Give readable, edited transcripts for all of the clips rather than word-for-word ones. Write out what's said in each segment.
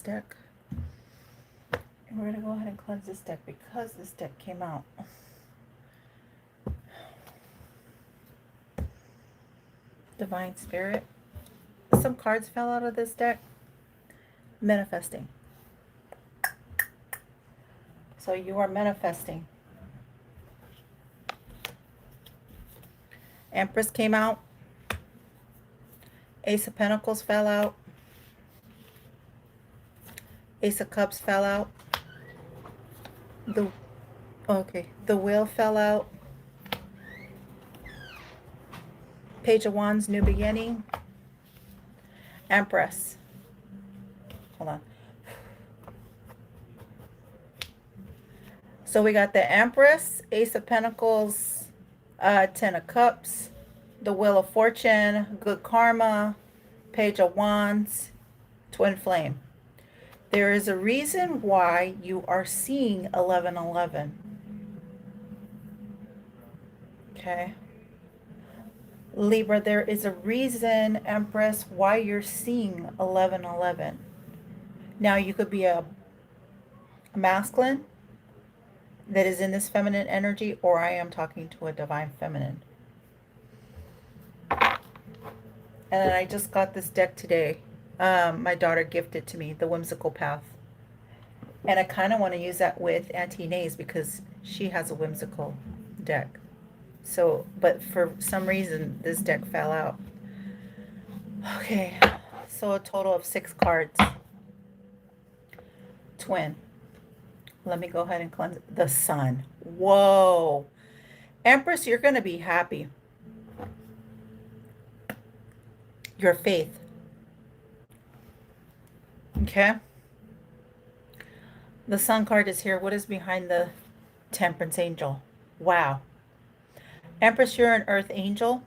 deck. And we're going to go ahead and cleanse this deck because this deck came out. Divine Spirit. Some cards fell out of this deck. Manifesting. So you are manifesting. Empress came out. Ace of Pentacles fell out. Ace of Cups fell out. The Wheel fell out. Page of Wands, New Beginning. Empress. Hold on. So we got the Empress, Ace of Pentacles, Ten of Cups, the Wheel of Fortune, Good Karma, Page of Wands, Twin Flame. There is a reason why you are seeing 1111. Okay. Libra, there is a reason, Empress, why you're seeing 1111. Now, you could be a masculine that is in this feminine energy, or I am talking to a divine feminine. And then I just got this deck today. My daughter gifted to me, The Whimsical Path. And I kind of want to use that with Auntie Nays because she has a whimsical deck. So, but for some reason, this deck fell out. Okay, so a total of 6 cards. Twin. Let me go ahead and cleanse the Sun. Whoa. Empress, you're going to be happy. Your faith. Okay. The Sun card is here. What is behind the Temperance Angel? Wow. Empress, you're an Earth Angel.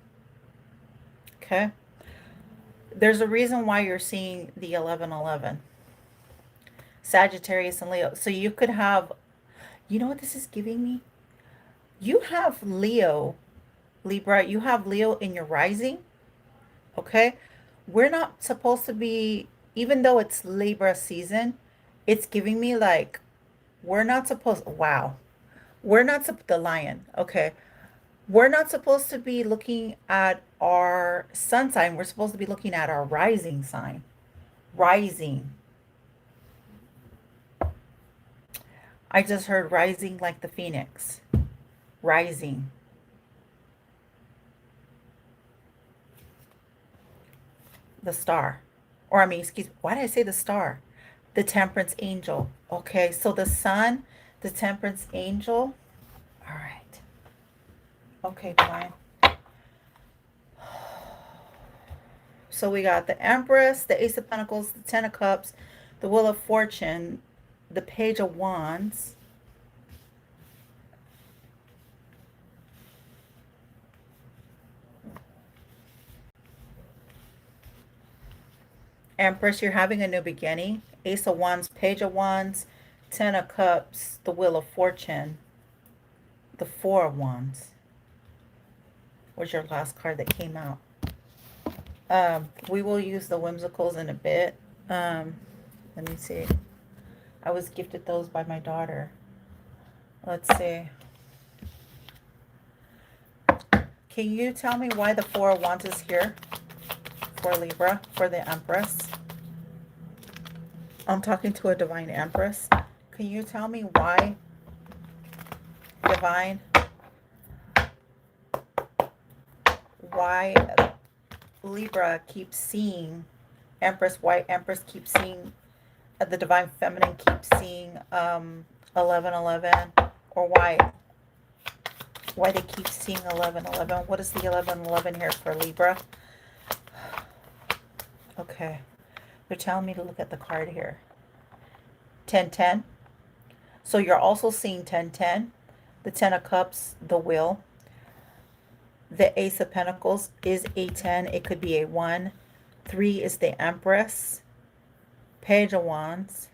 Okay. There's a reason why you're seeing the 1111. Sagittarius and Leo. So you could have, you know what this is giving me? You have Leo, Libra, you have Leo in your rising. Okay. We're not supposed to be, even though it's Libra season, it's giving me like, we're not supposed, wow. We're not, the Lion. Okay. We're not supposed to be looking at our sun sign. We're supposed to be looking at our rising sign. Rising. I just heard rising like the phoenix. Rising. The star. Or I mean, excuse me, why did I say the star? The Temperance Angel. Okay, so the Sun, the Temperance Angel. All right. Okay, fine. So we got the Empress, the Ace of Pentacles, the Ten of Cups, the Wheel of Fortune, the Page of Wands. Empress, you're having a new beginning. Ace of Wands, Page of Wands, Ten of Cups, the Wheel of Fortune, the Four of Wands. Was your last card that came out. We will use the whimsicals in a bit. Let me see. I was gifted those by my daughter. Let's see. Can you tell me why the Four of Wands is here for Libra, for the Empress? I'm talking to a divine Empress. Can you tell me why, divine, why Libra keeps seeing Empress, why Empress keeps seeing, the divine feminine keeps seeing 1111, or why they keep seeing 1111? What is the 1111 here for Libra? Okay, they're telling me to look at the card here. 1010. So you're also seeing 1010, the Ten of Cups, the Wheel. The Ace of Pentacles is a 10. It could be a 1. 3 is the Empress. Page of Wands.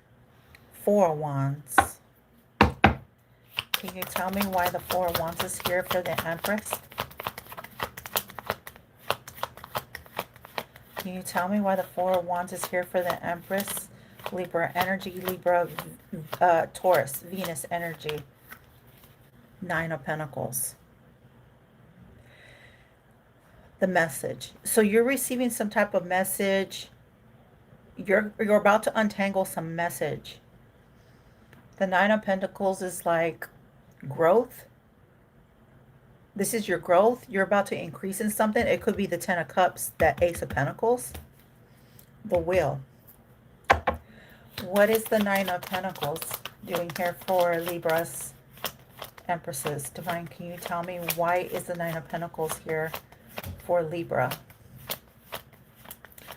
Four of Wands. Can you tell me why the Four of Wands is here for the Empress? Can you tell me why the Four of Wands is here for the Empress? Libra energy, Libra, Taurus, Venus energy. Nine of Pentacles. The message. So you're receiving some type of message. You're about to untangle some message. The Nine of Pentacles is like growth. This is your growth. You're about to increase in something. It could be the Ten of Cups, that Ace of Pentacles. The Wheel. What is the Nine of Pentacles doing here for Libras, Empresses? Divine, can you tell me why is the Nine of Pentacles here for Libra?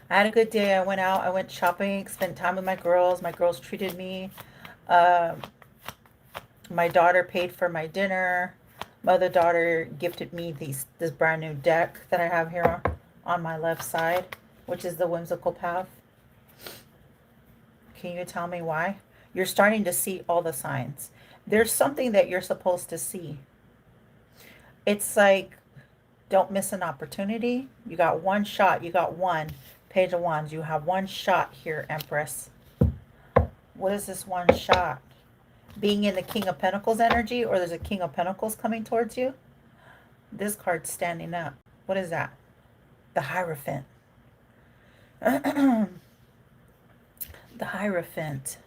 I had a good day. I went out. I went shopping, spent time with my girls. My girls treated me. My daughter paid for my dinner. My other daughter gifted me this brand new deck that I have here on my left side, which is the Whimsical Path. Can you tell me why? You're starting to see all the signs. There's something that you're supposed to see. It's like, don't miss an opportunity. You got one shot. You got one. Page of Wands. You have one shot here, Empress. What is this one shot? Being in the King of Pentacles energy, or there's a King of Pentacles coming towards you. This card's standing up. What is that? The Hierophant. The Hierophant.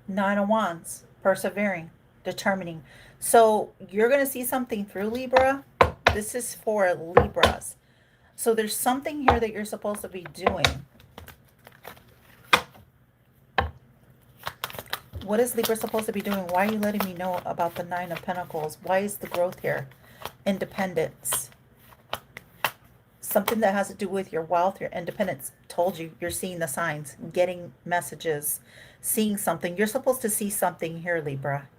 Nine of Wands. Persevering. Determining. So you're going to see something through, Libra. This is for Libras. So there's something here that you're supposed to be doing. What is Libra supposed to be doing? Why are you letting me know about the Nine of Pentacles? Why is the growth here? Independence. Something that has to do with your wealth, your independence. Told you, you're seeing the signs, getting messages, seeing something. You're supposed to see something here, Libra.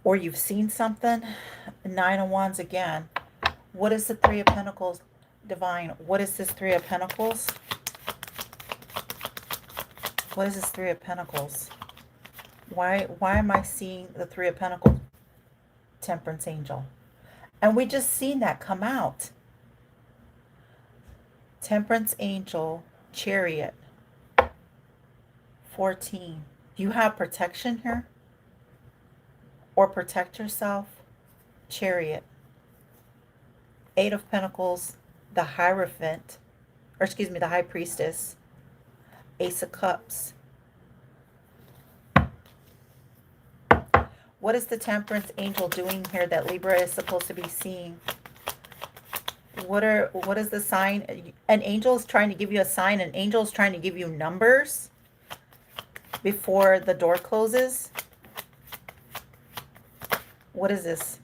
Or you've seen something. Nine of Wands again. What is the Three of Pentacles, Divine? What is this Three of Pentacles? What is this Three of Pentacles? Why am I seeing the Three of Pentacles? Temperance Angel. And we just seen that come out. Temperance Angel, Chariot. 14. You have protection here? Or protect yourself? Chariot. Eight of Pentacles, the Hierophant, or excuse me, the High Priestess. Ace of Cups. What is the Temperance Angel doing here that Libra is supposed to be seeing? What is the sign? An angel is trying to give you a sign. An angel is trying to give you numbers before the door closes. What is this?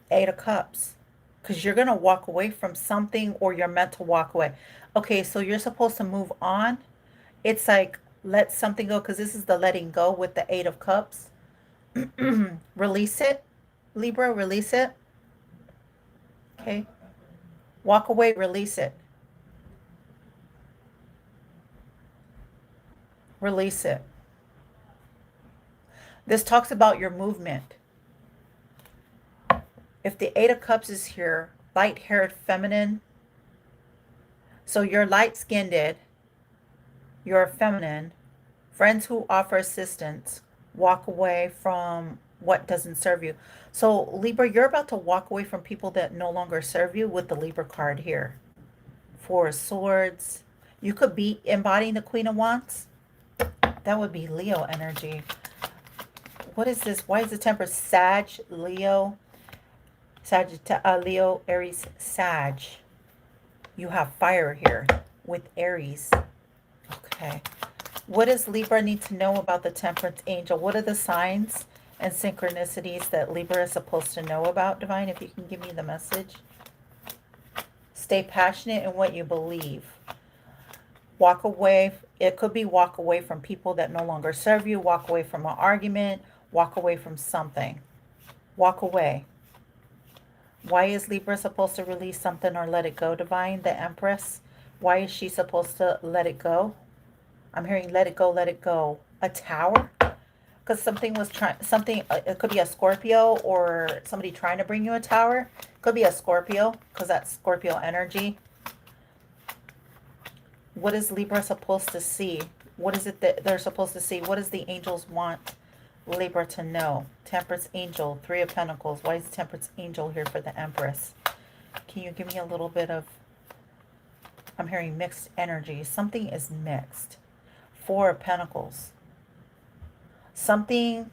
Eight of Cups. Because you're going to walk away from something, or you're meant to walk away. Okay, so you're supposed to move on. It's like, let something go, because this is the letting go with the Eight of Cups. Release it, Libra, release it. Okay. Walk away, release it. Release it. This talks about your movement. If the Eight of Cups is here, light-haired feminine. So you're light-skinned, you're feminine. Friends who offer assistance, walk away from what doesn't serve you. So Libra, you're about to walk away from people that no longer serve you with the Libra card here. Four of Swords. You could be embodying the Queen of Wands. That would be Leo energy. What is this? Why is the temper Sag, Leo? Leo, Aries, Sag. You have fire here with Aries. Okay. What does Libra need to know about the Temperance Angel? What are the signs and synchronicities that Libra is supposed to know about, Divine? If you can give me the message. Stay passionate in what you believe. Walk away. It could be walk away from people that no longer serve you. Walk away from an argument. Walk away from something. Walk away. Why is Libra supposed to release something or let it go, Divine? The Empress. Why is she supposed to let it go? I'm hearing let it go, let it go. a tower, because something was trying, something, it could be a Scorpio or somebody trying to bring you a tower. Could be a Scorpio, because that's Scorpio energy. What is Libra supposed to see? What is it that they're supposed to see? What does the angels want Libra to know? Temperance angel, Three of Pentacles. Why is Temperance angel here for the Empress? Can you give me a little bit of, I'm hearing mixed energy. Something is mixed. Four of Pentacles. Something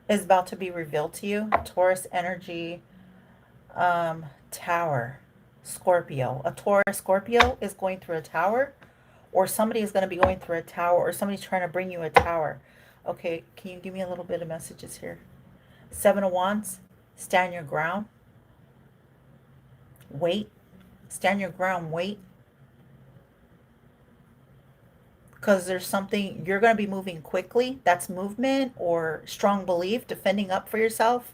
is about to be revealed to you. Taurus energy, tower, Scorpio. A Taurus Scorpio is going through a tower, or somebody is going to be going through a tower, or somebody's trying to bring you a tower. Okay, can you give me a little bit of messages here? Seven of Wands, stand your ground. Wait. Stand your ground, wait. Because there's something, you're going to be moving quickly. That's movement or strong belief, defending up for yourself.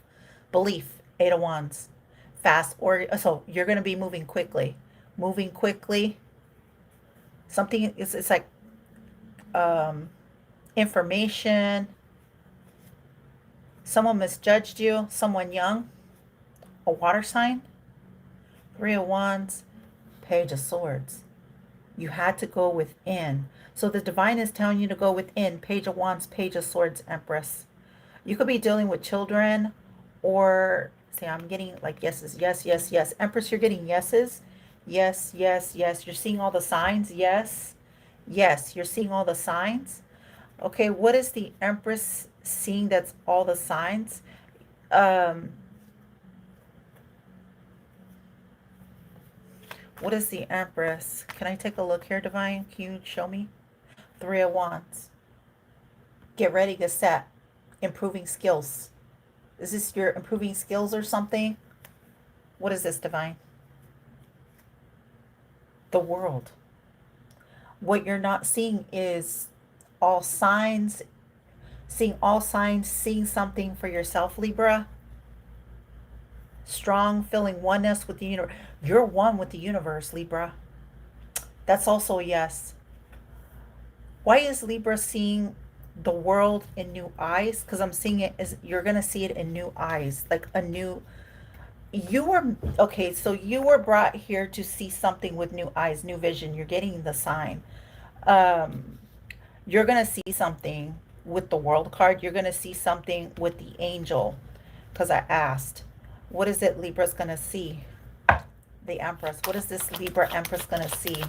Belief, Eight of Wands. Fast, or so you're going to be moving quickly. Moving quickly. Something, it's like information. Someone misjudged you. Someone young. A water sign. Three of Wands. Page of Swords. You had to go within. So the divine is telling you to go within. Page of Wands, Page of Swords, Empress. You could be dealing with children, or say, I'm getting like yeses. Yes, yes, yes. Empress, you're getting yeses. Yes, yes, yes. You're seeing all the signs. Yes, yes. You're seeing all the signs. Okay, what is the Empress seeing that's all the signs? What is the Empress? Can I take a look here, Divine? Can you show me? Three of Wands. Get ready, get set. Improving skills. Is this your improving skills or something? What is this, Divine? The World. What you're not seeing is all signs. Seeing all signs, seeing something for yourself, Libra. Strong, feeling oneness with the universe. You're one with the universe, Libra. That's also a yes. Why is Libra seeing the world in new eyes? Because I'm seeing it as you're going to see it in new eyes. Like a new... You were... Okay, so you were brought here to see something with new eyes, new vision. You're getting the sign. You're going to see something with the World card. You're going to see something with the angel. Because I asked. What is it Libra's going to see? The Empress. What is this Libra Empress going to see?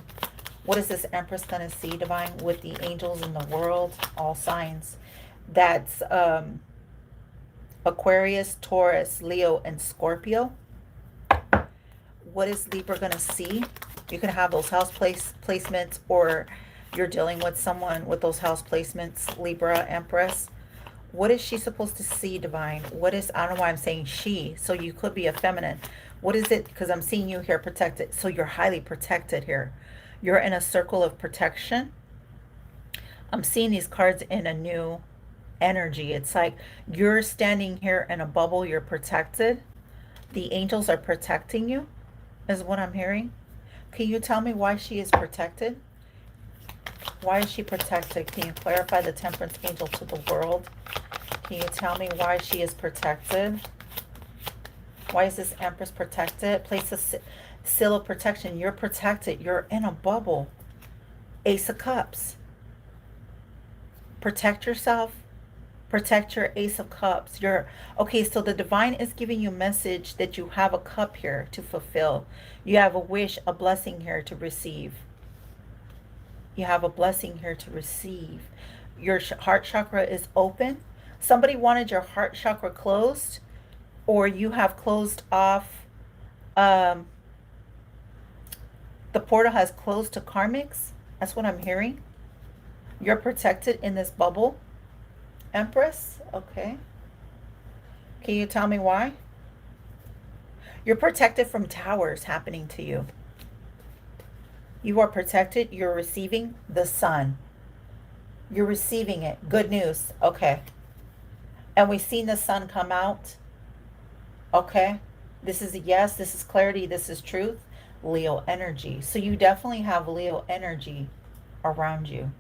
What is this Empress going to see, Divine, with the angels in the world? All signs. That's Aquarius, Taurus, Leo, and Scorpio. What is Libra going to see? You can have those house placements, or you're dealing with someone with those house placements, Libra Empress. What is she supposed to see, Divine? What is, I don't know why I'm saying she, so you could be a feminine. What is it? Because I'm seeing you here protected. So you're highly protected here. You're in a circle of protection. I'm seeing these cards in a new energy. It's like you're standing here in a bubble. You're protected. The angels are protecting you, is what I'm hearing. Can you tell me why she is protected? Why is she protected? Can you clarify the Temperance angel to the world? Can you tell me why she is protected? Why is this Empress protected? Place a seal of protection. You're protected. You're in a bubble. Ace of Cups. Protect yourself. Protect your Ace of Cups. You're okay. So the divine is giving you a message that you have a cup here to fulfill. You have a wish, a blessing here to receive. You have a blessing here to receive. Your heart chakra is open. Somebody wanted your heart chakra closed, or you have closed off. The portal has closed to karmics. That's what I'm hearing. You're protected in this bubble. Empress, okay. Can you tell me why? You're protected from towers happening to you. You are protected. You're receiving the sun. You're receiving it. Good news. Okay. And we've seen the sun come out. Okay. This is a yes. This is clarity. This is truth. Leo energy. So you definitely have Leo energy around you.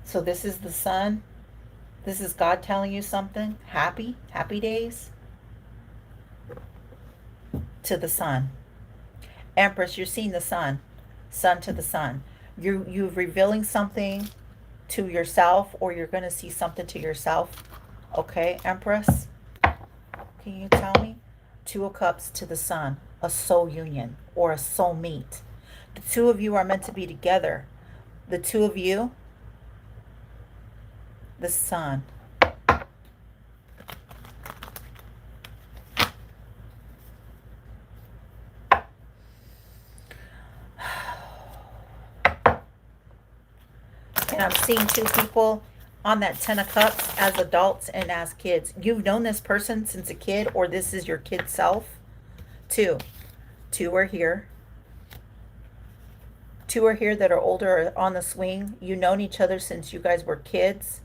So this is the sun. This is God telling you something. Happy, happy days to the sun. Empress, you're seeing the sun. Sun to the sun. You're revealing something to yourself, or you're going to see something to yourself. Okay, Empress? Can you tell me? Two of Cups to the sun. A soul union or a soul meet. The two of you are meant to be together. The two of you, the sun. And I'm seeing two people on that Ten of Cups as adults and as kids. You've known this person since a kid, or this is your kid self. Two. Two are here. Two are here that are older, on the swing. You've known each other since you guys were kids.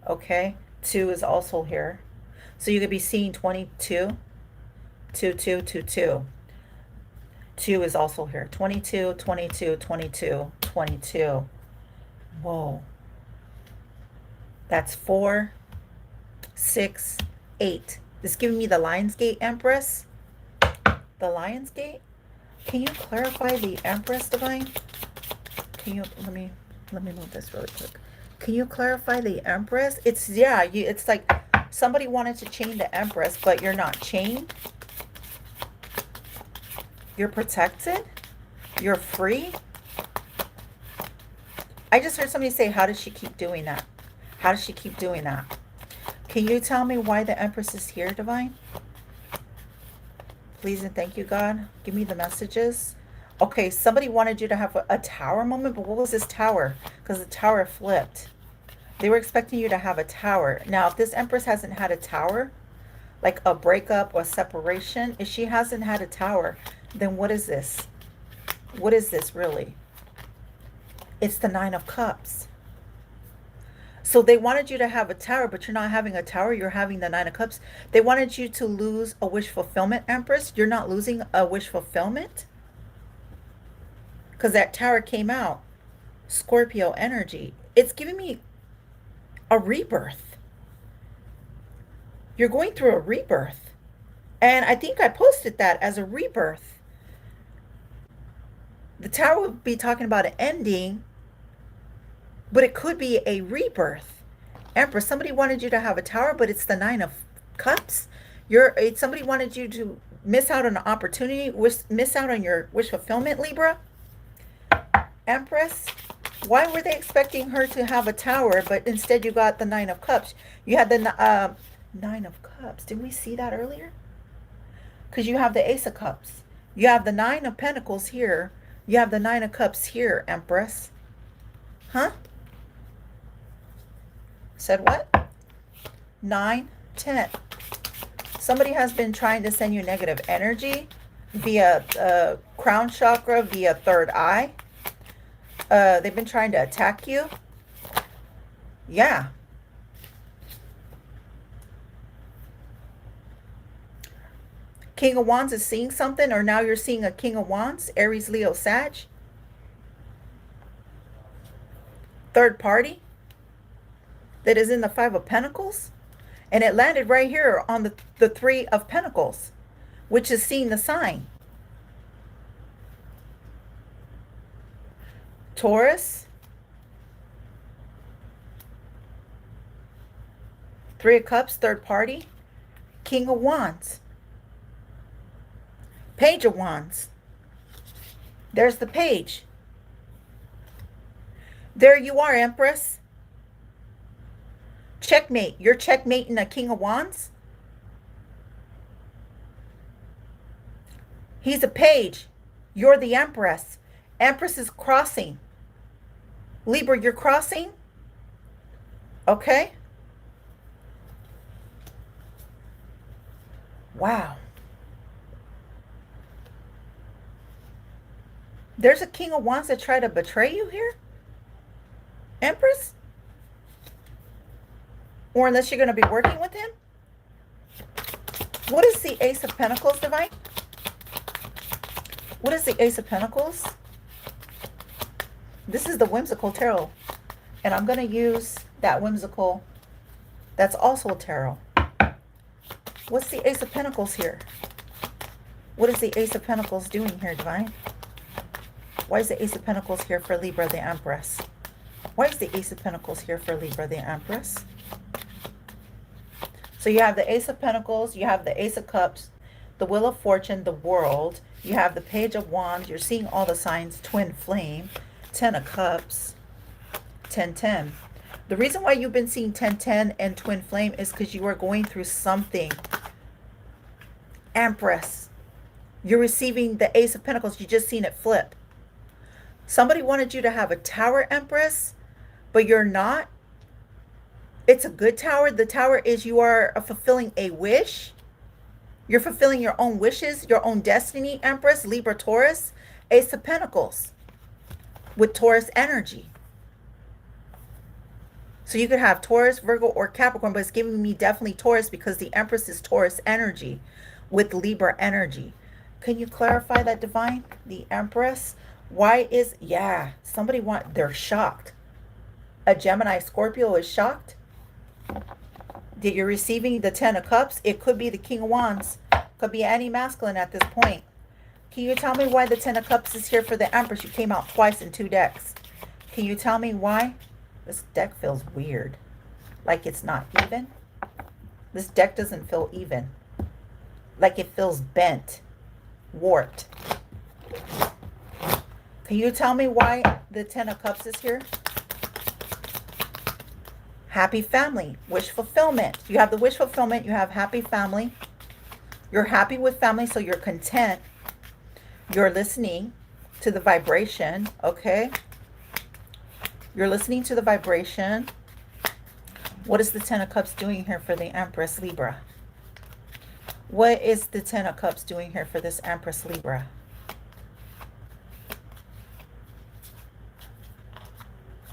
Okay. Two is also here. So you could be seeing 22. 2, 2, 2, 2. 2 is also here. 22, 22, 22, 22. Whoa. That's 4, 6, 8. This is giving me the Lionsgate Empress. The Lionsgate. Can you clarify the Empress, Divine? Can you let me move this really quick. Can you clarify the Empress? It's it's like somebody wanted to chain the Empress, but you're not chained. You're protected. You're free. I just heard somebody say, how does she keep doing that? How does she keep doing that? Can you tell me why the Empress is here, Divine? Please and thank you, God. Give me the messages. Okay, somebody wanted you to have a tower moment, but what was this tower? Because the tower flipped. They were expecting you to have a tower. Now, if this Empress hasn't had a tower, like a breakup or separation, if she hasn't had a tower, then what is this? What is this really? It's the Nine of Cups. So they wanted you to have a tower, but you're not having a tower. You're having the Nine of Cups. They wanted you to lose a wish fulfillment, Empress. You're not losing a wish fulfillment. Because that tower came out. Scorpio energy. It's giving me a rebirth. You're going through a rebirth. And I think I posted that as a rebirth. The tower would be talking about an ending, but it could be a rebirth. Empress, somebody wanted you to have a tower, but it's the Nine of Cups. Somebody wanted you to miss out on an opportunity, miss out on your wish fulfillment, Libra. Empress, why were they expecting her to have a tower, but instead you got the Nine of Cups? You had the Nine of Cups. Did we see that earlier? Because you have the Ace of Cups. You have the Nine of Pentacles here. You have the Nine of Cups here, Empress. Huh? Said what? 9, 10. Somebody has been trying to send you negative energy via crown chakra, via third eye. They've been trying to attack you. Yeah. King of Wands is seeing something, or now you're seeing a King of Wands, Aries, Leo, Sag. Third party that is in the Five of Pentacles. And it landed right here on the Three of Pentacles, which is seeing the sign. Taurus. Three of Cups, third party. King of Wands. Page of Wands. There's the page. There you are, Empress. Checkmate. You're checkmating a King of Wands. He's a page. You're the Empress. Empress is crossing. Libra, you're crossing. Okay. Wow. There's a King of Wands that tried to betray you here, Empress? Or unless you're going to be working with him? What is the Ace of Pentacles, Divine? What is the Ace of Pentacles? This is the Whimsical Tarot. And I'm going to use that whimsical, that's also a tarot. What's the Ace of Pentacles here? What is the Ace of Pentacles doing here, Divine? Why is the Ace of Pentacles here for Libra, the Empress? Why is the Ace of Pentacles here for Libra, the Empress? So you have the Ace of Pentacles, you have the Ace of Cups, the Wheel of Fortune, the World, you have the Page of Wands, you're seeing all the signs, Twin Flame, 10 of Cups, 10-10. The reason why you've been seeing 10-10 and Twin Flame is because you are going through something. Empress, you're receiving the Ace of Pentacles, you just seen it flip. Somebody wanted you to have a tower, Empress, but you're not. It's a good tower. The tower is you are fulfilling a wish. You're fulfilling your own wishes, your own destiny, Empress, Libra, Taurus, Ace of Pentacles with Taurus energy. So you could have Taurus, Virgo, or Capricorn, but it's giving me definitely Taurus because the Empress is Taurus energy with Libra energy. Can you clarify that, Divine? The Empress, why is, yeah, somebody they're shocked. A Gemini, Scorpio is shocked that you're receiving the 10 of Cups. It could be the King of Wands. Could be any masculine at this point. Can you tell me why the 10 of Cups is here for the Empress? You came out twice in 2 decks. Can you tell me why? This deck feels weird. Like it's not even. This deck doesn't feel even. Like it feels bent, warped. Can you tell me why the 10 of Cups is here? Happy family, wish fulfillment. You have the wish fulfillment, you have happy family. You're happy with family, so you're content. You're listening to the vibration, okay? You're listening to the vibration. What is the 10 of Cups doing here for the Empress Libra? What is the 10 of Cups doing here for this Empress Libra?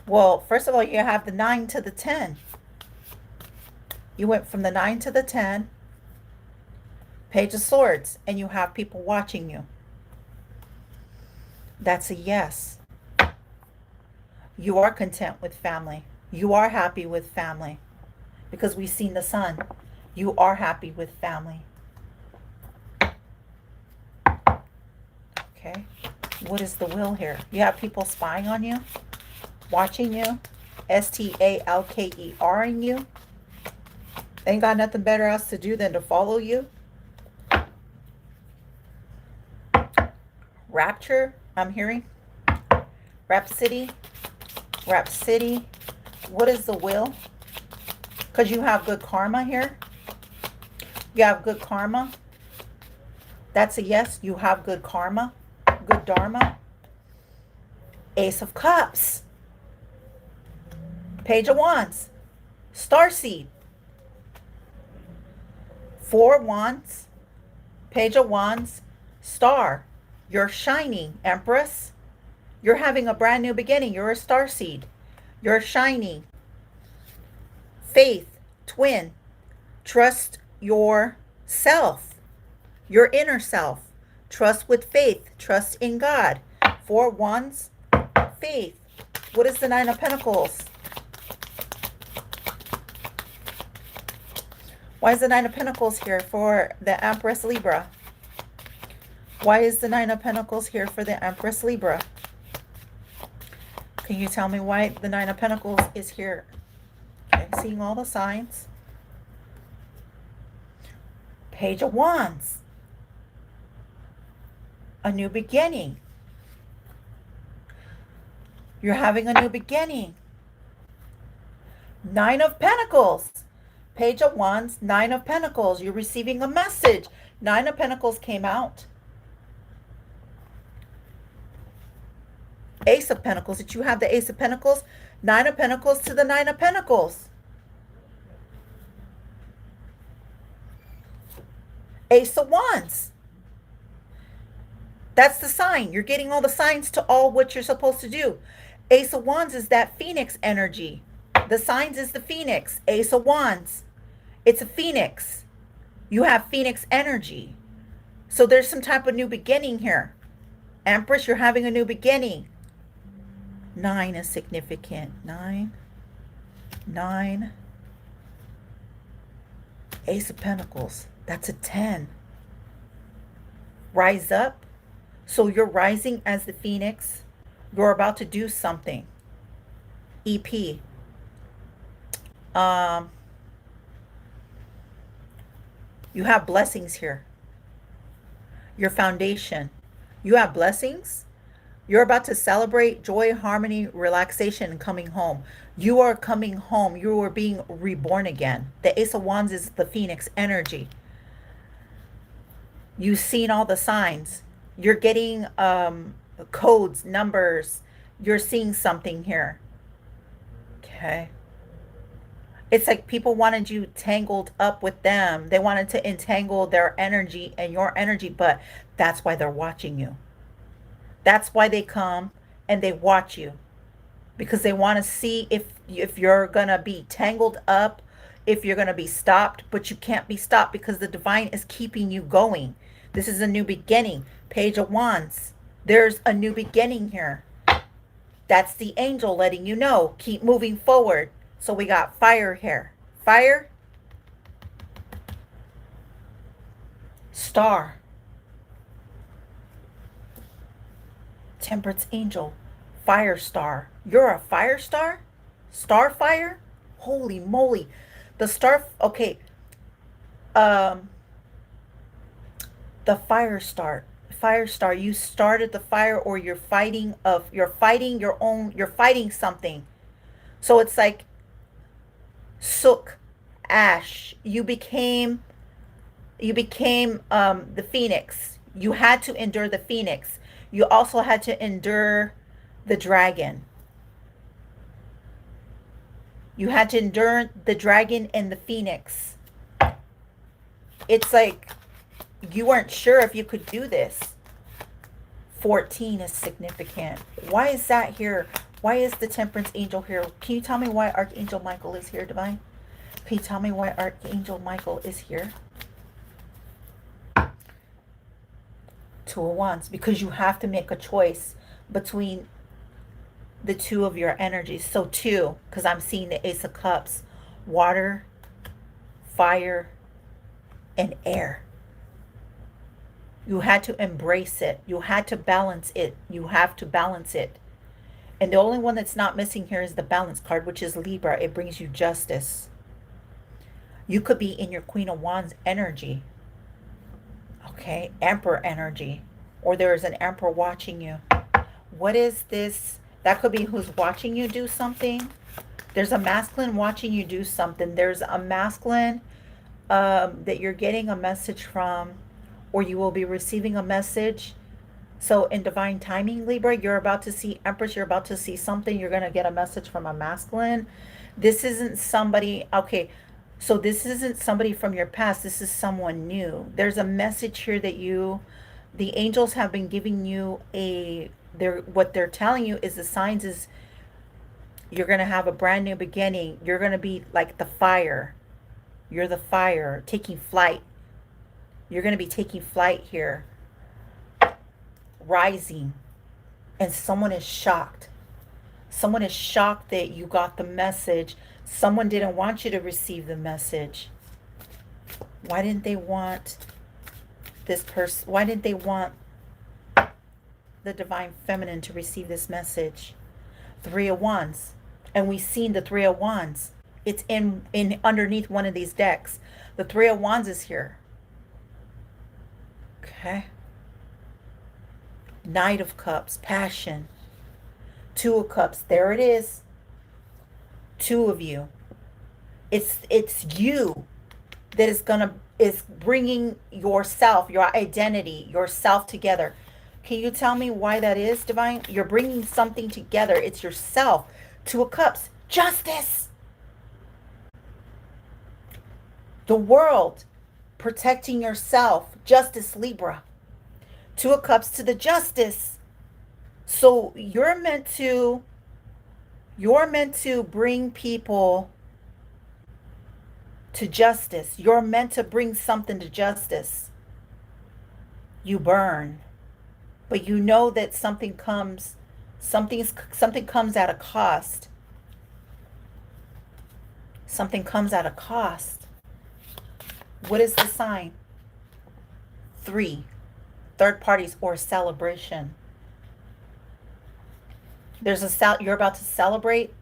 Well, first of all, you have the 9 to the 10. You went from the 9 to the 10. Page of Swords. And you have people watching you. That's a yes. You are content with family. You are happy with family. Because we've seen the Sun. You are happy with family. Okay. What is the will here? You have people spying on you. Watching you, STALKERing you. Ain't got nothing better else to do than to follow you. Rapture, I'm hearing. Rhapsody. Rhapsody. What is the will? Because you have good karma here. You have good karma. That's a yes. You have good karma. Good dharma. Ace of Cups. Page of Wands, Starseed, 4 Wands, Page of Wands, Star. You're shining, Empress. You're having a brand new beginning. You're a starseed. You're shining. Faith, Twin. Trust yourself, your inner self. Trust with faith. Trust in God. 4 Wands, Faith. What is the 9 of Pentacles? Why is the 9 of Pentacles here for the Empress Libra? Why is the 9 of Pentacles here for the Empress Libra? Can you tell me why the 9 of Pentacles is here? Okay, seeing all the signs. Page of Wands. A new beginning. You're having a new beginning. 9 of Pentacles. Page of Wands, 9 of Pentacles. You're receiving a message. 9 of Pentacles came out. Ace of Pentacles. Did you have the Ace of Pentacles? 9 of Pentacles to the 9 of Pentacles. Ace of Wands. That's the sign. You're getting all the signs to all what you're supposed to do. Ace of Wands is that Phoenix energy. The signs is the Phoenix. Ace of Wands. It's a Phoenix. You have Phoenix energy. So there's some type of new beginning here. Empress, you're having a new beginning. 9 is significant. 9. 9, Ace of Pentacles. That's a 10. Rise up. So you're rising as the Phoenix. You're about to do something. EP. Um, you have blessings here. Your foundation. You have blessings. You're about to celebrate joy, harmony, relaxation, and coming home. You are coming home. You are being reborn again. The Ace of Wands is the Phoenix energy. You've seen all the signs. You're getting codes, numbers. You're seeing something here. Okay. It's like people wanted you tangled up with them. They wanted to entangle their energy and your energy, but that's why they're watching you. That's why they come and they watch you, because they want to see if you're going to be tangled up, if you're going to be stopped, but you can't be stopped because the divine is keeping you going. This is a new beginning. Page of Wands. There's a new beginning here. That's the angel letting you know. Keep moving forward. So we got fire here. Fire. Star. Temperance angel. Fire star. You're a fire star? Starfire? Holy moly. The star, okay. The fire star, you started the fire, or you're fighting you're fighting something. So it's like sook, ash. You became the Phoenix. You had to endure the Phoenix. You also had to endure the dragon. You had to endure the dragon and the Phoenix. It's like you weren't sure if you could do this. 14 is significant. Why is that here? Why is the Temperance angel here? Can you tell me why Archangel Michael is here, Divine? Can you tell me why Archangel Michael is here? Two of Wands. Because you have to make a choice between the two of your energies. So two, because I'm seeing the Ace of Cups. Water, fire, and air. You had to embrace it. You had to balance it. You have to balance it. And the only one that's not missing here is the balance card, which is Libra. It brings you justice. You could be in your Queen of Wands energy. Okay, Emperor energy. Or there is an Emperor watching you. What is this? That could be who's watching you do something. There's a masculine watching you do something. There's a masculine that you're getting a message from, or you will be receiving a message. So in divine timing, Libra, you're about to see Empress. You're about to see something. You're going to get a message from a masculine. This isn't somebody, okay, so this isn't somebody from your past. This is someone new. There's a message here that the angels have been giving you what they're telling you is the signs is you're going to have a brand new beginning. You're going to be like the fire. You're the fire taking flight. You're going to be taking flight here. Rising. And someone is shocked. Someone is shocked that you got the message. Someone didn't want you to receive the message. Why didn't they want this person? Why didn't they want the divine feminine to receive this message? Three of Wands. And we've seen the Three of Wands. It's in underneath one of these decks. The Three of Wands is here. Okay. Knight of Cups, passion. Two of Cups, there it is. Two of you. It's you that is bringing yourself, your identity, yourself together. Can you tell me why that is, Divine? You're bringing something together. It's yourself. Two of Cups, justice. The world, protecting yourself, justice, Libra. Two of Cups to the justice. So you're meant to bring people to justice. You're meant to bring something to justice. You burn, but you know that something comes at a cost. Something comes at a cost. What is the sign? 3. Third parties or celebration. There's a you're about to celebrate,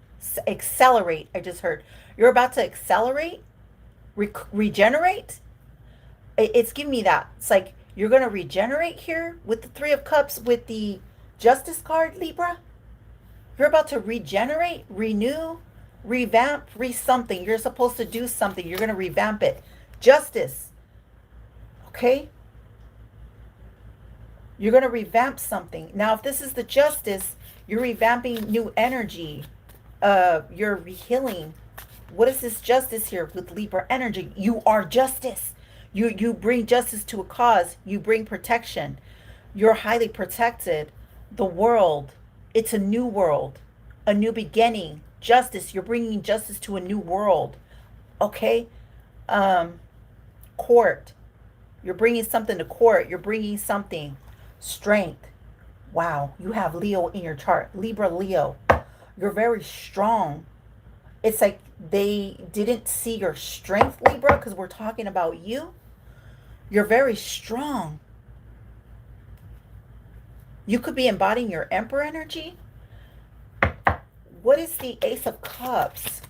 accelerate. I just heard you're about to accelerate, regenerate. It's giving me that. It's like you're going to regenerate here with the 3 of Cups with the Justice card, Libra. You're about to regenerate, renew, revamp, something. You're supposed to do something. You're going to revamp it. Justice. Okay? You're going to revamp something. Now, if this is the Justice, you're revamping new energy. You're healing. What is this Justice here with Libra energy? You are justice. You bring justice to a cause. You bring protection. You're highly protected. The world, it's a new world, a new beginning. Justice, you're bringing justice to a new world. Okay? Court, you're bringing something to court. You're bringing something. Strength. Wow, you have Leo in your chart. Libra, Leo. You're very strong. It's like they didn't see your strength, Libra, because we're talking about you. You're very strong. You could be embodying your Emperor energy. What is the Ace of Cups?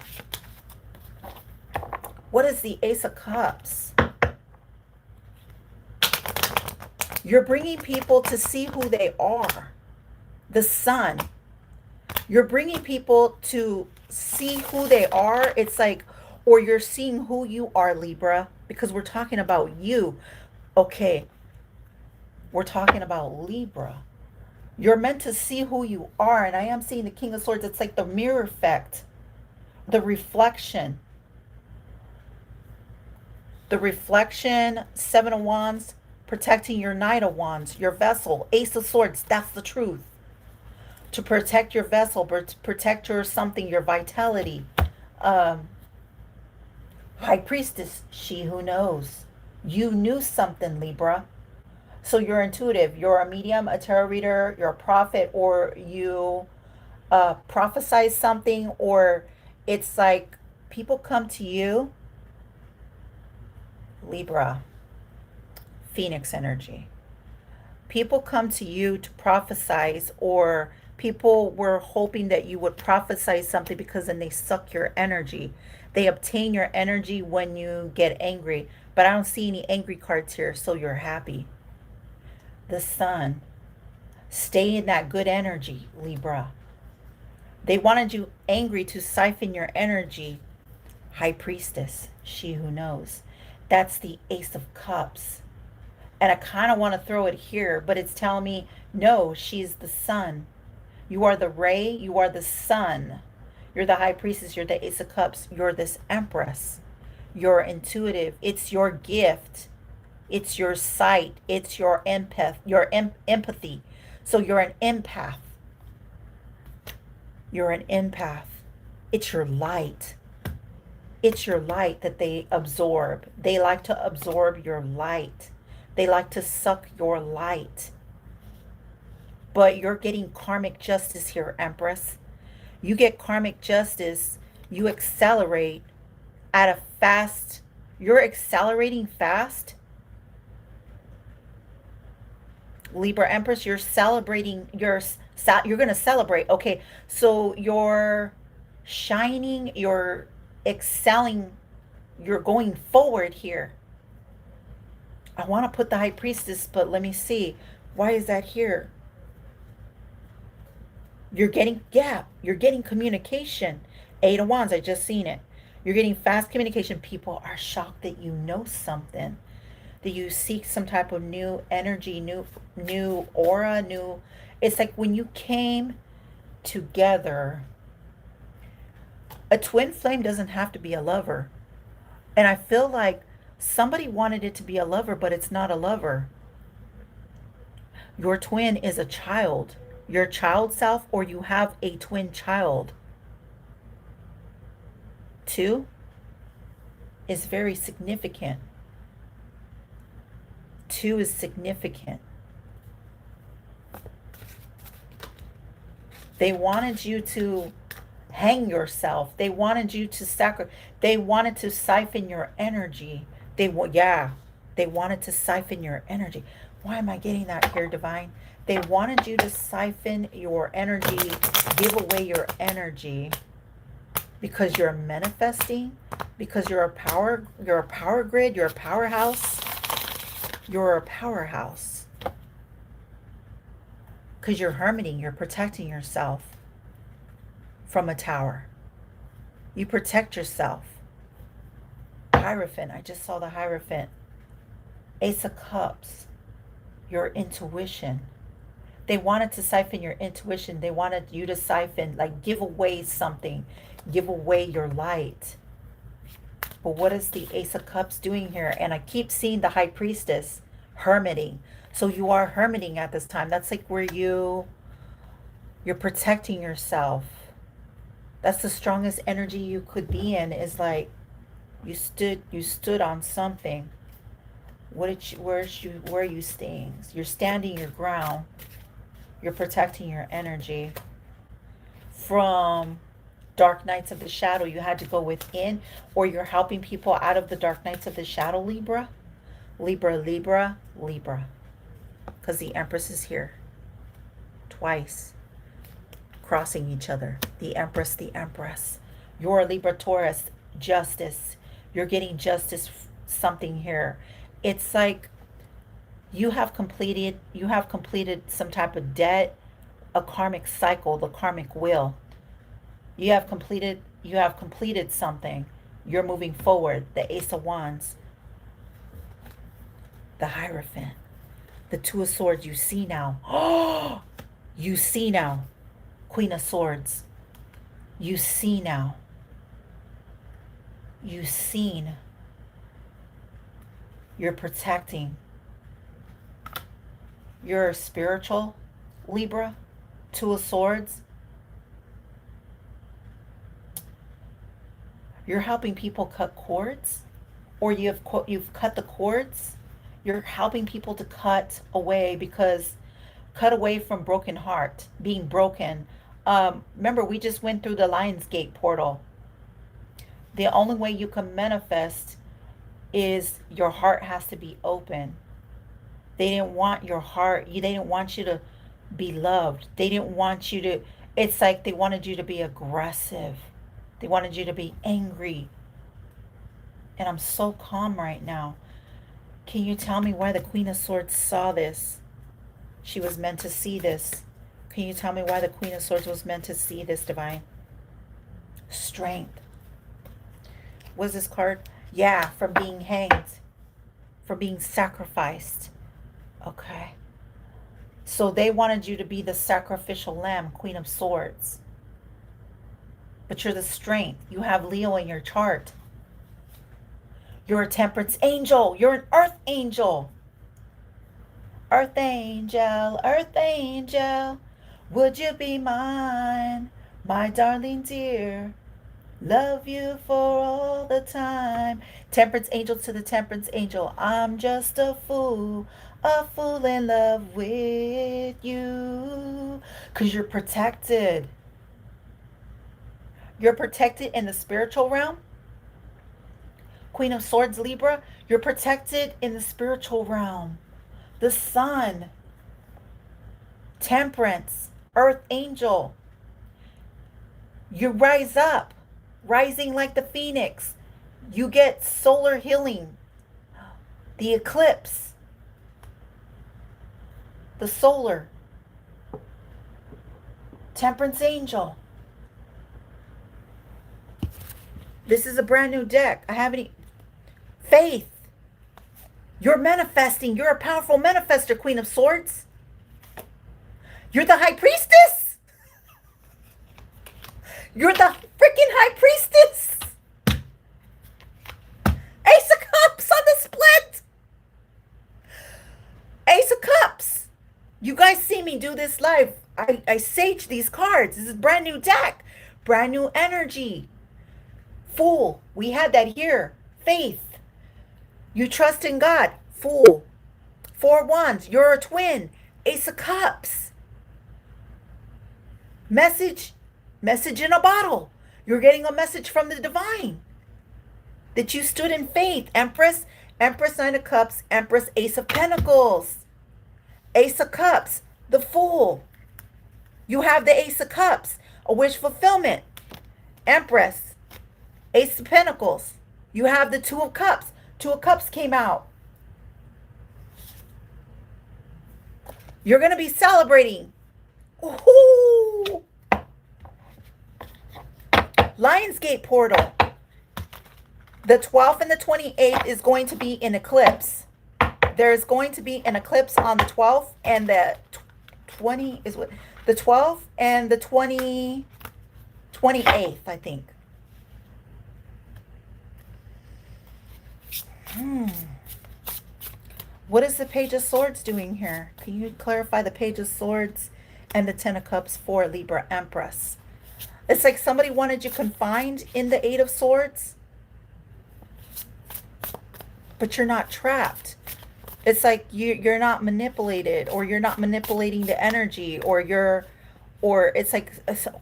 What is the Ace of Cups? You're bringing people to see who they are. The Sun. You're bringing people to see who they are. It's like, or you're seeing who you are, Libra, because we're talking about you. Okay. We're talking about Libra. You're meant to see who you are. And I am seeing the King of Swords. It's like the mirror effect. The reflection. The reflection. 7 of Wands. Protecting your Knight of Wands. Your vessel. Ace of Swords. That's the truth. To protect your vessel. Protect your something. Your vitality. High Priestess. She who knows. You knew something, Libra. So you're intuitive. You're a medium, a tarot reader, you're a prophet, or you prophesize something, or it's like people come to you. Libra, Phoenix energy. People come to you to prophesize, or people were hoping that you would prophesy something because then they suck your energy. They obtain your energy when you get angry. But I don't see any angry cards here, so you're happy. The Sun. Stay in that good energy, Libra. They wanted you angry to siphon your energy. High Priestess, she who knows. That's the Ace of Cups. And I kind of want to throw it here, but it's telling me, no, she's the Sun. You are the Ray, you are the Sun. You're the High Priestess, you're the Ace of Cups, you're this Empress. You're intuitive. It's your gift. It's your sight. It's your empathy. So you're an empath. You're an empath. It's your light. It's your light that they absorb. They like to absorb your light. They like to suck your light. But you're getting karmic justice here, Empress. You get karmic justice. You accelerate at a fast. You're accelerating fast. Libra Empress, you're celebrating, you're going to celebrate. Okay, so you're shining, you're excelling, you're going forward here. I want to put the High Priestess, but let me see. Why is that here? You're getting, yeah, you're getting communication. 8 of Wands, I just seen it. You're getting fast communication. People are shocked that you know something. That you seek some type of new energy, new aura, new. It's like when you came together. A twin flame doesn't have to be a lover. And I feel like somebody wanted it to be a lover, but it's not a lover. Your twin is a child. Your child self, or you have a twin child. 2 is very significant. 2 is significant. They wanted you to hang yourself. They wanted you to they wanted to siphon your energy. Yeah, they wanted to siphon your energy. Why am I getting that here, Divine? They wanted you to siphon your energy, give away your energy because you're manifesting, because you're a power grid, you're a powerhouse. You're a powerhouse. Because you're hermiting, you're protecting yourself from a tower. You protect yourself. Hierophant, I just saw the Hierophant. Ace of Cups, your intuition. They wanted to siphon your intuition. They wanted you to siphon, like give away something, give away your light. But what is the Ace of Cups doing here? And I keep seeing the High Priestess hermiting. So you are hermiting at this time. That's like where you're protecting yourself. That's the strongest energy you could be in, is like you stood on something. Where are you staying? You're standing your ground. You're protecting your energy from dark nights of the shadow. You had to go within, or you're helping people out of the dark nights of the shadow, Libra. Libra, Libra, Libra. Because the Empress is here. Twice. Crossing each other. The Empress, the Empress. You're a Libra, Taurus. Justice. You're getting justice, something here. It's like you have completed some type of debt, a karmic cycle, the karmic wheel. You have completed something. You're moving forward. The Ace of Wands. The Hierophant. The Two of Swords. You see now. Oh, you see now. Queen of Swords. You see now. You've seen. You're protecting. You're spiritual, Libra. Two of Swords. You're helping people cut cords, or you've cut the cords. You're helping people to cut away from broken heart, being broken. Remember, we just went through the Lionsgate portal. The only way you can manifest is your heart has to be open. They didn't want your heart. They didn't want you to be loved. They didn't want you to, it's like they wanted you to be aggressive. They wanted you to be angry. And I'm so calm right now. Can you tell me why the Queen of Swords saw this? She was meant to see this. Can you tell me why the Queen of Swords was meant to see this, Divine? Strength. What's this card? Yeah, from being hanged. From being sacrificed. Okay. So they wanted you to be the sacrificial lamb, Queen of Swords. But you're the strength. You have Leo in your chart. You're a temperance angel. You're an earth angel. Earth angel, earth angel, would you be mine, my darling dear? Love you for all the time. Temperance angel to the temperance angel. I'm just a fool in love with you. Because you're protected. You're protected in the spiritual realm. Queen of Swords, Libra, you're protected in the spiritual realm. The sun, temperance, earth angel. You rise up, rising like the phoenix. You get solar healing, the eclipse, the solar, temperance angel. This is a brand new deck. I haven't faith. You're manifesting. You're a powerful manifester, Queen of Swords. You're the High Priestess. You're the freaking High Priestess. Ace of Cups on the split. Ace of Cups. You guys see me do this live. I sage these cards. This is a brand new deck. Brand new energy. Fool. We had that here. Faith. You trust in God. Fool. 4 Wands. You're a twin. Ace of Cups. Message Message in a bottle. You're getting a message from the divine that you stood in faith. Empress, Empress, Nine of Cups, Empress, Ace of Pentacles, Ace of Cups, the Fool. You have the Ace of Cups, a wish fulfillment. Empress, Ace of Pentacles. You have the Two of Cups. Two of Cups came out. You're going to be celebrating. Ooh. Lionsgate portal. The 12th and the 28th is going to be an eclipse. There's going to be an eclipse on the 12th and the 20 is what the 12th and the 28th, I think. What is the Page of Swords doing here? Can you clarify the Page of Swords and the Ten of Cups for Libra Empress? It's like somebody wanted you confined in the Eight of Swords, but you're not trapped. It's like you're not manipulated, or you're not manipulating the energy, or it's like,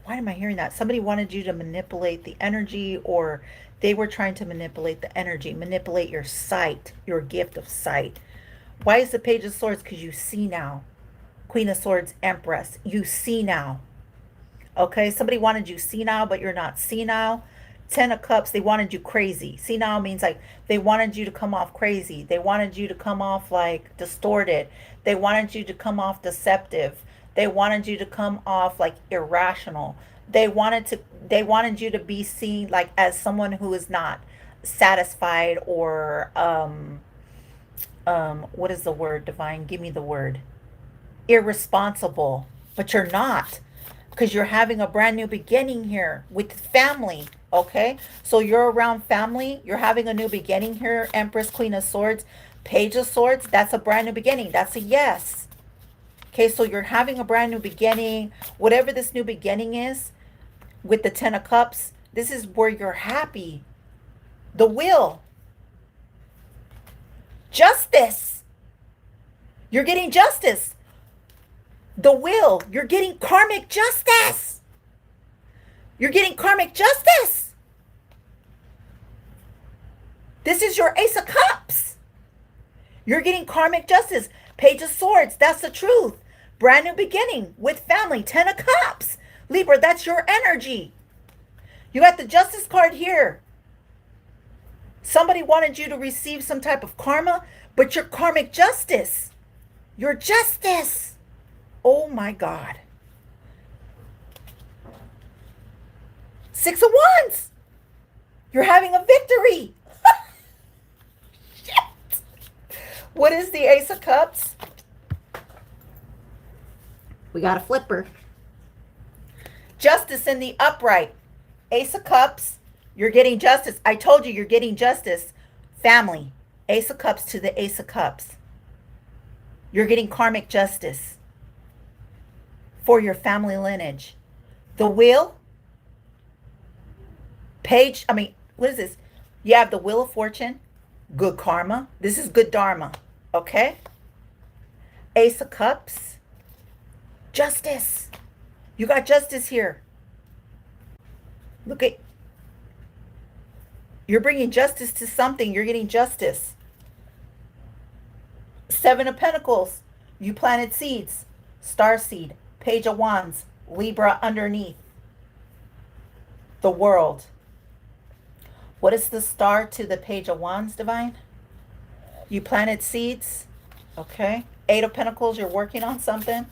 why am I hearing that? Somebody wanted you to manipulate the energy, or they were trying to manipulate the energy, manipulate your sight, your gift of sight. Why is the Page of Swords? Because you see now. Queen of Swords, Empress. You see now. Okay, somebody wanted you senile, but you're not senile. Ten of Cups, they wanted you crazy. Senile means like they wanted you to come off crazy. They wanted you to come off like distorted. They wanted you to come off deceptive. They wanted you to come off like irrational. They wanted you to be seen like as someone who is not satisfied, or what is the word, divine? Give me the word. Irresponsible. But you're not, because you're having a brand new beginning here with family. Okay, so you're around family. You're having a new beginning here. Empress, Queen of Swords, Page of Swords. That's a brand new beginning. That's a yes. Okay, so you're having a brand new beginning. Whatever this new beginning is, with the Ten of Cups, this is where you're happy. The Will. Justice. You're getting justice. The Will. You're getting karmic justice. You're getting karmic justice. This is your Ace of Cups. You're getting karmic justice. Page of Swords. That's the truth. Brand new beginning with family. Ten of Cups. Libra, that's your energy. You got the Justice card here. Somebody wanted you to receive some type of karma, but your karmic justice. Your justice. Oh my God. Six of Wands. You're having a victory. Shit. What is the Ace of Cups? We got a flipper. Justice in the upright. Ace of Cups. You're getting justice. I told you you're getting justice. Family. Ace of Cups to the Ace of Cups. You're getting karmic justice for your family lineage. The Wheel. What is this? You have the Wheel of Fortune. Good karma. This is good dharma. Okay? Ace of Cups. Justice. You got justice here. Look at, you're bringing justice to something. You're getting justice. Seven of Pentacles. You planted seeds. Star seed. Page of Wands. Libra underneath. The World. What is the star to the Page of Wands, divine? You planted seeds. Okay. Eight of Pentacles. You're working on something.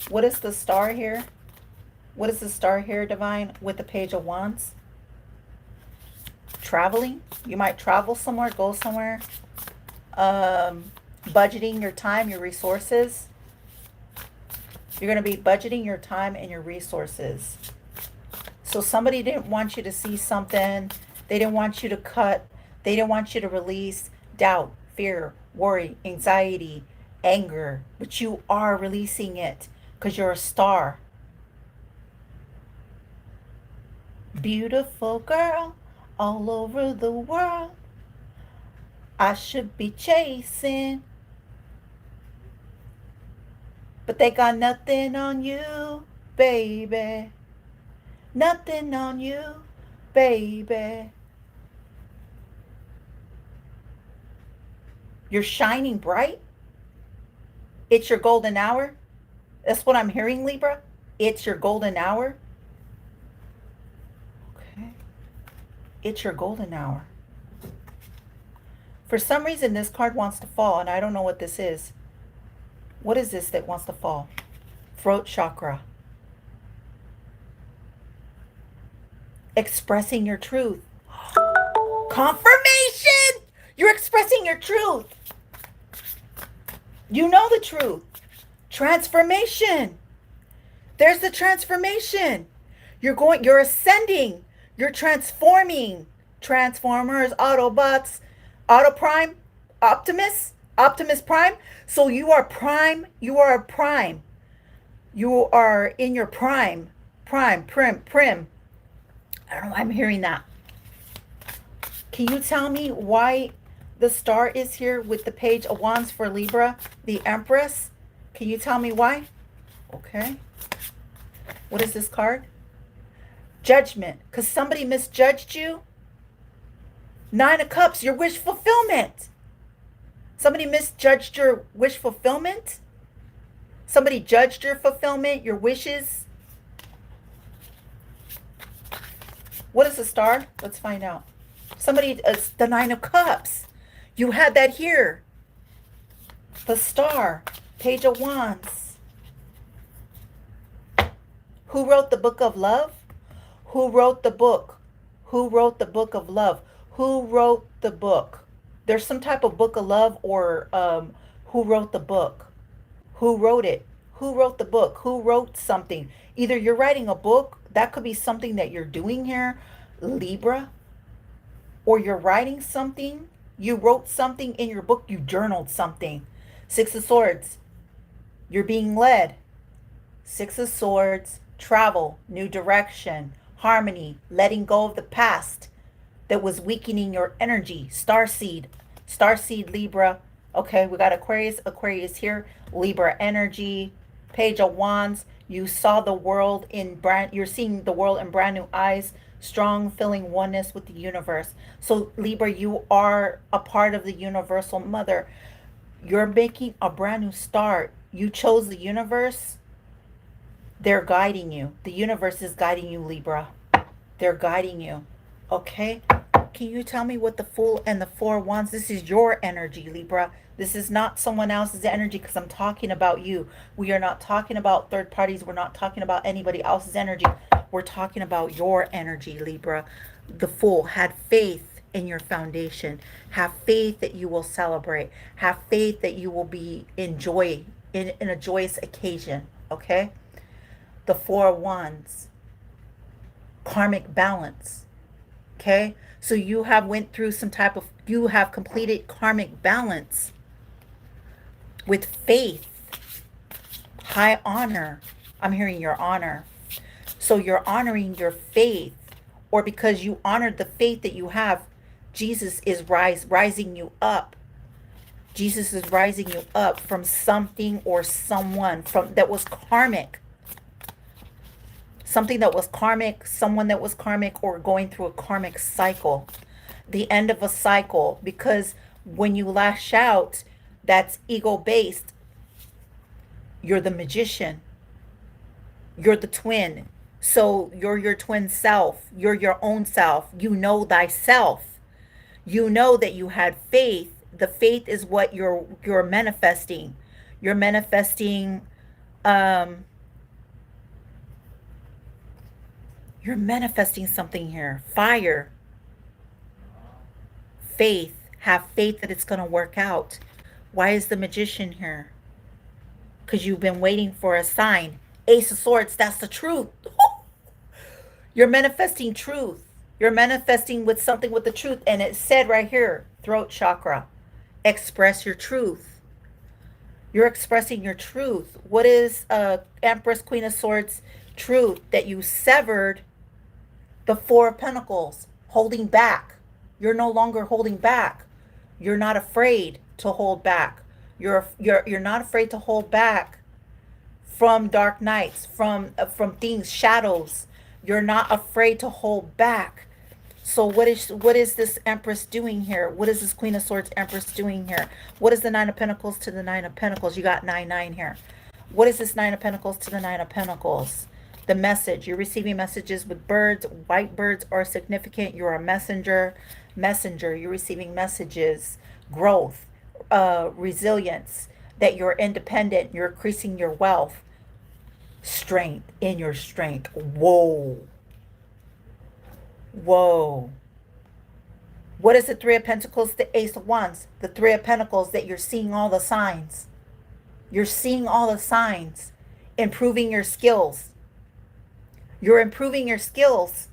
What is the star here? What is the star here, divine, with the Page of Wands? Traveling. You might travel somewhere, go somewhere. Budgeting your time, your resources. You're going to be budgeting your time and your resources. So somebody didn't want you to see something. They didn't want you to cut. They didn't want you to release doubt, fear, worry, anxiety, anger. But you are releasing it because you're a star. Beautiful girl all over the world. I should be chasing, but they got nothing on you, baby. Nothing on you, baby. You're shining bright. It's your golden hour. That's what I'm hearing, Libra. It's your golden hour. Okay. It's your golden hour. For some reason, this card wants to fall, and I don't know what this is. What is this that wants to fall? Throat chakra. Expressing your truth. Confirmation! You're expressing your truth. You know the truth. Transformation. There's the transformation. You're ascending. You're transforming. Transformers, Autobots, Auto Prime, Optimus Prime. So you are prime. You are a prime. You are in your prime. Prim. I don't know why I'm hearing that. Can you tell me why the star is here with the Page of Wands for Libra, the Empress? Can you tell me why? Okay. What is this card? Judgment. Because somebody misjudged you. Nine of Cups, your wish fulfillment. Somebody misjudged your wish fulfillment. Somebody judged your fulfillment, your wishes. What is the star? Let's find out. Somebody, the Nine of Cups. You had that here. The star. Page of Wands. Who wrote the book of love? Who wrote the book? Who wrote the book of love? Who wrote the book? There's some type of book of love, or who wrote the book? Who wrote it? Who wrote the book? Who wrote something? Either you're writing a book, that could be something that you're doing here, Libra, or you're writing something. You wrote something in your book. You journaled something. Six of Swords. You're being led. Six of Swords. Travel. New direction. Harmony. Letting go of the past that was weakening your energy. Starseed. Starseed, Libra. Okay, we got Aquarius. Aquarius here. Libra energy. Page of Wands. You saw the world you're seeing the world in brand new eyes. Strong feeling oneness with the universe. So Libra, you are a part of the universal mother. You're making a brand new start. You chose the universe. They're guiding you. The universe is guiding you, Libra. They're guiding you. Okay? Can you tell me what the Fool and the Four of Wands? This is your energy, Libra. This is not someone else's energy, because I'm talking about you. We are not talking about third parties. We're not talking about anybody else's energy. We're talking about your energy, Libra. The Fool. Had faith in your foundation. Have faith that you will celebrate. Have faith that you will be in joy, in a joyous occasion. Okay? The Four of Wands. Karmic balance. Okay? So you have went through you have completed karmic balance with faith, high honor. I'm hearing your honor. So you're honoring your faith, or because you honored the faith that you have, Jesus is rising you up. Jesus is rising you up from something or someone that was karmic. Something that was karmic, someone that was karmic, or going through a karmic cycle. The end of a cycle, because when you lash out, that's ego-based. You're the magician. You're the twin. So you're your twin self. You're your own self. You know thyself. You know that you had faith. The faith is what you're manifesting. You're manifesting you're manifesting something here. Fire. Faith. Have faith that it's going to work out. Why is the Magician here? Because you've been waiting for a sign. Ace of Swords, that's the truth. You're manifesting truth. You're manifesting with something with the truth. And it said right here, throat chakra. Express your truth. You're expressing your truth. What is Empress, Queen of Swords truth? That you severed the Four of Pentacles, holding back. You're no longer holding back. You're not afraid to hold back. You're not afraid to hold back from dark nights, from things, shadows. You're not afraid to hold back. So what is this Empress doing here? What is this Queen of Swords Empress doing here? What is the Nine of Pentacles to the Nine of Pentacles? You got 9-9 here. What is this Nine of Pentacles to the Nine of Pentacles? The message. You're receiving messages with birds. White birds are significant. You're a messenger. Messenger. You're receiving messages. Growth. Resilience. That you're independent. You're increasing your wealth. Strength. In your strength. Whoa. Whoa. What is the Three of Pentacles? The Ace of Wands. The Three of Pentacles, that you're seeing all the signs. You're seeing all the signs. Improving your skills. You're improving your skills.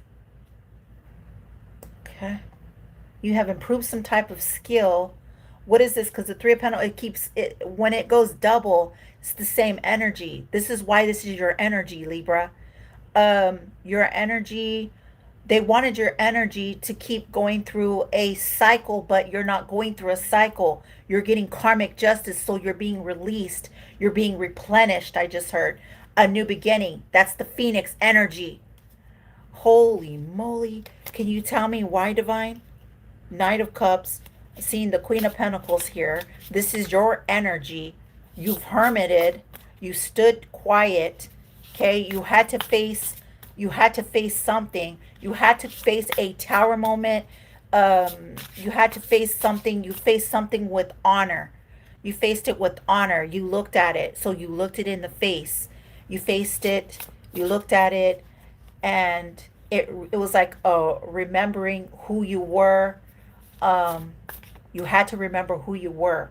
Okay. You have improved some type of skill. What is this? Because the Three of Pentacles, it keeps it, when it goes double, it's the same energy. This is why this is your energy, Libra. Your energy, they wanted your energy to keep going through a cycle, but you're not going through a cycle. You're getting karmic justice, so you're being released. You're being replenished, I just heard. A new beginning. That's the Phoenix energy. Holy moly. Can you tell me why, Divine? Knight of Cups. Seeing the Queen of Pentacles here. This is your energy. You've hermited. You stood quiet. Okay? You had to face something. You had to face a tower moment. You had to face something. You faced something with honor. You faced it with honor. You looked at it. So you looked it in the face. You faced it. You looked at it. And it was like remembering who you were. You had to remember who you were.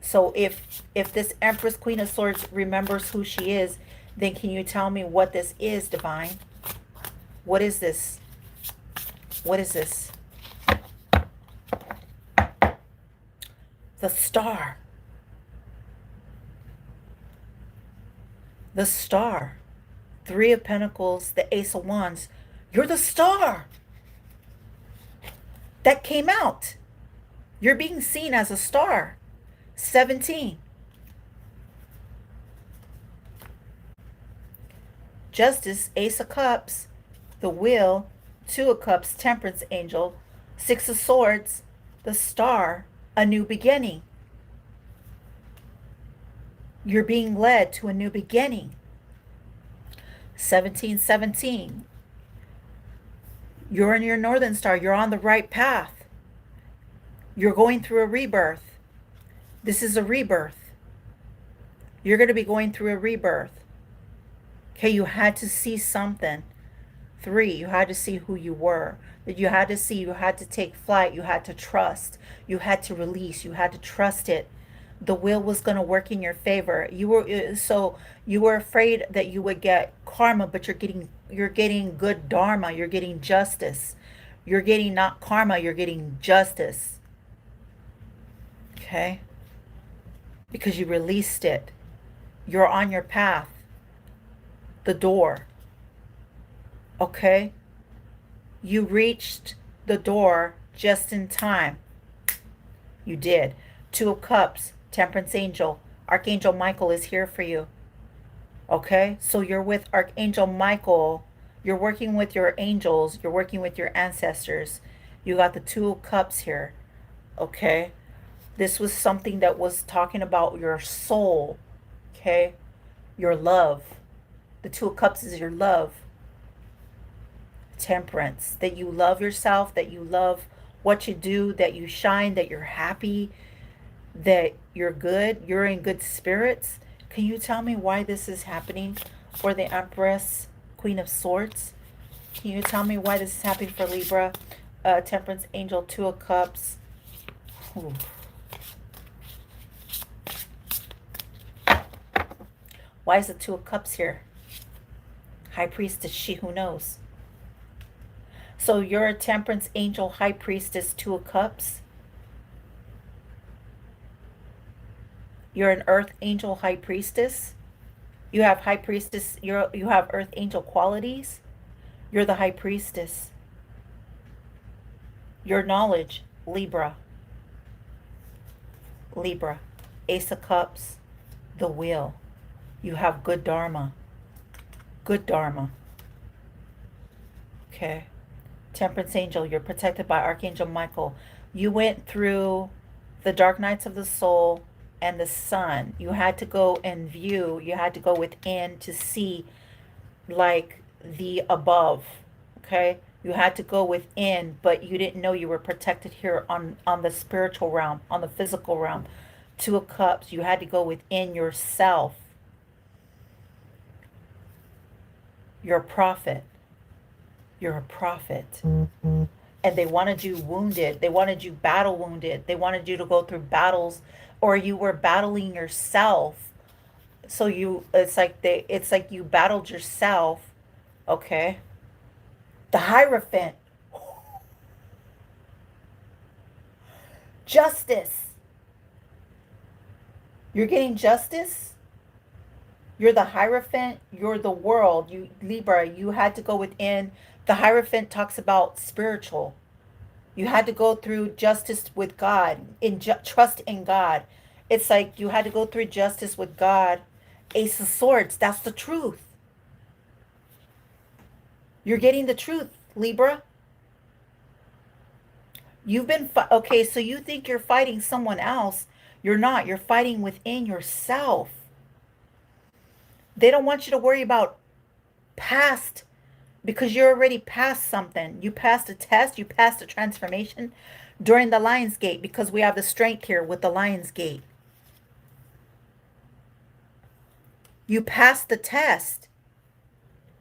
So if this Empress Queen of Swords remembers who she is, then can you tell me what this is, Divine? What is this? What is this? The Star. The Star. Three of Pentacles, the Ace of Wands. You're the star that came out. You're being seen as a star. 17. Justice, Ace of Cups, the Wheel, Two of Cups, Temperance Angel, Six of Swords, the Star, a new beginning. You're being led to a new beginning. 1717. You're in your Northern Star. You're on the right path. You're going through a rebirth. This is a rebirth. You're going to be going through a rebirth. Okay, you had to see something. 3, you had to see who you were. That you had to see, you had to take flight, you had to trust, you had to release, you had to trust it. The wheel was going to work in your favor. You were afraid that you would get karma, but you're getting good dharma, you're getting justice. You're getting not karma, you're getting justice. Okay? Because you released it. You're on your path. The door. Okay? You reached the door just in time. You did. Two of Cups, Temperance Angel. Archangel Michael is here for you. Okay? So you're with Archangel Michael. You're working with your angels. You're working with your ancestors. You got the Two of Cups here. Okay? This was something that was talking about your soul. Okay? Your love. The Two of Cups is your love. Temperance. That you love yourself. That you love what you do. That you shine. That you're happy. That you're good. You're in good spirits. Can you tell me why this is happening for the Empress, Queen of Swords? Can you tell me why this is happening for Libra? Temperance Angel, Two of Cups. Ooh. Why is the Two of Cups here? High Priestess, she who knows. So you're a Temperance Angel, High Priestess, Two of Cups. You're an Earth Angel, High Priestess. You have High Priestess, you have Earth Angel qualities. You're the High Priestess. Your knowledge, Libra. Libra. Ace of Cups, the Wheel. You have good dharma. Good dharma. Okay. Temperance angel, you're protected by Archangel Michael. You went through the dark nights of the soul and the sun. You had to go and view, you had to go within to see like the above. Okay? You had to go within, but you didn't know you were protected here on the spiritual realm, on the physical realm. Two of Cups, you had to go within yourself. You're a prophet. You're a prophet. And they wanted you wounded. They wanted you battle wounded. They wanted you to go through battles, or you were battling yourself. So it's like you battled yourself. Okay. The Hierophant. Justice. You're getting justice. You're the Hierophant. You're the world. You Libra, you had to go within. The Hierophant talks about spiritual. You had to go through justice with God, trust in God. It's like you had to go through justice with God. Ace of Swords, that's the truth. You're getting the truth, Libra. You've been, okay, so you think you're fighting someone else. You're not. You're fighting within yourself. They don't want you to worry about past because you're already past something. You passed a test, you passed a transformation during the Lion's Gate because we have the strength here with the Lion's Gate. You passed the test.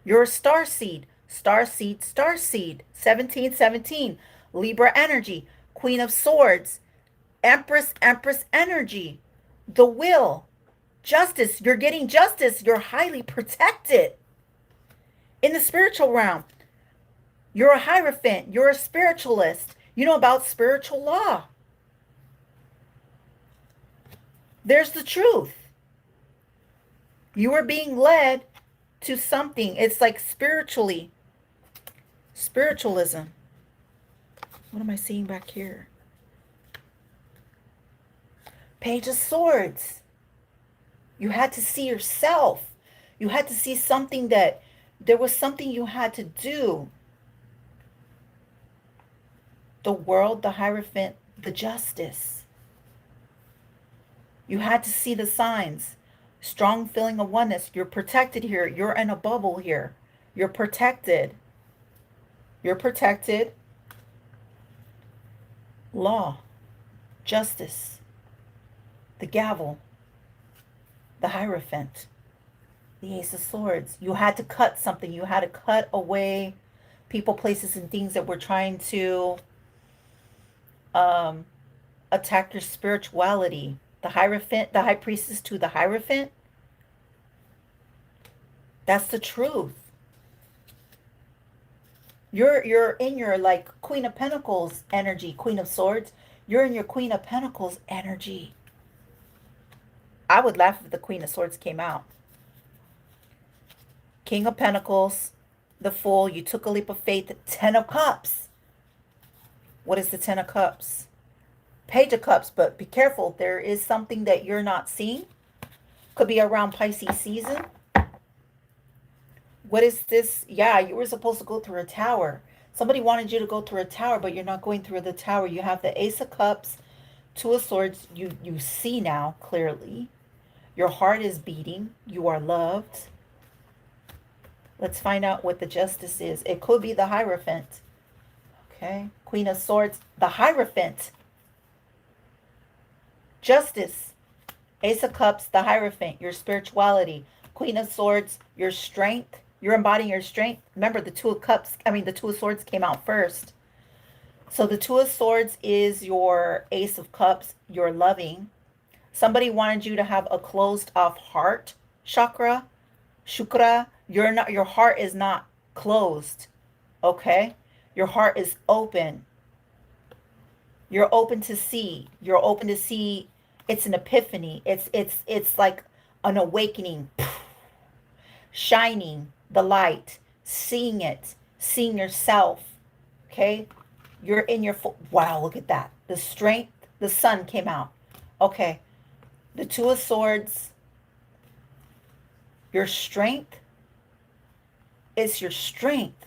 You're a star seed. Star seed, star seed. 1717. Libra energy. Queen of Swords. Empress, Empress energy. The will. Justice. You're getting justice. You're highly protected. In the spiritual realm, you're a Hierophant. You're a spiritualist. You know about spiritual law. There's the truth. You are being led to something. It's like spiritually. Spiritualism. What am I seeing back here? Page of Swords. You had to see yourself. You had to see something that there was something you had to do. The world, the Hierophant, the justice. You had to see the signs. Strong feeling of oneness. You're protected here. You're in a bubble here. You're protected. You're protected. Law. Justice. The gavel. The Hierophant. The Ace of Swords. You had to cut something. You had to cut away people, places, and things that were trying to attack your spirituality. The Hierophant, the High Priestess to the Hierophant. That's the truth. You're in your like Queen of Pentacles energy, Queen of Swords. You're in your Queen of Pentacles energy. I would laugh if the Queen of Swords came out. King of Pentacles, the Fool. You took a leap of faith. Ten of Cups. What is the Ten of Cups? Page of Cups, but be careful. There is something that you're not seeing. Could be around Pisces season. What is this? Yeah, you were supposed to go through a tower. Somebody wanted you to go through a tower, but you're not going through the tower. You have the Ace of Cups, Two of Swords. You see now clearly. Your heart is beating. You are loved. Let's find out what the justice is. It could be the Hierophant. Okay. Queen of Swords, the Hierophant. Justice. Ace of Cups, the Hierophant, your spirituality. Queen of Swords, your strength. You're embodying your strength. Remember, the Two of Swords came out first. So the Two of Swords is your Ace of Cups, your loving. Somebody wanted you to have a closed off heart chakra, shukra. Your heart is not closed. Okay? Your heart is open. You're open to see. You're open to see. It's an epiphany. It's like an awakening. Shining the light. Seeing it. Seeing yourself. Okay? You're in your wow, look at that. The strength. The sun came out. Okay. The Two of Swords. Your strength. It's your strength.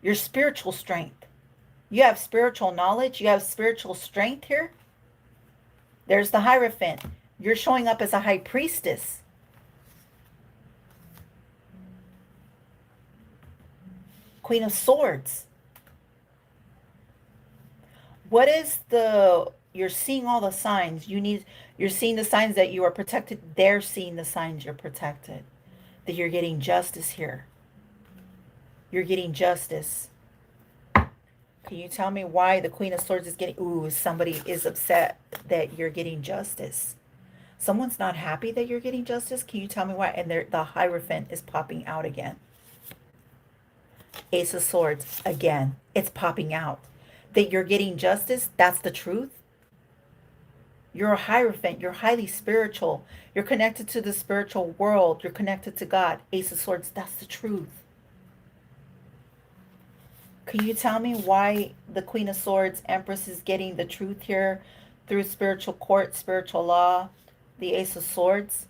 Your spiritual strength. You have spiritual knowledge. You have spiritual strength here. There's the Hierophant. You're showing up as a high priestess. Queen of Swords. What is the... You're seeing all the signs. You're seeing the signs that you are protected. They're seeing the signs you're protected. That you're getting justice here. You're getting justice. Can you tell me why the Queen of Swords is getting... Ooh, somebody is upset that you're getting justice. Someone's not happy that you're getting justice. Can you tell me why? And the Hierophant is popping out again. Ace of Swords, again. It's popping out. That you're getting justice, that's the truth. You're a Hierophant. You're highly spiritual. You're connected to the spiritual world. You're connected to God. Ace of Swords, that's the truth. Can you tell me why the Queen of Swords, Empress, is getting the truth here through spiritual court, spiritual law, the Ace of Swords?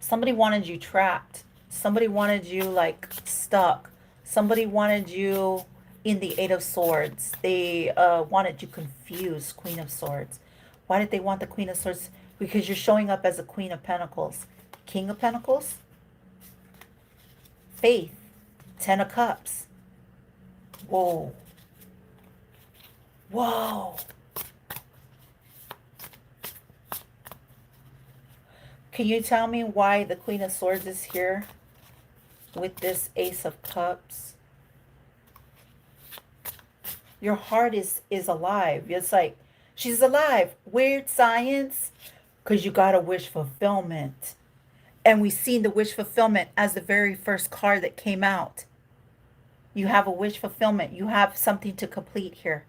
Somebody wanted you trapped. Somebody wanted you like stuck. Somebody wanted you in the Eight of Swords. They wanted you confused, Queen of Swords. Why did they want the Queen of Swords? Because you're showing up as a Queen of Pentacles. King of Pentacles. Faith. Ten of Cups. Whoa. Whoa. Can you tell me why the Queen of Swords is here with this Ace of Cups? Your heart is alive. It's like, she's alive. Weird science. Because you got a wish fulfillment. And we've seen the wish fulfillment as the very first card that came out. You have a wish fulfillment. You have something to complete here.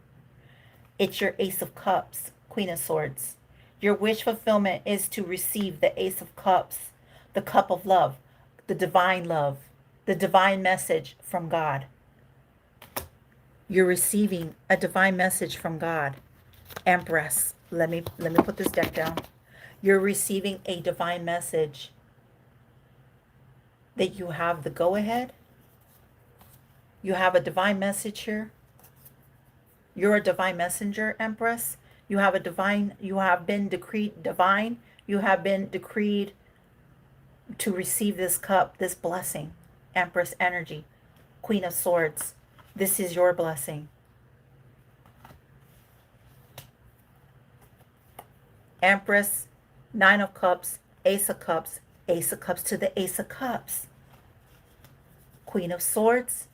It's your Ace of Cups, Queen of Swords. Your wish fulfillment is to receive the Ace of Cups, the cup of love, the divine love, the divine message from God. You're receiving a divine message from God. Empress, let me put this deck down. You're receiving a divine message that you have the go-ahead. You have a divine message here. You're a divine messenger, Empress. You have been decreed divine. You have been decreed to receive this cup, this blessing. Empress energy, Queen of Swords. This is your blessing. Empress, Nine of Cups, Ace of Cups to the Ace of Cups. Queen of Swords,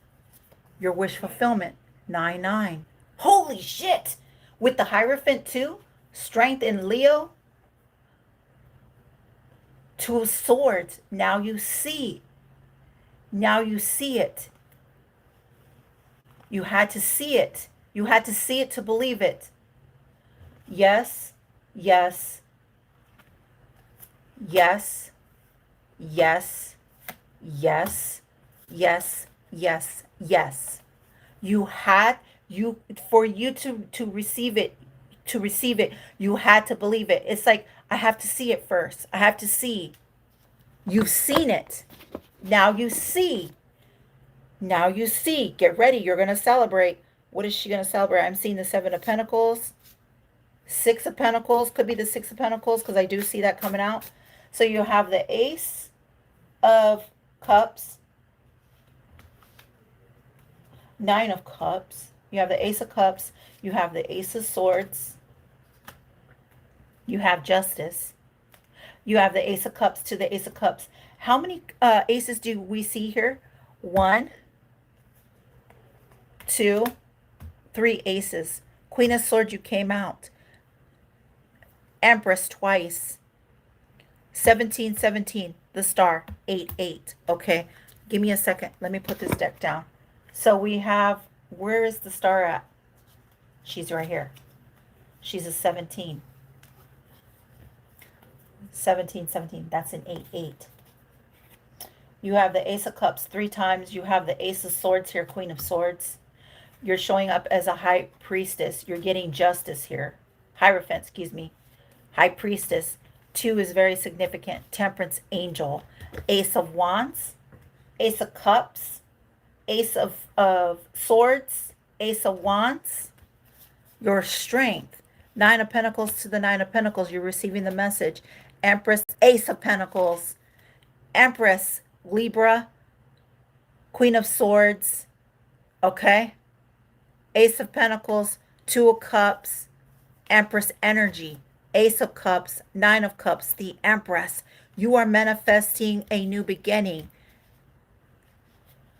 your wish fulfillment, 9-9. Holy shit! With the Hierophant too, strength in Leo. Two of Swords, now you see. Now you see it. You had to see it. You had to see it to believe it. Yes, yes, yes, yes, yes, yes, yes, yes. For you to receive it, you had to believe it. It's like, I have to see it first. I have to see. You've seen it. Now you see. Now you see. Get ready. You're going to celebrate. What is she going to celebrate? I'm seeing the Seven of Pentacles. Six of Pentacles. Could be the Six of Pentacles because I do see that coming out. So you have the Ace of Cups. Nine of Cups. You have the Ace of Cups. You have the Ace of Swords. You have Justice. You have the Ace of Cups to the Ace of Cups. How many aces do we see here? 1, 2, 3 aces. Queen of Swords, you came out. Empress twice. 17, 17. The Star. 8, 8. Okay. Give me a second. Let me put this deck down. So we have, where is the Star at? She's right here. She's a 17. 17, 17. That's an 8, 8. You have the Ace of Cups 3 times. You have the Ace of Swords here, Queen of Swords. You're showing up as a High Priestess. You're getting justice here. Hierophant, excuse me. High Priestess. 2 is very significant. Temperance Angel. Ace of Wands. Ace of Cups. Ace of Swords, Ace of Wands, your strength. Nine of Pentacles to the Nine of Pentacles, you're receiving the message. Empress, Ace of Pentacles, Empress, Libra, Queen of Swords, okay? Ace of Pentacles, Two of Cups, Empress energy, Ace of Cups, Nine of Cups, the Empress. You are manifesting a new beginning,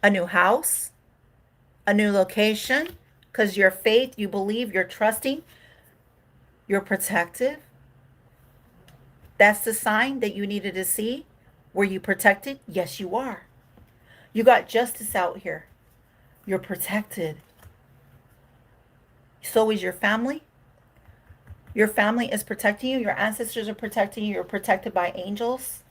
a new house, a new location, because your faith, you believe, you're trusting, you're protective. That's the sign that you needed to see. Were you protected? Yes, you are. You got justice out here. You're protected. So is your family. Your family is protecting you. Your ancestors are protecting you. You're protected by angels.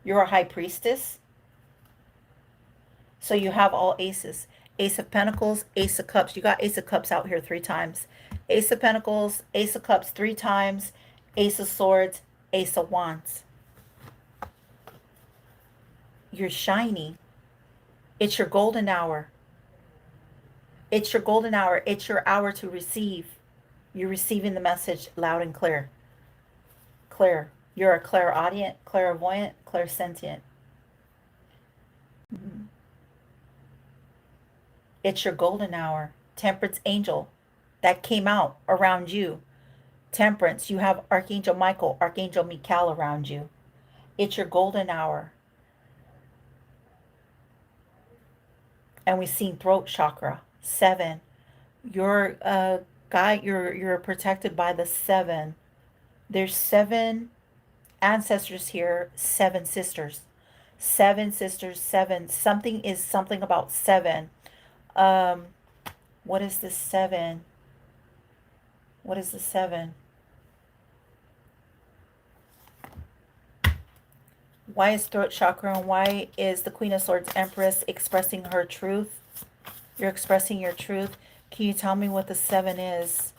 You're a high priestess. So you have all aces. Ace of Pentacles, Ace of Cups. You got Ace of Cups out here 3 times. Ace of Pentacles, Ace of Cups 3 times. Ace of Swords, Ace of Wands. You're shiny. It's your golden hour. It's your golden hour. It's your hour to receive. You're receiving the message loud and clear. Clear. You're a clairaudient, clairvoyant, clairsentient. Mm-hmm. It's your golden hour. Temperance angel that came out around you. Temperance, you have Archangel Michael, Archangel Michael around you. It's your golden hour. And we've seen throat chakra, 7. You're you're protected by the 7. There's 7 ancestors here, 7 sisters. 7 sisters, 7. Something is something about 7. What is this 7? What is the 7? Why is throat chakra and why is the Queen of Swords Empress expressing her truth? You're expressing your truth. Can you tell me what the 7 is?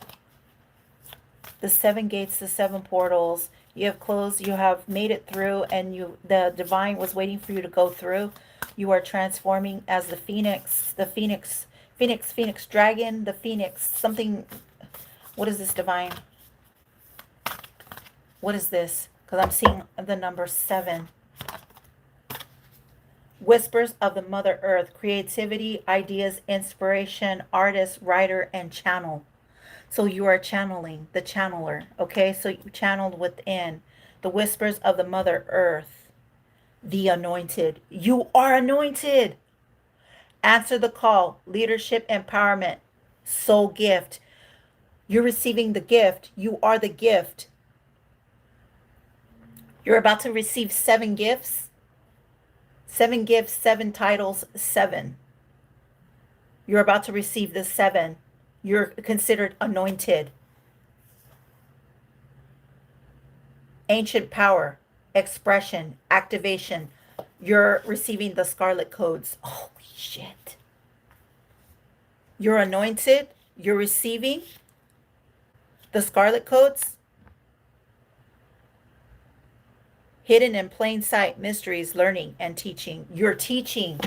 The 7 gates, the 7 portals. You have closed, you have made it through, and the divine was waiting for you to go through. You are transforming as the phoenix, phoenix dragon, the phoenix, something. What is this, divine? What is this? Because I'm seeing the number 7. Whispers of the Mother Earth, creativity, ideas, inspiration, artist, writer, and channel. So you are channeling, the channeler, okay? So you channeled within the whispers of the Mother Earth, the anointed. You are anointed. Answer the call, leadership, empowerment, soul gift. You're receiving the gift. You are the gift. You're about to receive 7 gifts. 7 gifts, 7 titles, 7. You're about to receive the 7. You're considered anointed. Ancient power, expression, activation. You're receiving the scarlet codes. Holy shit. You're anointed. You're receiving the scarlet codes. Hidden in plain sight, mysteries, learning, and teaching. You're teaching.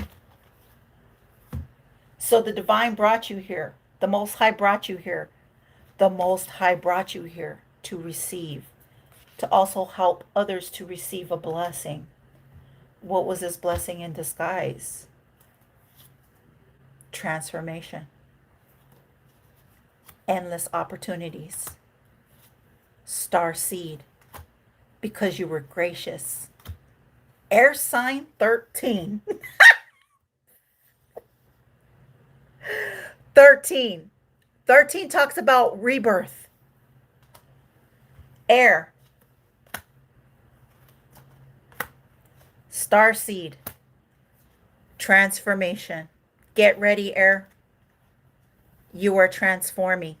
So the divine brought you here. The Most High brought you here. The Most High brought you here to receive, to also help others to receive a blessing. What was this blessing in disguise? Transformation. Endless opportunities. Star seed. Because you were gracious. Air sign 13. 13. 13 talks about rebirth. Air. Starseed. Transformation. Get ready, air. You are transforming.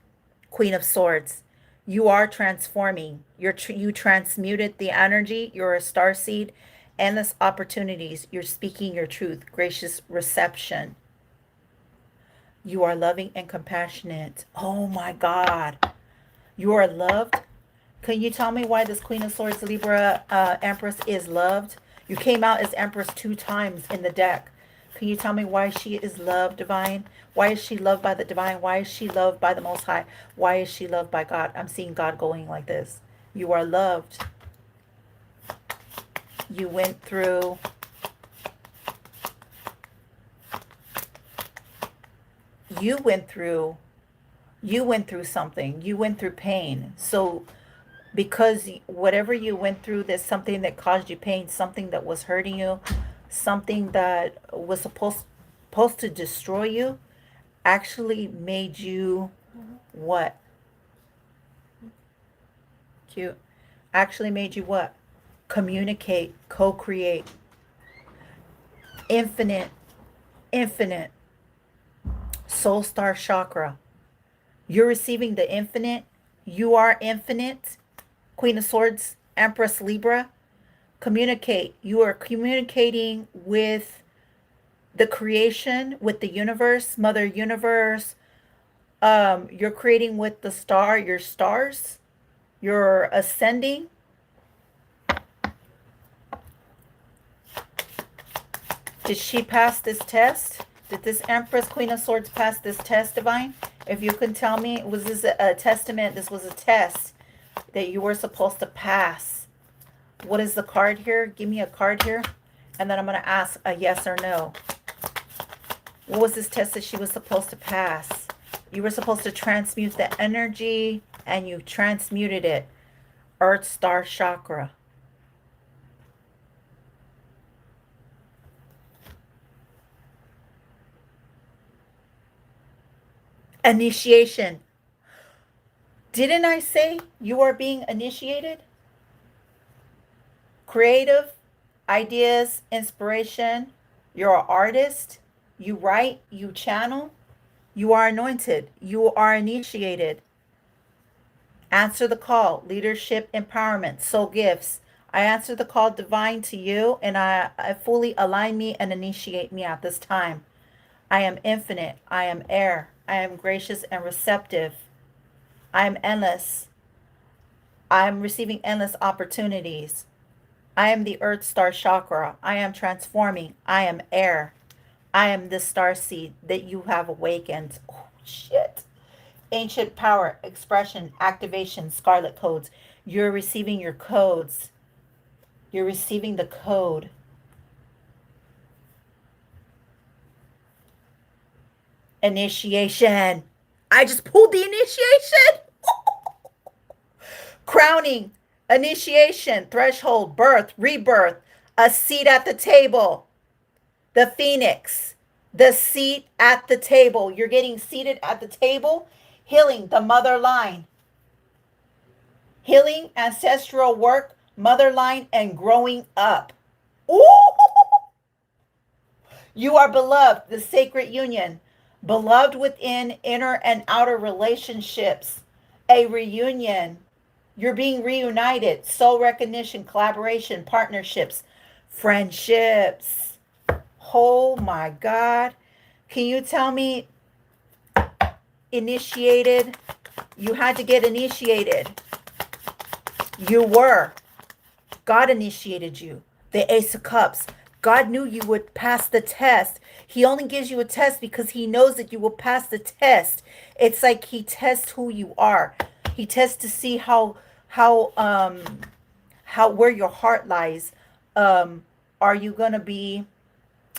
Queen of Swords. You are transforming. You transmuted the energy. You're a starseed. Endless opportunities. You're speaking your truth. Gracious reception. You are loving and compassionate. Oh my God. You are loved. Can you tell me why this Queen of Swords Libra Empress is loved? You came out as Empress 2 times in the deck. Can you tell me why she is loved, Divine? Why is she loved by the Divine? Why is she loved by the Most High? Why is she loved by God? I'm seeing God going like this. You are loved. You went through you went through something. You went through pain. So because whatever you went through, there's something that caused you pain, something that was hurting you, something that was supposed to destroy you, actually made you what? Cute. Actually made you what? Communicate, co-create, infinite, infinite soul star chakra. You're receiving the infinite. You are infinite. Queen of Swords, Empress Libra. Communicate. You are communicating with the creation, with the universe, Mother Universe. You're creating with the star, your stars. You're ascending. Did she pass this test? Did this Empress, Queen of Swords pass this test, Divine? If you can tell me, was this a testament? This was a test that you were supposed to pass. What is the card here? Give me a card here. And then I'm going to ask a yes or no. What was this test that she was supposed to pass? You were supposed to transmute the energy, and you transmuted it. Earth Star Chakra. Initiation. Didn't I say you are being initiated? Creative ideas, inspiration. You're an artist. You write, you channel. You are anointed. You are initiated. Answer the call. Leadership, empowerment, soul gifts. I answer the call divine to you, and I fully align me and initiate me at this time. I am infinite. I am air. I am gracious and receptive. I am endless. I am receiving endless opportunities. I am the Earth Star Chakra. I am transforming. I am air. I am the star seed that you have awakened. Oh, shit. Ancient power, expression, activation, scarlet codes. You're receiving your codes. You're receiving the code. Initiation. I just pulled the initiation. Crowning, initiation, threshold, birth, rebirth, a seat at the table. The phoenix, the seat at the table. You're getting seated at the table. Healing, the mother line. Healing, ancestral work, mother line, and growing up. Ooh! You are beloved, the sacred union. Beloved within inner and outer relationships. A reunion. You're being reunited. Soul recognition, collaboration, partnerships, friendships. Oh my God. Can you tell me, initiated? You had to get initiated. You were. God initiated you. The Ace of Cups. God knew you would pass the test. He only gives you a test because he knows that you will pass the test. It's like he tests who you are. He tests to see how where your heart lies. Are you going to be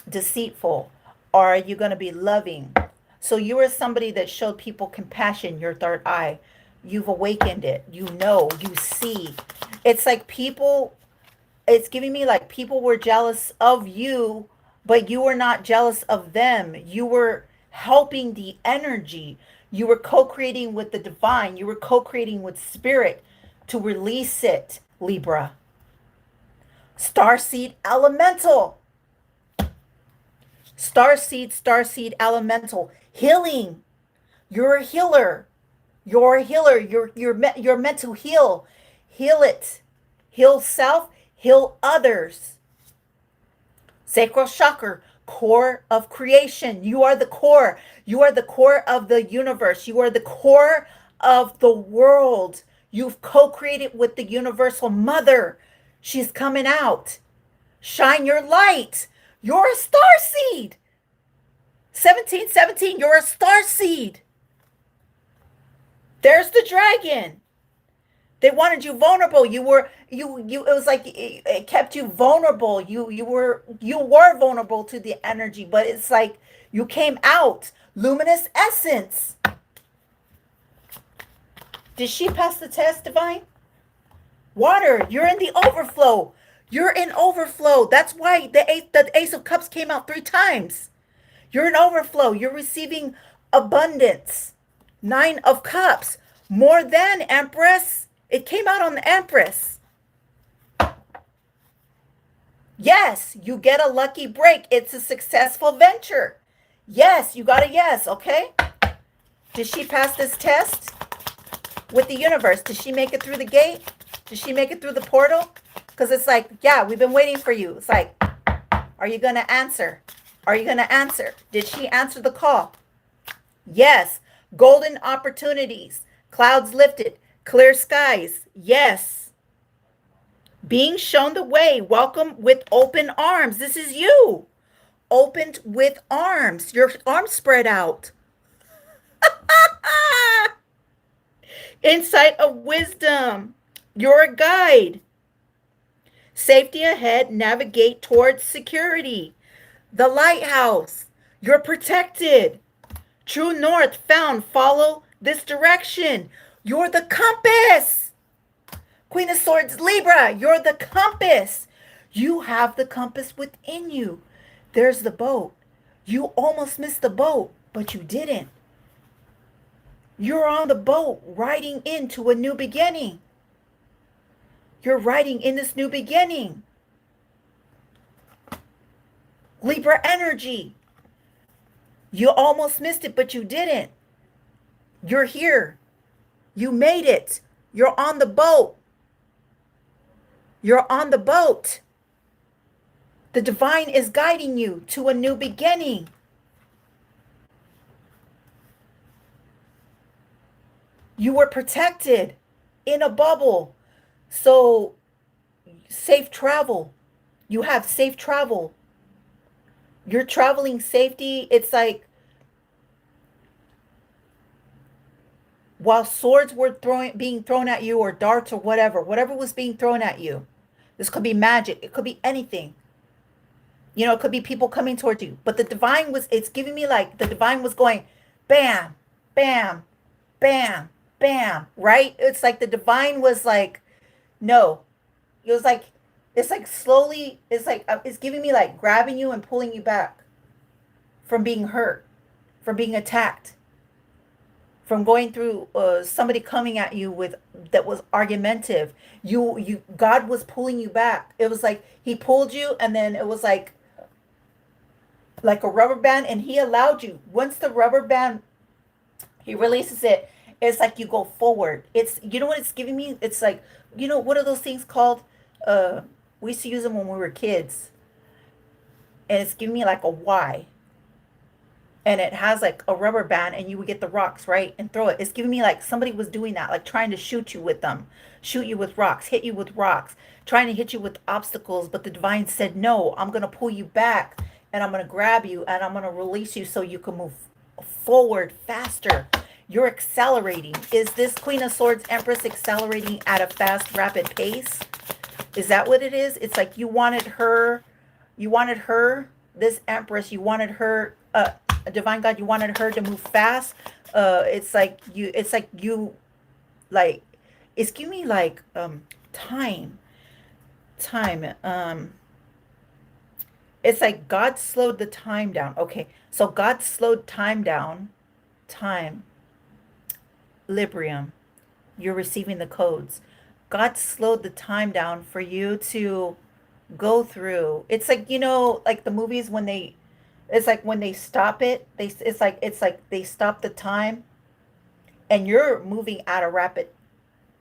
deceitful? Or are you going to be loving? So you are somebody that showed people compassion, your third eye. You've awakened it. You know, you see. It's like people, it's giving me like people were jealous of you, but you were not jealous of them. You were helping the energy. You were co-creating with the divine. You were co-creating with spirit to release it, Libra. Starseed Elemental. Starseed Elemental. Healing. You're a healer. You're a healer. You're meant to heal. Heal it. Heal self. Heal others. Sacral chakra, core of creation. You are the core. You are the core of the universe. You are the core of the world. You've co-created with the universal mother. She's coming out. Shine your light. You're a star seed. 1717, you're a star seed. There's the dragon. They wanted you vulnerable. You it was like it kept you vulnerable. You were vulnerable to the energy, but it's like you came out. Luminous essence. Did she pass the test, Divine? Water, you're in the overflow. You're in overflow. That's why the Ace of Cups came out 3 times. You're in overflow. You're receiving abundance. 9 of Cups. More than Empress. It came out on the Empress. Yes, you get a lucky break. It's a successful venture. Yes, you got a yes, okay? Did she pass this test with the universe? Did she make it through the gate? Did she make it through the portal? Because it's like, yeah, we've been waiting for you. It's like, are you going to answer? Are you going to answer? Did she answer the call? Yes. Golden opportunities. Clouds lifted. Clear skies. Yes. Being shown the way. Welcome with open arms. This is you. Opened with arms. Your arms spread out. Insight of wisdom. You're a guide. Safety ahead. Navigate towards security. The lighthouse. You're protected. True north found. Follow this direction. You're the compass. Queen of Swords, Libra. You're the compass. You have the compass within you. There's the boat. You almost missed the boat, but you didn't. You're on the boat riding into a new beginning. You're riding in this new beginning. Libra energy. You almost missed it, but you didn't. You're here. You made it. You're on the boat. You're on the boat. The divine is guiding you to a new beginning. You were protected in a bubble. So, safe travel. You have safe travel. You're traveling safety. It's like while swords were being thrown at you, or darts, or whatever was being thrown at you. This could be magic. It could be anything. It could be people coming towards you. But the divine it's giving me like the divine was going bam, bam, bam, bam, right? It's like the divine was like, no. It was like, it's like slowly, it's giving me like grabbing you and pulling you back from being hurt, from being attacked, from going through somebody coming at you that was argumentative. God was pulling you back. It was like he pulled you, and then it was like a rubber band, and he allowed you. Once the rubber band, he releases it, it's like you go forward. It's, what it's giving me? It's like, what are those things called? We used to use them when we were kids. And it's giving me like a Y. And it has like a rubber band, and you would get the rocks, right? And throw it. It's giving me like somebody was doing that, like trying to shoot you with them. Shoot you with rocks, hit you with rocks, trying to hit you with obstacles. But the divine said, no, I'm going to pull you back, and I'm going to grab you, and I'm going to release you so you can move forward faster. You're accelerating. Is this Queen of Swords Empress accelerating at a fast, rapid pace? Is that what it is? It's like you wanted her, this Empress, you wanted her, a divine God, you wanted her to move fast. It's giving me like time. It's like God slowed the time down. Okay, so God slowed time down. Time. Librium. You're receiving the codes. God slowed the time down for you to go through. It's like, like the movies when it's like when they stop it, it's like they stop the time, and you're moving at a rapid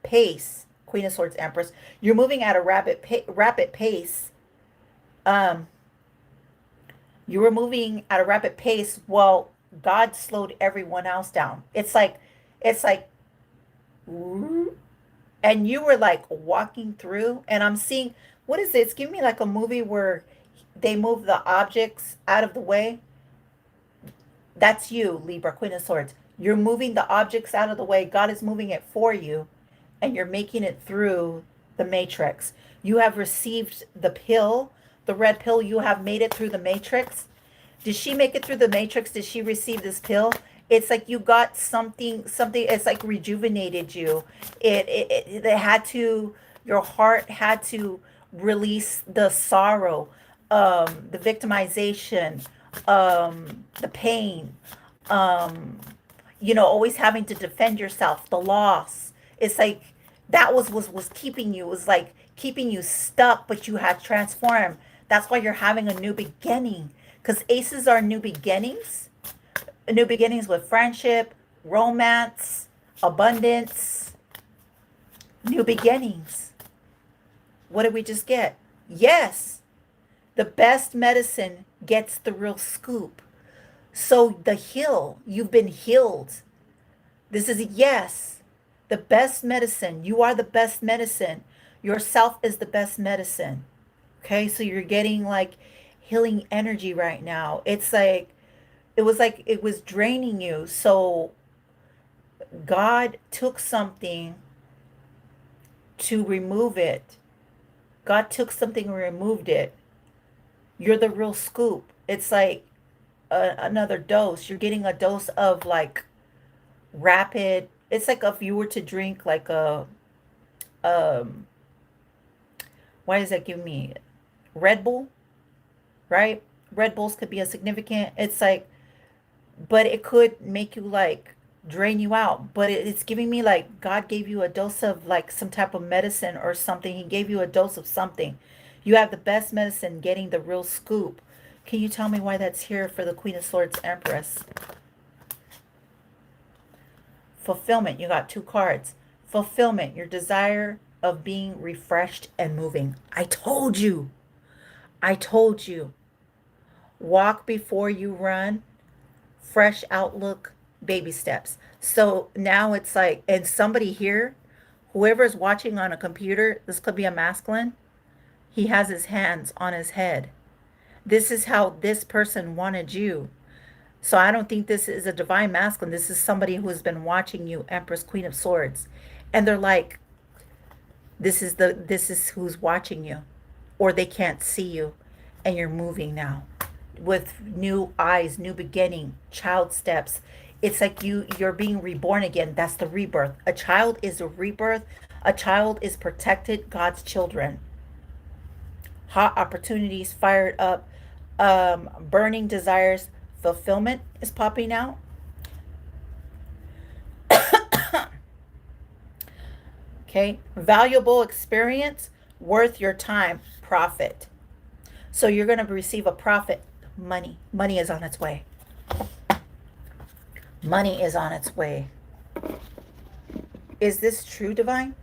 pace. Queen of Swords Empress, you're moving at a rapid pace. You were moving at a rapid pace while God slowed everyone else down. It's like, and you were like walking through, and I'm seeing What is this? Give me like a movie where they move the objects out of the way. That's you, Libra, Queen of Swords. You're moving the objects out of the way. God is moving it for you, and you're making it through the matrix. You have received the pill, the red pill. You have made it through the matrix. Did she make it through the matrix? Did she receive this pill? It's like you got something. It's like rejuvenated you. It had to. Your heart had to release the sorrow, the victimization, the pain, um, always having to defend yourself, the loss. It's like that was keeping you. It was like keeping you stuck, but you had transformed. That's why you're having a new beginning. Because aces are new beginnings with friendship, romance, abundance, new beginnings. What did we just get? Yes, the best medicine gets the real scoop. So you've been healed. This is a yes. The best medicine. You are the best medicine. Yourself is the best medicine. Okay, so you're getting like healing energy right now. Like it was draining you. So God took something to remove it. God took something and removed it. You're the real scoop. It's like another dose. You're getting a dose of like rapid. It's like if you were to drink like um why does that give me Red Bull, right? Red Bulls could be a significant. It's like, but it could make you like drain you out. But it's giving me like God gave you a dose of like some type of medicine or something. He gave you a dose of something. You have the best medicine, getting the real scoop. Can you tell me why that's here for the Queen of Swords Empress? Fulfillment. You got two cards. Fulfillment. Your desire of being refreshed and moving. I told you. I told you. Walk before you run. Fresh outlook, baby steps. So now it's like, and somebody here, whoever's watching on a computer, this could be a masculine, he has his hands on his head. This is how this person wanted you. So I don't think this is a divine masculine. This is somebody who has been watching you, Empress, Queen of Swords. And they're like, this is who's watching you. Or they can't see you and you're moving now with new eyes, new beginning, child steps. It's like you're being reborn again. That's the rebirth. A child is a rebirth. A child is protected, God's children. Hot opportunities fired up, burning desires, fulfillment is popping out. Okay, valuable experience, worth your time, profit. So you're going to receive a profit. Money is on its way. Money is on its way. Is this true, divine?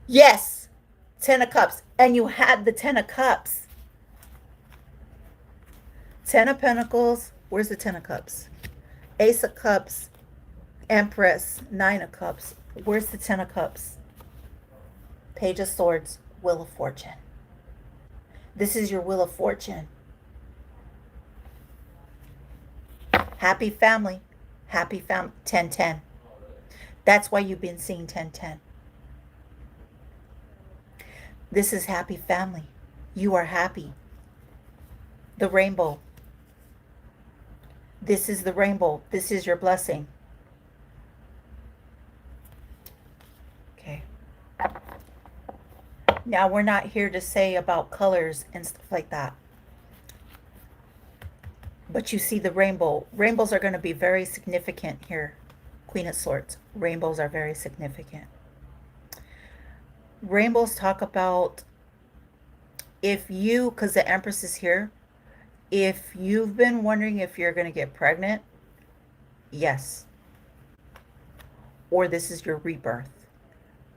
Yes. 10 of Cups. And you had the 10 of Cups. 10 of Pentacles. Where's the 10 of Cups? Ace of Cups. Empress. 9 of Cups. Where's the 10 of Cups? Page of Swords. Wheel of Fortune. This is your Wheel of Fortune. Happy family. Happy family. 10-10. That's why you've been seeing 10-10. This is happy family. You are happy. The rainbow. This is the rainbow. This is your blessing. Okay. Now, we're not here to say about colors and stuff like that. But you see the rainbow. Rainbows are going to be very significant here. Queen of Swords. Rainbows are very significant. Rainbows talk about because the Empress is here, if you've been wondering if you're going to get pregnant, yes. Or this is your rebirth.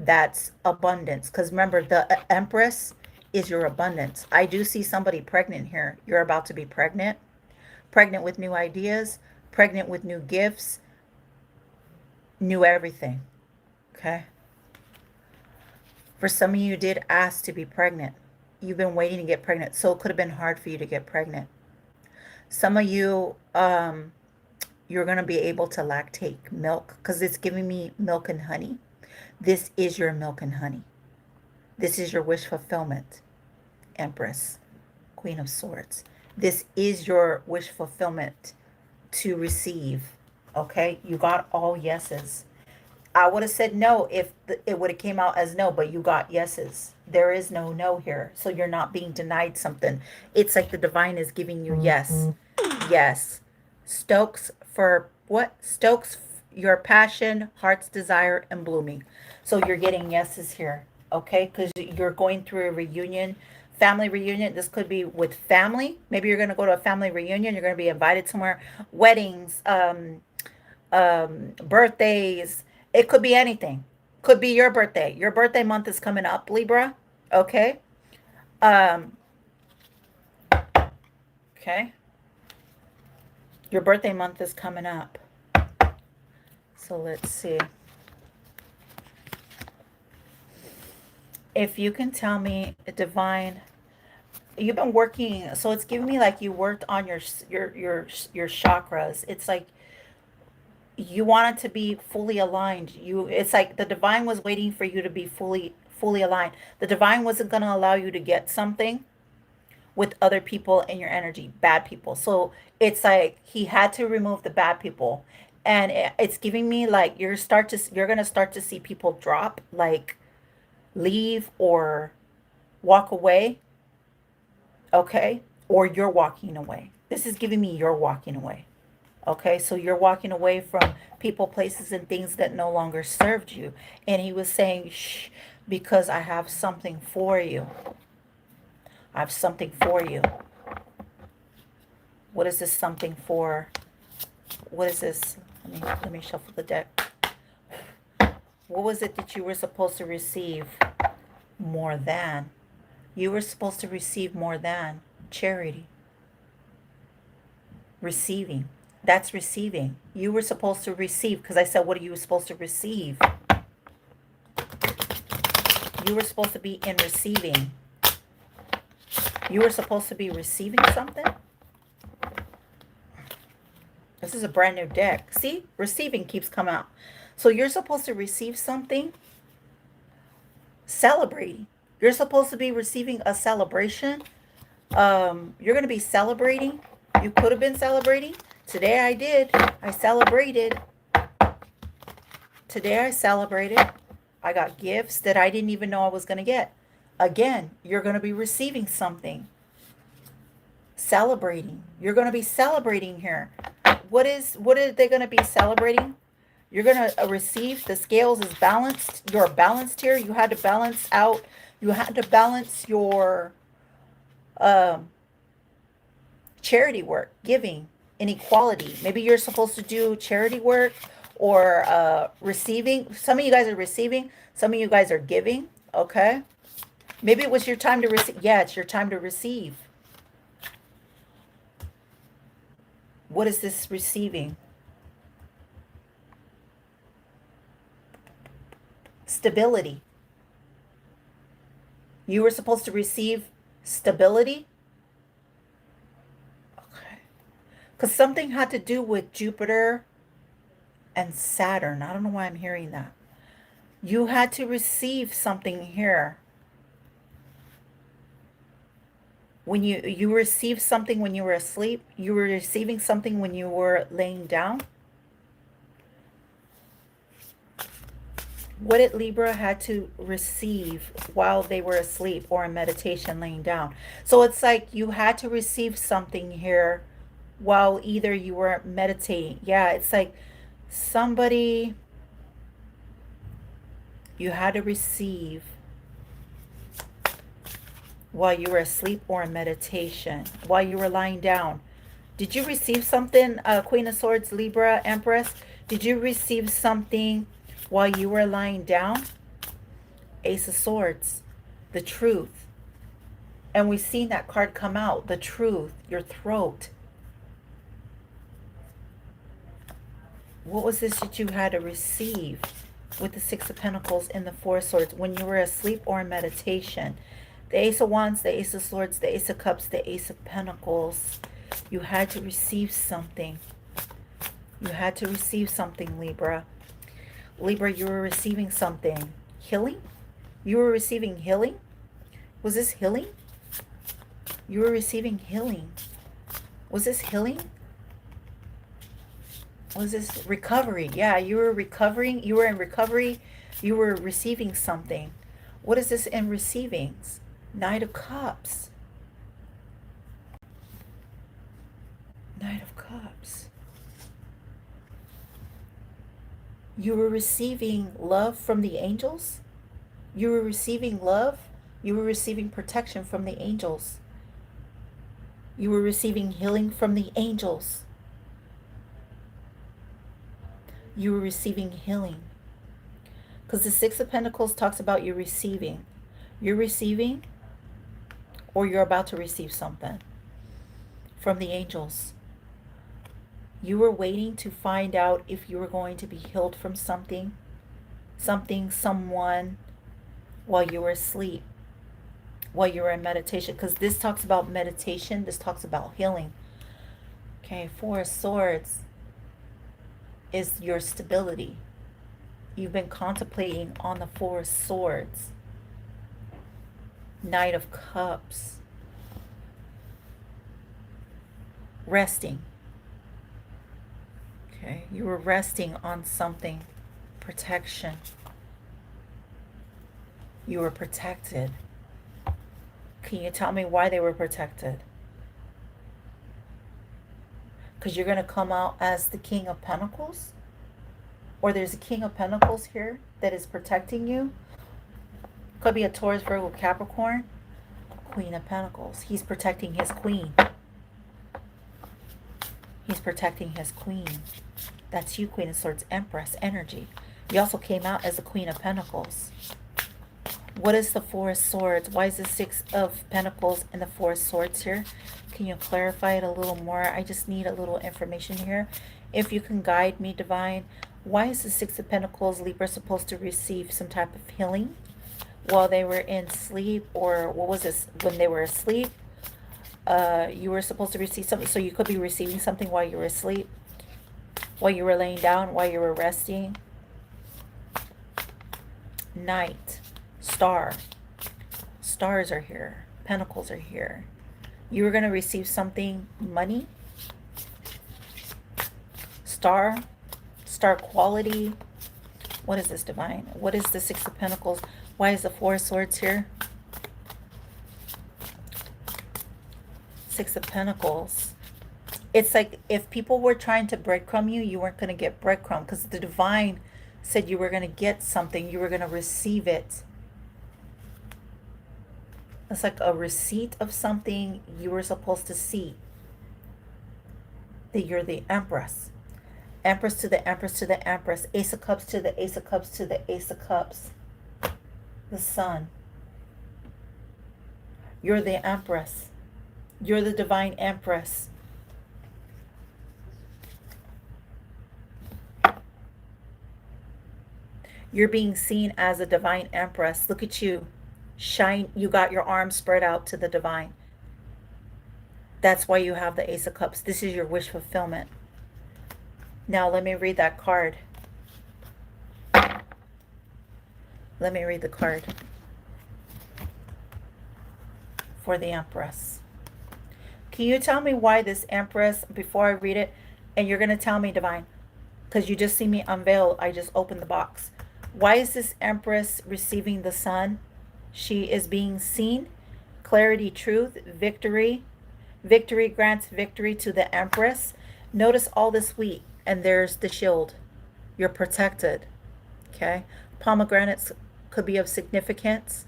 That's abundance. Because remember, the Empress is your abundance. I do see somebody pregnant here. You're about to be pregnant. Pregnant with new ideas. Pregnant with new gifts. New everything. Okay? For some of you did ask to be pregnant. You've been waiting to get pregnant, so it could have been hard for you to get pregnant. Some of you, you're going to be able to lactate milk because it's giving me milk and honey. This is your milk and honey. This is your wish fulfillment, Empress, Queen of Swords. This is your wish fulfillment to receive. Okay, you got all yeses. I would have said no if it would have came out as no, but you got yeses. There is no here. So you're not being denied something. It's like the divine is giving you yes. Yes. Stokes for what? Stokes your passion, heart's desire, and blooming. So you're getting yeses here. Okay, because you're going through a reunion, family reunion. This could be with family. Maybe you're going to go to a family reunion. You're going to be invited somewhere. Weddings, birthdays. It could be anything. Could be your birthday. Your birthday month is coming up, Libra. Okay. Okay. Your birthday month is coming up. So let's see. If you can tell me, divine, you've been working, so it's giving me like you worked on your chakras. It's like you wanted to be fully aligned. It's like the divine was waiting for you to be fully aligned. The divine wasn't going to allow you to get something with other people in your energy, bad people. So it's like he had to remove the bad people. And it's giving me like you're going to start to see people drop, like leave or walk away. Okay? Or you're walking away. This is giving me you're walking away. Okay, so you're walking away from people, places, and things that no longer served you. And he was saying, shh, because I have something for you. I have something for you. What is this something for? What is this? Let me shuffle the deck. What was it that you were supposed to receive more than? You were supposed to receive more than charity. Receiving. That's receiving. You were supposed to receive, because I said, what are you supposed to receive? You were supposed to be in receiving. You were supposed to be receiving something. This is a brand new deck. See? Receiving keeps coming out. So you're supposed to receive something. Celebrating. You're supposed to be receiving a celebration. You're going to be celebrating. You could have been celebrating. Today I did. I celebrated. Today I celebrated. I got gifts that I didn't even know I was going to get. Again, you're going to be receiving something. Celebrating. You're going to be celebrating here. What are they going to be celebrating? You're going to receive. The scales is balanced. You're balanced here. You had to balance out. You had to balance your charity work, giving, inequality. Maybe you're supposed to do charity work or receiving. Some of you guys are receiving. Some of you guys are giving. Okay. Maybe it was your time to receive. Yeah, it's your time to receive. What is this receiving? Stability. You were supposed to receive stability. Okay. Because something had to do with Jupiter and Saturn. I don't know why I'm hearing that. You had to receive something here. When you received something when you were asleep, you were receiving something when you were laying down. What did Libra had to receive while they were asleep or in meditation laying down? So it's like you had to receive something here while either you were meditating. Yeah, it's like somebody you had to receive while you were asleep or in meditation, while you were lying down. Did you receive something, Queen of Swords, Libra, Empress? Did you receive something while you were lying down? Ace of Swords, the truth. And we've seen that card come out, the truth, your throat. What was this that you had to receive? with the Six of Pentacles and the Four of Swords when you were asleep or in meditation. The Ace of Wands, the Ace of Swords, the Ace of Cups, the Ace of Pentacles. You had to receive something. You had to receive something, Libra. Libra, you were receiving something. Healing? You were receiving healing? Was this healing? You were receiving healing. Was this healing? Was this recovery? Yeah, you were recovering. You were in recovery. You were receiving something. What is this in receivings? Knight of Cups. Knight of Cups. You were receiving love from the angels. You were receiving love. You were receiving protection from the angels. You were receiving healing from the angels. You were receiving healing. Because the Six of Pentacles talks about you receiving. You're receiving, or you're about to receive something from the angels. You were waiting to find out if you were going to be healed from something, someone, while you were asleep, while you were in meditation. Because this talks about meditation. This talks about healing. Okay, Four of Swords is your stability. You've been contemplating on the Four of Swords. Knight of Cups. Resting. Okay, you were resting on something. Protection. You were protected. Can you tell me why they were protected? Because you're going to come out as the King of Pentacles? Or there's a King of Pentacles here that is protecting you? Could be a Taurus, Virgo, Capricorn. Queen of Pentacles. He's protecting his queen. He's protecting his queen. That's you, Queen of Swords, Empress energy. You also came out as the Queen of Pentacles. What is the Four of Swords? Why is the Six of Pentacles and the Four of Swords here? Can you clarify it a little more? I just need a little information here. If you can guide me, Divine. Why is the Six of Pentacles, Libra, supposed to receive some type of healing while they were in sleep? Or what was this? When they were asleep, you were supposed to receive something. So you could be receiving something while you were asleep, while you were laying down, while you were resting. Knight. Star. Stars are here. Pentacles are here. You were going to receive something, money. Star. Star quality. What is this, Divine? What is the Six of Pentacles? Why is the Four of Swords here? Six of Pentacles. It's like if people were trying to breadcrumb you, you weren't going to get breadcrumb, because the Divine said you were going to get something. You were going to receive it. It's like a receipt of something you were supposed to see. That you're the Empress. Empress to the Empress to the Empress. Ace of Cups to the Ace of Cups to the Ace of Cups. The Sun. You're the Empress. You're the Divine Empress. You're being seen as a Divine Empress. Look at you. Shine. You got your arms spread out to the Divine. That's why you have the Ace of Cups. This is your wish fulfillment. Now let me read that card. Let me read the card for the Empress. Can you tell me why this Empress, before I read it, and you're going to tell me, Divine, because you just see me unveil, I just opened the box. Why is this Empress receiving the Sun? She is being seen. Clarity, truth, victory. Victory grants victory to the Empress. Notice all this wheat, and there's the shield. You're protected. Okay. Pomegranates could be of significance.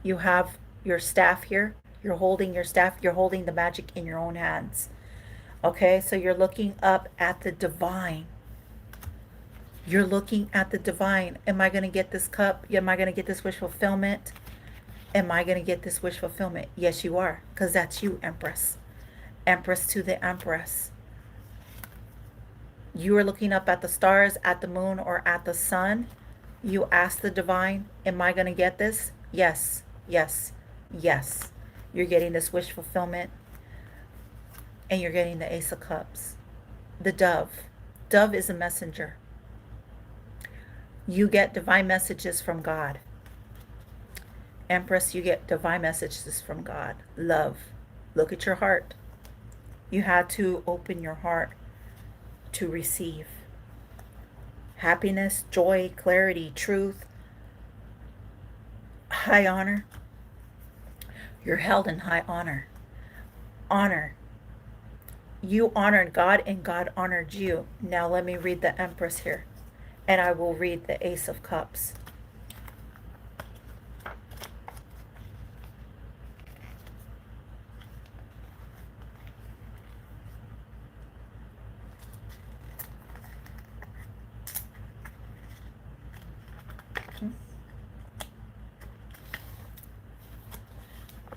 You have your staff here. You're holding your staff. You're holding the magic in your own hands. Okay. So you're looking up at the Divine. You're looking at the Divine. Am I going to get this cup? Am I going to get this wish fulfillment? Am I going to get this wish fulfillment? Yes, you are. Because that's you, Empress. Empress to the Empress. You are looking up at the stars, at the moon, or at the sun. You ask the divine, am I going to get this? Yes, yes, yes. You're getting this wish fulfillment, and you're getting the Ace of Cups. The dove. Dove is a messenger. You get divine messages from God. Empress, you get divine messages from God. Love. Look at your heart. You had to open your heart to receive happiness, joy, clarity, truth, high honor. You're held in high honor. Honor. You honored God and God honored you. Now let me read the Empress here. And I will read the Ace of Cups.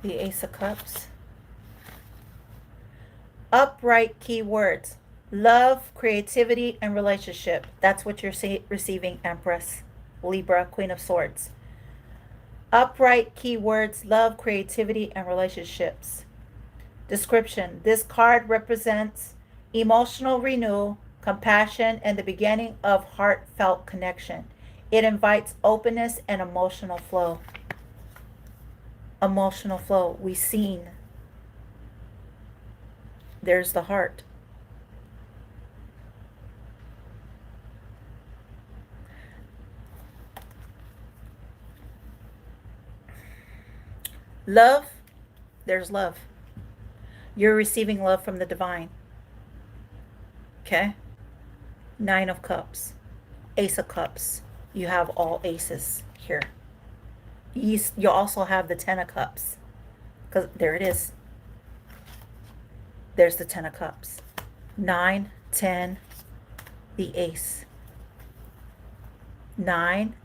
The Ace of Cups. Upright keywords. Love, creativity, and relationship. That's what you're receiving, Empress. Libra, Queen of Swords. Upright keywords, love, creativity, and relationships. Description. This card represents emotional renewal, compassion, and the beginning of heartfelt connection. It invites openness and emotional flow. Emotional flow. We've seen. There's the heart. Love. There's love. You're receiving love from the divine. Okay? Nine of Cups. Ace of Cups. You have all aces here. You also have the Ten of Cups. Because there it is. There's the Ten of Cups. 9, 10, the Ace. 9,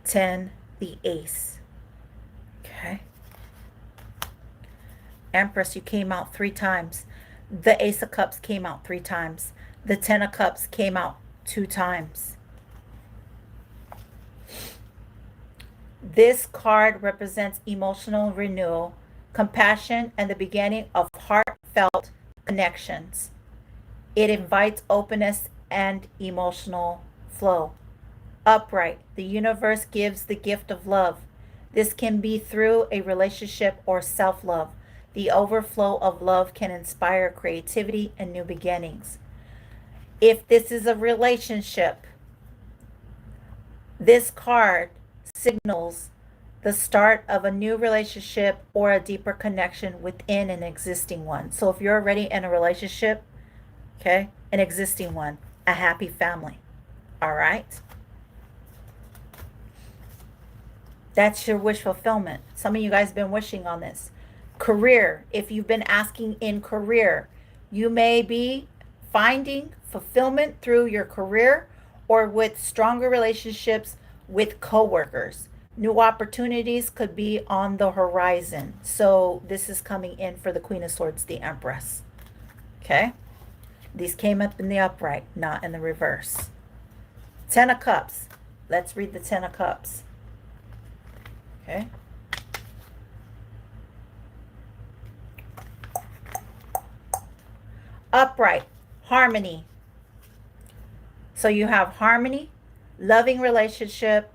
10, the Ace. Okay. Empress, you came out 3 times. The Ace of Cups came out 3 times. The Ten of Cups came out 2 times. This card represents emotional renewal, compassion, and the beginning of heartfelt connections. It invites openness and emotional flow. Upright. The universe gives the gift of love. This can be through a relationship or self-love. The overflow of love can inspire creativity and new beginnings. If this is a relationship, this card signals the start of a new relationship or a deeper connection within an existing one. So if you're already in a relationship, okay, an existing one, a happy family, all right? That's your wish fulfillment. Some of you guys have been wishing on this. Career, if you've been asking in career, you may be finding fulfillment through your career or with stronger relationships with coworkers. New opportunities could be on the horizon. So this is coming in for the Queen of Swords, the Empress. Okay? These came up in the upright, not in the reverse. Ten of Cups. Let's read the Ten of Cups. Okay? Upright, harmony. So you have harmony, loving relationship,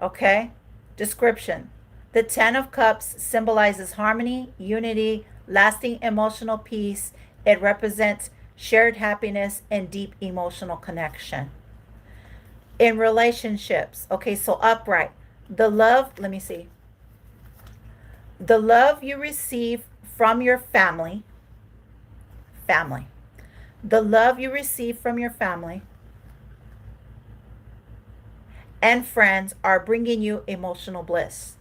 okay? Description. The Ten of Cups symbolizes harmony, unity, lasting emotional peace. It represents shared happiness and deep emotional connection. In relationships, okay, so upright. The love, let me see. The love you receive from your family. The love you receive from your family and friends are bringing you emotional bliss.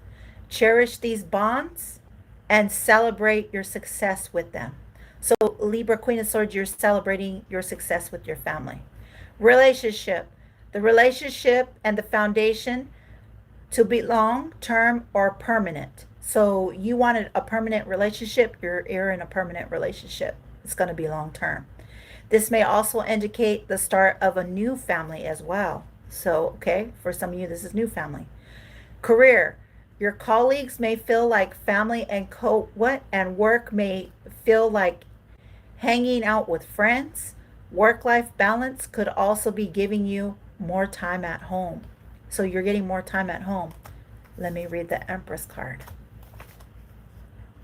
Cherish these bonds and celebrate your success with them. So Libra, Queen of Swords, you're celebrating your success with your family. Relationship. The relationship and the foundation to be long-term or permanent. So you wanted a permanent relationship, you're in a permanent relationship. It's going to be long-term. This may also indicate the start of a new family as well. So, okay, for some of you, this is new family. Career. Your colleagues may feel like family and and work may feel like hanging out with friends. Work-life balance could also be giving you more time at home. So you're getting more time at home. Let me read the Empress card.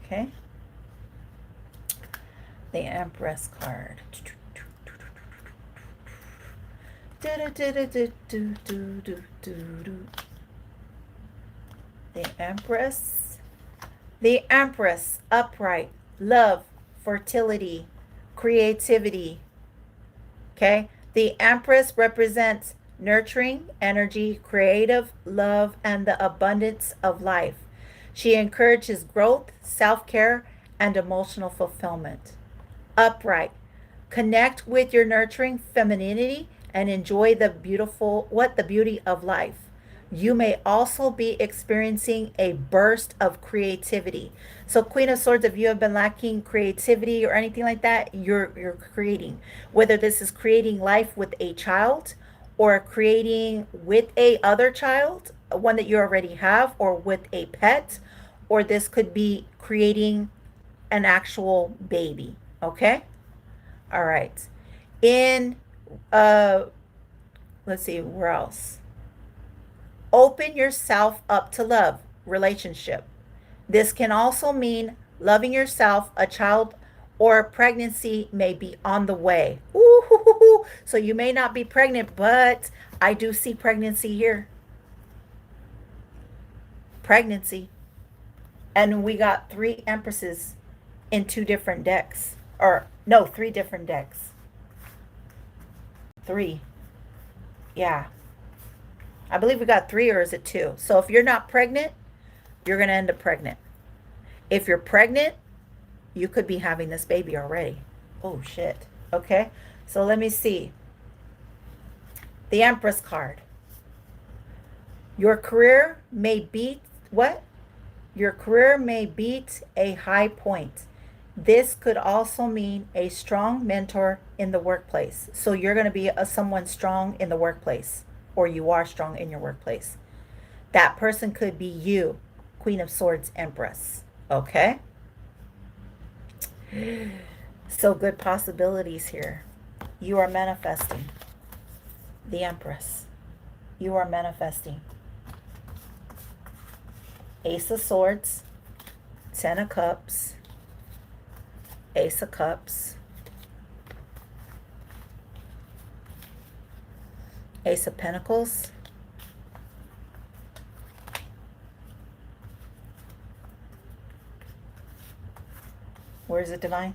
Okay. The Empress card. The Empress. The Empress, upright, love, fertility, creativity. Okay? The Empress represents nurturing, energy, creative, love, and the abundance of life. She encourages growth, self-care, and emotional fulfillment. Upright. Connect with your nurturing femininity and enjoy the beauty of life. You may also be experiencing a burst of creativity. So Queen of Swords, if you have been lacking creativity or anything like that, you're creating. Whether this is creating life with a child or creating with a other child, one that you already have, or with a pet, or this could be creating an actual baby. Okay? All right. In uh let's see where else. Open yourself up to love, relationship. This can also mean loving yourself, a child or pregnancy may be on the way. Ooh, so you may not be pregnant, but I do see pregnancy here. Pregnancy. And we got 3 empresses in 2 different decks. Or no, 3 different decks. 3. Yeah. I believe we got 3, or is it 2? So if you're not pregnant, you're going to end up pregnant. If you're pregnant, you could be having this baby already. Oh, shit. Okay. So let me see. The Empress card. Your career may beat what? Your career may beat a high point. This could also mean a strong mentor in the workplace. So you're going to be someone strong in the workplace, or you are strong in your workplace. That person could be you, Queen of Swords, Empress. Okay? So good possibilities here. You are manifesting. The Empress. You are manifesting. Ace of Swords, 10 of Cups, Ace of Cups, Ace of Pentacles, where is it, Divine?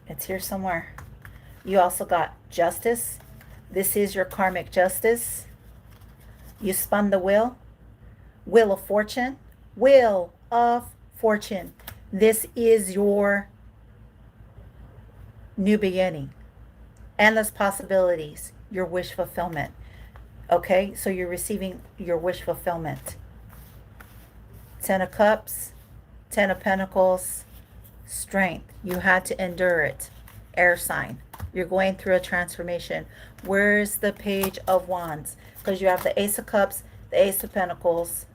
It's here somewhere. You also got Justice. This is your karmic justice. You spun the wheel. Wheel of Fortune. Wheel of Fortune. This is your new beginning. Endless possibilities. Your wish fulfillment. Okay, so you're receiving your wish fulfillment. 10 of Cups, 10 of Pentacles, strength. You had to endure it. Air sign. You're going through a transformation. Where's the Page of Wands? Because you have the Ace of Cups, the Ace of Pentacles,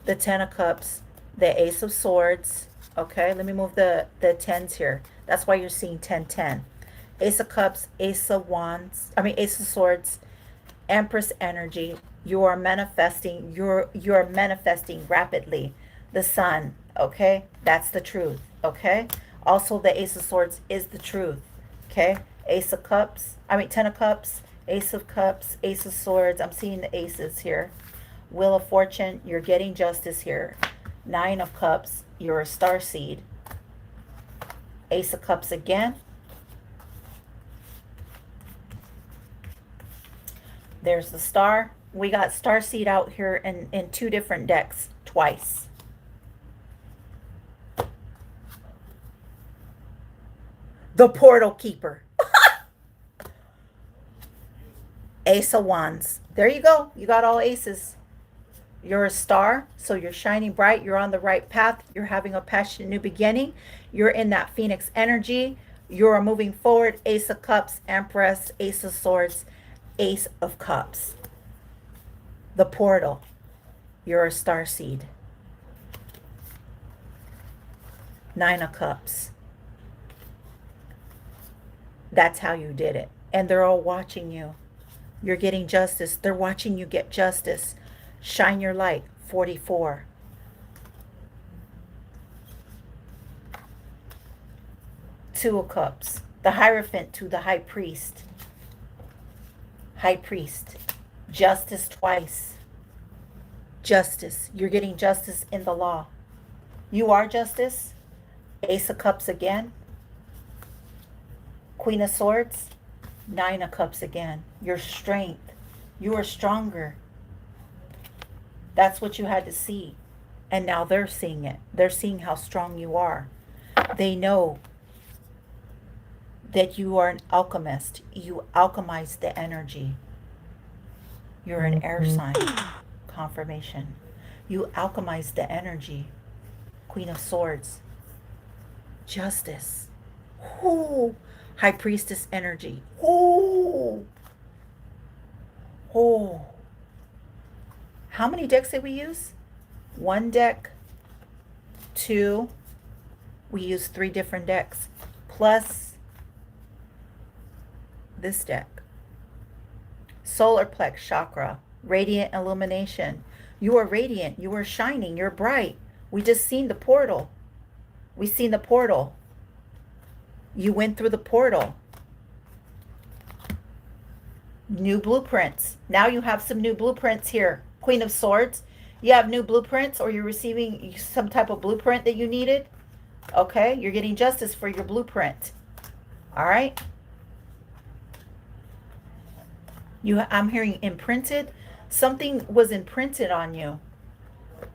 the 10 of Cups, the Ace of Swords. Okay, let me move the 10s here. That's why you're seeing 10, 10. Ace of Cups, Ace of Wands, Ace of Swords, Empress energy. You are manifesting. You're manifesting rapidly. The Sun. Okay, that's the truth. Okay. Also, the Ace of Swords is the truth. Okay. Ace of Cups. 10 of Cups. Ace of Cups. Ace of Swords. I'm seeing the aces here. Wheel of Fortune. You're getting justice here. 9 of Cups. You're a star seed. Ace of Cups again. There's the star. We got star seed out here in 2 different decks twice. The Portal Keeper. Ace of Wands. There you go. You got all aces. You're a star, so you're shining bright. You're on the right path. You're having a passionate new beginning. You're in that Phoenix energy. You're moving forward. Ace of Cups, Empress, Ace of Swords, Ace of Cups. The portal. You're a star seed. 9 of Cups. That's how you did it. And they're all watching you. You're getting justice. They're watching you get justice. Shine your light. 44. Two of Cups. The Hierophant to the High Priest. High Priest. Justice twice. Justice. You're getting justice in the law. You are justice. Ace of Cups again. Queen of Swords. 9 of Cups again. Your strength. You are stronger. That's what you had to see. And now they're seeing it. They're seeing how strong you are. They know that you are an alchemist. You alchemize the energy. You're an air sign. Confirmation. You alchemize the energy. Queen of Swords. Justice. Ooh. High Priestess energy. Ooh. Oh. How many decks did we use? 1 deck. 2. We used 3 different decks. Plus this deck. Solar Plex chakra. Radiant illumination. You are radiant. You are shining. You're bright. We just seen the portal. We seen the portal. You went through the portal. New blueprints. Now you have some new blueprints here. Queen of Swords. You have new blueprints, or you're receiving some type of blueprint that you needed. Okay, you're getting justice for your blueprint. All right. I'm hearing imprinted. Something was imprinted on you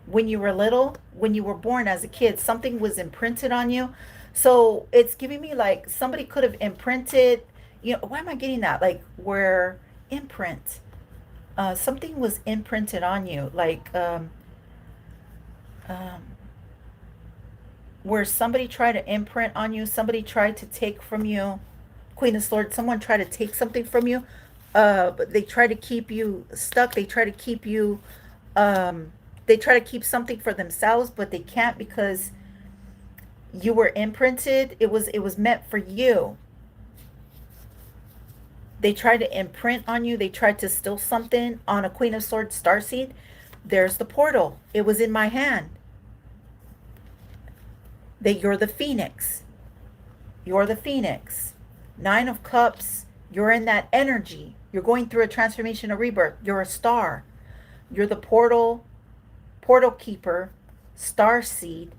when you were little, when you were born as a kid. Something was imprinted on you. So it's giving me like somebody could have imprinted, why am I getting that? Like where imprint, something was imprinted on you, like where somebody tried to imprint on you, somebody tried to take from you. Queen of Swords, someone tried to take something from you, but they try to keep you stuck. They try to keep you, they try to keep something for themselves, but they can't because you were imprinted. It was meant for you. They tried to imprint on you. They tried to steal something on a Queen of Swords starseed. There's the portal. It was in my hand. That you're the phoenix. You're the phoenix. 9 of Cups. You're in that energy. You're going through a transformation, a rebirth. You're a star. You're the portal keeper, star seed,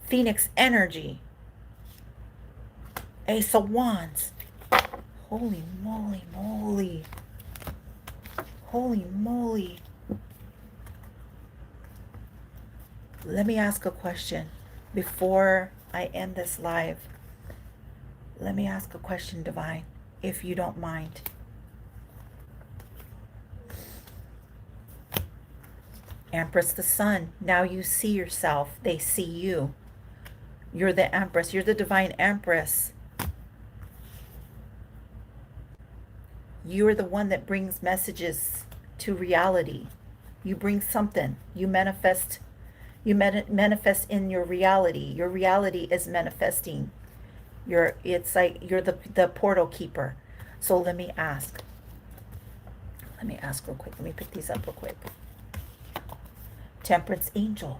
phoenix energy. Ace of Wands. Holy moly, moly. Holy moly. Let me ask a question before I end this live. Let me ask a question, Divine, if you don't mind. Empress the Sun. Now you see yourself. They see you. You're the Empress. You're the Divine Empress. You are the one that brings messages to reality. You bring something. You manifest. You manifest in your reality. Your reality is manifesting. It's like you're the portal keeper. So let me ask. Let me ask real quick. Let me pick these up real quick. Temperance angel.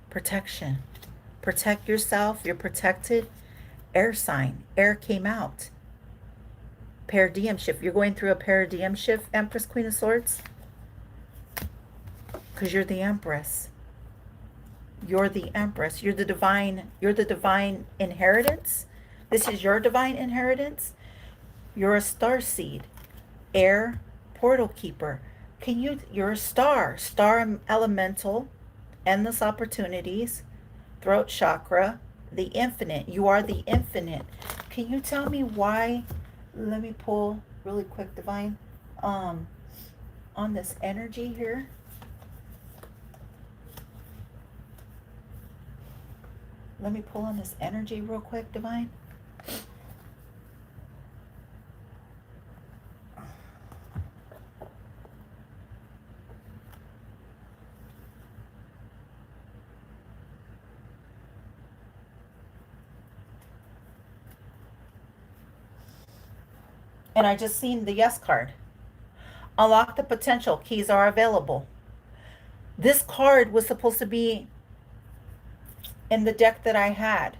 Protection. Protect yourself. You're protected. Air sign. Air came out. Paradigm shift. You're going through a paradigm shift, Empress, Queen of Swords. Because you're the Empress. You're the Empress. You're the divine inheritance. This is your divine inheritance. You're a star seed. Air portal keeper. You're a star elemental, endless opportunities, throat chakra, the infinite. You are the infinite. Can you tell me why? Let me pull really quick, Divine, on this energy here. Let me pull on this energy real quick, Divine. And I just seen the yes card. Unlock the potential. Keys are available. This card was supposed to be in the deck that I had,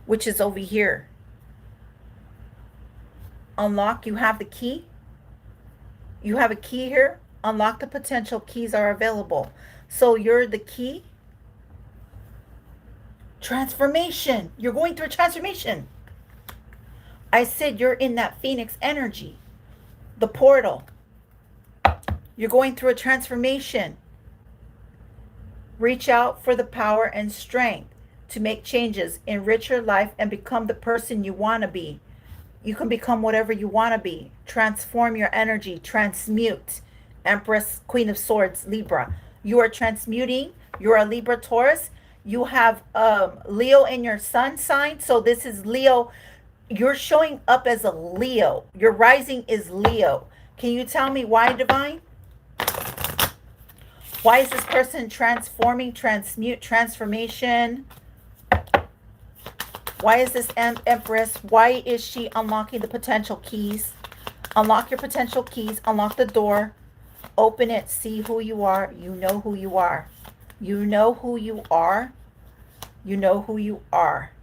which is over here. Unlock, you have the key. You have a key here. Unlock the potential. Keys are available. So you're the key. Transformation. You're going through a transformation. I said you're in that Phoenix energy, the portal. You're going through a transformation. Reach out for the power and strength to make changes, enrich your life, and become the person you want to be. You can become whatever you want to be. Transform your energy. Transmute. Empress, Queen of Swords, Libra. You are transmuting. You're a Libra Taurus. You have Leo in your sun sign. So this is Leo. You're showing up as a Leo. Your rising is Leo. Can you tell me why, Divine? Why is this person transforming, transmute, transformation? Why is this Empress? Why is she unlocking the potential keys? Unlock your potential keys. Unlock the door. Open it. See who you are. You know who you are. You know who you are. You know who you are.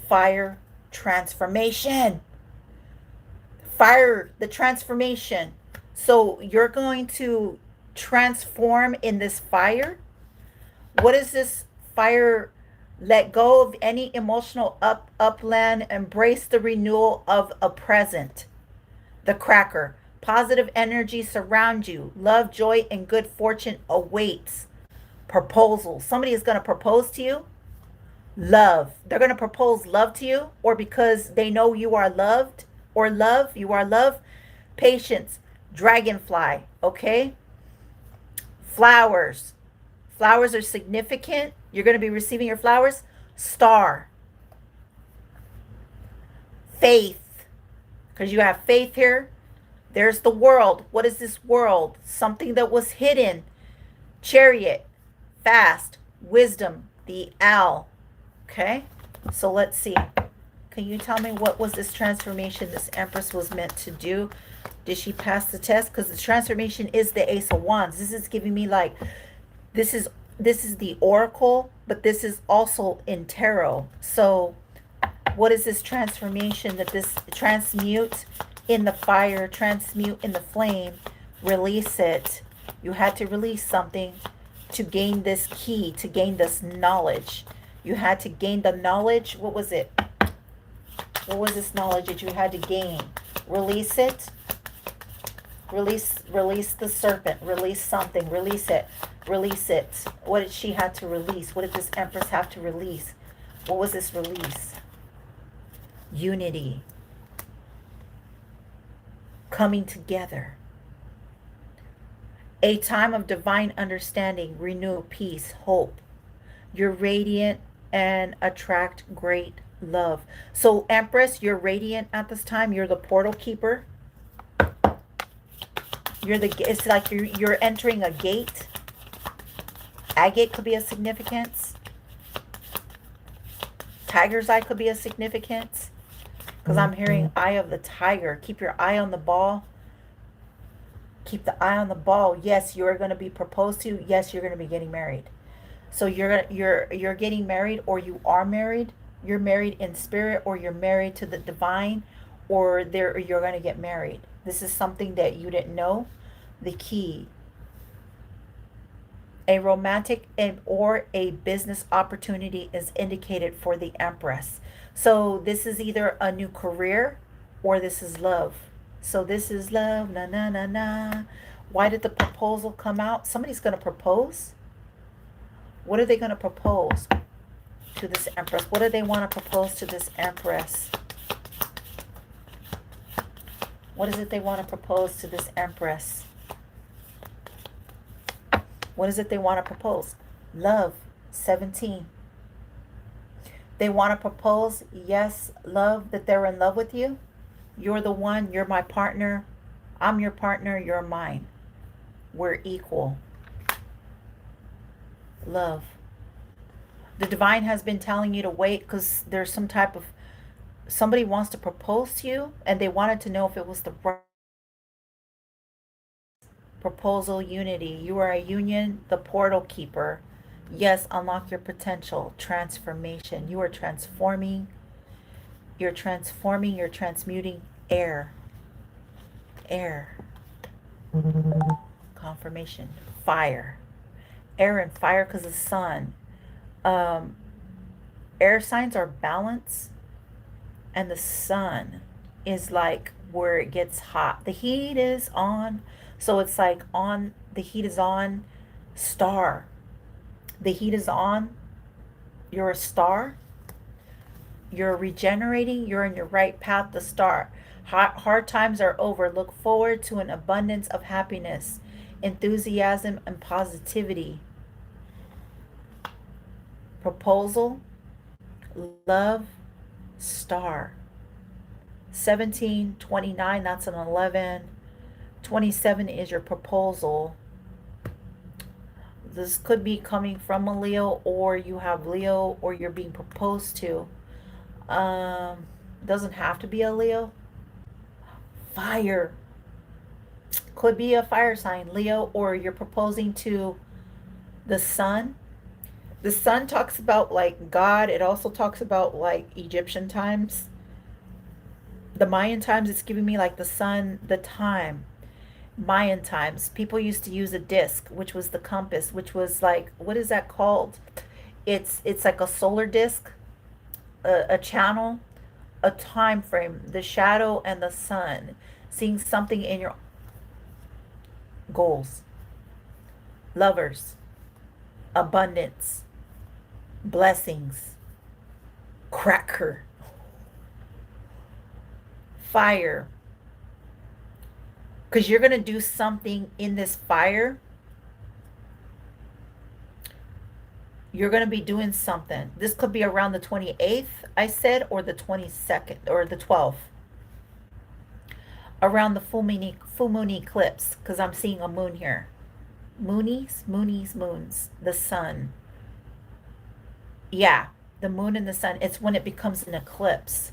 Fire transformation. Fire the transformation. So you're going to transform in this fire. What is this fire? Let go of any emotional upland. Embrace the renewal of a present. The cracker. Positive energy surround you. Love, joy, and good fortune awaits. Proposal. Somebody is going to propose to you. Love. They're going to propose love to you, or because they know you are loved, or love. You are love. Patience. Dragonfly. Okay. Flowers. Flowers are significant. You're going to be receiving your flowers. Star. Faith. Because you have faith here. There's the world. What is this world? Something that was hidden. Chariot. Fast. Wisdom. The owl. Okay. So let's see. Can you tell me what was this transformation this Empress was meant to do? Did she pass the test? Because the transformation is the Ace of Wands. This is giving me like, this is the Oracle, but this is also in Tarot. So what is this transformation that this transmute in the fire, transmute in the flame, release it. You had to release something to gain this key, to gain this knowledge. You had to gain the knowledge. What was it? What was this knowledge that you had to gain? Release it. Release the serpent. Release something. Release it. Release it. What did she have to release? What did this Empress have to release? What was this release? Unity. Coming together. A time of divine understanding, renew, peace, hope. You're radiant and attract great love. So Empress, you're radiant at this time. You're the portal keeper. It's like you're entering a gate. Agate could be a significance. Tiger's eye could be a significance. Because I'm hearing eye of the tiger. Keep your eye on the ball. Keep the eye on the ball. Yes, you're going to be proposed to. Yes, you're going to be getting married. So you're getting married, or you are married. You're married in spirit, or you're married to the divine, or you're going to get married. This is something that you didn't know. The key. A romantic or a business opportunity is indicated for the Empress. So this is either a new career or this is love. So this is love. Na na na na. Why did the proposal come out? Somebody's going to propose. What are they going to propose to this Empress? What do they want to propose to this Empress? What is it they want to propose to this Empress? What is it they want to propose? Love. 17. They want to propose, yes, love, that they're in love with you. You're the one. You're my partner. I'm your partner. You're mine. We're equal. Love. The divine has been telling you to wait because there's some type of Somebody wants to propose to you and they wanted to know if it was the right proposal. Unity. You are a union, the portal keeper. Yes, unlock your potential. Transformation. You are transforming. You're transforming. You're transmuting air. Air. Confirmation. Fire. Air and fire because the sun. Um, Air signs are balance, and the sun is like where it gets hot. The heat is on. So it's like on, the heat is on. Star. The heat is on. You're a star. You're regenerating. You're in your right path, the star. Hard times are over. Look forward to an abundance of happiness, enthusiasm, and positivity. Proposal, love, star. 1729, that's an 11. 27 is your proposal. This could be coming from a Leo, or you have Leo, or you're being proposed to. Doesn't have to be a Leo. Fire. Could be a fire sign, Leo, or you're proposing to the sun. The sun talks about like God. It also talks about like Egyptian times. The Mayan times, it's giving me like the sun, the time. Mayan times, people used to use a disc, which was the compass, which was like, what is that called? It's like a solar disc, a channel, a time frame, the shadow and the sun, seeing something in your goals, lovers, abundance, blessings, cracker, fire, because you're going to do something in this fire. You're going to be doing something. This could be around the 28th, I said, or the 22nd, or the 12th. Around the full moon eclipse, because I'm seeing a moon here. Moonies, moons, the sun. Yeah, the moon and the sun. It's when it becomes an eclipse.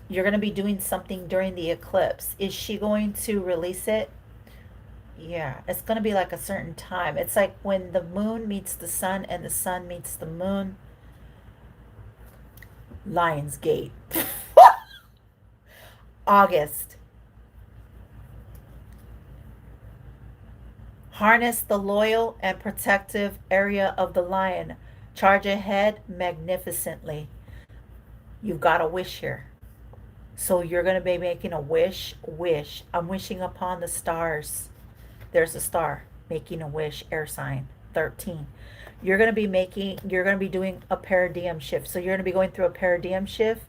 You're going to be doing something during the eclipse. Is she going to release it? Yeah, it's going to be like a certain time. It's like when the moon meets the sun and the sun meets the moon. Lionsgate. August. Harness the loyal and protective area of the lion. Charge ahead magnificently. You've got a wish here. So you're going to be making a wish. I'm wishing upon the stars. There's a star. Making a wish, air sign. 13. You're going to be doing a paradigm shift. So you're going to be going through a paradigm shift.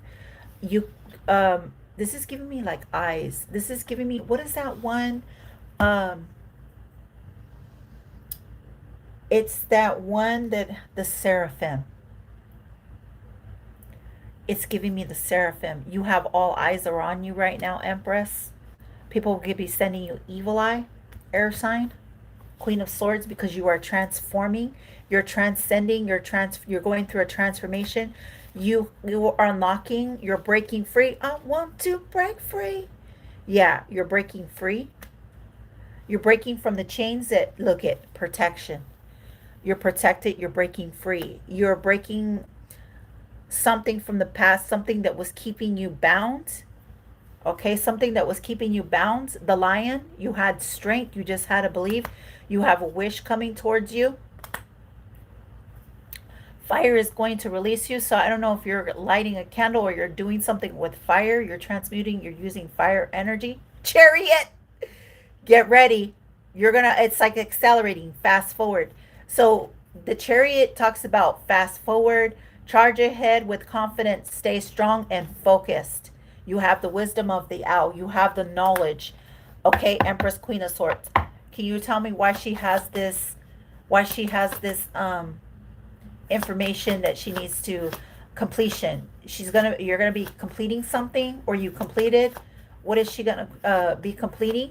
This is giving me like eyes. This is giving me, what is that one? It's that one that the seraphim. It's giving me the seraphim. You have all eyes are on you right now, Empress. People will be sending you evil eye, air sign, Queen of Swords, because you are transforming. You're transcending. You're going through a transformation. You are unlocking. You're breaking free. I want to break free. Yeah, you're breaking free. You're breaking from the chains that look at protection. You're protected. You're breaking free. You're breaking something from the past, something that was keeping you bound. Okay, something that was keeping you bound. The lion, you had strength. You just had to believe. You have a wish coming towards you. Fire is going to release you. So I don't know if you're lighting a candle or you're doing something with fire. You're transmuting. You're using fire energy. Chariot, get ready. It's like accelerating, fast forward. So the chariot talks about fast forward. Charge ahead with confidence. Stay strong and focused. You have the wisdom of the owl. You have the knowledge. Okay, Empress, Queen of Swords. Can you tell me why she has this? Why she has this information that she needs to completion? You're gonna be completing something, or you completed. What is she gonna be completing?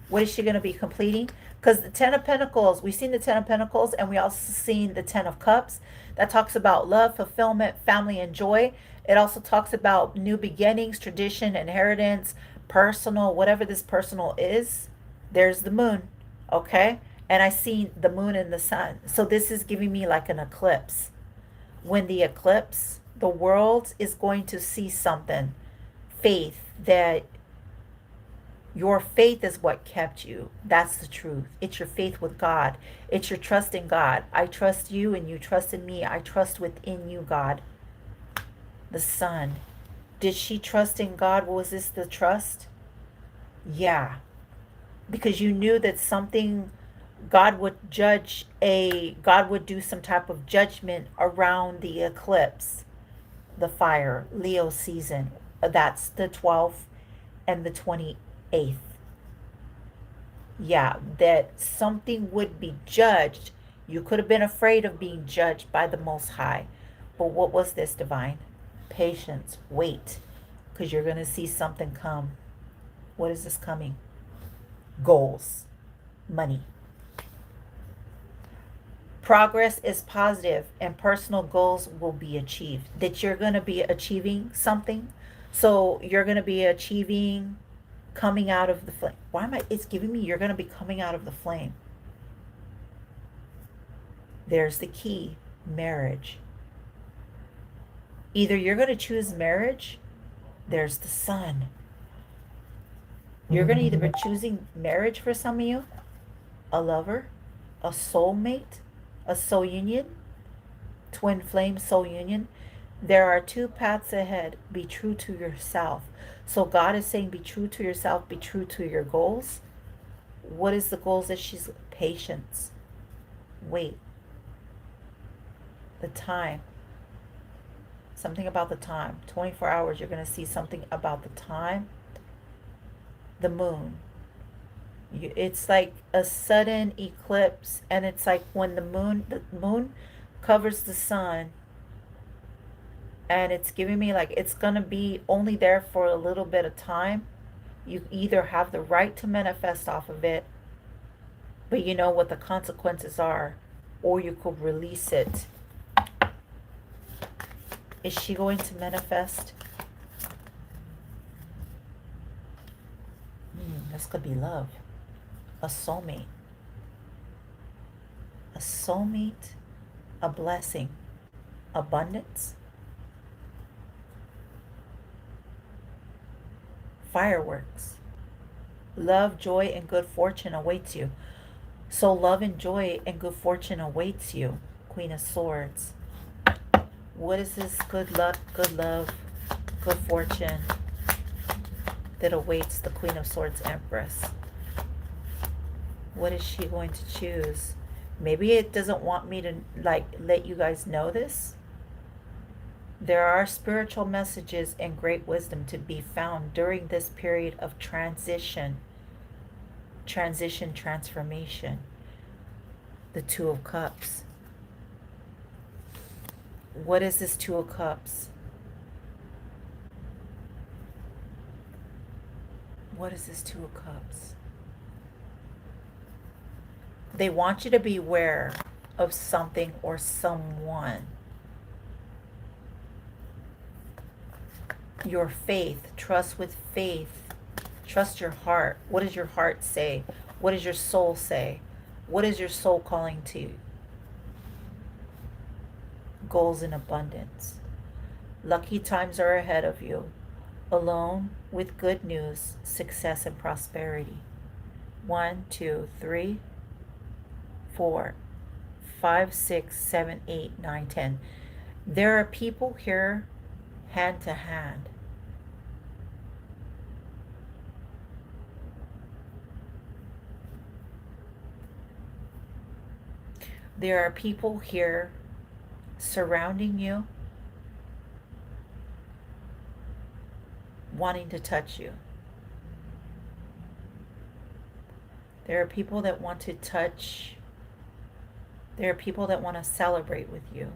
What is she gonna be completing? Because the Ten of Pentacles, we've seen the Ten of Pentacles, and we also seen the Ten of Cups. That talks about love, fulfillment, family, and joy. It also talks about new beginnings, tradition, inheritance, personal, whatever this personal is. There's the moon, okay? And I see the moon and the sun. So this is giving me like an eclipse. When the eclipse, the world is going to see something. Faith, that your faith is what kept you. That's the truth. It's your faith with God. It's your trust in God. I trust you and you trust in me. I trust within you, God. The sun. Did she trust in God? Was this the trust? Yeah. Because you knew that something, God would do some type of judgment around the eclipse, the fire, Leo season. That's the 12th and the 28th. Yeah, that something would be judged. You could have been afraid of being judged by the Most High. But what was this, divine? Patience. Wait, because you're going to see something come. What is this coming? Goals. Money. Progress is positive and personal goals will be achieved. That you're going to be achieving something. So you're going to be achieving coming out of the flame. Why am I? It's giving me you're going to be coming out of the flame. There's the key, marriage. Either you're going to choose marriage, there's the sun. You're going to either be choosing marriage for some of you, a lover, a soulmate, a soul union, twin flame soul union. There are two paths ahead. Be true to yourself. So God is saying be true to yourself, be true to your goals. What is the goals that she's patience? Wait. The time. Something about the time. 24 hours, you're going to see something about the time. The moon. It's like a sudden eclipse, and it's like when the moon covers the sun, and it's giving me like it's going to be only there for a little bit of time. You either have the right to manifest off of it, but you know what the consequences are, or you could release it. Is she going to manifest? This could be love. A soulmate. A soulmate, a blessing, abundance, fireworks. Love, joy, and good fortune awaits you. So love and joy and good fortune awaits you. Queen of Swords. What is this good luck, good love, good fortune that awaits the Queen of Swords Empress? What is she going to choose? Maybe it doesn't want me to like let you guys know this. There are spiritual messages and great wisdom to be found during this period of transition, transformation. The Two of Cups. What is this Two of Cups? What is this Two of Cups? They want you to be aware of something or someone. Your faith, trust with faith. Trust your heart. What does your heart say? What does your soul say? What is your soul calling to? Goals in abundance. Lucky times are ahead of you. Alone with good news, success, and prosperity. 1, 2, 3, 4, 5, 6, 7, 8, 9, 10. There are people here hand to hand. There are people here surrounding you, wanting to touch you. There are people that want to touch. There are people that want to celebrate with you.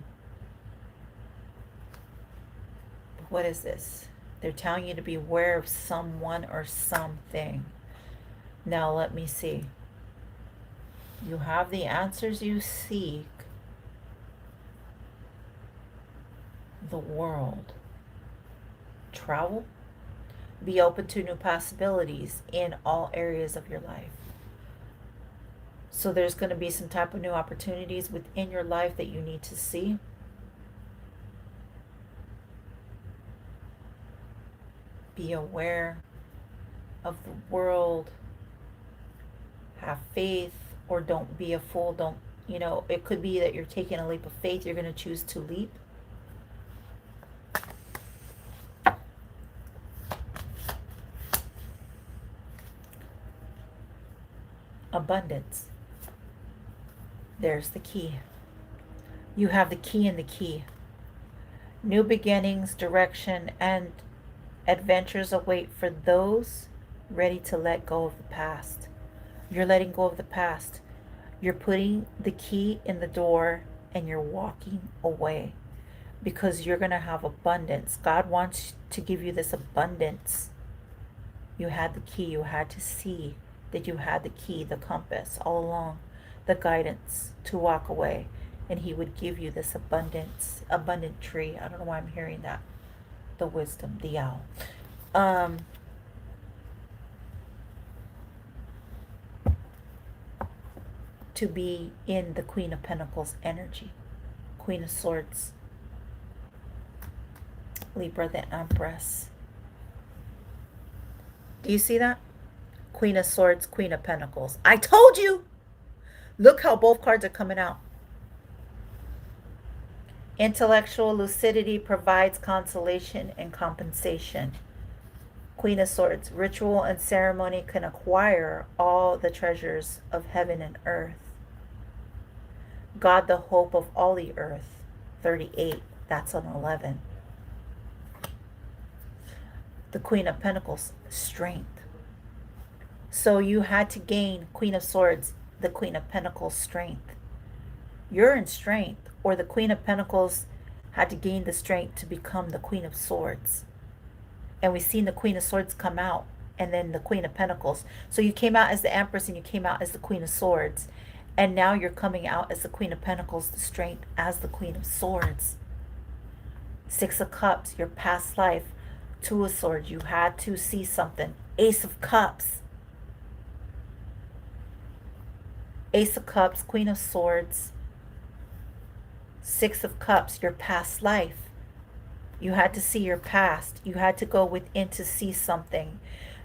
But what is this? They're telling you to be aware of someone or something. Now let me see. You have the answers you seek. The World. travel. Be open to new possibilities in all areas of your life. So there's going to be some type of new opportunities within your life that you need to see. Be aware of the world. Have faith, or don't be a fool. Don't, it could be that you're taking a leap of faith. You're going to choose to leap. Abundance. There's the key. You have the key in the key. New beginnings, direction, and adventures await for those ready to let go of the past. You're letting go of the past. You're putting the key in the door and you're walking away because you're going to have abundance. God wants to give you this abundance. You had the key. You had to see that you had the key, the compass all along, the guidance to walk away. And he would give you this abundance, abundant tree. I don't know why I'm hearing that. The wisdom, the owl. To be in the Queen of Pentacles energy. Queen of Swords. Libra, the Empress. Do you see that? Queen of Swords, Queen of Pentacles. I told you! Look how both cards are coming out. Intellectual lucidity provides consolation and compensation. Queen of Swords, ritual and ceremony can acquire all the treasures of heaven and earth. God, the hope of all the earth. 38, that's an 11. The Queen of Pentacles, strength. So you had to gain, Queen of Swords, the Queen of Pentacles, strength. You're in strength, or the Queen of Pentacles had to gain the strength to become the Queen of Swords. And we've seen the Queen of Swords come out, and then the Queen of Pentacles. So you came out as the Empress, and you came out as the Queen of Swords. And now you're coming out as the Queen of Pentacles, the strength, as the Queen of Swords. Six of Cups, your past life. Two of Swords, you had to see something. Ace of Cups. Ace of Cups, Queen of Swords. Six of Cups, your past life. You had to see your past. You had to go within to see something.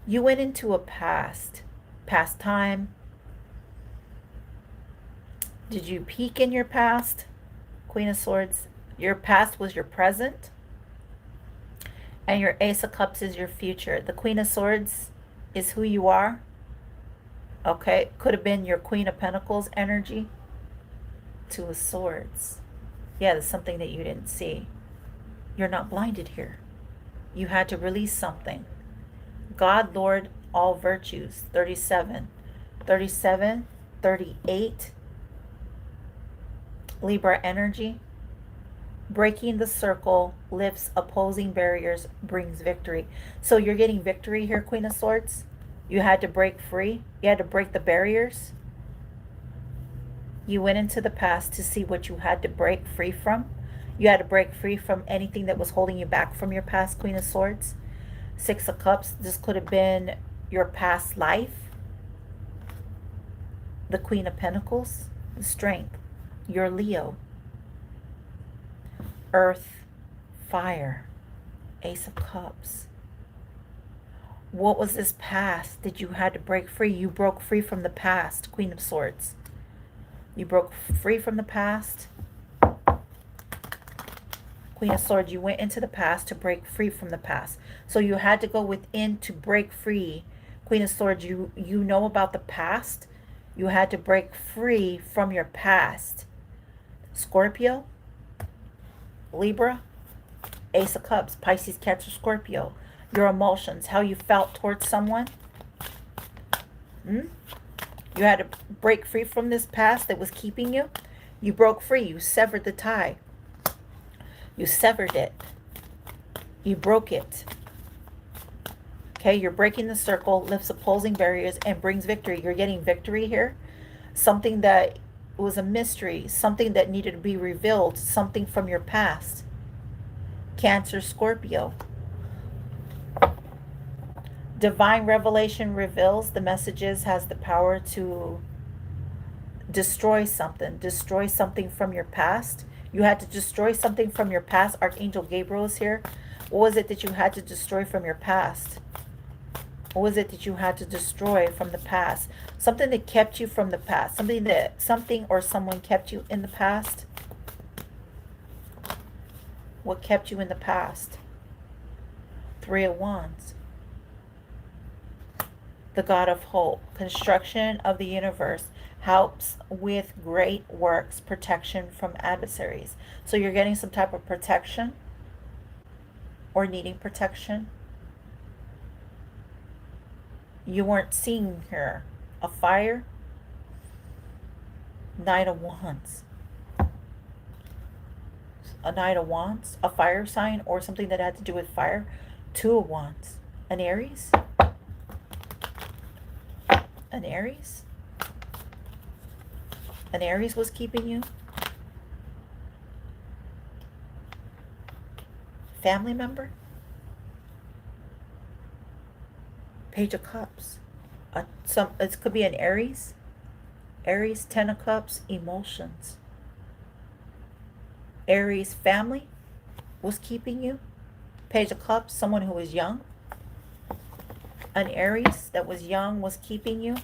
You went into a past time. Did you peek in your past? Queen of Swords, your past was your present. And your Ace of Cups is your future. The Queen of Swords is who you are. Okay, could have been your Queen of Pentacles energy. Two of Swords. Yeah, there's something that you didn't see. You're not blinded here. You had to release something. God, Lord, all virtues. 37. 37, 38. Libra energy. Breaking the circle lifts opposing barriers, brings victory. So you're getting victory here, Queen of Swords. You had to break free. You had to break the barriers. You went into the past to see what you had to break free from. You had to break free from anything that was holding you back from your past, Queen of Swords. Six of Cups, this could have been your past life. The Queen of Pentacles, the strength. You're Leo. Earth, fire. Ace of Cups. What was this past that you had to break free? You broke free from the past, Queen of Swords. You broke free from the past. Queen of Swords, you went into the past to break free from the past. So you had to go within to break free. Queen of Swords, you know about the past. You had to break free from your past. Scorpio, Libra, Ace of Cups, Pisces, Cancer, Scorpio. Your emotions, how you felt towards someone. You had to break free from this past that was keeping you. You broke free. You severed the tie. You severed it. You broke it. Okay, you're breaking the circle, lifts opposing barriers, and brings victory. You're getting victory here. Something that was a mystery, something that needed to be revealed, something from your past. Cancer, Scorpio. Divine revelation reveals the messages has the power to destroy something from your past. You had to destroy something from your past. Archangel Gabriel is here. What was it that you had to destroy from your past? What was it that you had to destroy from the past? Something that kept you from the past. Something or someone kept you in the past. What kept you in the past? Three of Wands. The God of hope. Construction of the universe helps with great works, protection from adversaries. So you're getting some type of protection or needing protection. You weren't seeing here a fire. Knight of Wands. A Knight of Wands, a fire sign or something that had to do with fire. Two of Wands. An Aries. An Aries. An Aries was keeping you. Family member. Page of Cups. It could be an Aries. Aries, Ten of Cups, emotions. Aries family was keeping you. Page of Cups, someone who was young. An Aries that was young was keeping you.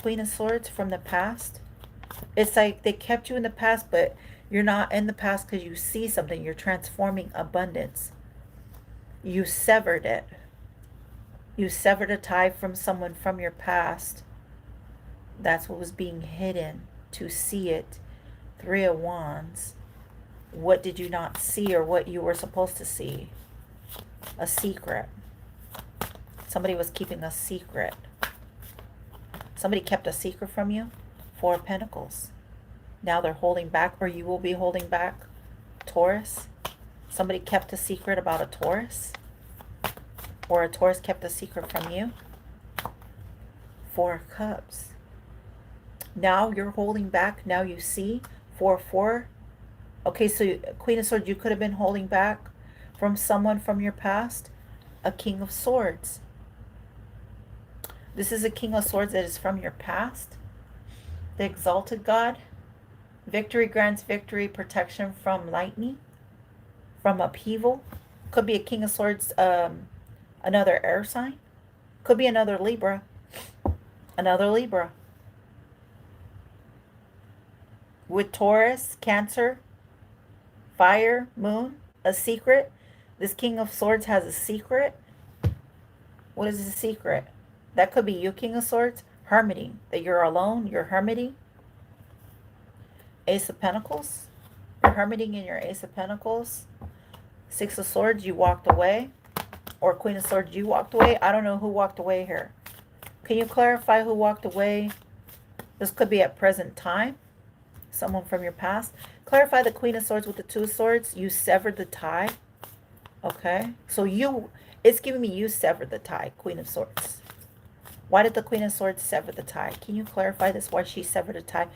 Queen of Swords from the past. It's like they kept you in the past, but you're not in the past because you see something. You're transforming abundance. You severed it. You severed a tie from someone from your past. That's what was being hidden. To see it. Three of Wands. What did you not see or what you were supposed to see? A secret. Somebody was keeping a secret. Somebody kept a secret from you. Four of Pentacles. Now they're holding back, or you will be holding back. Taurus. Somebody kept a secret about a Taurus. Or a Taurus kept a secret from you. Four of Cups. Now you're holding back. Now you see. 4-4. Okay, so Queen of Swords, you could have been holding back from someone from your past. A King of Swords. This is a King of Swords that is from your past. The Exalted God. Victory grants victory, protection from lightning, from upheaval. Could be a King of Swords, another air sign. Could be another Libra. Another Libra. With Taurus, Cancer, Fire, Moon, a secret. This King of Swords has a secret. What is the secret? That could be you, King of Swords. Hermiting. That you're alone. You're hermiting. Ace of Pentacles. You're hermiting in your Ace of Pentacles. Six of Swords, you walked away. Or Queen of Swords, you walked away. I don't know who walked away here. Can you clarify who walked away? This could be at present time. Someone from your past. Clarify the Queen of Swords with the Two of Swords. You severed the tie. Okay. So it's giving me you severed the tie, Queen of Swords. Why did the Queen of Swords sever the tie? Can you clarify this, why she severed a tie?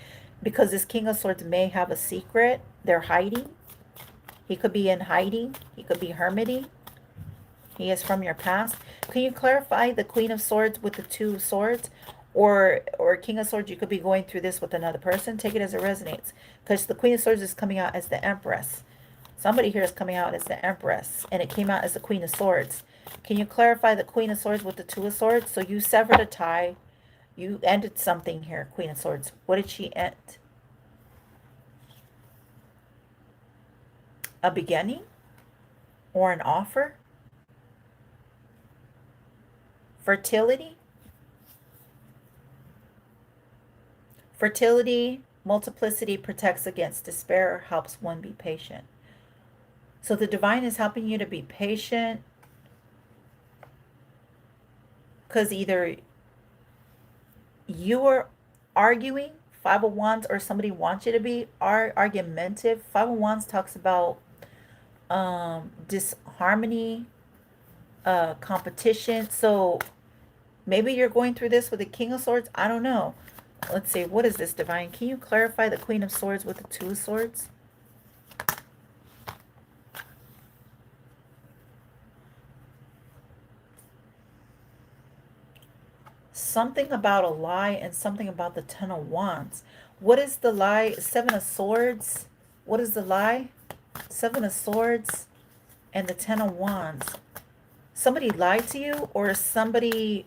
Because this King of Swords may have a secret. They're hiding. He could be in hiding. He could be hermiting. He is from your past. Can you clarify the Queen of Swords with the Two of Swords? Or King of Swords, you could be going through this with another person. Take it as it resonates. Because the Queen of Swords is coming out as the Empress. Somebody here is coming out as the Empress. And it came out as the Queen of Swords. Can you clarify the Queen of Swords with the Two of Swords? So you severed a tie. You ended something here, Queen of Swords. What did she end? A beginning? Or an offer? Fertility? Fertility, multiplicity protects against despair, helps one be patient. So the divine is helping you to be patient. Because either you are arguing, Five of Wands, or somebody wants you to be argumentative. Five of Wands talks about disharmony, competition. So maybe you're going through this with the King of Swords. I don't know. Let's see. What is this, divine? Can you clarify the Queen of Swords with the Two of Swords? Something about a lie and something about the Ten of Wands. What is the lie? Seven of Swords. What is the lie? Seven of Swords and the Ten of Wands. Somebody lied to you, or somebody,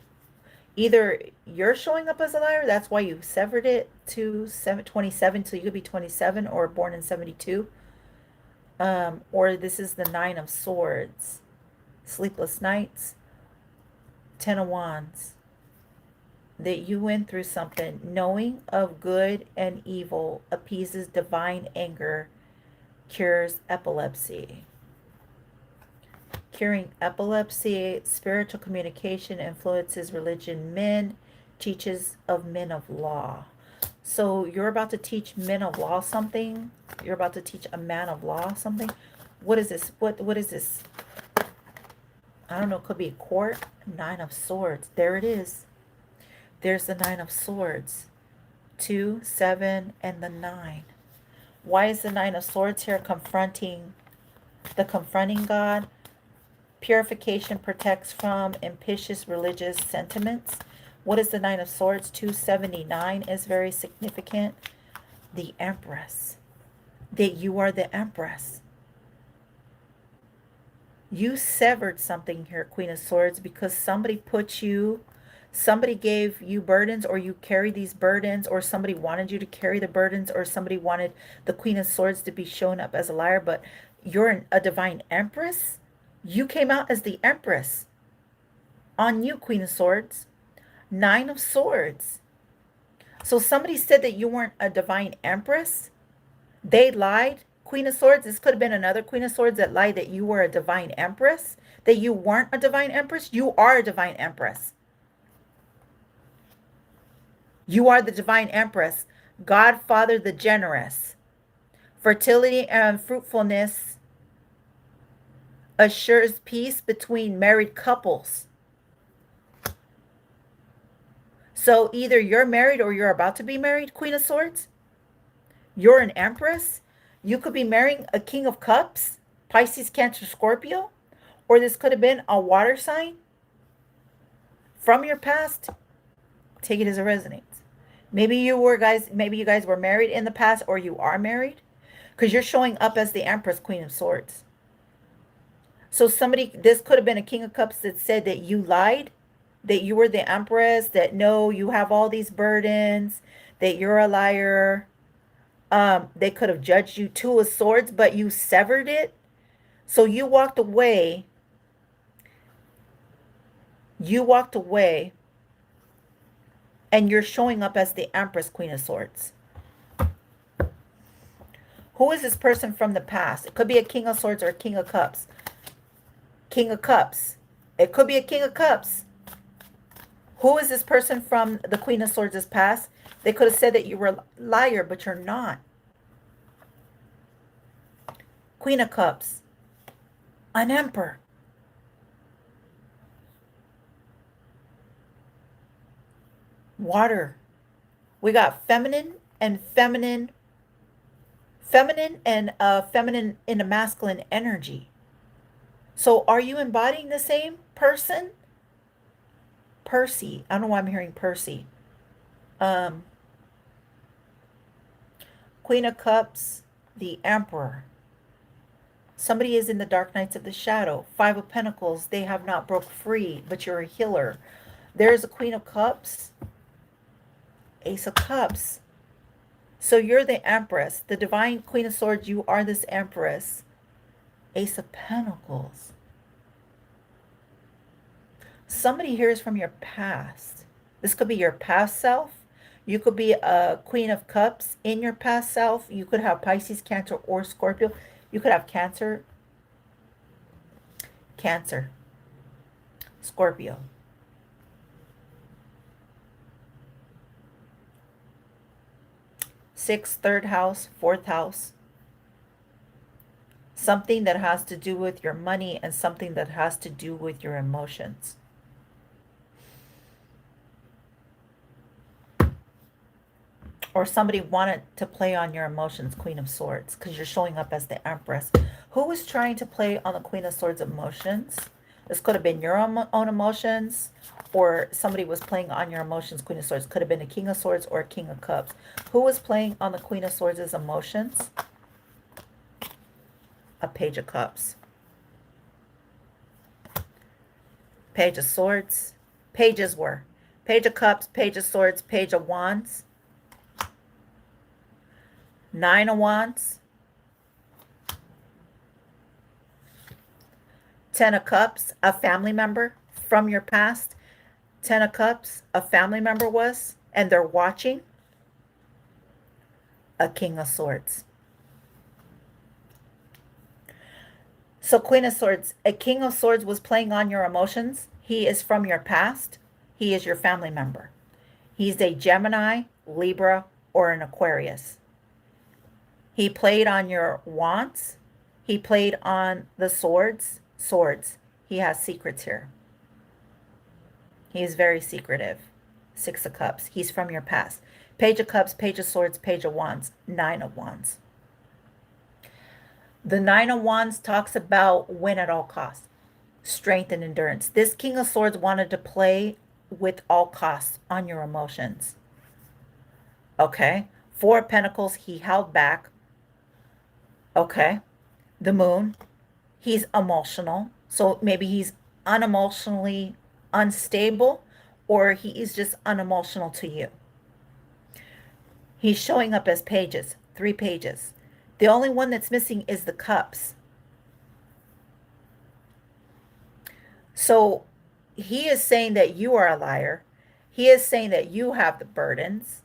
either you're showing up as a liar, that's why you severed it to 27, so you could be 27 or born in 72. Or this is the Nine of Swords. Sleepless nights. Ten of Wands. That you went through something. Knowing of good and evil appeases divine anger, cures epilepsy. Curing epilepsy, spiritual communication influences religion. Men, teaches of men of law. So you're about to teach men of law something. You're about to teach a man of law something. What is this? What is this? I don't know. It could be a court. Nine of Swords. There it is. There's the Nine of Swords. 2, 7, and the 9. Why is the Nine of Swords here confronting God? Purification protects from impicious religious sentiments. What is the Nine of Swords? 279 is very significant. The Empress. That you are the Empress. You severed something here, Queen of Swords, because somebody gave you burdens, or you carry these burdens, or somebody wanted you to carry the burdens, or somebody wanted the Queen of Swords to be shown up as a liar, but you're a divine Empress. You came out as the Empress. On you, Queen of Swords. Nine of Swords. So somebody said that you weren't a divine Empress. They lied. Queen of Swords. This could have been another Queen of Swords that lied that you were a divine Empress. That you weren't a divine Empress. You are a divine Empress. You are the divine Empress. Godfather the generous. Fertility and fruitfulness assures peace between married couples. So either you're married or you're about to be married, Queen of Swords. You're an Empress. You could be marrying a King of Cups, Pisces, Cancer, Scorpio. Or this could have been a water sign from your past. Take it as it resonates. Maybe you guys were married in the past, or you are married, because you're showing up as the Empress, Queen of Swords. So this could have been a King of Cups that said that you lied, that you were the Empress, that no, you have all these burdens, that you're a liar. They could have judged you. Two of Swords, but you severed it. So you walked away. And you're showing up as the Empress, Queen of Swords. Who is this person from the past? It could be a King of Swords or a King of Cups. King of Cups. It could be a King of Cups. Who is this person from the Queen of Swords' past? They could have said that you were a liar, but you're not. Queen of Cups. An Emperor. Water. We got feminine and feminine and feminine in a masculine energy. So are you embodying the same person? Percy. I don't know why I'm hearing Percy. Queen of Cups, the Emperor. Somebody is in the dark nights of the shadow. Five of Pentacles, they have not broke free, but you're a healer. There's a Queen of Cups. Ace of Cups. So you're the Empress, the divine Queen of Swords. You are this Empress. Ace of Pentacles. Somebody here is from your past. This could be your past self. You could be a Queen of Cups in your past self. You could have Pisces, Cancer, or Scorpio. You could have Cancer, Scorpio. Sixth, third house, fourth house. Something that has to do with your money and something that has to do with your emotions. Or somebody wanted to play on your emotions, Queen of Swords, because you're showing up as the Empress. Who was trying to play on the Queen of Swords emotions? This could have been your own emotions, or somebody was playing on your emotions. Queen of Swords could have been a King of Swords or a King of Cups. Who was playing on the Queen of Swords' emotions? A Page of Cups. Page of Swords. Pages were Page of Cups, Page of Swords, Page of Wands, Nine of Wands, Ten of Cups, a family member from your past. Ten of Cups, a family member was, and they're watching. A King of Swords. So Queen of Swords, a King of Swords was playing on your emotions. He is from your past. He is your family member. He's a Gemini, Libra, or an Aquarius. He played on your wants. He played on the swords. Swords. He has secrets here. He is very secretive. Six of Cups. He's from your past. Page of Cups, Page of Swords, Page of Wands, Nine of Wands. The Nine of Wands talks about win at all costs, strength and endurance. This King of Swords wanted to play with all costs on your emotions. Okay. Four of Pentacles, he held back. Okay. The Moon, he's emotional. So maybe he's unemotionally unstable, or he is just unemotional to you. He's showing up as pages, 3 pages. The only one that's missing is the Cups. So he is saying that you are a liar. He is saying that you have the burdens.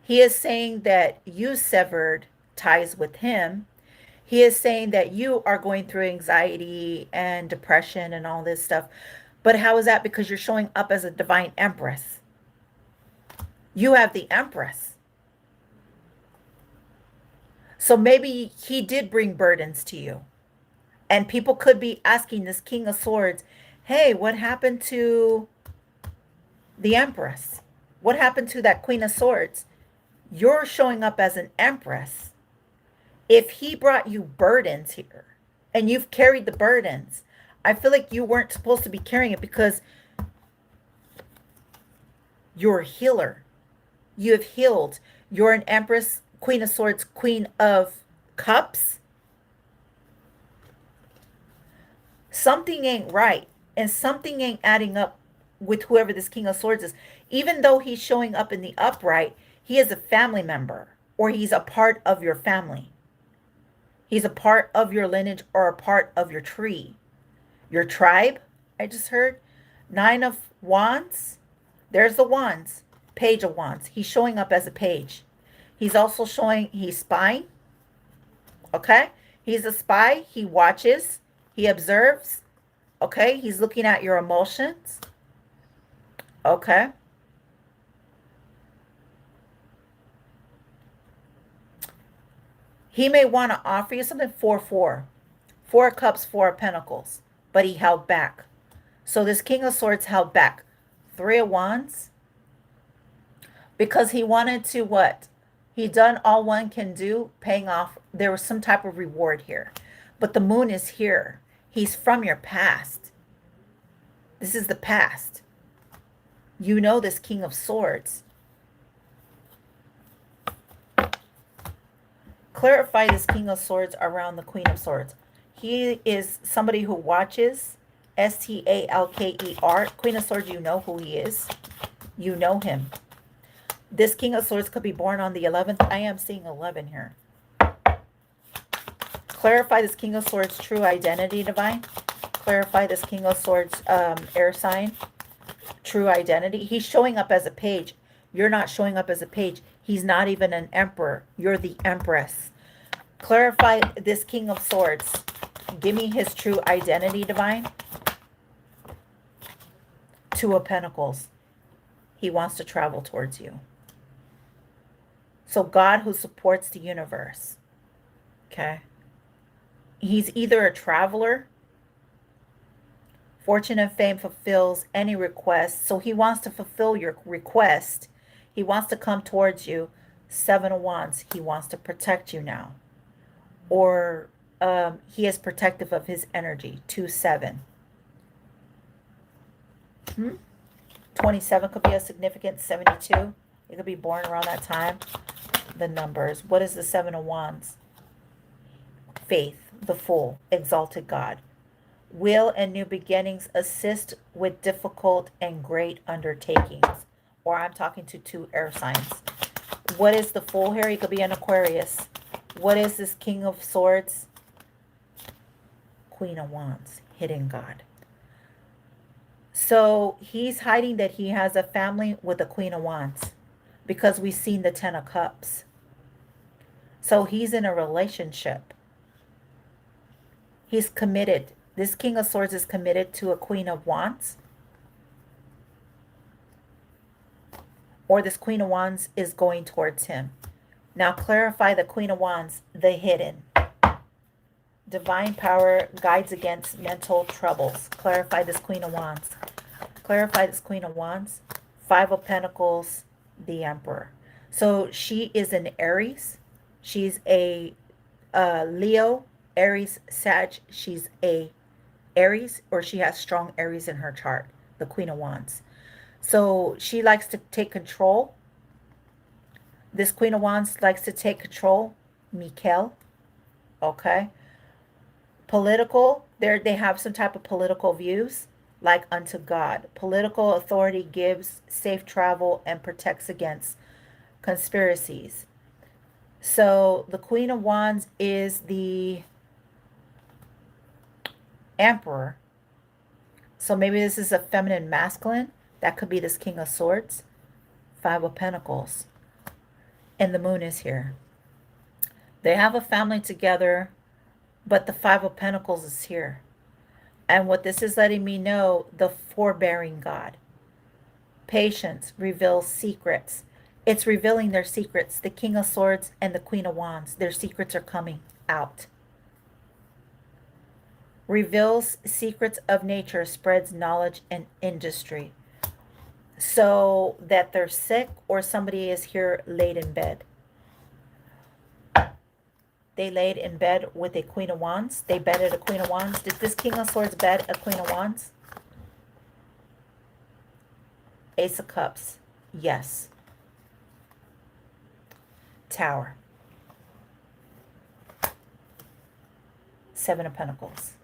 He is saying that you severed ties with him. He is saying that you are going through anxiety and depression and all this stuff. But how is that? Because you're showing up as a divine empress. You have the Empress. So maybe he did bring burdens to you. And people could be asking this King of Swords, hey, what happened to the Empress? What happened to that Queen of Swords? You're showing up as an Empress. If he brought you burdens here and you've carried the burdens, I feel like you weren't supposed to be carrying it because you're a healer. You have healed. You're an Empress, Queen of Swords, Queen of Cups. Something ain't right, and something ain't adding up with whoever this King of Swords is. Even though he's showing up in the upright, he is a family member, or he's a part of your family. He's a part of your lineage or a part of your tree. Your tribe, I just heard. Nine of Wands. There's the Wands. Page of Wands. He's showing up as a page. He's also showing he's spying. Okay? He's a spy. He watches. He observes. Okay? He's looking at your emotions. Okay? He may want to offer you something. 4-4. 4 of Cups, 4 of Pentacles. But he held back. So this King of Swords held back. 3 of Wands. Because he wanted to what? He done all one can do, paying off. There was some type of reward here. But the Moon is here. He's from your past. This is the past. You know this King of Swords. Clarify this King of Swords around the Queen of Swords. He is somebody who watches. Stalker. Queen of Swords, you know who he is. You know him. This King of Swords could be born on the 11th. I am seeing 11 here. Clarify this King of Swords' true identity, Divine. Clarify this King of Swords air sign. True identity. He's showing up as a page. You're not showing up as a page. He's not even an emperor. You're the Empress. Clarify this King of Swords. Give me his true identity, Divine. 2 of Pentacles. He wants to travel towards you. So God who supports the universe. Okay. He's either a traveler. Fortune and fame fulfills any request. So he wants to fulfill your request. He wants to come towards you. 7 of Wands. He wants to protect you now. Or he is protective of his energy. 2-7. 27 could be a significant, 72. You could be born around that time. The numbers. What is the Seven of Wands? Faith, the Fool, exalted God. Will and new beginnings, assist with difficult and great undertakings. Or I'm talking to two air signs. What is the Fool here? He could be an Aquarius. What is this King of Swords? Queen of Wands, hidden God. So he's hiding that he has a family with a Queen of Wands, because we've seen the Ten of Cups. So he's in a relationship. He's committed. This King of Swords is committed to a Queen of Wands. Or this Queen of Wands is going towards him. Now clarify the Queen of Wands, the hidden. Divine power guides against mental troubles. Clarify this Queen of Wands. Clarify this Queen of Wands. Five of Pentacles, the Emperor. So she is an Aries. She's a Leo, Aries, Sag. She's a Aries, or she has strong Aries in her chart, the Queen of Wands. So she likes to take control. This Queen of Wands likes to take control. Mikkel. Okay. Political, they have some type of political views, like unto God. Political authority gives safe travel and protects against conspiracies. So the Queen of Wands is the Emperor. So maybe this is a feminine masculine. That could be this King of Swords. Five of Pentacles. And the Moon is here. They have a family together, but the Five of Pentacles is here. And what this is letting me know, the forbearing God. Patience reveals secrets. It's revealing their secrets. The King of Swords and the Queen of Wands, their secrets are coming out. Reveals secrets of nature, spreads knowledge and industry. So that they're sick or somebody is here laid in bed. They laid in bed with a Queen of Wands. They bedded a Queen of Wands. Did this King of Swords bed a Queen of Wands? Ace of Cups. Yes. Tower. Seven of Pentacles.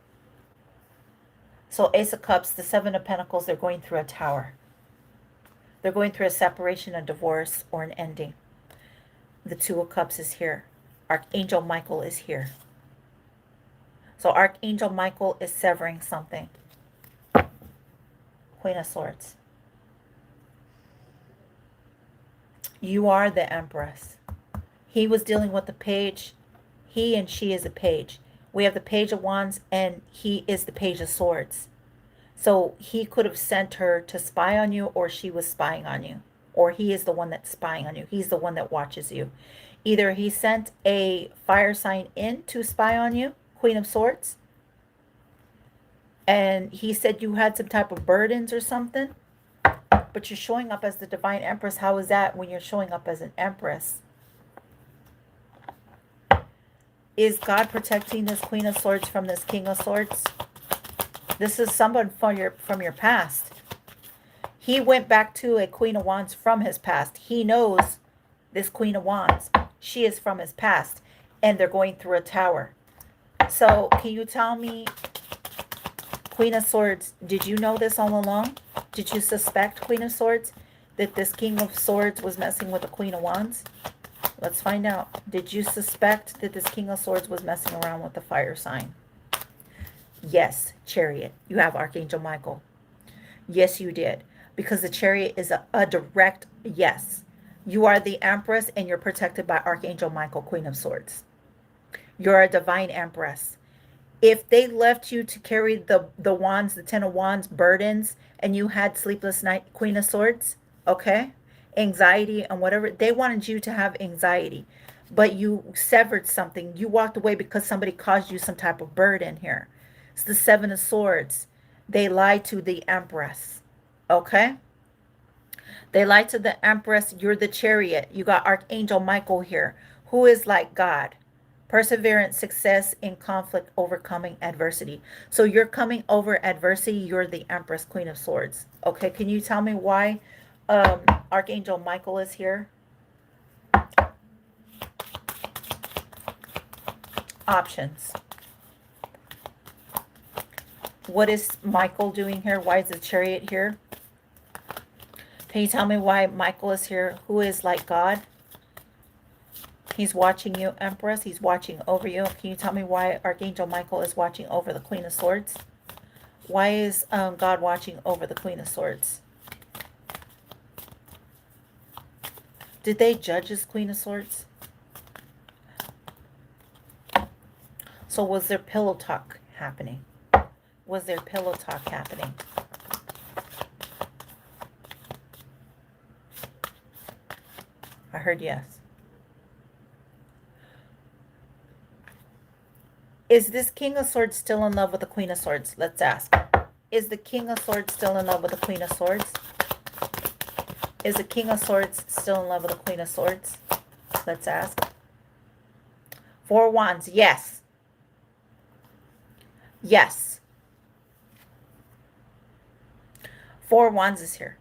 So Ace of Cups, the Seven of Pentacles, they're going through a tower. They're going through a separation, a divorce, or an ending. The Two of Cups is here. Archangel Michael is here. So Archangel Michael is severing something. Queen of Swords. You are the Empress. He was dealing with the Page. He and she is a Page. We have the Page of Wands and he is the Page of Swords. So he could have sent her to spy on you, or she was spying on you. Or he is the one that's spying on you. He's the one that watches you. Either he sent a fire sign in to spy on you, Queen of Swords, and he said you had some type of burdens or something, but you're showing up as the Divine Empress. How is that when you're showing up as an Empress? Is God protecting this Queen of Swords from this King of Swords? This is someone from your past. He went back to a Queen of Wands from his past. He knows this Queen of Wands. She is from his past. And they're going through a tower. So can you tell me, Queen of Swords, did you know this all along? Did you suspect, Queen of Swords, that this King of Swords was messing with the Queen of Wands? Let's find out. Did you suspect that this King of Swords was messing around with the fire sign? Yes, Chariot. You have Archangel Michael. Yes, you did. Because the Chariot is a direct yes. You are the Empress and you're protected by Archangel Michael, Queen of Swords. You're a Divine Empress. If they left you to carry the wands, the Ten of Wands burdens, and you had sleepless night, Queen of Swords, okay? Anxiety and whatever. They wanted you to have anxiety. But you severed something. You walked away because somebody caused you some type of burden here. It's the Seven of Swords. They lied to the Empress. Okay? They lied to the Empress. You're the Chariot. You got Archangel Michael here, who is like God. Perseverance, success in conflict, overcoming adversity. So you're coming over adversity. You're the Empress, Queen of Swords. Okay, can you tell me why um, Archangel Michael is here? Options. What is Michael doing here? Why is the Chariot here? Can you tell me why Michael is here? Who is like God? He's watching you, Empress. He's watching over you. Can you tell me why Archangel Michael is watching over the Queen of Swords? Why is God watching over the Queen of Swords? Did they judge as Queen of Swords? So was there pillow talk happening? Was there pillow talk happening? I heard yes. Is this King of Swords still in love with the Queen of Swords? Let's ask. Is the King of Swords still in love with the Queen of Swords? Is the King of Swords still in love with the Queen of Swords? Let's ask. Four Wands, yes. Yes. Four Wands is here.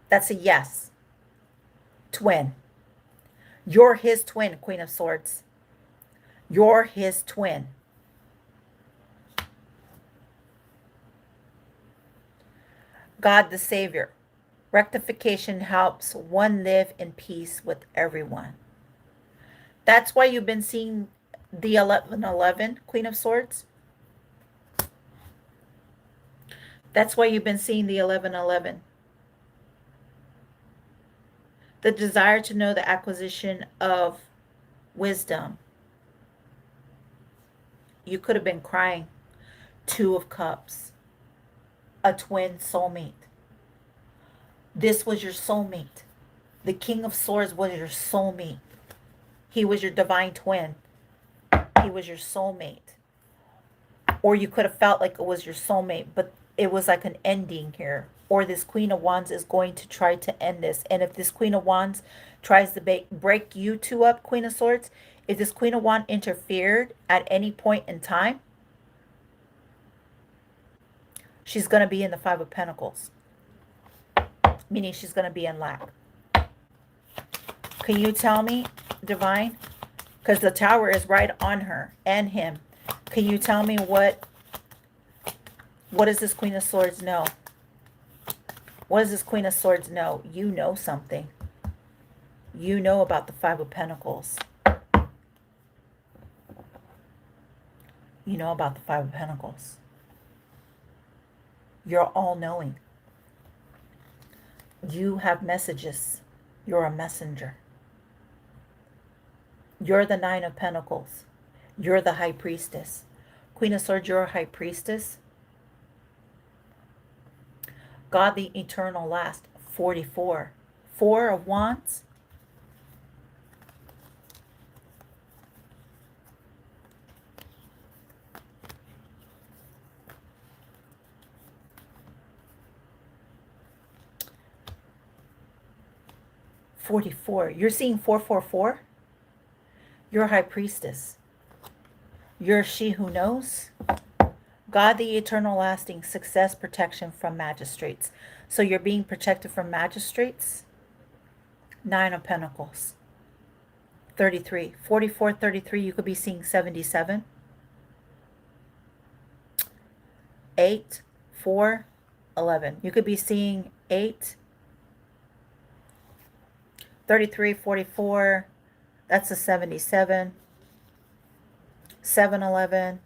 That's a yes. Twin. You're his twin, Queen of Swords. You're his twin. God the Savior. Rectification helps one live in peace with everyone. That's why you've been seeing the 1111, Queen of Swords. That's why you've been seeing the 1111. The desire to know the acquisition of wisdom. You could have been crying. Two of Cups. A twin soulmate. This was your soulmate. The King of Swords was your soulmate. He was your divine twin. He was your soulmate. Or you could have felt like it was your soulmate, but it was like an ending here. Or this Queen of Wands is going to try to end this. And if this Queen of Wands tries to break you two up, Queen of Swords, if this Queen of Wands interfered at any point in time, she's going to be in the Five of Pentacles. Meaning she's going to be in lack. Can you tell me, Divine? Because the Tower is right on her and him. Can you tell me what does this Queen of Swords know? What does this Queen of Swords know? You know something. You know about the Five of Pentacles. You know about the Five of Pentacles. You're all-knowing. You have messages. You're a messenger. You're the Nine of Pentacles. You're the High Priestess. Queen of Swords, you're a High Priestess. God the Eternal Last, 44. Four of Wands. You're seeing 444? You're a High Priestess. You're she who knows. God the Eternal Lasting, success, protection from magistrates. So you're being protected from magistrates. Nine of Pentacles. 33. 44, 33, you could be seeing 77. 8, 4, 11. You could be seeing 8, 33, 44. That's a 77. 7, 11.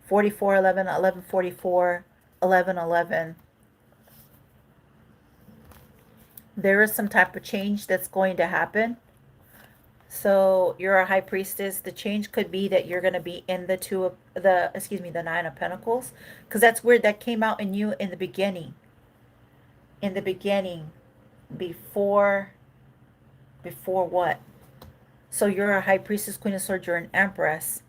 44, 11, 11, 44, 11, 11. There is some type of change that's going to happen. So you're a High Priestess. The change could be that you're going to be in the Nine of Pentacles. Because that's weird. That came out in you in the beginning. In the beginning. Before what? So you're a High Priestess, Queen of Swords. You're an Empress.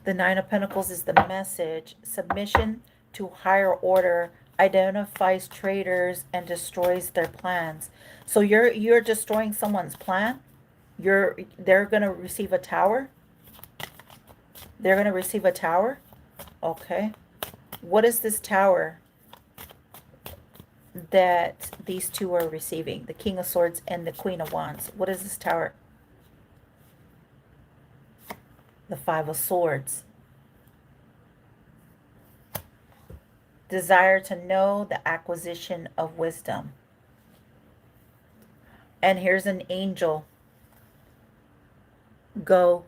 The Nine of Pentacles is the message. Submission to higher order identifies traitors and destroys their plans. So you're destroying someone's plan. They're going to receive a tower. They're going to receive a tower. Okay. What is this tower that these two are receiving? The King of Swords and the Queen of Wands. What is this tower? The Five of Swords. Desire to know, the acquisition of wisdom. And here's an angel. Go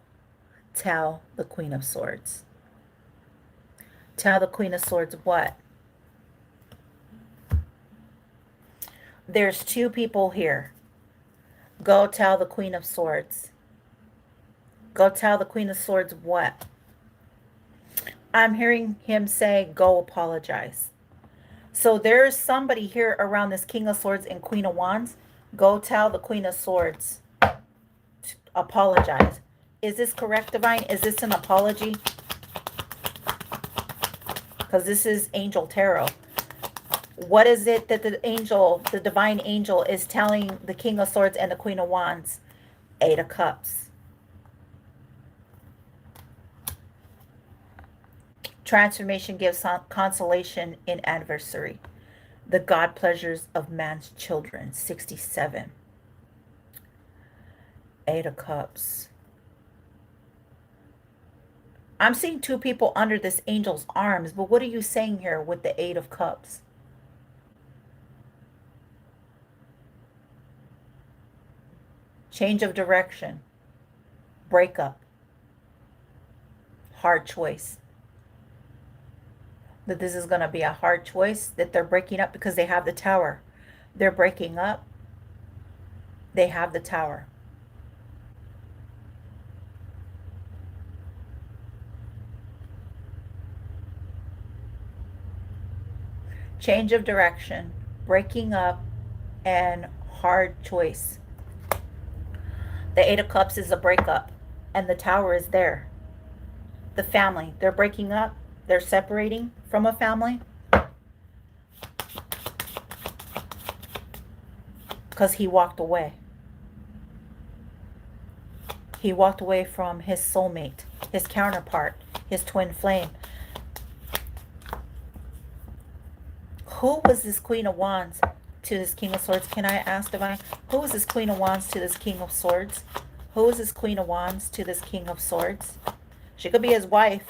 tell the Queen of Swords. Tell the Queen of Swords what? There's two people here. Go tell the Queen of Swords. Go tell the Queen of Swords what? I'm hearing him say, go apologize. So there's somebody here around this King of Swords and Queen of Wands. Go tell the Queen of Swords to apologize. Is this correct, Divine? Is this an apology? Because this is Angel Tarot. What is it that the angel, the divine angel, is telling the King of Swords and the Queen of Wands? Eight of Cups. Transformation gives consolation in adversity. The God pleasures of man's children. 67. Eight of Cups. I'm seeing two people under this angel's arms, but what are you saying here with the Eight of Cups? Change of direction. Breakup. Hard choice. That this is going to be a hard choice, that they're breaking up because they have the tower. They're breaking up. They have the tower. Change of direction, breaking up, and hard choice. The Eight of Cups is a breakup, and the tower is there. The family, they're breaking up. They're separating from a family because he walked away. He walked away from his soulmate, his counterpart, his twin flame. Who was this Queen of Wands to this King of Swords? Can I ask, Divine? Who was this Queen of Wands to this King of Swords? Who is this Queen of Wands to this King of Swords? She could be his wife.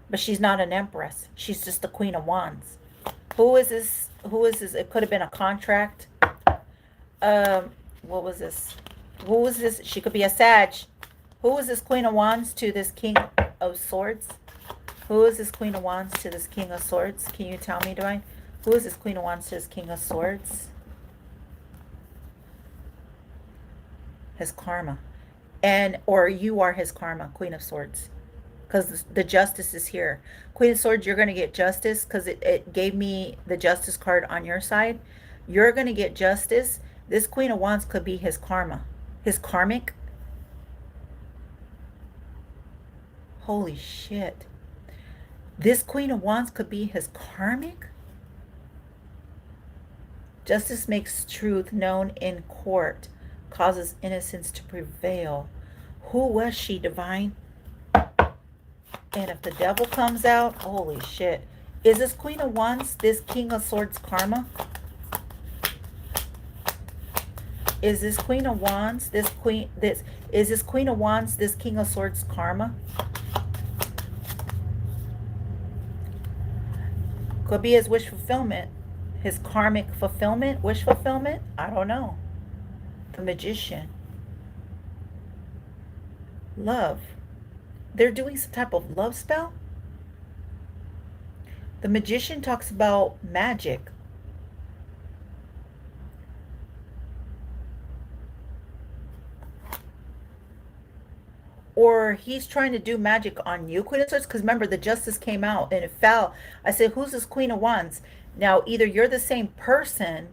But she's not an empress. She's just the Queen of Wands. Who is this? Who is this? It could have been a contract. What was this? Who was this? She could be a Sag. Who is this Queen of Wands to this King of Swords? Who is this Queen of Wands to this King of Swords? Can you tell me, Divine? Who is this Queen of Wands to this King of Swords? His karma. Or you are his karma, Queen of Swords. Because the justice is here. Queen of Swords, you're going to get justice because it gave me the justice card on your side. You're going to get justice. This Queen of Wands could be his karma. His karmic. Holy shit. This Queen of Wands could be his karmic? Justice makes truth known in court. Causes innocence to prevail. Who was she, Divine? And if the devil comes out, holy shit. Is this Queen of Wands this King of Swords karma? Is this Queen of Wands is this Queen of Wands this King of Swords karma? Could be his wish fulfillment. His karmic fulfillment, wish fulfillment. I don't know. The Magician. Love. They're doing some type of love spell. The Magician talks about magic. Or he's trying to do magic on you, Queen of Swords. Because remember, the Justice came out and it fell. I said, who's this Queen of Wands? Now, either you're the same person,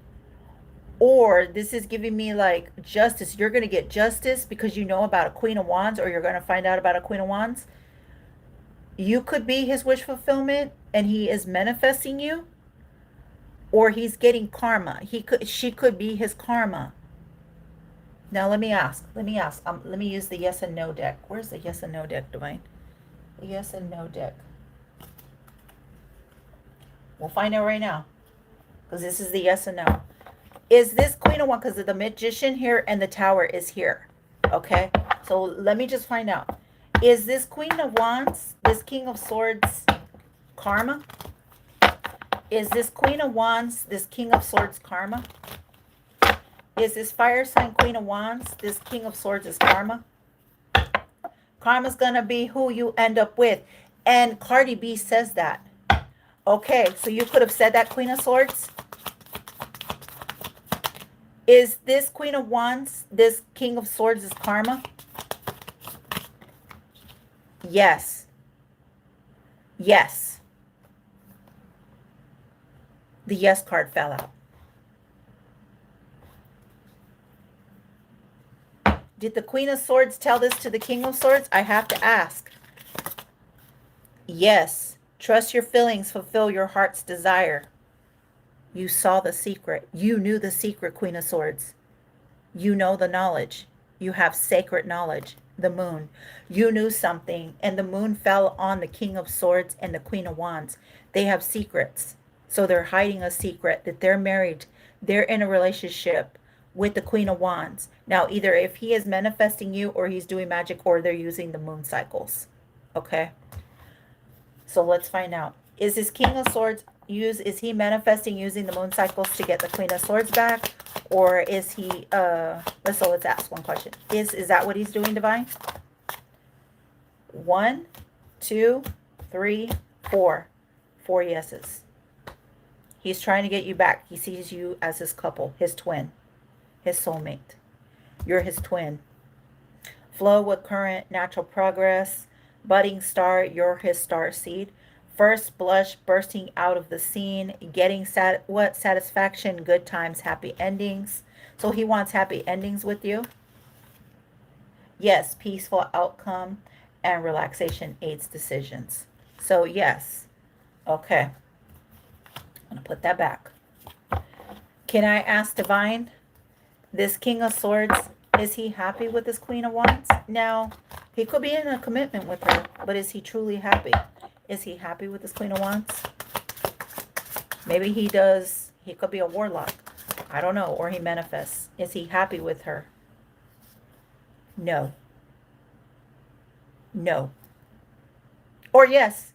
or this is giving me like justice. You're going to get justice because you know about a Queen of Wands, or you're going to find out about a Queen of Wands. You could be his wish fulfillment and he is manifesting you, or he's getting karma. She could be his karma. Now let me ask. Let me use the yes and no deck. Where's the yes and no deck, Divine? The yes and no deck. We'll find out right now. Because this is the yes and no. Is this Queen of Wands? Because the Magician here and the Tower is here. Okay? So let me just find out. Is this Queen of Wands, this King of Swords, karma? Is this Queen of Wands, this King of Swords, karma? Is this fire sign Queen of Wands, this King of Swords is karma? Karma's going to be who you end up with. And Cardi B says that. Okay, so you could have said that, Queen of Swords. Is this Queen of Wands, this King of Swords is karma? Yes. Yes. The yes card fell out. Did the Queen of Swords tell this to the King of Swords? I have to ask. Yes. Trust your feelings, fulfill your heart's desire. You saw the secret. You knew the secret, Queen of Swords. You know the knowledge. You have sacred knowledge. The moon. You knew something, and the moon fell on the King of Swords and the Queen of Wands. They have secrets. So they're hiding a secret that they're married. They're in a relationship with the Queen of Wands. Now, either if he is manifesting you or he's doing magic or they're using the moon cycles. Okay? So let's find out. Is this King of Swords is he manifesting using the moon cycles to get the Queen of Swords back? Or is he let's ask one question. Is that what he's doing, Divine? 1, 2, 3, 4. 4 yeses. He's trying to get you back. He sees you as his couple, his twin, his soulmate. You're his twin. Flow with current, natural progress, budding star, you're his star seed. First blush, bursting out of the scene, getting satisfaction, good times, happy endings. So he wants happy endings with you. Yes, peaceful outcome and relaxation aids decisions. So yes. Okay. I'm going to put that back. Can I ask Divine, this King of Swords, is he happy with this Queen of Wands? Now, he could be in a commitment with her, but is he truly happy? Is he happy with this Queen of Wands? Maybe he does. He could be a warlock. I don't know. Or he manifests. Is he happy with her? No. No. Or yes.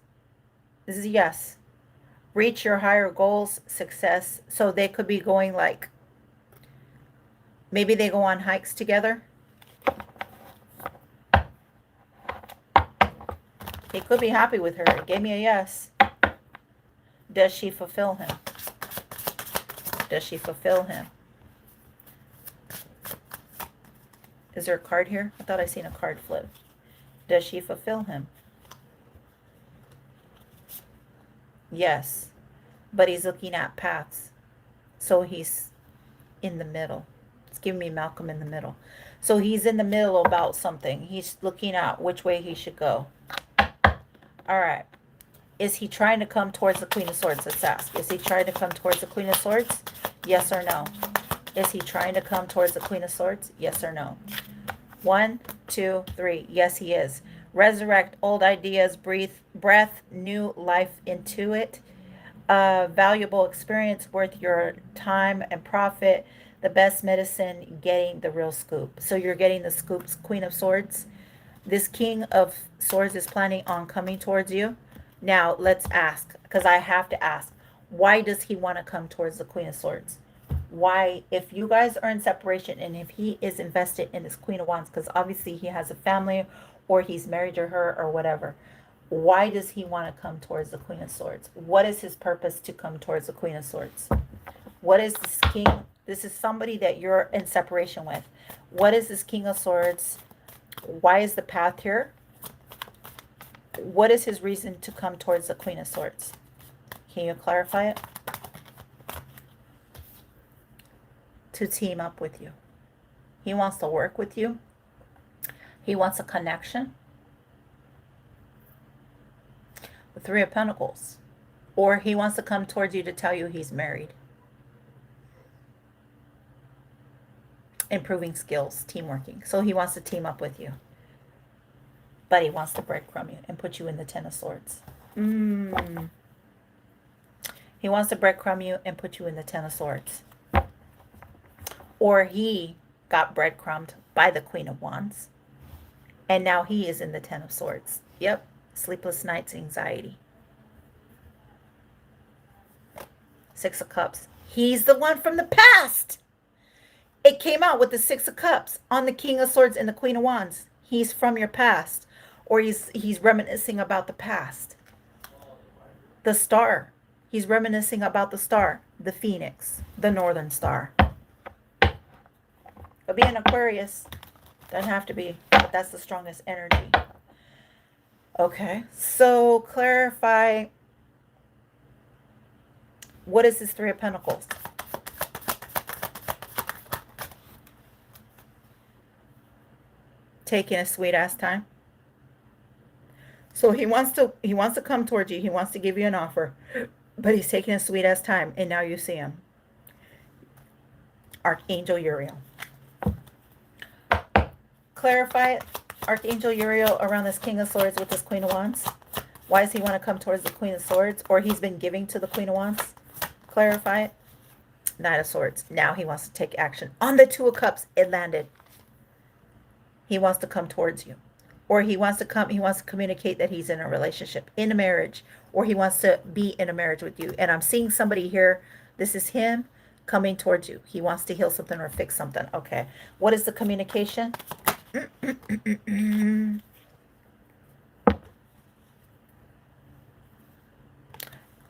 This is a yes. Reach your higher goals, success. So they could be going like, maybe they go on hikes together. He could be happy with her. It gave me a yes. Does she fulfill him? Does she fulfill him? Is there a card here? I thought I seen a card flip. Does she fulfill him? Yes. But he's looking at paths. So he's in the middle. It's giving me Malcolm in the middle. So he's in the middle about something. He's looking at which way he should go. All right. Is he trying to come towards the Queen of Swords? Let's ask. Is he trying to come towards the Queen of Swords? Yes or no? Is he trying to come towards the Queen of Swords? Yes or no? 1, 2, 3. Yes, he is. Resurrect old ideas. Breath new life into it. Valuable experience worth your time and profit. The best medicine, getting the real scoop. So you're getting the scoops, Queen of Swords. This King of Swords is planning on coming towards you. Now, let's ask, because I have to ask, why does he want to come towards the Queen of Swords? Why, if you guys are in separation and if he is invested in this Queen of Wands, because obviously he has a family or he's married to her or whatever, why does he want to come towards the Queen of Swords? What is his purpose to come towards the Queen of Swords? What is this King? This is somebody that you're in separation with. What is this King of Swords? Why is the path here? What is his reason to come towards the Queen of Swords? Can you clarify it? To team up with you. He wants to work with you. He wants a connection. The Three of Pentacles. Or he wants to come towards you to tell you he's married. improving skills, teamworking. So he wants to team up with you. But he wants to breadcrumb you and put you in the Ten of Swords. He wants to breadcrumb you and put you in the Ten of Swords. Or he got breadcrumbed by the Queen of Wands. And now he is in the Ten of Swords. Yep. Sleepless nights, anxiety. Six of Cups. He's the one from the past. It came out with the Six of Cups on the King of Swords and the Queen of Wands. He's from your past. Or he's reminiscing about the past. The Star. He's reminiscing about the star. The Phoenix. The Northern Star. It'll be an Aquarius. Doesn't have to be. But that's the strongest energy. Okay. So clarify. What is this Three of Pentacles? Taking a sweet ass time. So he wants to come towards you. He wants to give you an offer, but he's taking a sweet ass time, and now you see him. Archangel Uriel. Clarify it. Archangel Uriel around this King of Swords with this Queen of Wands. Why does he want to come towards the Queen of Swords? Or he's been giving to the Queen of Wands. Clarify it. Knight of Swords. Now he wants to take action. On the Two of Cups, it landed. He wants to come towards you. Or he wants to communicate that he's in a relationship, in a marriage, or he wants to be in a marriage with you. And I'm seeing somebody here. This is him coming towards you. He wants to heal something or fix something. Okay. What is the communication?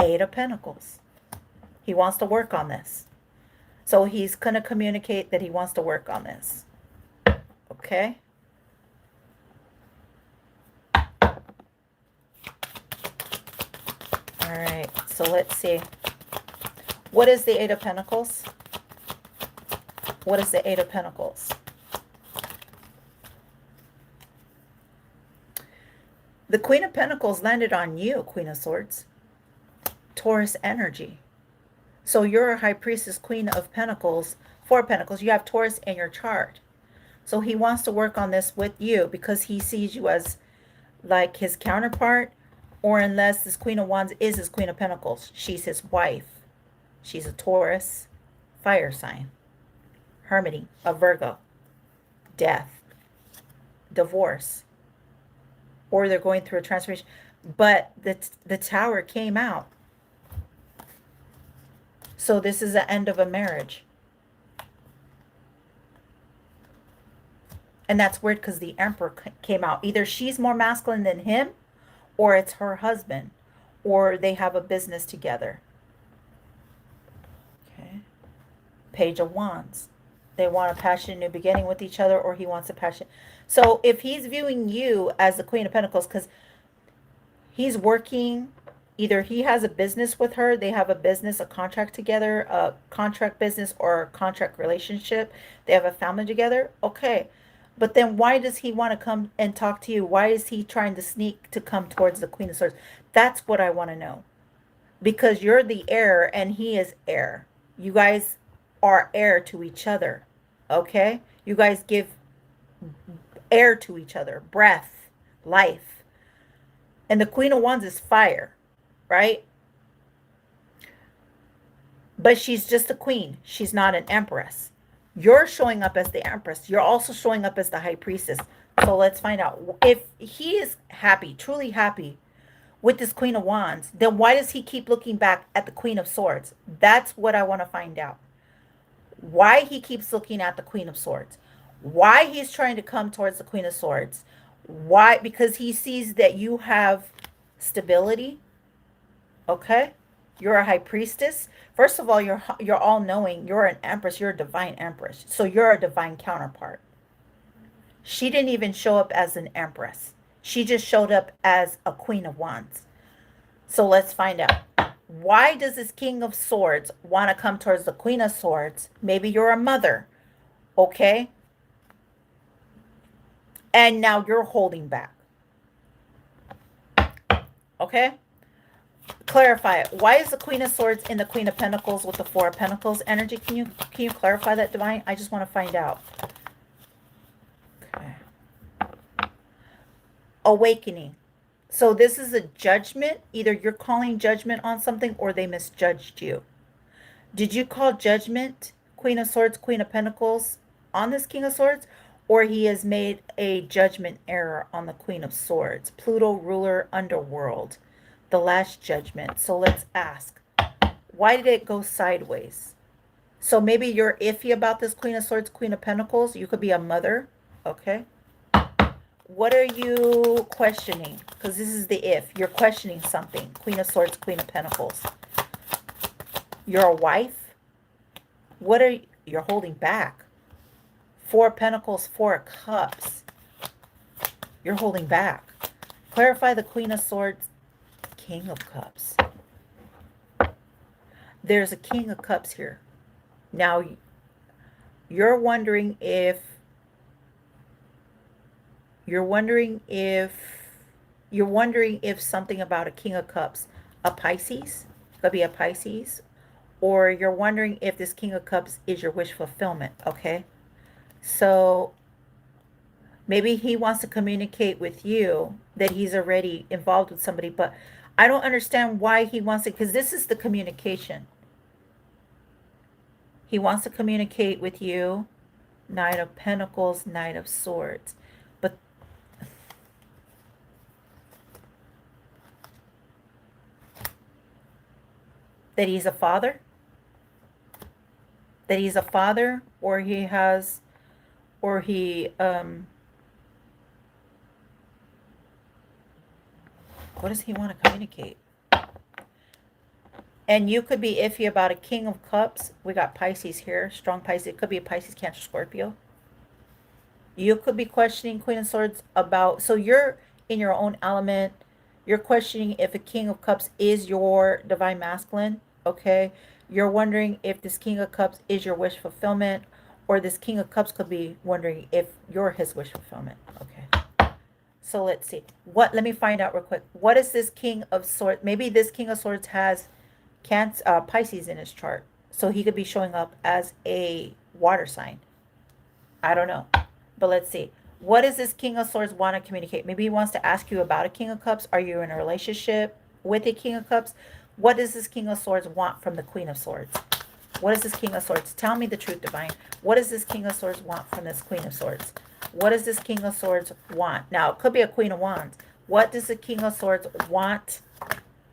Eight of Pentacles. He wants to work on this. So he's going to communicate that he wants to work on this. Okay. All right, so let's see. What is the Eight of Pentacles? What is the Eight of Pentacles? The Queen of Pentacles landed on you, Queen of Swords. Taurus energy. So you're a High Priestess, Queen of Pentacles, Four of Pentacles. You have Taurus in your chart. So he wants to work on this with you because he sees you as like his counterpart. Or unless this Queen of Wands is his Queen of Pentacles. She's his wife. She's a Taurus, fire sign. Hermity, a Virgo. Death. Divorce. Or they're going through a transformation. But the Tower came out. So this is the end of a marriage. And that's weird because the Emperor came out. Either she's more masculine than him, or it's her husband, or they have a business together. Okay. Page of Wands. They want a passionate new beginning with each other, or he wants a passion. So if he's viewing you as the Queen of Pentacles, because he's working, either he has a business with her, they have a business, a contract together, a contract business or a contract relationship, they have a family together, okay. But then why does he want to come and talk to you? Why is he trying to sneak to come towards the Queen of Swords? That's what I want to know. Because you're the heir and he is heir. You guys are heir to each other. Okay? You guys give air to each other. Breath. Life. And the Queen of Wands is fire. Right? But she's just a queen. She's not an empress. You're showing up as the Empress. You're also showing up as the High Priestess. So let's find out. If he is happy, truly happy with this Queen of Wands, then why does he keep looking back at the Queen of Swords? That's what I want to find out. Why he keeps looking at the Queen of Swords. Why he's trying to come towards the Queen of Swords. Why? Because he sees that you have stability. Okay? You're a High Priestess. First of all, you're all-knowing. You're an Empress. You're a divine Empress. So you're a divine counterpart. She didn't even show up as an Empress. She just showed up as a Queen of Wands. So let's find out. Why does this King of Swords want to come towards the Queen of Swords? Maybe you're a mother. Okay? And now you're holding back. Okay? Clarify it. Why is the Queen of Swords in the Queen of Pentacles with the Four of Pentacles energy? Can you clarify that, Divine? I just want to find out. Okay. Awakening. So this is a judgment. Either you're calling judgment on something or they misjudged you. Did you call judgment, Queen of Swords, Queen of Pentacles, on this King of Swords? Or he has made a judgment error on the Queen of Swords? Pluto, ruler, underworld. The last judgment. So let's ask, why did it go sideways? So maybe you're iffy about this Queen of Swords, Queen of Pentacles. You could be a mother. Okay. What are you questioning? Because this is the if. You're questioning something. Queen of Swords, Queen of Pentacles. You're a wife. What are you? You're holding back. Four of Pentacles, Four of Cups. You're holding back. Clarify the Queen of Swords, King of Cups. There's a King of Cups here. Now, you're wondering if something about a King of Cups, a Pisces, could be a Pisces, or you're wondering if this King of Cups is your wish fulfillment, okay? So maybe he wants to communicate with you that he's already involved with somebody, but I don't understand why he wants it, because this is the communication. He wants to communicate with you. Knight of Pentacles, Knight of Swords. But that he's a father? That he's a father, or he has, or he, what does he want to communicate? And you could be iffy about a King of Cups. We got Pisces here, strong Pisces. It could be a Pisces, Cancer, Scorpio. You could be questioning Queen of Swords about, so you're in your own element. You're questioning if a King of Cups is your divine masculine, okay? You're wondering if this King of Cups is your wish fulfillment, or this King of Cups could be wondering if you're his wish fulfillment, okay? So let's see. Let me find out real quick. What is this King of Swords? Maybe this King of Swords has Pisces in his chart. So he could be showing up as a water sign. I don't know. But let's see. What does this King of Swords want to communicate? Maybe he wants to ask you about a King of Cups. Are you in a relationship with a King of Cups? What does this King of Swords want from the Queen of Swords? What is this King of Swords? Tell me the truth, Divine. What does this King of Swords want from this Queen of Swords? What does this King of Swords want? Now, it could be a Queen of Wands. What does the King of Swords want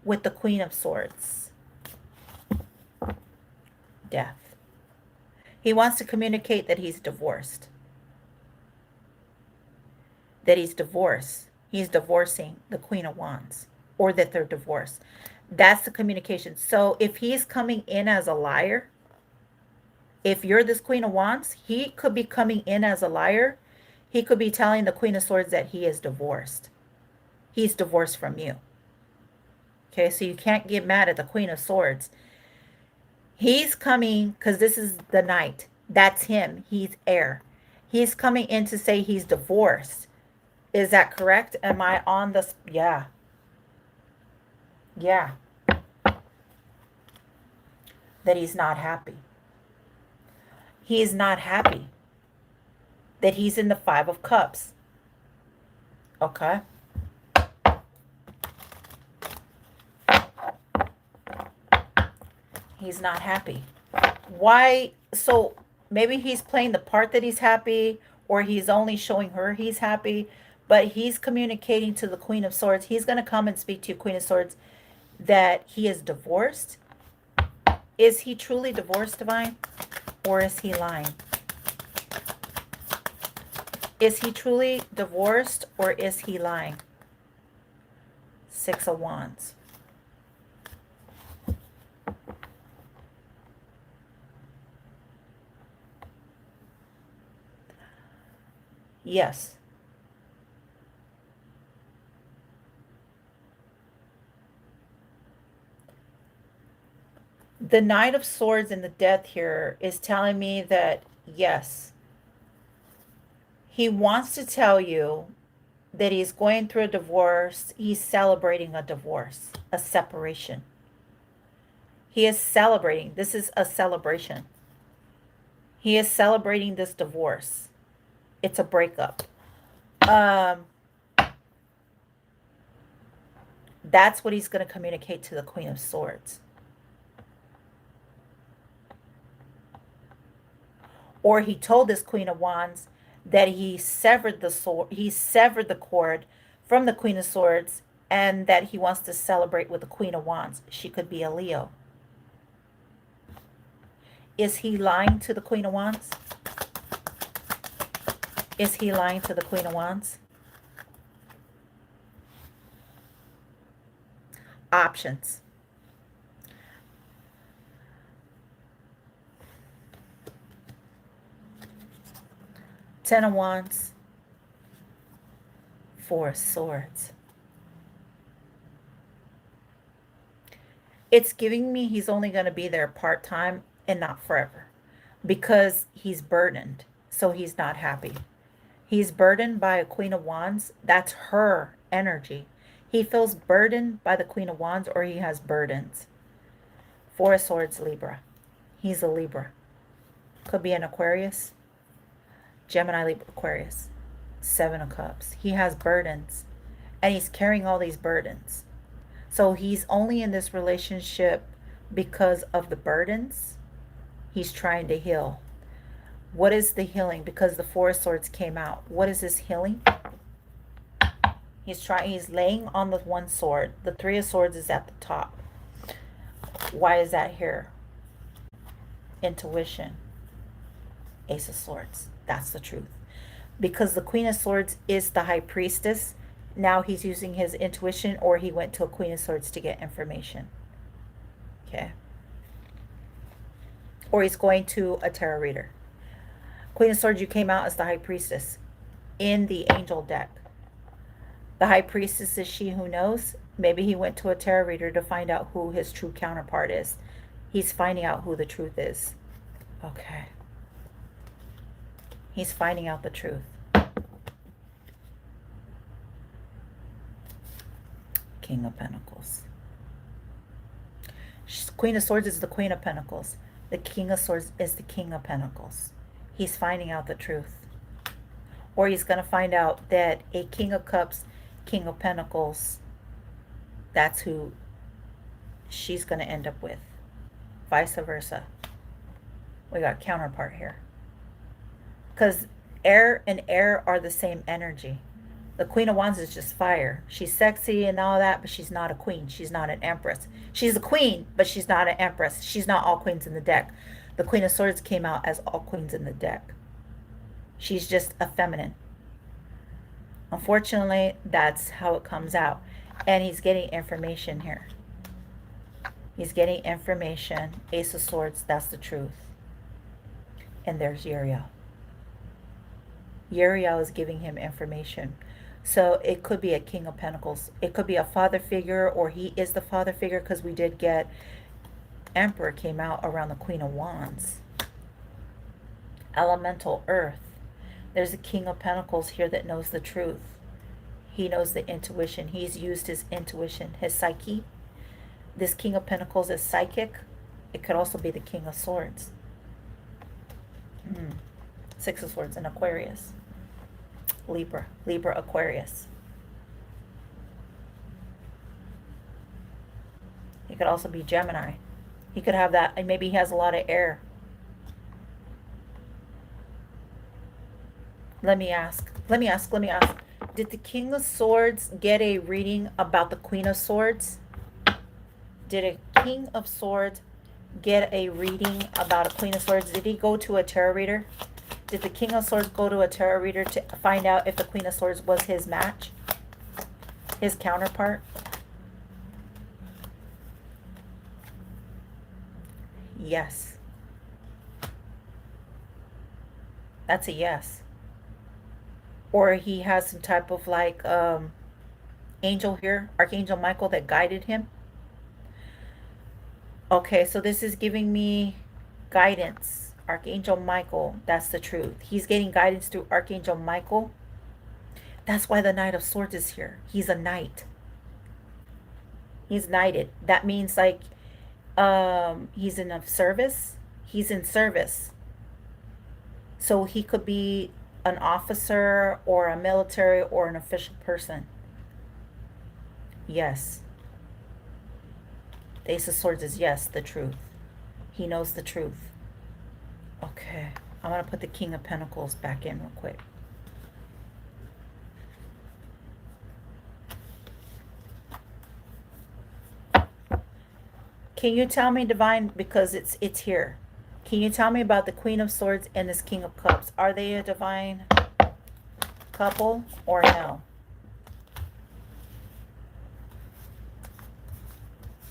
with the Queen of Swords? Death. He wants to communicate that he's divorced. That he's divorced. He's divorcing the Queen of Wands, or that they're divorced. That's the communication. So if he's coming in as a liar, if you're this Queen of Wands, he could be coming in as a liar. He could be telling the Queen of Swords that he is divorced. He's divorced from you. Okay, so you can't get mad at the Queen of Swords. He's coming, because this is the Knight. That's him. He's air. He's coming in to say he's divorced. Is that correct? Am I on this? Yeah. Yeah. That he's not happy. He's not happy. That he's in the Five of Cups. Okay. He's not happy. Why? So maybe he's playing the part that he's happy, or he's only showing her he's happy, but he's communicating to the Queen of Swords. He's going to come and speak to you, Queen of Swords, that he is divorced. Is he truly divorced, Divine? Or is he lying? Is he truly divorced, or is he lying? Six of Wands. Yes. The Knight of Swords and the Death here is telling me that, yes, he wants to tell you that he's going through a divorce. He's celebrating a divorce. a separation. He is celebrating. This is a celebration. He is celebrating this divorce. It's a breakup. Um, that's what he's going to communicate to the Queen of Swords. Or he told this Queen of Wands that he severed the cord from the Queen of Swords, and that he wants to celebrate with the Queen of Wands. She could be a Leo. Is he lying to the Queen of Wands? Is he lying to the Queen of Wands? Options. Ten of Wands. Four of Swords. It's giving me he's only going to be there part-time and not forever, because he's burdened, so he's not happy. He's burdened by a Queen of Wands. That's her energy. He feels burdened by the Queen of Wands, or he has burdens. Four of Swords, Libra. He's a Libra. Could be an Aquarius. Gemini, Libra, Aquarius. Seven of Cups. He has burdens, and he's carrying all these burdens. So he's only in this relationship because of the burdens. He's trying to heal. What is the healing? Because the Four of Swords came out. What is this healing? He's laying on the one sword. The Three of Swords is at the top. Why is that here? Intuition. Ace of Swords. That's the truth. Because the Queen of Swords is the High Priestess. Now he's using his intuition, or he went to a Queen of Swords to get information. Okay. Or he's going to a tarot reader. Queen of Swords, you came out as the High Priestess in the angel deck. The High Priestess is she who knows. Maybe he went to a tarot reader to find out who his true counterpart is. He's finding out who the truth is. Okay. He's finding out the truth. King of Pentacles. Queen of Swords is the Queen of Pentacles. The King of Swords is the King of Pentacles. He's finding out the truth. Or he's going to find out that a King of Cups, King of Pentacles, that's who she's going to end up with. Vice versa. We got counterpart here. Because air and air are the same energy. The Queen of Wands is just fire. She's sexy and all that, but she's not a queen. She's not an empress. She's a queen, but she's not an empress. She's not all queens in the deck. The Queen of Swords came out as all queens in the deck. She's just a feminine. Unfortunately, that's how it comes out. And he's getting information here. He's getting information. Ace of Swords, that's the truth. And there's Uriel. Uriel is giving him information. So it could be a King of Pentacles. It could be a father figure, or he is the father figure, because we did get Emperor came out around the Queen of Wands. Elemental Earth. There's a King of Pentacles here that knows the truth. He knows the intuition. He's used his intuition, his psyche. This King of Pentacles is psychic. It could also be the King of Swords. Six of Swords in Aquarius. Libra, Aquarius. He could also be Gemini. He could have that, and maybe he has a lot of air. Let me ask. Did the King of Swords get a reading about the Queen of Swords? Did a King of Swords get a reading about a Queen of Swords? Did he go to a tarot reader? Did the King of Swords go to a tarot reader to find out if the Queen of Swords was his match? His counterpart? Yes. That's a yes. Or he has some type of like angel here, Archangel Michael, that guided him. Okay, so this is giving me guidance. Archangel Michael, that's the truth. He's getting guidance through Archangel Michael. That's why the Knight of Swords is here. He's a knight. He's knighted. That means like he's in a service. He's in service. So he could be an officer or a military or an official person. Yes. The Ace of Swords is yes, the truth. He knows the truth. Okay. I'm going to put the King of Pentacles back in real quick. Can you tell me, Divine, because it's here. Can you tell me about the Queen of Swords and this King of Cups? Are they a divine couple or no?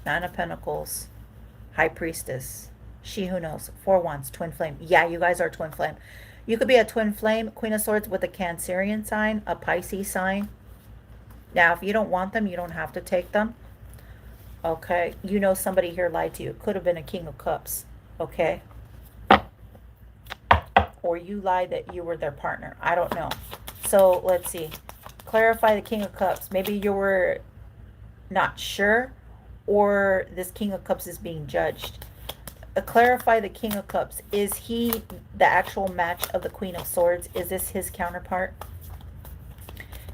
Nine of Pentacles, High Priestess, She Who Knows, Four Wands, Twin Flame. Yeah, you guys are twin flame. You could be a twin flame, Queen of Swords with a Cancerian sign, a Pisces sign. Now, if you don't want them, you don't have to take them. Okay, you know somebody here lied to you. It could have been a King of Cups, okay? Or you lied that you were their partner. I don't know. So, let's see. Clarify the King of Cups. Maybe you were not sure, or this King of Cups is being judged. Clarify the King of Cups. Is he the actual match of the Queen of Swords? Is this his counterpart?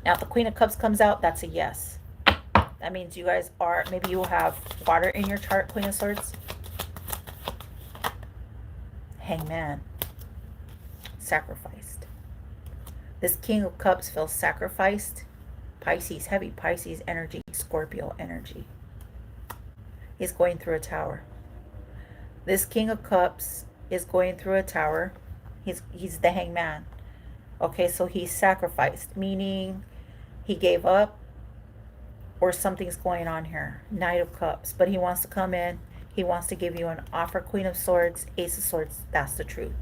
Now, if the Queen of Cups comes out, that's a yes. That means you guys are, maybe you will have water in your chart, Queen of Swords. Hangman. Sacrificed. This King of Cups feels sacrificed. Pisces, heavy Pisces energy, Scorpio energy. He's going through a tower. This King of Cups is going through a tower. He's the Hangman. Okay, so he's sacrificed, meaning he gave up, or something's going on here. Knight of Cups. But he wants to come in. He wants to give you an offer. Queen of Swords, Ace of Swords. That's the truth.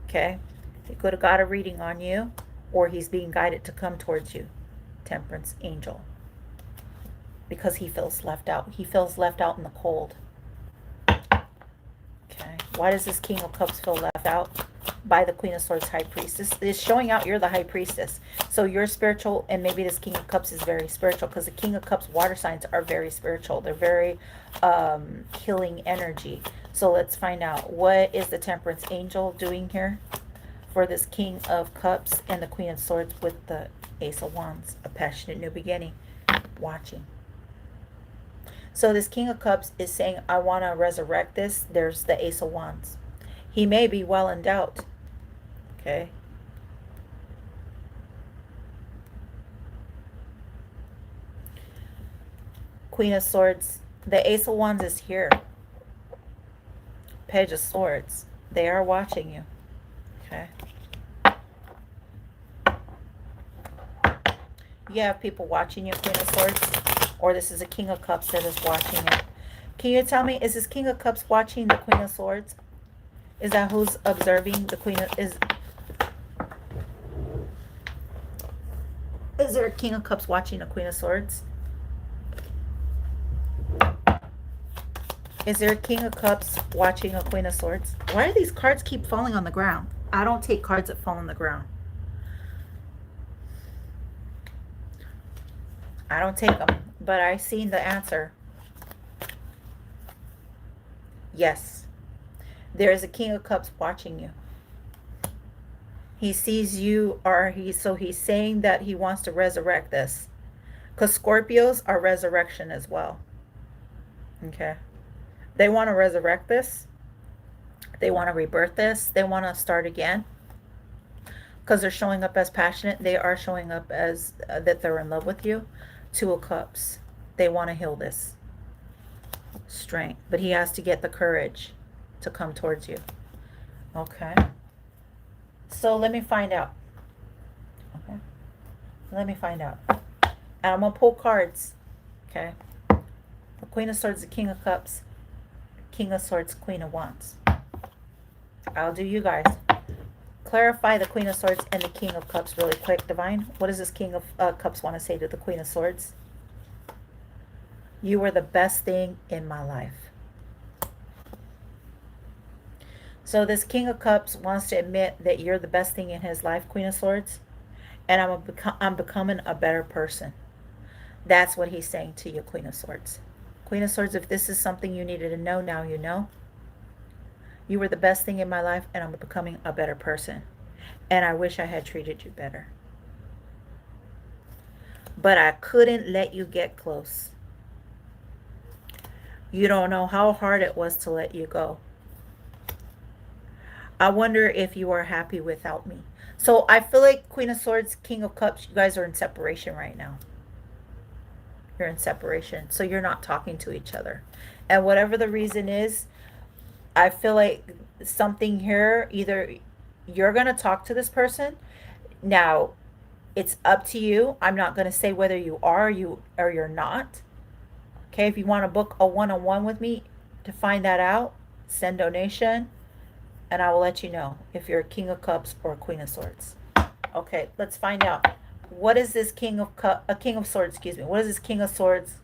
Okay? He could have got a reading on you, or he's being guided to come towards you. Temperance Angel. Because he feels left out. He feels left out in the cold. Okay? Why does this King of Cups feel left out? By the Queen of Swords, High Priestess. It's showing out you're the High Priestess. So you're spiritual, and maybe this King of Cups is very spiritual, because the King of Cups water signs are very spiritual. They're very healing energy. So let's find out, what is the Temperance Angel doing here for this King of Cups and the Queen of Swords with the Ace of Wands? A passionate new beginning. Watching. So this King of Cups is saying, I want to resurrect this. There's the Ace of Wands. He may be well in doubt. Okay. Queen of Swords. The Ace of Wands is here. Page of Swords. They are watching you. Okay. You have people watching you, Queen of Swords. Or this is a King of Cups that is watching you. Can you tell me, is this King of Cups watching the Queen of Swords? Is that who's observing the Queen of... Is there a King of Cups watching a Queen of Swords? Is there a King of Cups watching a Queen of Swords? Why do these cards keep falling on the ground? I don't take cards that fall on the ground. I don't take them, but I've seen the answer. Yes. There is a King of Cups watching you. He sees you, or so he's saying that he wants to resurrect this. Because Scorpios are resurrection as well. Okay. They want to resurrect this. They want to rebirth this. They want to start again. Because they're showing up as passionate. They are showing up as that they're in love with you. Two of Cups. They want to heal this. Strength. But he has to get the courage to come towards you. Okay. So let me find out. Okay. Let me find out. And I'm going to pull cards. Okay. The Queen of Swords, the King of Cups. King of Swords, Queen of Wands. I'll do you guys. Clarify the Queen of Swords and the King of Cups really quick, Divine. What does this King of Cups want to say to the Queen of Swords? You were the best thing in my life. So this King of Cups wants to admit that you're the best thing in his life, Queen of Swords. And I'm becoming a better person. That's what he's saying to you, Queen of Swords. Queen of Swords, if this is something you needed to know, now you know. You were the best thing in my life, and I'm becoming a better person. And I wish I had treated you better. But I couldn't let you get close. You don't know how hard it was to let you go. I wonder if you are happy without me. So I feel like Queen of Swords, King of Cups, you guys are in separation right now. You're in separation. So you're not talking to each other. And whatever the reason is, I feel like something here, either you're going to talk to this person. Now, it's up to you. I'm not going to say whether you are or you're not. Okay, if you want to book a one-on-one with me to find that out, send donation, and I will let you know if you're a King of Cups or a Queen of Swords. Okay, let's find out. What is this King of Swords, excuse me. What is this King of Swords?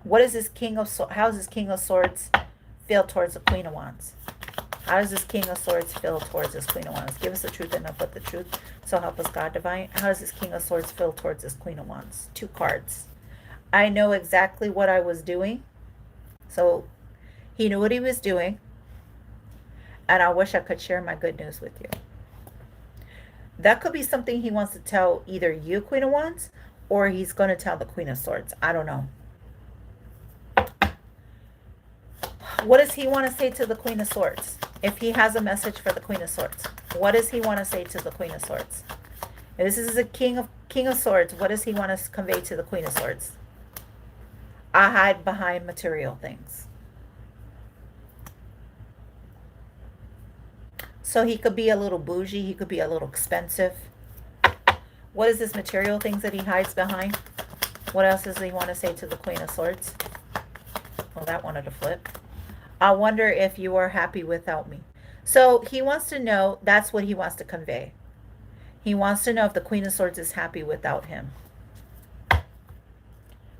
What is this King of Swords? How does this King of Swords feel towards the Queen of Wands? How does this King of Swords feel towards this Queen of Wands? Give us the truth and nothing but the truth. So help us God divine. How does this King of Swords feel towards this Queen of Wands? 2 cards. I know exactly what I was doing. So he knew what he was doing. And I wish I could share my good news with you. That could be something he wants to tell either you, Queen of Wands, or he's going to tell the Queen of Swords. I don't know. What does he want to say to the Queen of Swords? If he has a message for the Queen of Swords, what does he want to say to the Queen of Swords? If this is a King of Swords, what does he want to convey to the Queen of Swords? I hide behind material things. So he could be a little bougie. He could be a little expensive. What is this material things that he hides behind? What else does he want to say to the Queen of Swords? Well, that wanted to flip. I wonder if you are happy without me. So he wants to know, that's what he wants to convey. He wants to know if the Queen of Swords is happy without him.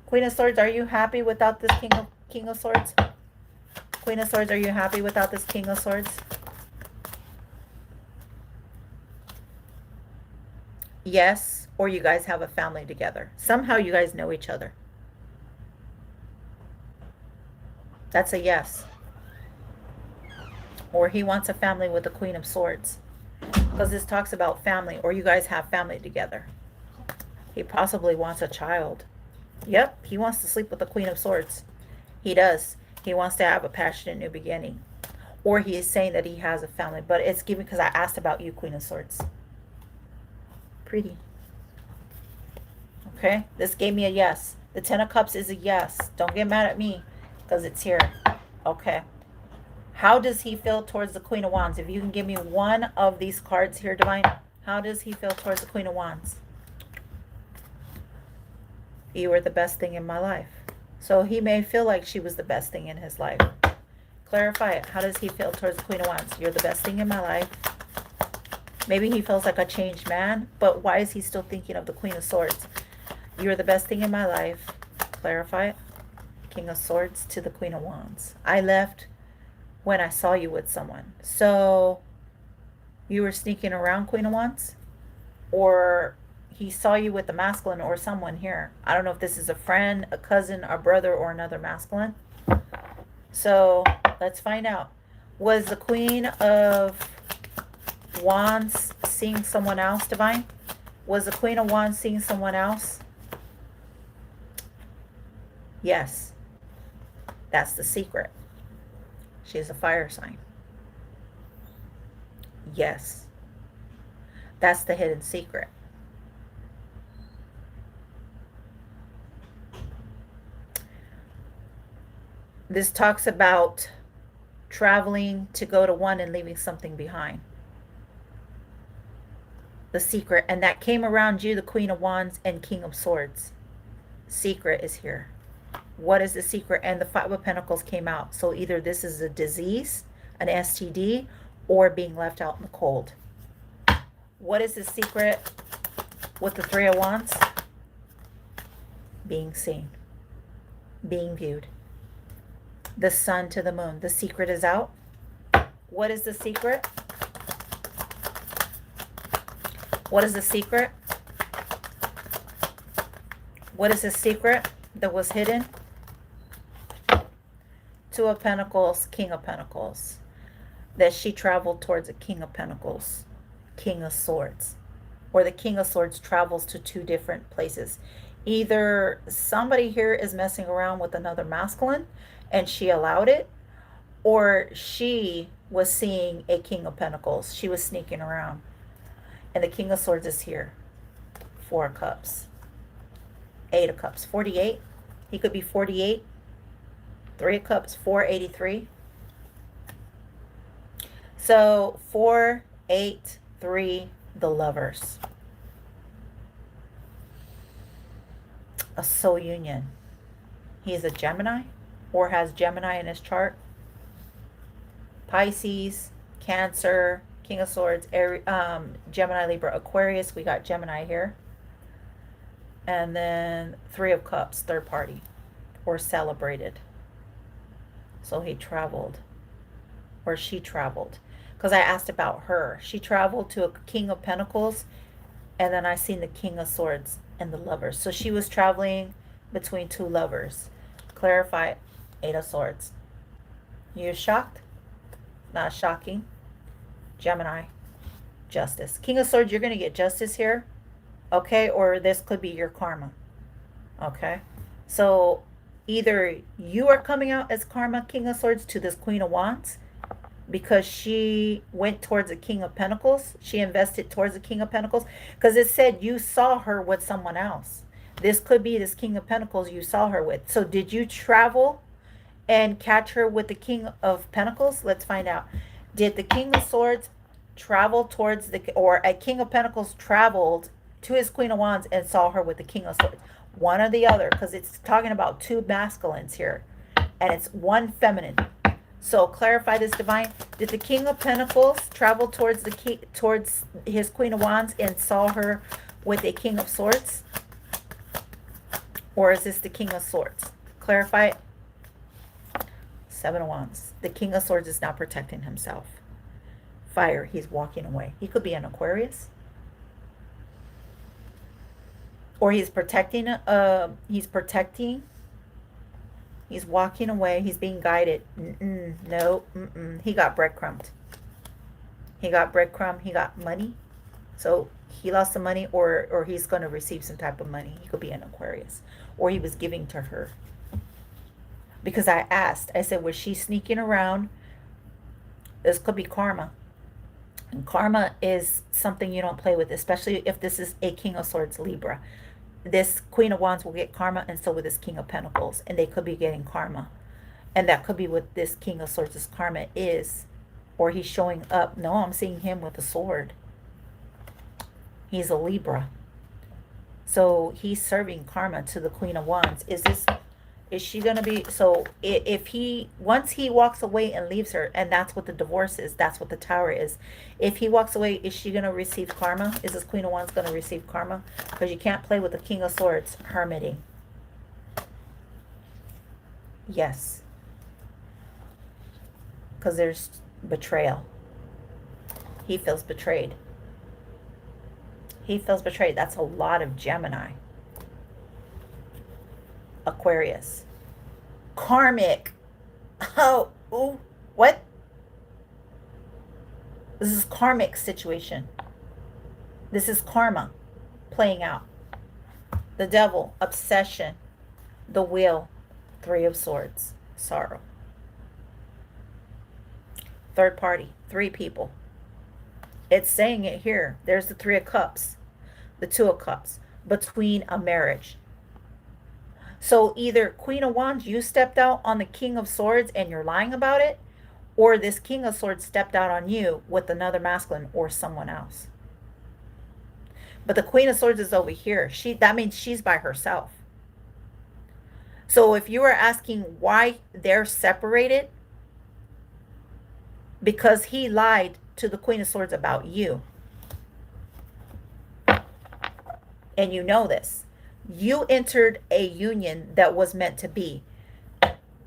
Queen of Swords, are you happy without this King of Swords? Queen of Swords, are you happy without this King of Swords? Yes, or you guys have a family together. Somehow you guys know each other. That's a yes. Or he wants a family with the Queen of Swords. Because this talks about family, or you guys have family together. He possibly wants a child. Yep, he wants to sleep with the Queen of Swords. He does. He wants to have a passionate new beginning. Or he is saying that he has a family. But it's given because I asked about you, Queen of Swords. Pretty. Okay, this gave me a yes. The 10 of Cups is a yes. Don't get mad at me because it's here. Okay. How does he feel towards the Queen of Wands? If you can give me one of these cards here, Divine. How does he feel towards the Queen of Wands? You were the best thing in my life. So he may feel like she was the best thing in his life. Clarify it. How does he feel towards the Queen of Wands? You're the best thing in my life. Maybe he feels like a changed man, but why is he still thinking of the Queen of Swords? You're the best thing in my life. Clarify it. King of Swords to the Queen of Wands. I left when I saw you with someone. So you were sneaking around, Queen of Wands? Or he saw you with a masculine or someone here. I don't know if this is a friend, a cousin, a brother, or another masculine. So let's find out. Was the Queen of Wands seeing someone else, Divine? Was the Queen of Wands seeing someone else? Yes. That's the secret. She's a fire sign. Yes. That's the hidden secret. This talks about traveling to go to one and leaving something behind. The secret, and that came around you, the Queen of Wands and King of Swords. Secret is here. What is the secret? And the 5 of Pentacles came out. So either this is a disease, an STD, or being left out in the cold. What is the secret with the 3 of Wands? Being seen, being viewed. The sun to the moon. The secret is out. What is the secret? What is the secret? What is the secret that was hidden? Two of Pentacles, King of Pentacles. That she traveled towards the King of Pentacles, King of Swords. Or the King of Swords travels to two different places. Either somebody here is messing around with another masculine and she allowed it, or she was seeing a King of Pentacles. She was sneaking around. And the King of Swords is here. Four of Cups. Eight of Cups. 48. He could be 48. Three of Cups. 483. So 4, 8, 3, the Lovers. A soul union. He is a Gemini or has Gemini in his chart. Pisces, Cancer, King of Swords, Gemini, Libra, Aquarius. We got Gemini here. And then Three of Cups, third party, or celebrated. So he traveled, or she traveled. Because I asked about her. She traveled to a King of Pentacles, and then I seen the King of Swords and the Lovers. So she was traveling between two lovers. Clarify. Eight of Swords. You shocked? Not shocking. Gemini. Justice. King of Swords, you're going to get justice here. Okay? Or this could be your karma. Okay? So either you are coming out as karma, King of Swords, to this Queen of Wands, because she went towards the King of Pentacles. She invested towards the King of Pentacles. Because it said you saw her with someone else. This could be this King of Pentacles you saw her with. So did you travel and catch her with the King of Pentacles? Let's find out. Did the King of Swords travel towards the, or a King of Pentacles traveled to his Queen of Wands and saw her with the King of Swords? One or the other, because it's talking about two masculines here. And it's one feminine. So clarify this, divine. Did the King of Pentacles travel towards the towards his Queen of Wands and saw her with a King of Swords? Or is this the King of Swords? Clarify it. Seven of Wands. The King of Swords is not protecting himself. Fire. He's walking away. He could be an Aquarius. Or he's protecting. He's walking away. He's being guided. No. He got breadcrumbed. He got breadcrumb. He got money. So he lost some money, or he's going to receive some type of money. He could be an Aquarius. Or he was giving to her. Because I asked. I said, was she sneaking around? This could be karma. And karma is something you don't play with, especially if this is a King of Swords Libra. This Queen of Wands will get karma, and so will this King of Pentacles. And they could be getting karma. And that could be what this King of Swords' karma is. Or he's showing up. No, I'm seeing him with a sword. He's a Libra. So he's serving karma to the Queen of Wands. Is she going to be, so if once he walks away and leaves her, and that's what the divorce is, that's what the Tower is. If he walks away, is she going to receive karma? Is this Queen of Wands going to receive karma? Because you can't play with the King of Swords hermiting. Yes. Because there's betrayal. He feels betrayed. He feels betrayed. That's a lot of Gemini. Aquarius. Karmic. Oh, ooh, what? This is karmic situation. This is karma playing out. The Devil, obsession. The Wheel, Three of Swords, sorrow. Third party, three people. It's saying it here. There's the Three of Cups, the Two of Cups, between a marriage. So either Queen of Wands, you stepped out on the King of Swords and you're lying about it, or this King of Swords stepped out on you with another masculine or someone else. But the Queen of Swords is over here. That means she's by herself. So if you are asking why they're separated, because he lied to the Queen of Swords about you. And you know this. You entered a union that was meant to be.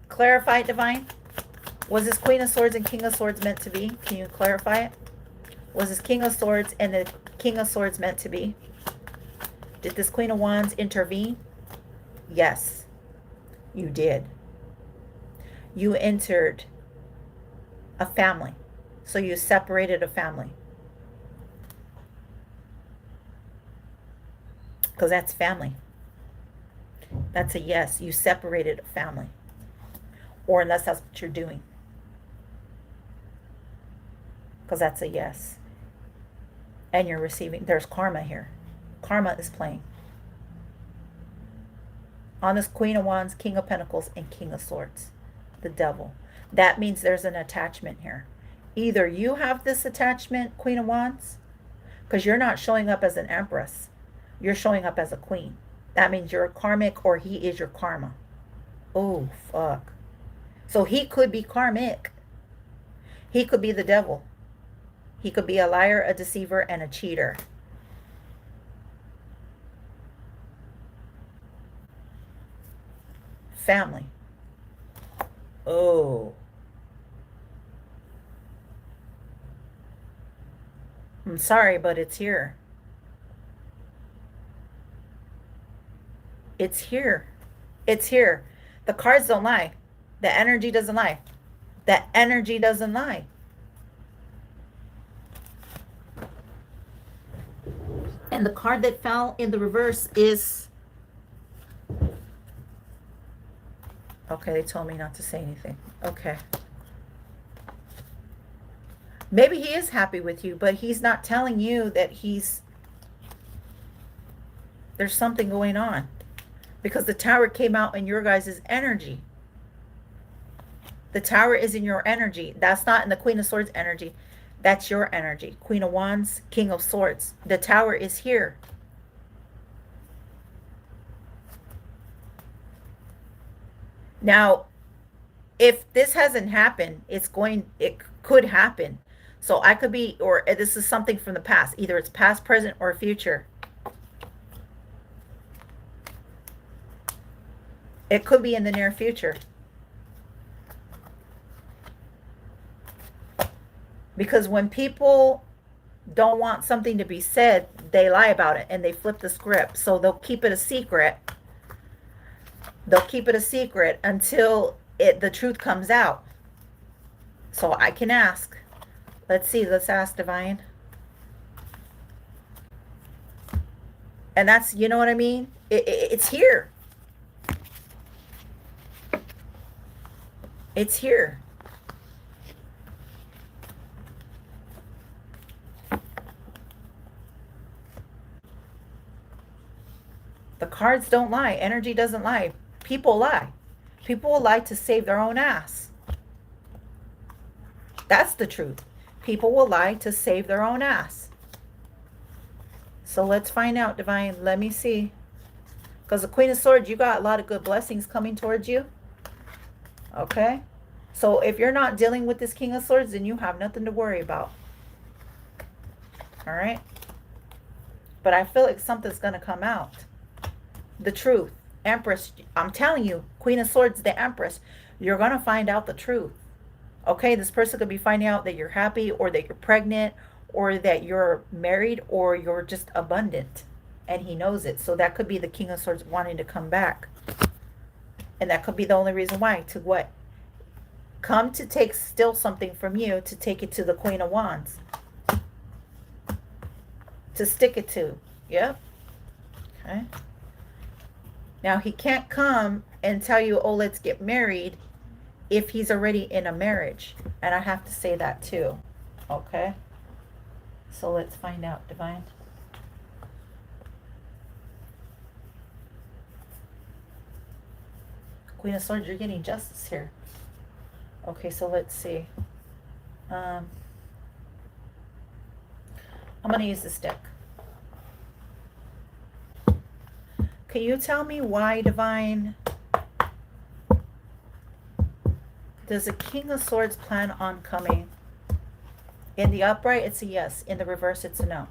Clarify it, divine. Was this Queen of Swords and King of Swords meant to be? Can you clarify it? Was this King of Swords and the King of Swords meant to be? Did this Queen of Wands intervene? Yes, you did. You entered a family. So you separated a family. Because that's family. That's a yes. You separated a family. Or unless that's what you're doing. Because that's a yes. And you're receiving. There's karma here. Karma is playing. On this Queen of Wands, King of Pentacles, and King of Swords. The Devil. That means there's an attachment here. Either you have this attachment, Queen of Wands, because you're not showing up as an Empress. You're showing up as a Queen. That means you're a karmic or he is your karma. Oh, fuck. So he could be karmic. He could be the devil. He could be a liar, a deceiver, and a cheater. Family. Oh. I'm sorry, but it's here. It's here. It's here. The cards don't lie. The energy doesn't lie. The energy doesn't lie. And the card that fell in the reverse is... Okay, they told me not to say anything. Okay. Maybe he is happy with you, but he's not telling you that there's something going on. Because the Tower came out in your guys' energy. The Tower is in your energy. That's not in the Queen of Swords energy. That's your energy. Queen of Wands, King of Swords. The Tower is here. Now, if this hasn't happened, it could happen. So I could be, or this is something from the past. Either it's past, present, or future. It could be in the near future. Because when people don't want something to be said, they lie about it and they flip the script. So they'll keep it a secret. They'll keep it a secret until the truth comes out. So I can ask. Let's see. Let's ask Divine. And that's, you know what I mean? It's here. It's here. The cards don't lie. Energy doesn't lie. People lie. People will lie to save their own ass. That's the truth. People will lie to save their own ass. So let's find out, Divine. Let me see. Because the Queen of Swords, you got a lot of good blessings coming towards you. Okay? So if you're not dealing with this King of Swords, then you have nothing to worry about. All right? But I feel like something's going to come out. The truth. Empress, I'm telling you, Queen of Swords, the Empress, you're going to find out the truth. Okay? This person could be finding out that you're happy or that you're pregnant or that you're married or you're just abundant. And he knows it. So that could be the King of Swords wanting to come back. And that could be the only reason why. To what? Come to steal something from you to take it to the Queen of Wands. To stick it to. Yep. Okay. Now, he can't come and tell you, oh, let's get married if he's already in a marriage. And I have to say that too. Okay. So let's find out, Divine. Queen of Swords, you're getting justice here. Okay, so let's see. I'm going to use this deck. Can you tell me why, Divine, does the King of Swords plan on coming? In the upright, it's a yes. In the reverse, it's a no.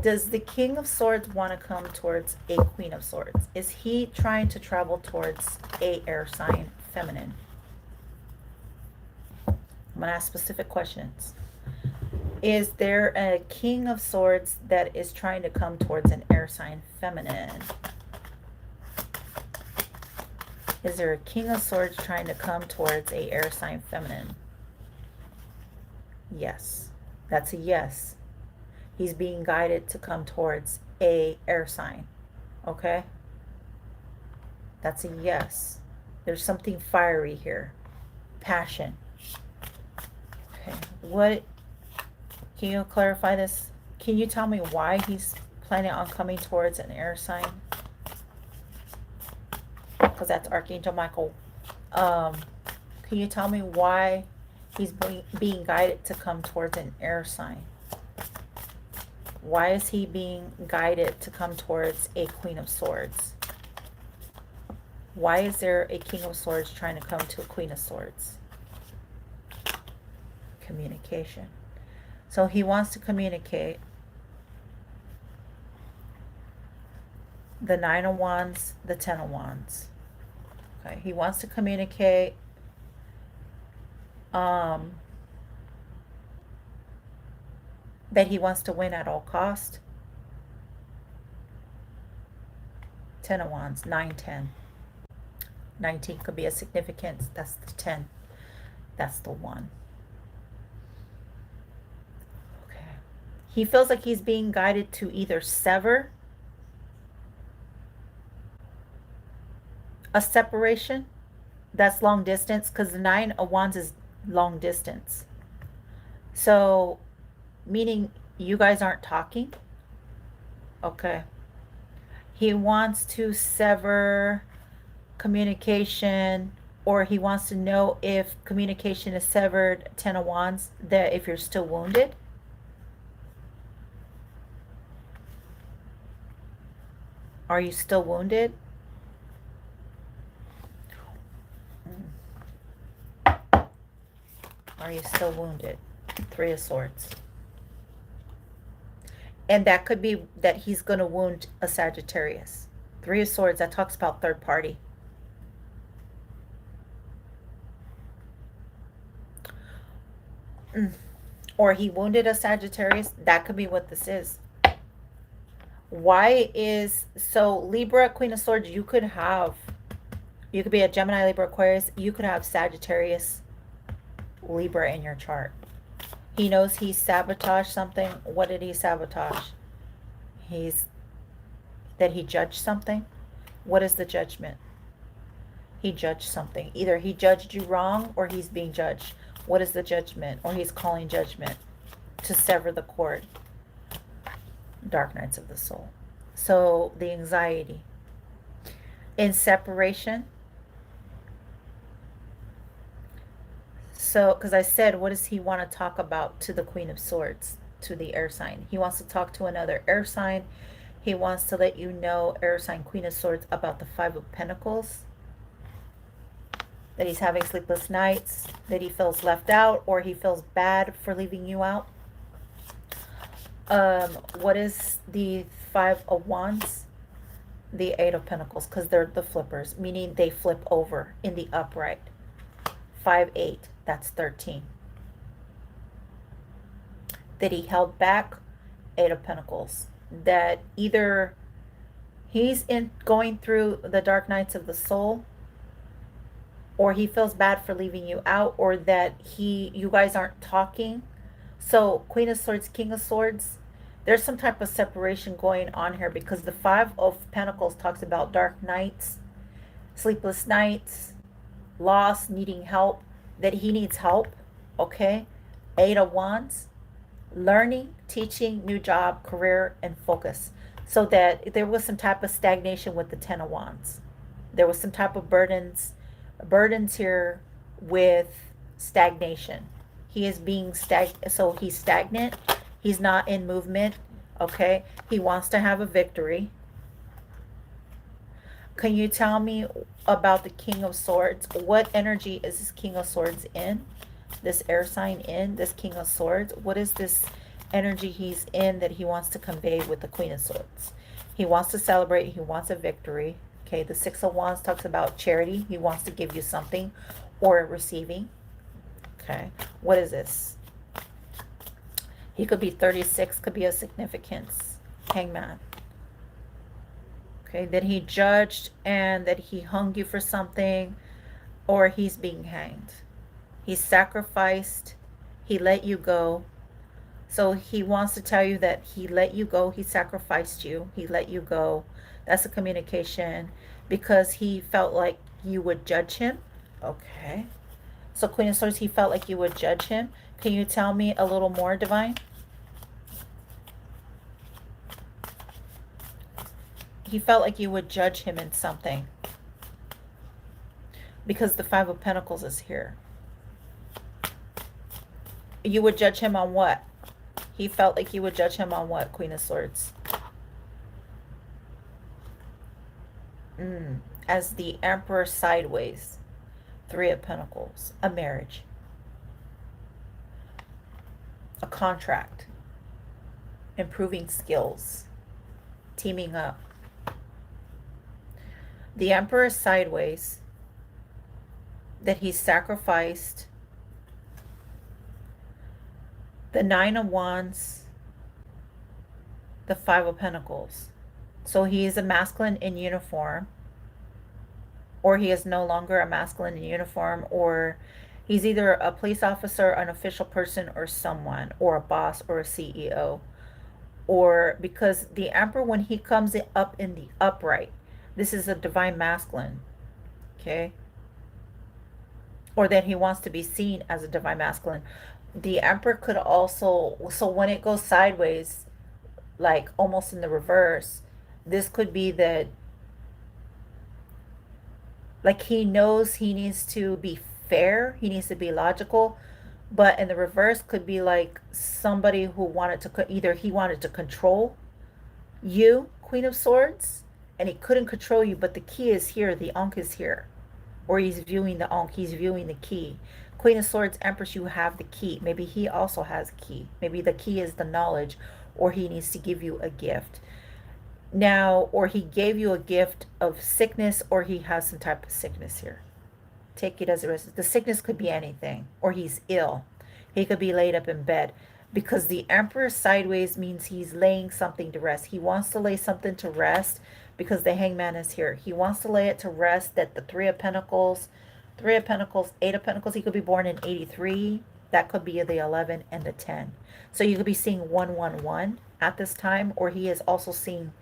Does the King of Swords want to come towards a Queen of Swords? Is he trying to travel towards a air sign feminine? I'm going to ask specific questions. Is there a King of Swords that is trying to come towards an air sign feminine? Is there a King of Swords trying to come towards a air sign feminine? Yes. That's a yes. He's being guided to come towards a air sign. Okay? That's a yes. There's something fiery here. Passion. Okay. What, can you clarify this? Can you tell me why he's planning on coming towards an air sign? Because that's Archangel Michael. Can you tell me why he's being guided to come towards an air sign? Why is he being guided to come towards a Queen of Swords? Why is there a King of Swords trying to come to a Queen of Swords? Communication. So he wants to communicate. The Nine of Wands, the Ten of Wands. Okay, he wants to communicate that he wants to win at all cost. 10 of Wands, 9, 10. 19 could be a significance. That's the 10. That's the 1. Okay. He feels like he's being guided to either sever a separation that's long distance, because the 9 of Wands is long distance. So, meaning you guys aren't talking. Okay. He wants to sever communication, or he wants to know if communication is severed, 10 of Wands, that if you're still wounded. Are you still wounded? Are you still wounded? 3 of Swords. And that could be that he's going to wound a Sagittarius. 3 of Swords, that talks about third party. Or he wounded a Sagittarius. That could be what this is. Why is, so Libra, Queen of Swords, you could be a Gemini, Libra, Aquarius. You could have Sagittarius, Libra in your chart. He knows he sabotaged something. What did he sabotage? That he judged something. What is the judgment? He judged something. Either he judged you wrong or he's being judged. What is the judgment? Or he's calling judgment to sever the cord. Dark nights of the soul. So the anxiety. In separation. So, because I said, what does he want to talk about to the Queen of Swords, to the air sign? He wants to talk to another air sign. He wants to let you know, air sign, Queen of Swords, about the 5 of Pentacles. That he's having sleepless nights, that he feels left out, or he feels bad for leaving you out. What is the 5 of Wands? The 8 of Pentacles, because they're the flippers, meaning they flip over in the upright. 5, 8, that's 13. That he held back, 8 of Pentacles. That either he's going through the dark nights of the soul, or he feels bad for leaving you out, or that you guys aren't talking. So Queen of Swords, King of Swords, there's some type of separation going on here, because the 5 of Pentacles talks about dark nights, sleepless nights, loss, needing help, that he needs help. Okay. 8 of Wands, learning, teaching, new job, career, and focus. So that there was some type of stagnation with the 10 of Wands. There was some type of burdens here with stagnation. He is being so he's stagnant. He's not in movement. Okay. He wants to have a victory. Can you tell me about the King of Swords? What energy is this King of Swords in? This air sign in? This King of Swords? What is this energy he's in that he wants to convey with the Queen of Swords? He wants to celebrate. He wants a victory. Okay, the 6 of Wands talks about charity. He wants to give you something or receiving. Okay, what is this? He could be 36, could be a significance. Hangman. Okay, that he judged and that he hung you for something, or he's being hanged. He sacrificed, he let you go. So he wants to tell you that he let you go, he sacrificed you, he let you go. That's a communication because he felt like you would judge him. Okay. So Queen of Swords, he felt like you would judge him. Can you tell me a little more, Divine? He felt like you would judge him in something because the Five of Pentacles is here. You would judge him on what? He felt like you would judge him on what, Queen of Swords? As the Emperor sideways. Three of Pentacles. A marriage. A contract. Improving skills. Teaming up. The Emperor sideways. That he sacrificed. The Nine of Wands. The Five of Pentacles. So he is a masculine in uniform, or he is no longer a masculine in uniform, or he's either a police officer, an official person, or someone, or a boss, or a CEO. Or because the Emperor, when he comes up in the upright, this is a divine masculine, okay? Or that he wants to be seen as a divine masculine. The Emperor could also, so when it goes sideways, like almost in the reverse, this could be that, like, he knows he needs to be fair, he needs to be logical, but in the reverse could be like somebody who wanted to, either he wanted to control you, Queen of Swords, and he couldn't control you, but the key is here, the Ankh is here, or he's viewing the Ankh, he's viewing the key. Queen of Swords, Empress, you have the key. Maybe he also has a key. Maybe the key is the knowledge, or he needs to give you a gift. Now, or he gave you a gift of sickness, or he has some type of sickness here. Take it as a risk. The sickness could be anything, or he's ill. He could be laid up in bed, because the Emperor sideways means he's laying something to rest. He wants to lay something to rest because the Hangman is here. He wants to lay it to rest that the Three of Pentacles, Eight of Pentacles, he could be born in 83. That could be the 11 and the 10. So you could be seeing 111 at this time, or he is also seeing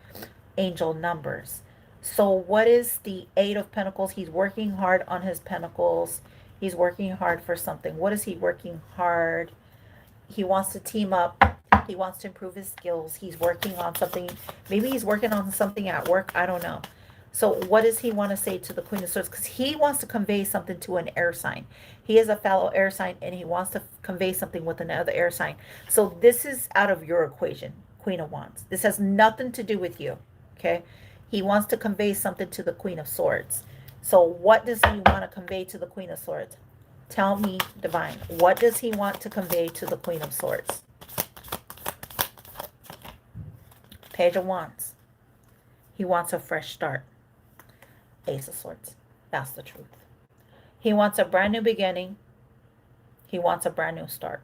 angel numbers. So what is the Eight of Pentacles? He's working hard on his pentacles. He's working hard for something. What is he working hard? He wants to team up. He wants to improve his skills. He's working on something. Maybe he's working on something at work. I don't know. So what does he want to say to the Queen of Swords? Because he wants to convey something to an air sign. He is a fellow air sign, and he wants to convey something with another air sign. So this is out of your equation, Queen of Wands. This has nothing to do with you, okay? He wants to convey something to the Queen of Swords. So what does he want to convey to the Queen of Swords? Tell me, Divine. What does he want to convey to the Queen of Swords? Page of Wands. He wants a fresh start. Ace of Swords. That's the truth. He wants a brand new beginning. He wants a brand new start.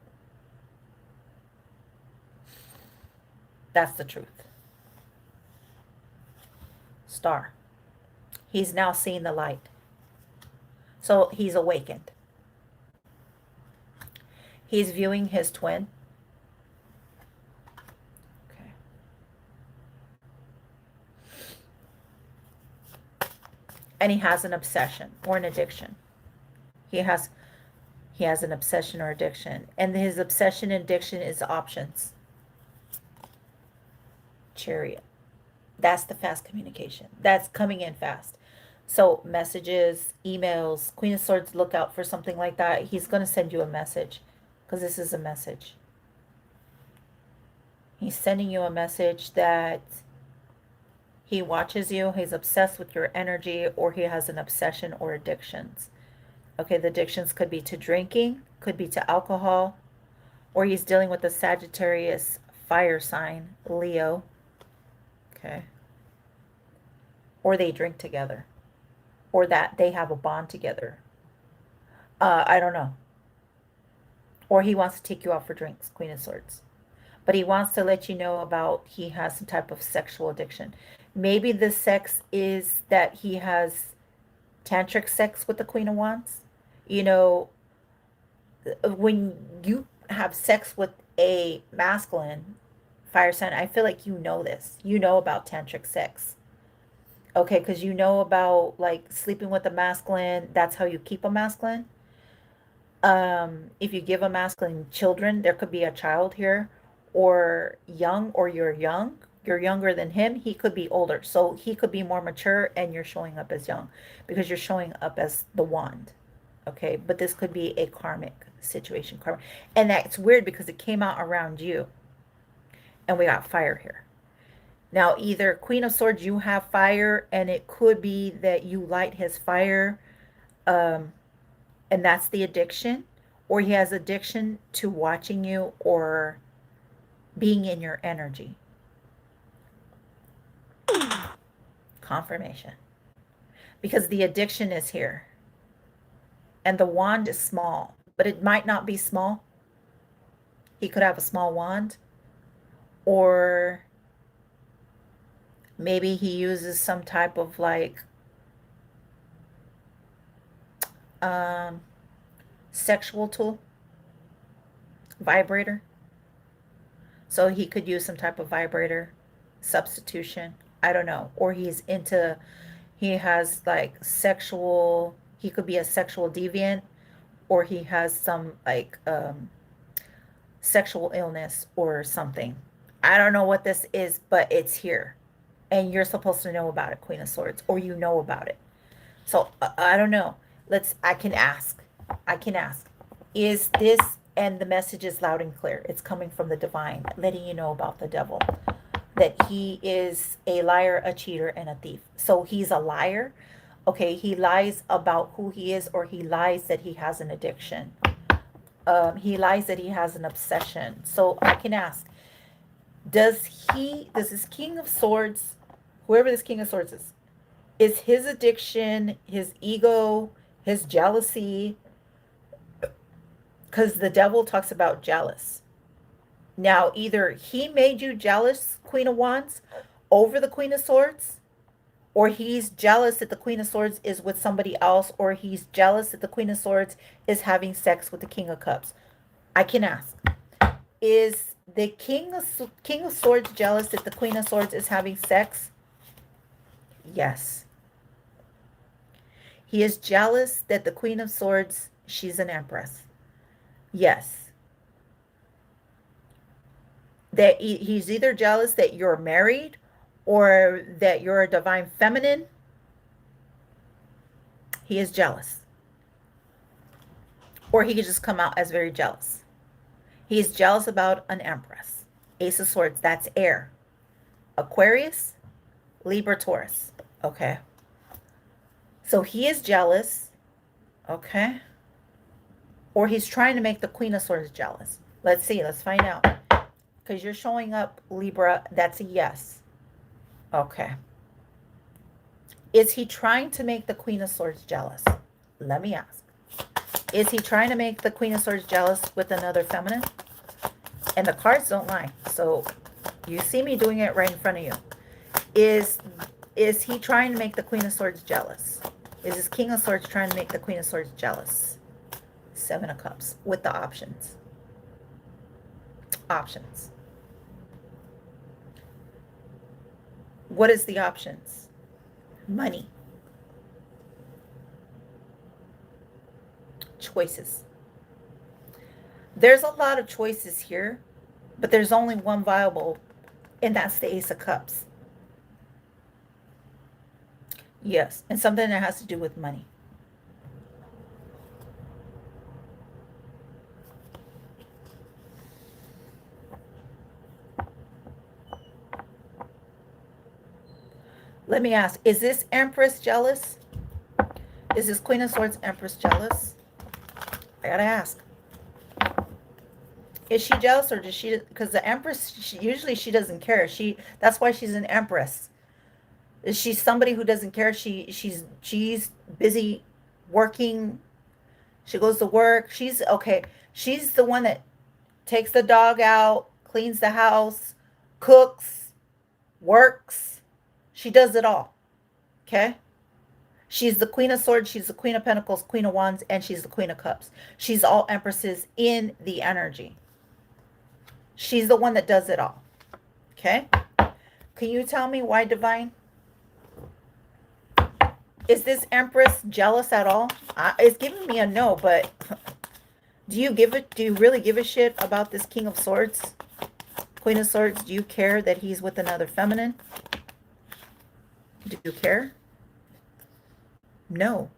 That's the truth. Star. He's now seeing the light. So he's awakened. He's viewing his twin. Okay. And he has an obsession or an addiction. He has an obsession or addiction. And his obsession and addiction is options. Chariot. That's the fast communication. That's coming in fast. So messages, emails, Queen of Swords, look out for something like that. He's going to send you a message because this is a message. He's sending you a message that he watches you. He's obsessed with your energy, or he has an obsession or addictions. Okay, the addictions could be to drinking, could be to alcohol, or he's dealing with a Sagittarius fire sign, Leo. Okay. Or they drink together, or that they have a bond together. I don't know. Or he wants to take you out for drinks, Queen of Swords. But he wants to let you know about he has some type of sexual addiction. Maybe the sex is that he has tantric sex with the Queen of Wands. You know, when you have sex with a masculine fire sign, I feel like you know this. You know about tantric sex. Okay, because you know about like sleeping with a masculine, that's how you keep a masculine. If you give a masculine children, there could be a child here, or young, or you're younger than him, he could be older. So he could be more mature and you're showing up as young because you're showing up as the wand. Okay, but this could be a karmic situation. Karmic. And that's weird because it came out around you and we got fire here. Now, either Queen of Swords, you have fire, and it could be that you light his fire, um, and that's the addiction, or he has addiction to watching you or being in your energy. Confirmation. Because the addiction is here, and the wand is small, but it might not be small. He could have a small wand, or maybe he uses some type of like um, sexual tool, vibrator. So he could use some type of vibrator substitution. I don't know. Or he has like sexual, he could be a sexual deviant, or he has some like sexual illness or something. I don't know what this is, but it's here. And you're supposed to know about it, Queen of Swords, or you know about it. So I don't know. I can ask. I can ask. Is this, and the message is loud and clear. It's coming from the divine, letting you know about the devil. That he is a liar, a cheater, and a thief. So he's a liar. Okay, he lies about who he is, or he lies that he has an addiction. He lies that he has an obsession. So I can ask, does this King of Swords, whoever this King of Swords is his addiction, his ego, his jealousy? Because the devil talks about jealous. Now, either he made you jealous, Queen of Wands, over the Queen of Swords, or he's jealous that the Queen of Swords is with somebody else, or he's jealous that the Queen of Swords is having sex with the King of Cups. I can ask, is the King of Swords jealous that the Queen of Swords is having sex? Yes. He is jealous that the Queen of Swords, she's an empress. Yes. That he's either jealous that you're married or that you're a divine feminine. He is jealous. Or he could just come out as very jealous. He is jealous about an empress. Ace of Swords, that's air. Aquarius, Libra, Taurus. Okay. So he is jealous. Okay. Or he's trying to make the Queen of Swords jealous. Let's see. Let's find out. Because you're showing up, Libra. That's a yes. Okay. Is he trying to make the Queen of Swords jealous? Let me ask. Is he trying to make the Queen of Swords jealous with another feminine? And the cards don't lie. So you see me doing it right in front of you. Is he trying to make the Queen of Swords jealous? Is this King of Swords trying to make the Queen of Swords jealous? Seven of Cups with the options. Options. What is the options? Money. Choices. There's a lot of choices here, but there's only one viable, and that's the Ace of Cups. Yes, and something that has to do with money. Let me ask, is this Empress jealous? Is this Queen of Swords Empress jealous? I gotta ask. Is she jealous, or does she, because the Empress, usually she doesn't care. That's why she's an Empress. She's somebody who doesn't care. She's busy working. She goes to work. She's okay. She's the one that takes the dog out, cleans the house, cooks, works. She does it all. Okay? She's the Queen of Swords, she's the Queen of Pentacles, Queen of Wands, and she's the Queen of Cups. She's all empresses in the energy. She's the one that does it all. Okay? Can you tell me why, Divine? Is this Empress jealous at all? It's giving me a no, but do you really give a shit about this King of Swords? Queen of Swords, do you care that he's with another feminine? Do you care? No.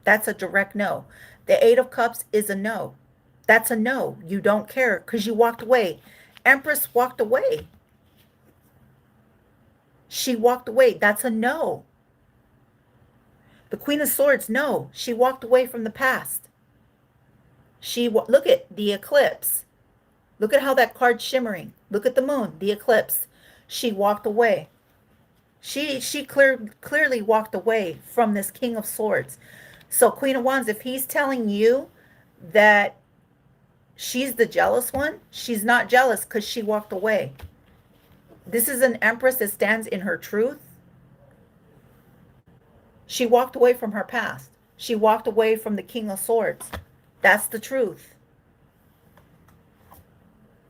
That's a direct no. The Eight of Cups is a no. That's a no. You don't care because you walked away. Empress walked away. She walked away. That's a no. The Queen of Swords, no. She walked away from the past. Look at the eclipse. Look at how that card's shimmering. Look at the moon, the eclipse. She walked away. She clearly walked away from this King of Swords. So Queen of Wands, if he's telling you that she's the jealous one, she's not jealous because she walked away. This is an Empress that stands in her truth. She walked away from her past. She walked away from the King of Swords. That's the truth.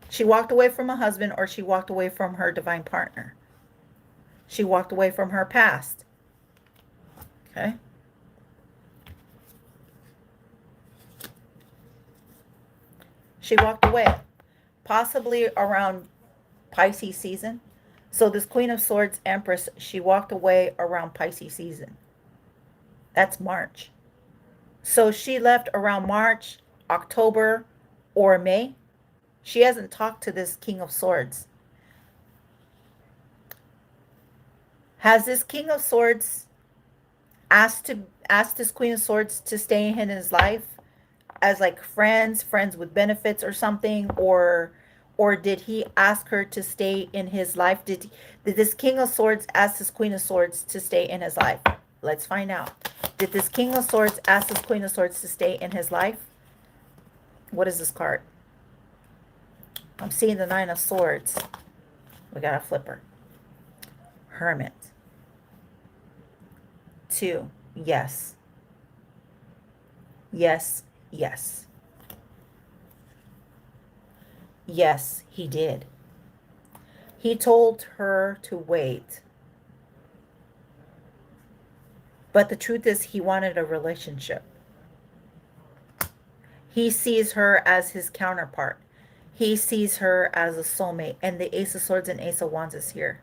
She walked away from a husband, or she walked away from her divine partner. She walked away from her past. Okay? She walked away, possibly around Pisces season. So this Queen of Swords Empress, she walked away around Pisces season. That's March. So she left around March, October, or May. She hasn't talked to this King of Swords. Has this King of Swords asked this Queen of Swords to stay in his life as like friends with benefits or something, or did he ask her to stay in his life? Did this King of Swords ask this Queen of Swords to stay in his life? Let's find out. Did this King of Swords ask this Queen of Swords to stay in his life? What is this card? I'm seeing the Nine of Swords. We got a flipper. Hermit. 2. Yes. Yes. Yes. Yes, he did. He told her to wait. But the truth is, he wanted a relationship. He sees her as his counterpart. He sees her as a soulmate. And the Ace of Swords and Ace of Wands is here.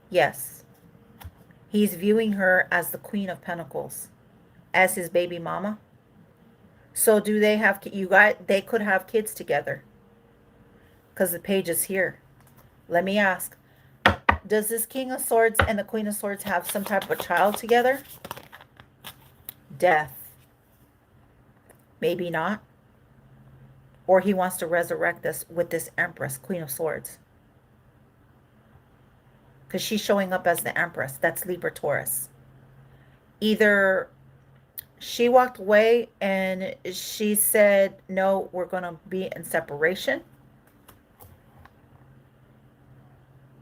Yes. He's viewing her as the Queen of Pentacles, as his baby mama. So do they have, they could have kids together. Because the page is here. Let me ask. Does this King of Swords and the Queen of Swords have some type of child together? Death. Maybe not. Or he wants to resurrect this with this Empress, Queen of Swords. Because she's showing up as the Empress. That's Libra Taurus. Either she walked away and she said, no, we're going to be in separation.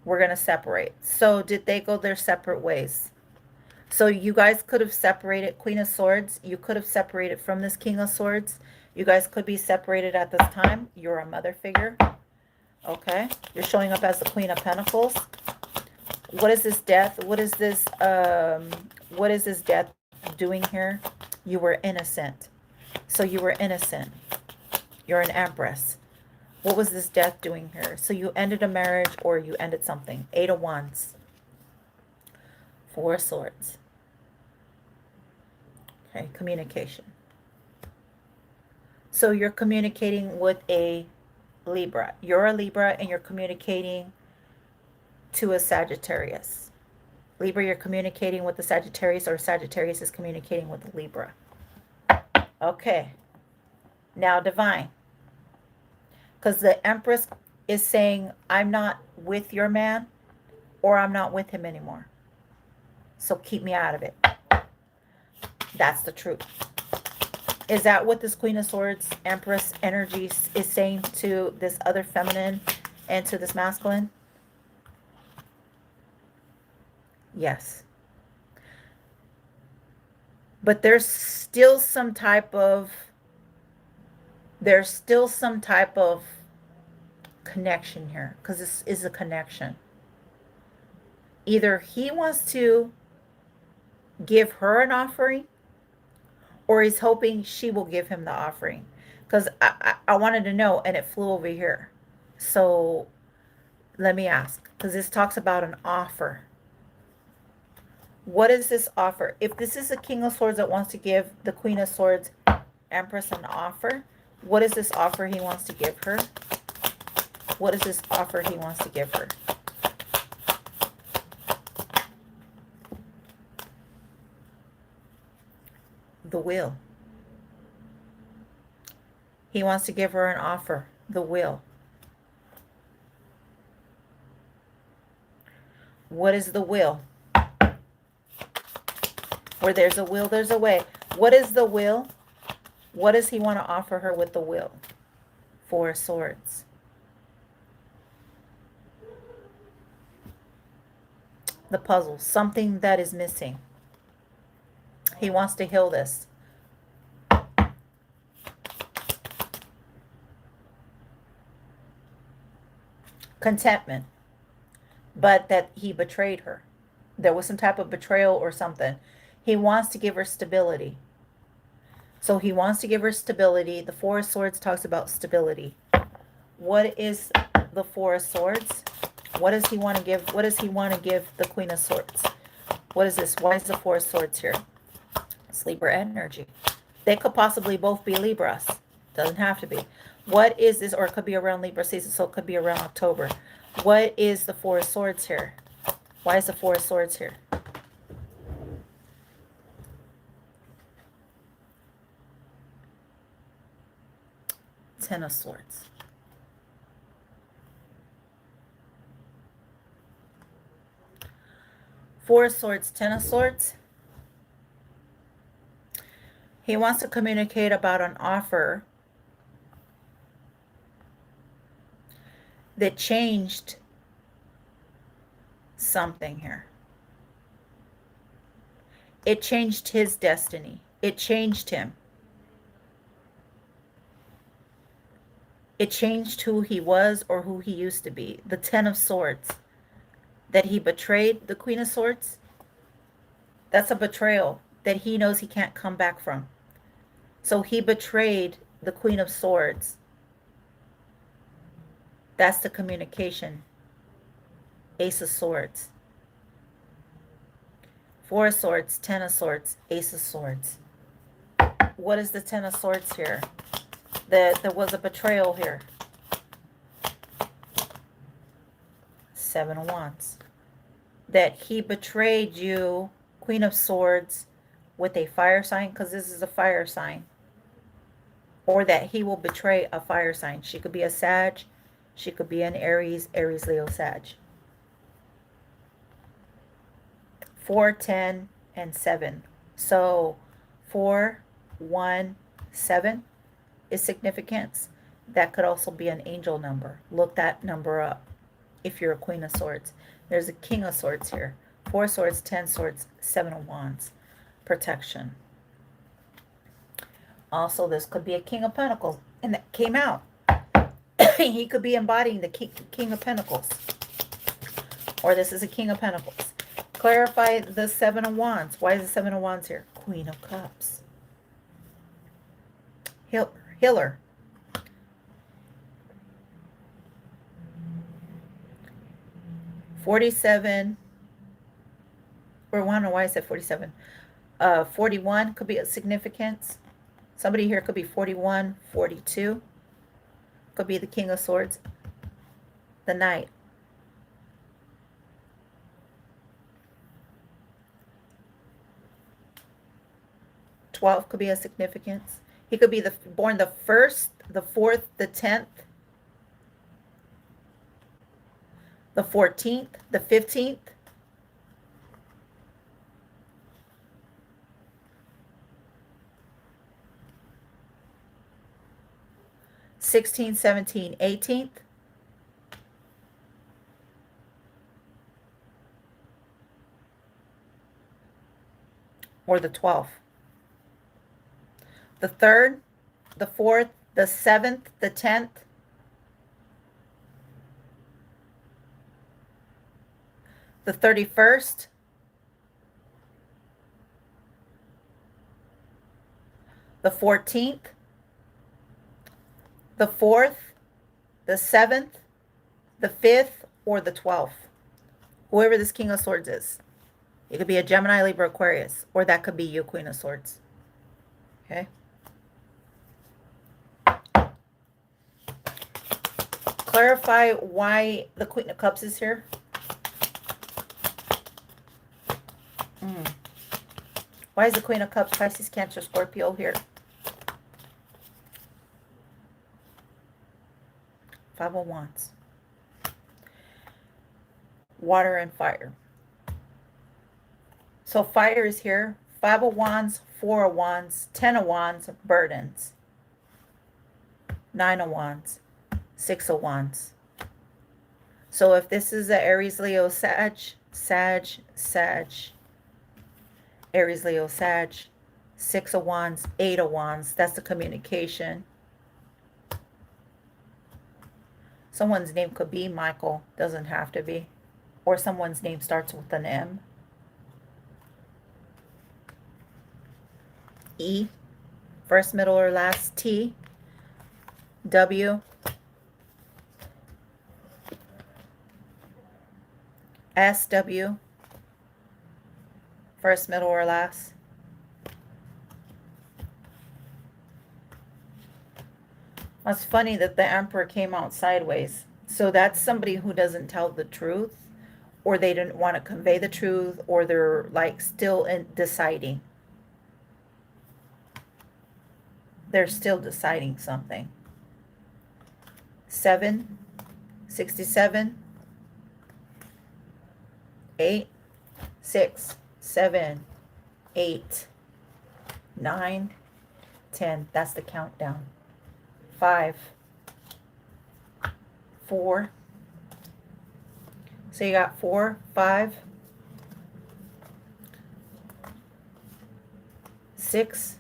We're going to separate. So did they go their separate ways? So you guys could have separated. Queen of Swords, you could have separated from this King of Swords. You guys could be separated at this time. You're a mother figure. Okay. You're showing up as the Queen of Pentacles. What is this death? What is this death doing here? You were innocent. So you were innocent. You're an Empress. What was this death doing here? So you ended a marriage or you ended something. 8 of Wands. 4 of Swords. Okay, communication. So you're communicating with a Libra. You're a Libra and you're communicating to a Sagittarius. Libra, you're communicating with the Sagittarius, or Sagittarius is communicating with the Libra. Okay. Now, Divine. Because the Empress is saying, I'm not with your man, or I'm not with him anymore. So keep me out of it. That's the truth. Is that what this Queen of Swords Empress energy is saying to this other feminine into this masculine? Yes. But there's still some type of connection here, because this is a connection. Either he wants to give her an offering, or he's hoping she will give him the offering. Because I wanted to know, and it flew over here. So let me ask, because this talks about an offer. What is this offer? If this is the King of Swords that wants to give the Queen of Swords, Empress, an offer, what is this offer he wants to give her? What is this offer he wants to give her? The Wheel. He wants to give her an offer. The Wheel. What is the will? Where there's a will, there's a way. What is the will? What does he want to offer her with the will? Four of Swords. The puzzle. Something that is missing. He wants to heal this. Contentment. But that he betrayed her. There was some type of betrayal or something. He wants to give her stability. So he wants to give her stability. The Four of Swords talks about stability. What is the Four of Swords? What does he want to give? What does he want to give the Queen of Swords? What is this? Why is the Four of Swords here? It's Libra energy. They could possibly both be Libras. Doesn't have to be. What is this? Or it could be around Libra season, so it could be around October. What is the Four of Swords here? Why is the Four of Swords here? Ten of Swords. Four of Swords, Ten of Swords. He wants to communicate about an offer that changed something here. It changed his destiny. It changed him. It changed who he was or who he used to be. The Ten of Swords. That he betrayed the Queen of Swords. That's a betrayal that he knows he can't come back from. So he betrayed the Queen of Swords. That's the communication. Ace of Swords. Four of Swords, Ten of Swords, Ace of Swords. What is the Ten of Swords here? There was a betrayal here. Seven of Wands. That he betrayed you, Queen of Swords, with a fire sign, because this is a fire sign. Or that he will betray a fire sign. She could be a Sag. She could be an Aries, Aries, Leo, Sag. 4, 10, and 7. So 4, 1, 7 is significance. That could also be an angel number. Look that number up if you're a Queen of Swords. There's a King of Swords here. 4 swords, 10 swords, 7 of wands. Protection. Also, this could be a King of Pentacles. And that came out. He could be embodying the King of Pentacles. Or this is a King of Pentacles. Clarify the 7 of Wands. Why is the 7 of Wands here? Queen of Cups. Healer. $47. Or I don't know why I said 47. 41 could be a significance. Somebody here could be 41, 42. Could be the King of Swords. The Knight. $12 could be a significance. He could be born the 1st, the 4th, the 10th, the 14th, the 15th. '16, 17, 18th. or the 12th. The 3rd, the 4th, the 7th, the 10th, the 31st, the 14th, the 4th, the 7th, the 5th, or the 12th. Whoever this King of Swords is. It could be a Gemini, Libra, Aquarius, or that could be you, Queen of Swords. Okay? Clarify why the Queen of Cups is here. Why is the Queen of Cups, Pisces, Cancer, Scorpio here? 5 of Wands. Water and fire. So fire is here. 5 of Wands, 4 of Wands, 10 of Wands, burdens. 9 of Wands, 6 of Wands. So if this is a Aries, Leo, Sag, Aries, Leo, Sag, 6 of Wands, 8 of Wands, that's the communication. Someone's name could be Michael, doesn't have to be. Or someone's name starts with an M. E, first, middle, or last. T, W, S, W, first, middle, or last. It's funny that the Emperor came out sideways. So that's somebody who doesn't tell the truth, or they didn't want to convey the truth, or they're like still deciding. They're still deciding something. 7, 67, 8, 6, 7, 8, 9, 10. That's the countdown. 5, 4. So you got 4, 5, 6,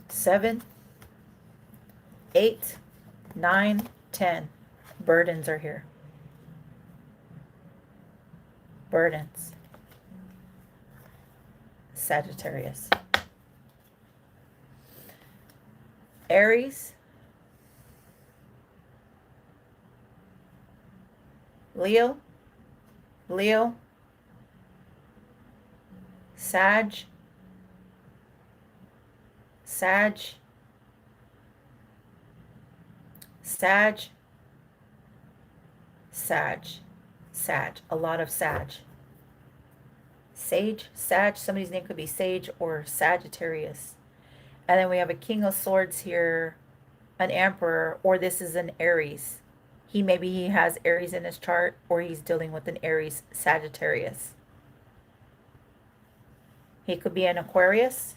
7, 8, 9, 10. Burdens are here. Burdens. Sagittarius. Aries. Leo. Leo. Sag. Sag. Sag. Sag. Sag. A lot of Sag. Sage. Sag. Somebody's name could be Sage or Sagittarius. And then we have a King of Swords here, an Emperor, or this is an Aries. Maybe he has Aries in his chart, or he's dealing with an Aries Sagittarius. He could be an Aquarius.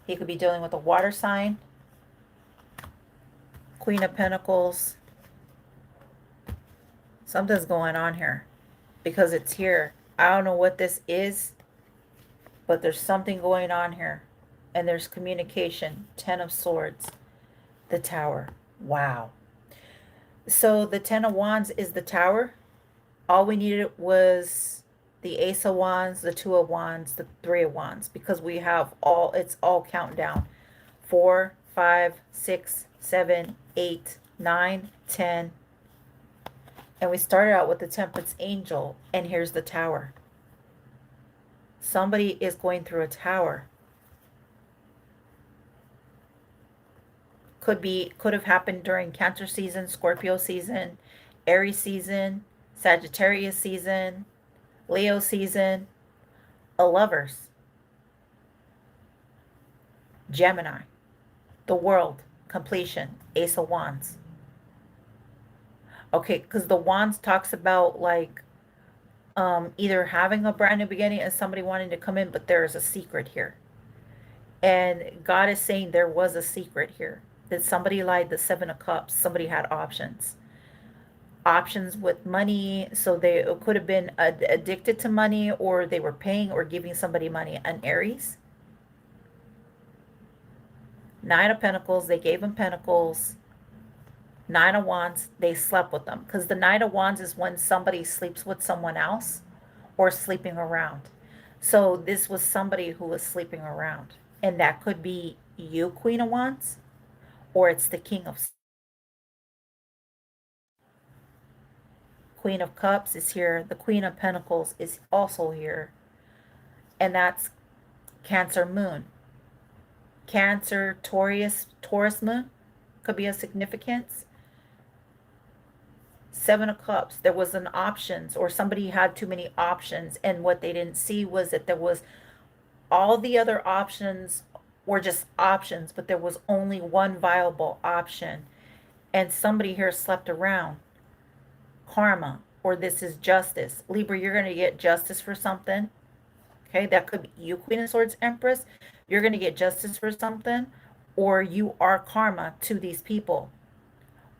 He could be dealing with a water sign. Queen of Pentacles. Something's going on here because it's here. I don't know what this is, but there's something going on here. And there's communication. 10 of Swords. The Tower. Wow. So the 10 of Wands is the Tower. All we needed was the Ace of Wands, the 2 of Wands, the 3 of Wands, because we have all, it's all countdown. 4, 5, 6, 7, 8, 9, 10. And we started out with the Temperance Angel, and here's the Tower. Somebody is going through a tower. Could have happened during Cancer season, Scorpio season, Aries season, Sagittarius season, Leo season, a Lovers, Gemini, the World, completion, Ace of Wands. Okay, because the Wands talks about like either having a brand new beginning and somebody wanting to come in, but there is a secret here. And God is saying there was a secret here. That somebody lied, the 7 of Cups, somebody had options. options with money. So they could have been addicted to money, or they were paying or giving somebody money. An Aries. Nine of Pentacles, they gave him Pentacles. Nine of Wands, they slept with them. Because the Nine of Wands is when somebody sleeps with someone else or sleeping around. So this was somebody who was sleeping around. And that could be you, Queen of Wands, or it's the King of Queen of Cups is here. The Queen of Pentacles is also here. And that's Cancer Moon. Cancer, Taurus Moon could be a significance. Seven of Cups, there was an options, or somebody had too many options, and what they didn't see was that there was all the other options were just options, but there was only one viable option, and somebody here slept around. Karma, or this is justice. Libra, you're going to get justice for something. Okay, that could be you, Queen of Swords, Empress. You're going to get justice for something, or you are karma to these people.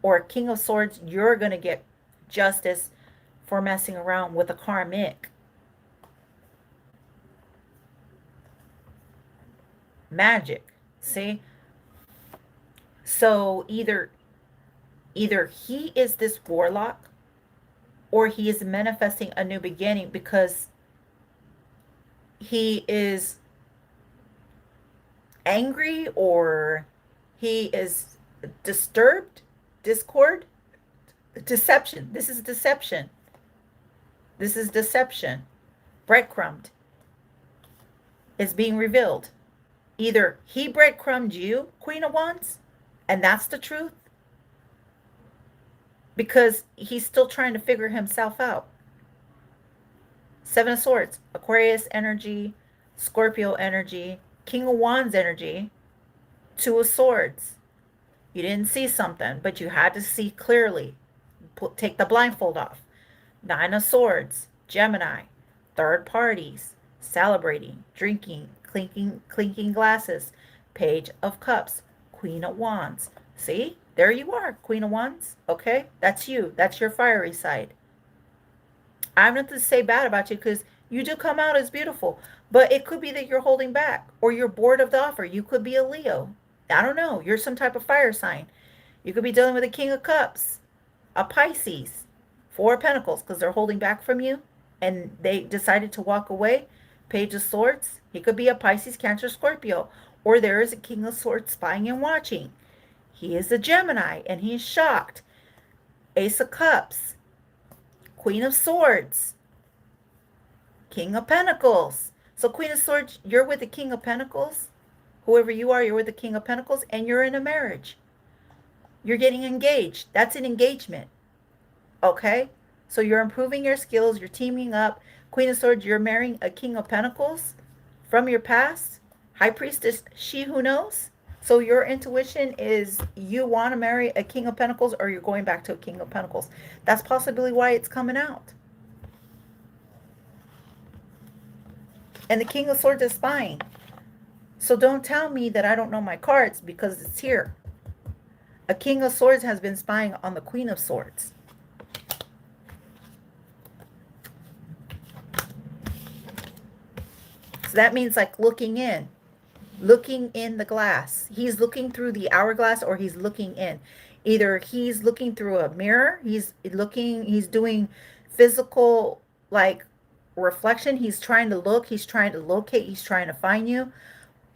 Or King of Swords, you're going to get justice for messing around with a karmic. Magic. See? So either he is this warlock, or he is manifesting a new beginning because he is angry, or he is disturbed, discord, deception. This is deception. This is deception. Breadcrumbed is being revealed. Either he breadcrumbed you, Queen of Wands, and that's the truth, because he's still trying to figure himself out. Seven of Swords, Aquarius energy, Scorpio energy, King of Wands energy, Two of Swords. You didn't see something, but you had to see clearly. Take the blindfold off. Nine of Swords, Gemini, third parties, celebrating, drinking, clinking glasses. Page of Cups, Queen of Wands. See, there you are, Queen of Wands. Okay, that's you. That's your fiery side. I'm not to say bad about you, because you do come out as beautiful, but it could be that you're holding back, or you're bored of the offer. You could be a Leo. I don't know. You're some type of fire sign. You could be dealing with a King of Cups, a Pisces, Four of Pentacles, because they're holding back from you and they decided to walk away. Page of Swords. He could be a Pisces, Cancer, Scorpio, or there is a King of Swords spying and watching. He is a Gemini and he's shocked. Ace of Cups, Queen of Swords, King of Pentacles. So Queen of Swords, you're with the King of Pentacles. Whoever you are, you're with the King of Pentacles, and you're in a marriage. You're getting engaged. That's an engagement. Okay? So you're improving your skills. You're teaming up. Queen of Swords, you're marrying a King of Pentacles from your past. High Priestess, she who knows. So your intuition is you want to marry a King of Pentacles, or you're going back to a King of Pentacles. That's possibly why it's coming out. And the King of Swords is spying. So don't tell me that I don't know my cards, because it's here. A King of Swords has been spying on the Queen of Swords. So that means like looking in the glass. He's looking through the hourglass, or he's looking in. Either he's looking through a mirror, he's doing physical like reflection. He's trying to look, he's trying to locate, he's trying to find you.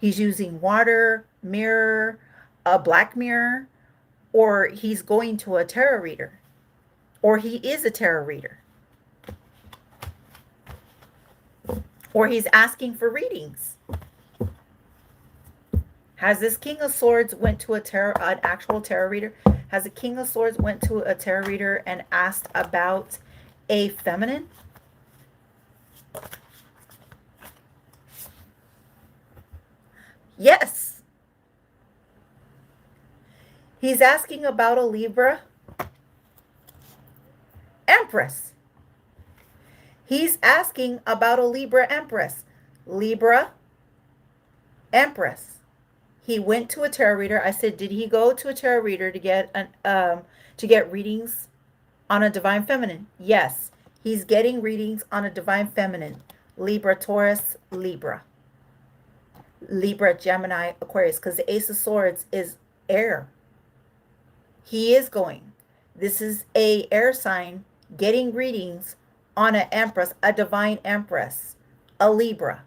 He's using water, mirror, a black mirror, or he's going to a tarot reader, or he is a tarot reader, or he's asking for readings. Has this King of Swords went to an actual tarot reader? Has the King of Swords went to a tarot reader and asked about a feminine? Yes. He's asking about a Libra Empress. He's asking about a Libra Empress. Libra Empress. He went to a tarot reader. I said, did he go to a tarot reader to get readings on a divine feminine. Yes, he's getting readings on a divine feminine. Libra, Taurus, Libra. Libra, Gemini, Aquarius, because the Ace of Swords is air. He is going. This is a air sign getting readings on an empress, a divine empress, a Libra.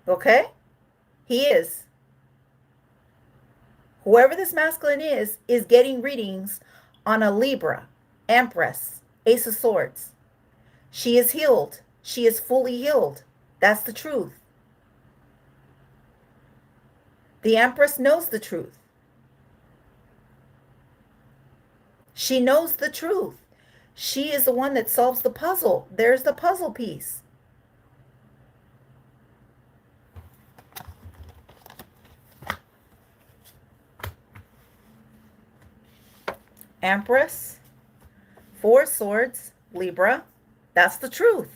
Okay? He is. Whoever this masculine is getting readings on a Libra, Empress, Ace of Swords. She is healed. She is fully healed. That's the truth. The Empress knows the truth. She knows the truth. She is the one that solves the puzzle. There's the puzzle piece. Empress, Four Swords, Libra. That's the truth.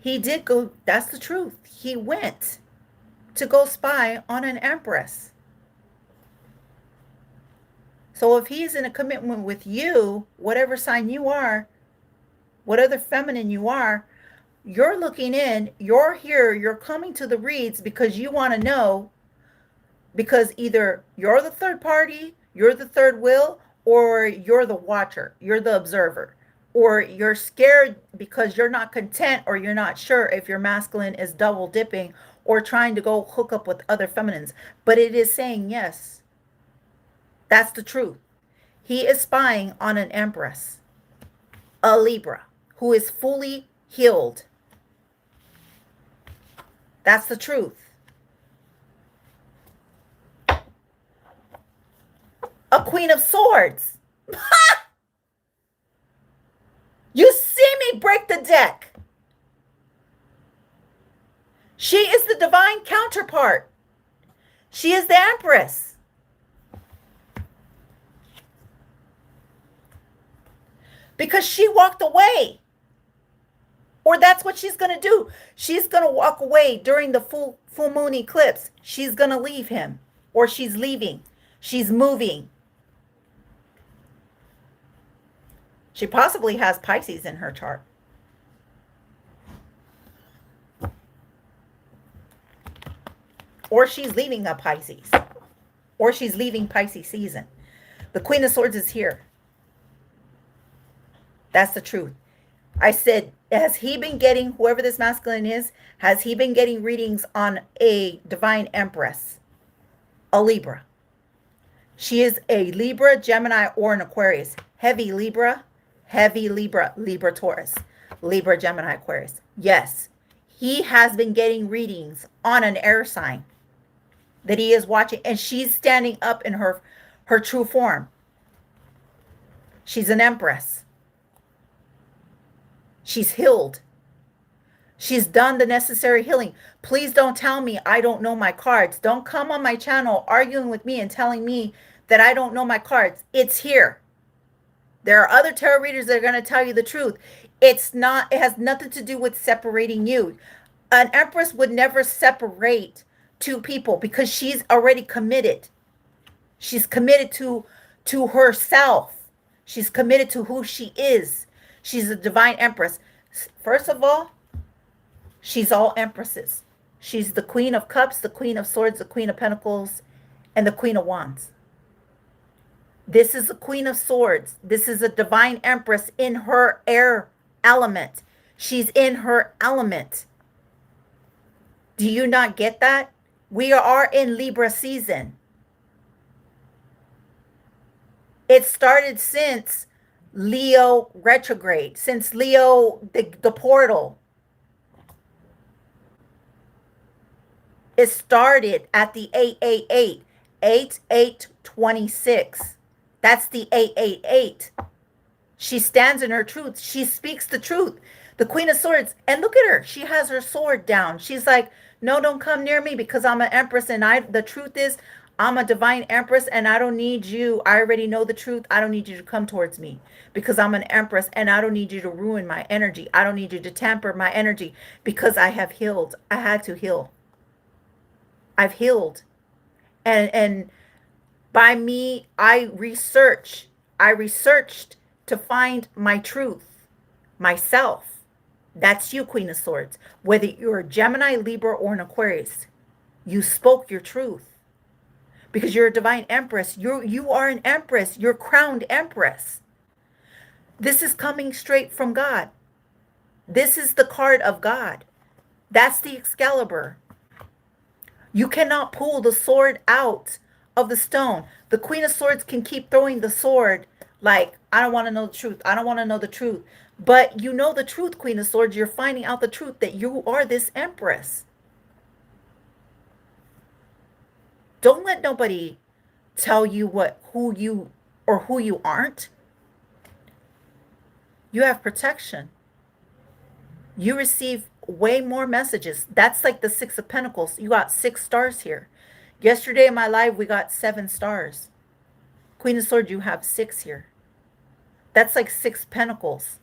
He did go, that's the truth. He went to go spy on an empress. So if he's in a commitment with you, whatever sign you are, whatever feminine you are, you're looking in, you're here, you're coming to the reads because you want to know, because either you're the third party, you're the third wheel, or you're the watcher, you're the observer, or you're scared because you're not content or you're not sure if your masculine is double dipping or trying to go hook up with other feminines. But it is saying yes. That's the truth. He is spying on an empress, a Libra, who is fully healed. That's the truth. A Queen of Swords. You see me break the deck. She is the divine counterpart. She is the Empress. Because she walked away. Or that's what she's going to do. She's going to walk away during the full moon eclipse. She's going to leave him. Or she's leaving. She's moving. She possibly has Pisces in her chart. Or she's leaving a Pisces. Or she's leaving Pisces season. The Queen of Swords is here. That's the truth. I said, has he been getting, whoever this masculine is, has he been getting readings on a divine empress? A Libra. She is a Libra, Gemini, or an Aquarius. Heavy Libra, Libra Taurus, Libra, Gemini, Aquarius. Yes, he has been getting readings on an air sign that he is watching, and she's standing up in her true form. She's an empress. She's healed. She's done the necessary healing. Please don't tell me I don't know my cards. Don't come on my channel arguing with me and telling me that I don't know my cards. It's here. There are other tarot readers that are going to tell you the truth. It has nothing to do with separating you. An empress would never separate two people because she's already committed. She's committed to herself. She's committed to who she is. She's a divine empress. First of all, she's all empresses. She's the Queen of Cups, the Queen of Swords, the Queen of Pentacles, and the Queen of Wands. This is the Queen of Swords. This is a divine empress in her air element. She's in her element. Do you not get that? We are in Libra season. It started since Leo retrograde, since Leo, the portal. It started at the 888, 8826. That's the 888. She stands in her truth. She speaks the truth. The Queen of Swords. And look at her. She has her sword down. She's like, no, don't come near me because I'm an empress. And the truth is, I'm a divine empress and I don't need you. I already know the truth. I don't need you to come towards me because I'm an empress and I don't need you to ruin my energy. I don't need you to tamper my energy because I have healed. I had to heal. I've healed. And By me, I researched to find my truth, myself. That's you, Queen of Swords. Whether you're a Gemini, Libra, or an Aquarius, you spoke your truth because you're a divine empress. You are an empress. You're crowned empress. This is coming straight from God. This is the card of God. That's the Excalibur. You cannot pull the sword out of the stone. The Queen of Swords can keep throwing the sword like, I don't want to know the truth. I don't want to know the truth. But you know the truth, Queen of Swords. You're finding out the truth that you are this empress. Don't let nobody tell you who you aren't. You have protection. You receive way more messages. That's like the Six of Pentacles. You got 6 stars here. Yesterday in my live, we got 7 stars. Queen of Swords, you have 6 here. That's like 6 pentacles.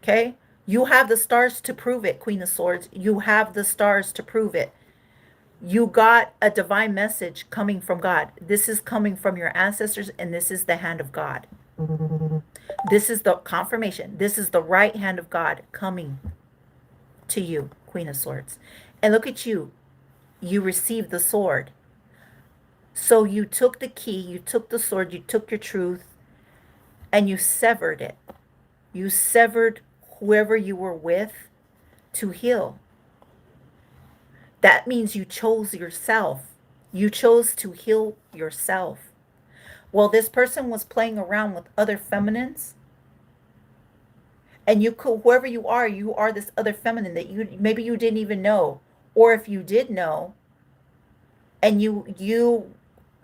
Okay? You have the stars to prove it, Queen of Swords. You have the stars to prove it. You got a divine message coming from God. This is coming from your ancestors, and this is the hand of God. This is the confirmation. This is the right hand of God coming to you, Queen of Swords. And look at you. You received the sword. So you took the key, you took the sword, you took your truth, and you severed it. You severed whoever you were with to heal. That means you chose yourself. You chose to heal yourself. Well, this person was playing around with other feminines. And you could, whoever you are this other feminine that maybe you didn't even know. Or if you did know, and you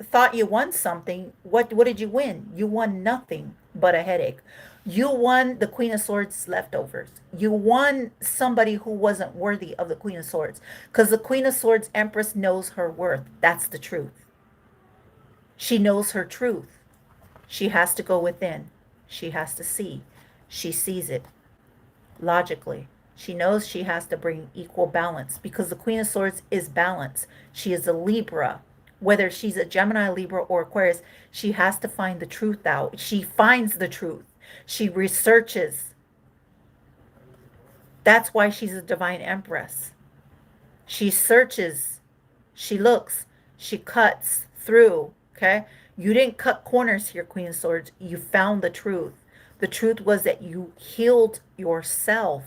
thought you won something, what did you win? You won nothing but a headache. You won the Queen of Swords leftovers. You won somebody who wasn't worthy of the Queen of Swords. Because the Queen of Swords Empress knows her worth. That's the truth. She knows her truth. She has to go within. She has to see. She sees it logically. She knows she has to bring equal balance because the Queen of Swords is balance. She is a Libra. Whether she's a Gemini, Libra, or Aquarius, she has to find the truth out. She finds the truth. She researches. That's why she's a divine empress. She searches. She looks. She cuts through. Okay? You didn't cut corners here, Queen of Swords. You found the truth. The truth was that you healed yourself.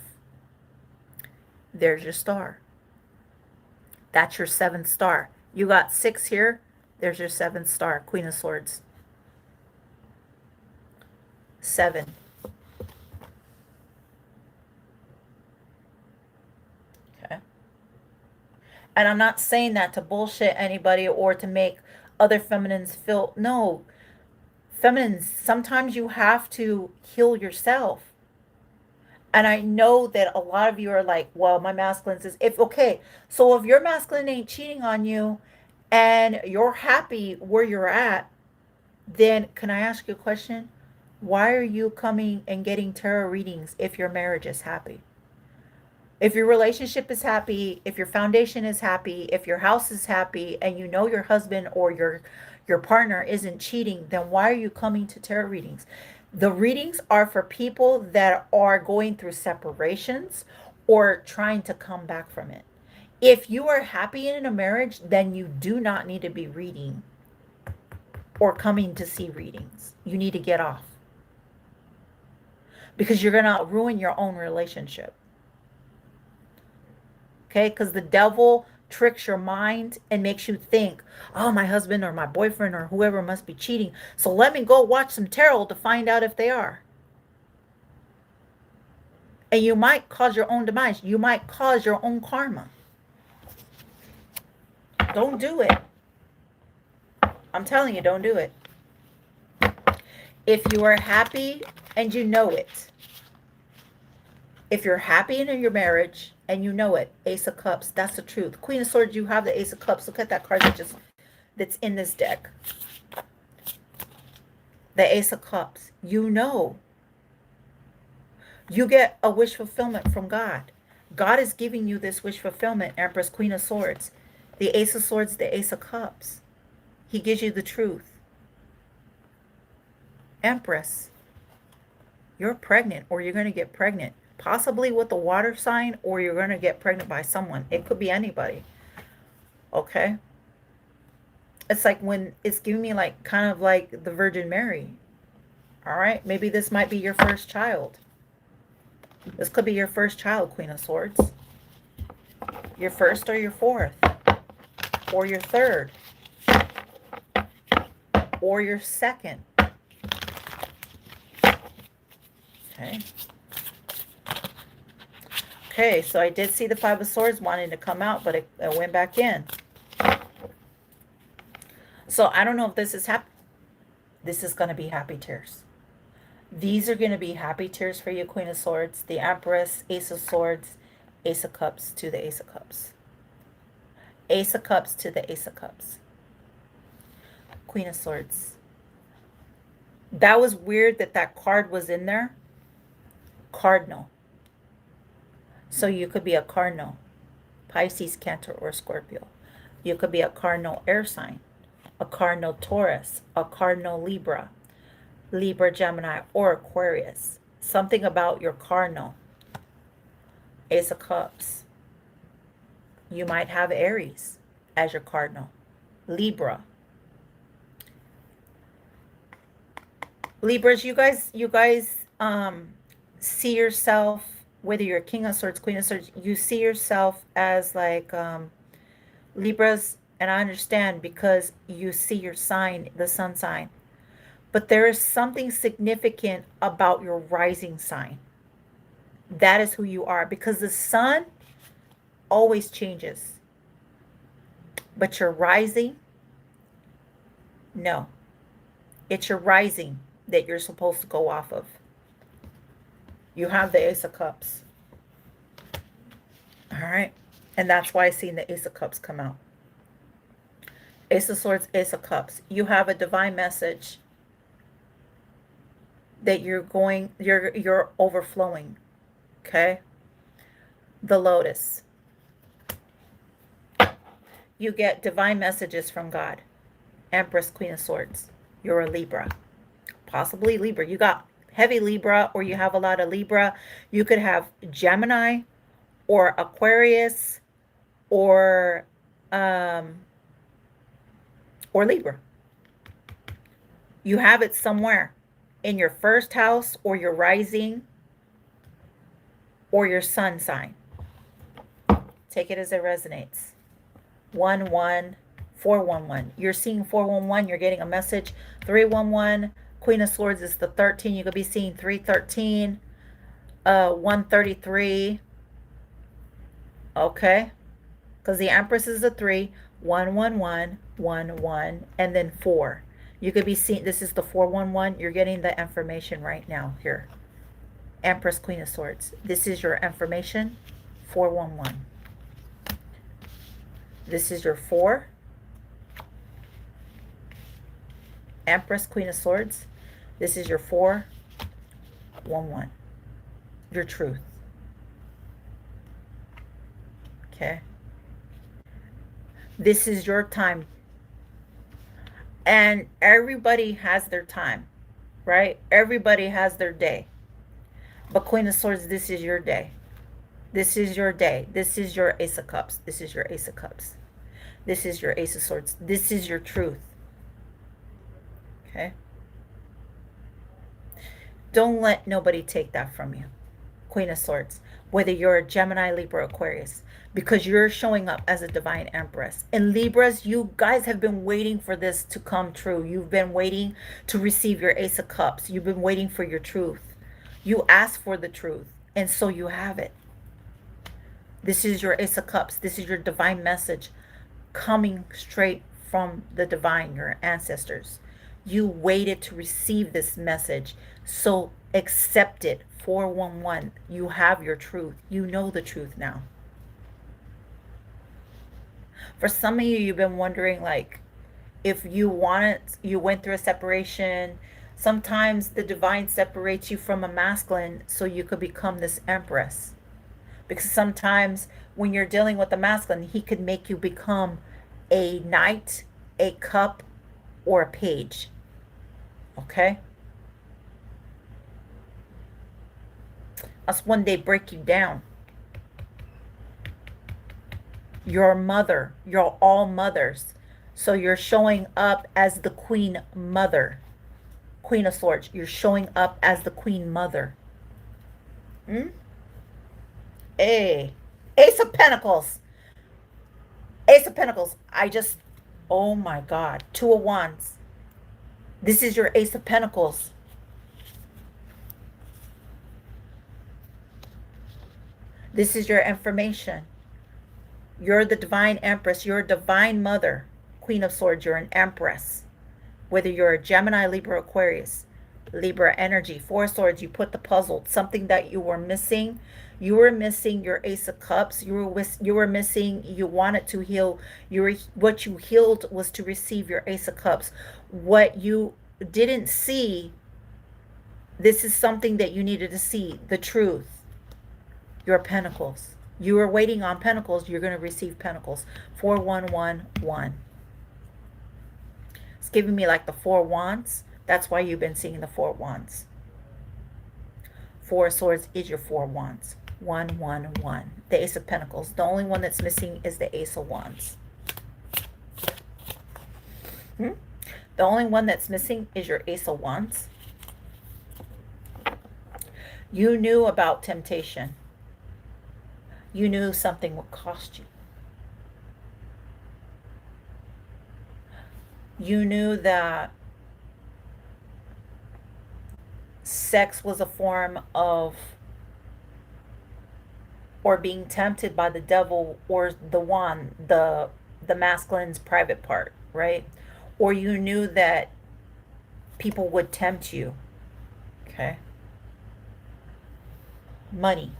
There's your star. That's your 7th star. You got 6 here. There's your 7th star, Queen of Swords. 7. Okay. And I'm not saying that to bullshit anybody or to make other feminines feel, no. Feminines, sometimes you have to heal yourself. And I know that a lot of you are like, well, my masculine says, so if your masculine ain't cheating on you and you're happy where you're at, then can I ask you a question? Why are you coming and getting tarot readings if your marriage is happy? If your relationship is happy, if your foundation is happy, if your house is happy, and you know your husband or your partner isn't cheating, then why are you coming to tarot readings? The readings are for people that are going through separations or trying to come back from it. If you are happy in a marriage, then you do not need to be reading or coming to see readings. You need to get off. Because you're going to ruin your own relationship. Okay? Because the devil tricks your mind and makes you think, oh, my husband or my boyfriend or whoever must be cheating. So let me go watch some tarot to find out if they are. And you might cause your own demise. You might cause your own karma. Don't do it. I'm telling you, don't do it. If you are happy and you know it, if you're happy in your marriage and you know it, Ace of Cups, that's the truth. Queen of Swords, you have the Ace of Cups. Look at that card that's in this deck. The Ace of Cups. You know. You get a wish fulfillment from God. God is giving you this wish fulfillment, Empress, Queen of Swords. The Ace of Swords, the Ace of Cups. He gives you the truth. Empress, you're pregnant or you're going to get pregnant. Possibly with a water sign, or you're going to get pregnant by someone. It could be anybody. Okay? It's like when it's giving me like kind of like the Virgin Mary. All right? Maybe this might be your first child. This could be your first child, Queen of Swords. Your first or your fourth. Or your third. Or your second. Okay. Okay, so I did see the Five of Swords wanting to come out, but it went back in. So I don't know if this is happy. This is going to be happy tears. These are going to be happy tears for you, Queen of Swords. The Empress, Ace of Swords, Ace of Cups to the Ace of Cups. Ace of Cups to the Ace of Cups. Queen of Swords. That was weird that that card was in there. Cardinal. So you could be a cardinal, Pisces, Cancer, or Scorpio. You could be a cardinal air sign, a cardinal Taurus, a cardinal Libra, Libra, Gemini, or Aquarius. Something about your cardinal. Ace of Cups. You might have Aries as your cardinal. Libra. Libras, you guys see yourself, whether you're King of Swords, Queen of Swords, you see yourself as like Libras, and I understand because you see your sign, the sun sign. But there is something significant about your rising sign. That is who you are, because the sun always changes. But your rising, no. It's your rising that you're supposed to go off of. You have the Ace of Cups. All right. And that's why I seen the Ace of Cups come out. Ace of Swords, Ace of Cups. You have a divine message that you're overflowing. Okay? The Lotus. You get divine messages from God. Empress, Queen of Swords. You're a Libra. Possibly Libra. You got heavy Libra, or you have a lot of Libra. You could have Gemini or Aquarius or Libra. You have it somewhere in your first house or your rising or your sun sign. Take it as it resonates. 11411. You're seeing 411. You're getting a message. 311. Queen of Swords is the 13. You could be seeing 313, 133. Okay, because the Empress is a 3, 111, 11, and then 4. You could be seeing, this is the 411. You're getting the information right now here. Empress, Queen of Swords. This is your information. 411. This is your 4. Empress, Queen of Swords. This is your 411. Your truth. Okay. This is your time. And everybody has their time, right? Everybody has their day. But Queen of Swords, this is your day. This is your day. This is your Ace of Cups. This is your Ace of Cups. This is your Ace of Swords. This is your truth. Okay? Don't let nobody take that from you. Queen of Swords. Whether you're a Gemini, Libra, Aquarius. Because you're showing up as a divine empress. And Libras, you guys have been waiting for this to come true. You've been waiting to receive your Ace of Cups. You've been waiting for your truth. You asked for the truth. And so you have it. This is your Ace of Cups. This is your divine message coming straight from the divine, your ancestors. You waited to receive this message. So accept it. 411. You have your truth. You know the truth now. For some of you, you've been wondering, like, if you went through a separation. Sometimes the divine separates you from a masculine so you could become this empress. Because sometimes when you're dealing with the masculine, he could make you become a knight, a cup, or a page. Okay? Us one day break you down. You're a mother. You're all mothers. So you're showing up as the Queen Mother. Queen of Swords. You're showing up as the Queen Mother. Hmm? A. Ace of Pentacles. Ace of Pentacles. Oh my God. Two of Wands. This is your Ace of Pentacles. This is your information. You're the divine empress. You're a divine mother. Queen of Swords. You're an empress. Whether you're a Gemini, Libra, Aquarius, Libra energy, Four of Swords, you put the puzzle, something that you were missing. You were missing your Ace of Cups. You were missing. You wanted to heal. What you healed was to receive your Ace of Cups. What you didn't see. This is something that you needed to see. The truth. Your Pentacles. You were waiting on Pentacles. You're going to receive Pentacles. 4111. It's giving me like the Four Wands. That's why you've been seeing the Four Wands. Four of Swords is your Four Wands. 111. The Ace of Pentacles. The only one that's missing is the Ace of Wands. The only one that's missing is your Ace of Wands. You knew about temptation. You knew something would cost you. You knew that sex was a form of, or being tempted by the devil, or the wand, the masculine's private part, right? Or you knew that people would tempt you. Okay. Money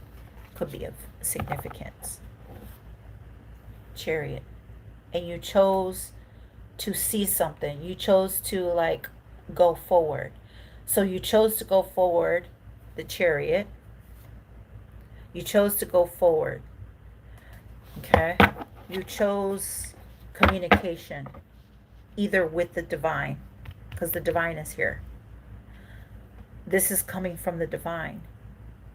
could be of significance. Chariot. And you chose to see something. You chose to like go forward. So you chose to go forward, the Chariot. You chose to go forward. Okay. You chose communication, either with the divine, because the divine is here. This is coming from the divine.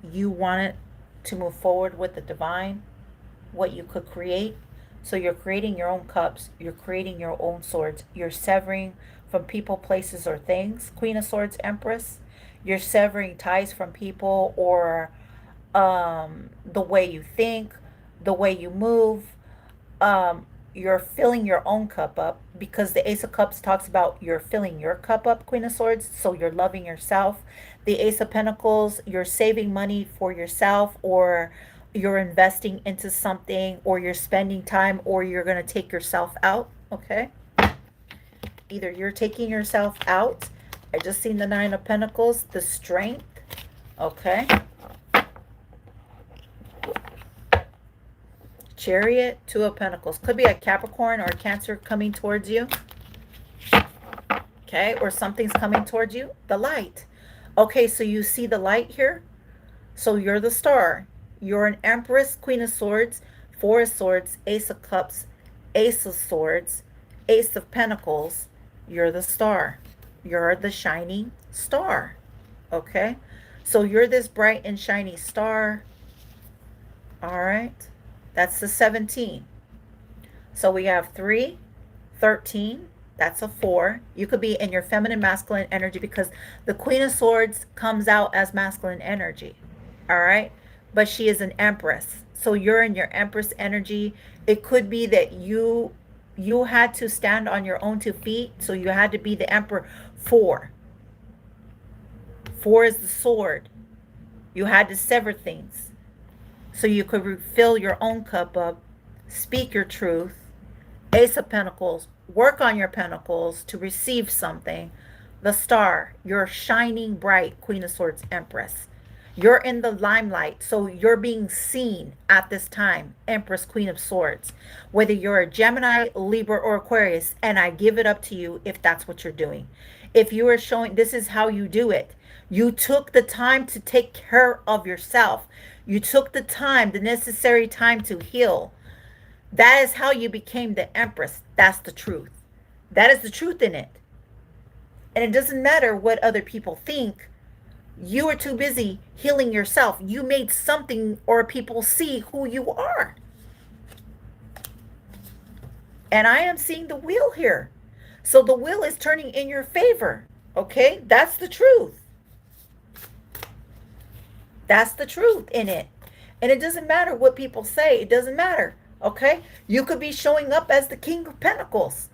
You wanted to move forward with the divine, what you could create. So you're creating your own cups. You're creating your own swords. You're severing from people, places, or things. Queen of Swords, Empress. You're severing ties from people, or the way you think, the way you move. You're filling your own cup up, because the Ace of Cups talks about you're filling your cup up, Queen of Swords. So you're loving yourself. The Ace of Pentacles, you're saving money for yourself, or you're investing into something, or you're spending time, or you're going to take yourself out. Okay. Either you're taking yourself out. I just seen the Nine of Pentacles, the Strength. Okay. Chariot, Two of Pentacles. Could be a Capricorn or a Cancer coming towards you. Okay. Or something's coming towards you. The light. Okay. So you see the light here. So you're the star. You're an Empress, Queen of Swords, Four of Swords, Ace of Cups, Ace of Swords, Ace of Pentacles. You're the star. You're the shining star. Okay. So you're this bright and shiny star. All right. That's the 17. So we have 3, 13. That's a 4. You could be in your feminine, masculine energy, because the Queen of Swords comes out as masculine energy. All right. But she is an Empress. So you're in your Empress energy. It could be that you had to stand on your own 2 feet. So you had to be the Emperor. 4. 4 is the sword. You had to sever things. So you could refill your own cup up, speak your truth. Ace of Pentacles, work on your pentacles to receive something. The star, you're shining bright, Queen of Swords, Empress. You're in the limelight, so you're being seen at this time, Empress, Queen of Swords. Whether you're a Gemini, Libra, or Aquarius, and I give it up to you if that's what you're doing. If you are showing, this is how you do it. You took the time to take care of yourself. You took the time, the necessary time to heal. That is how you became the Empress. That's the truth. That is the truth in it. And it doesn't matter what other people think. You are too busy healing yourself. You made something or people see who you are. And I am seeing the wheel here. So the wheel is turning in your favor. Okay? That's the truth. That's the truth in it. And it doesn't matter what people say. It doesn't matter. Okay? You could be showing up as the King of Pentacles.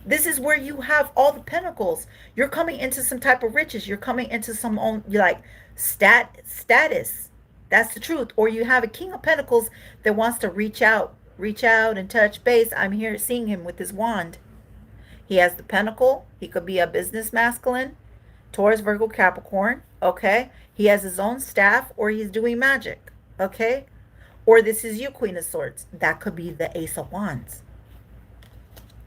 This is where you have all the pentacles. You're coming into some type of riches. You're coming into some own like status. That's the truth. Or you have a King of Pentacles that wants to reach out and touch base. I'm here seeing him with his wand. He has the pentacle. He could be a business masculine, Taurus, Virgo, Capricorn. Okay. He has his own staff, or he's doing magic. Okay. Or this is you, Queen of Swords. That could be the Ace of Wands.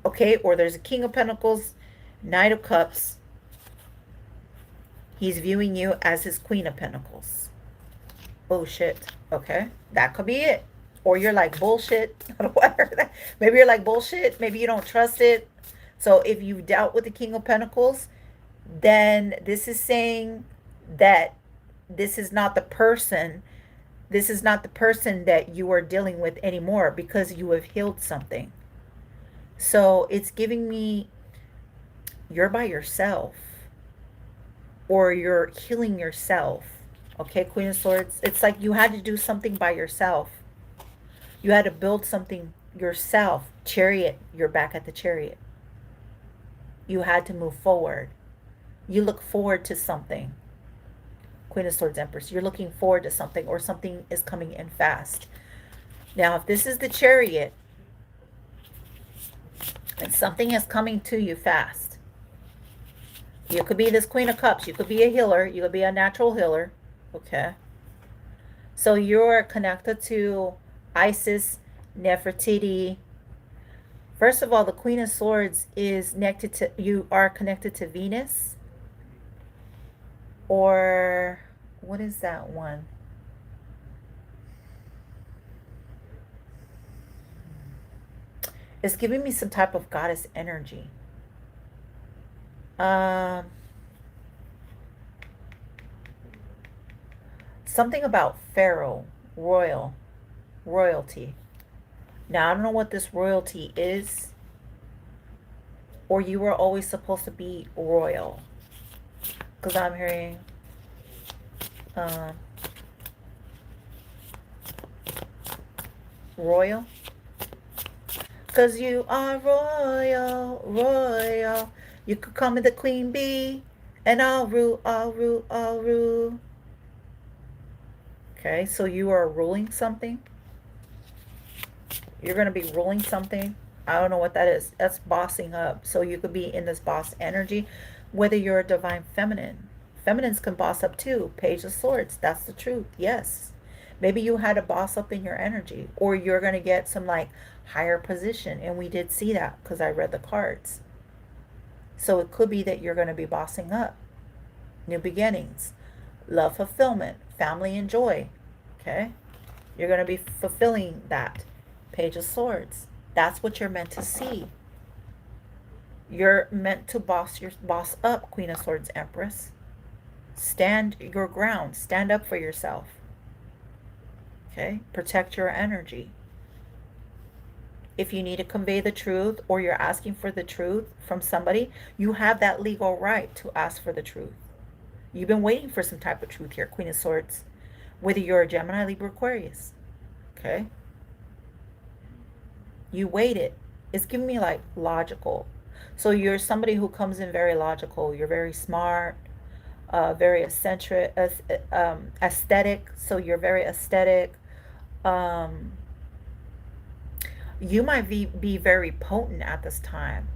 Okay, or there's a King of Pentacles, Knight of Cups. He's viewing you as his Queen of Pentacles. Oh, shit. Okay, that could be it. Or you're like, bullshit. Whatever. Maybe you're like, bullshit. Maybe you don't trust it. So if you've dealt with the King of Pentacles, then this is saying that this is not the person. This is not the person that you are dealing with anymore because you have healed something. So it's giving me you're by yourself or you're healing yourself. Okay, Queen of Swords. It's like you had to do something by yourself. You had to build something yourself. Chariot, you're back at the Chariot. You had to move forward. You look forward to something. Queen of Swords, Empress. You're looking forward to something, or something is coming in fast. Now, if this is the Chariot, and something is coming to you fast. You could be this Queen of Cups. You could be a healer. You could be a natural healer. Okay. So you're connected to Isis, Nefertiti. First of all, the Queen of Swords is connected to, you are connected to Venus. Or what is that one? It's giving me some type of goddess energy. Something about pharaoh, royalty. Now, I don't know what this royalty is. Or you were always supposed to be royal. Because I'm hearing royal. Because you are royal, royal. You could call me the Queen Bee. And I'll rule, I'll rule, I'll rule. Okay, so you are ruling something. You're going to be ruling something. I don't know what that is. That's bossing up. So you could be in this boss energy. Whether you're a divine feminine. Feminines can boss up too. Page of Swords. That's the truth. Yes. Maybe you had a boss up in your energy. Or you're going to get some like higher position. And we did see that because I read the cards. So it could be that you're going to be bossing up. New beginnings. Love fulfillment. Family and joy. Okay. You're going to be fulfilling that. Page of Swords. That's what you're meant to see. You're meant to boss up, Queen of Swords, Empress. Stand your ground. Stand up for yourself. Okay? Protect your energy. If you need to convey the truth or you're asking for the truth from somebody, you have that legal right to ask for the truth. You've been waiting for some type of truth here, Queen of Swords. Whether you're a Gemini, Libra, Aquarius. Okay? You waited. It's giving me like logical. So you're somebody who comes in very logical. You're very smart, very eccentric, aesthetic. So you're very aesthetic. You might be very potent at this time.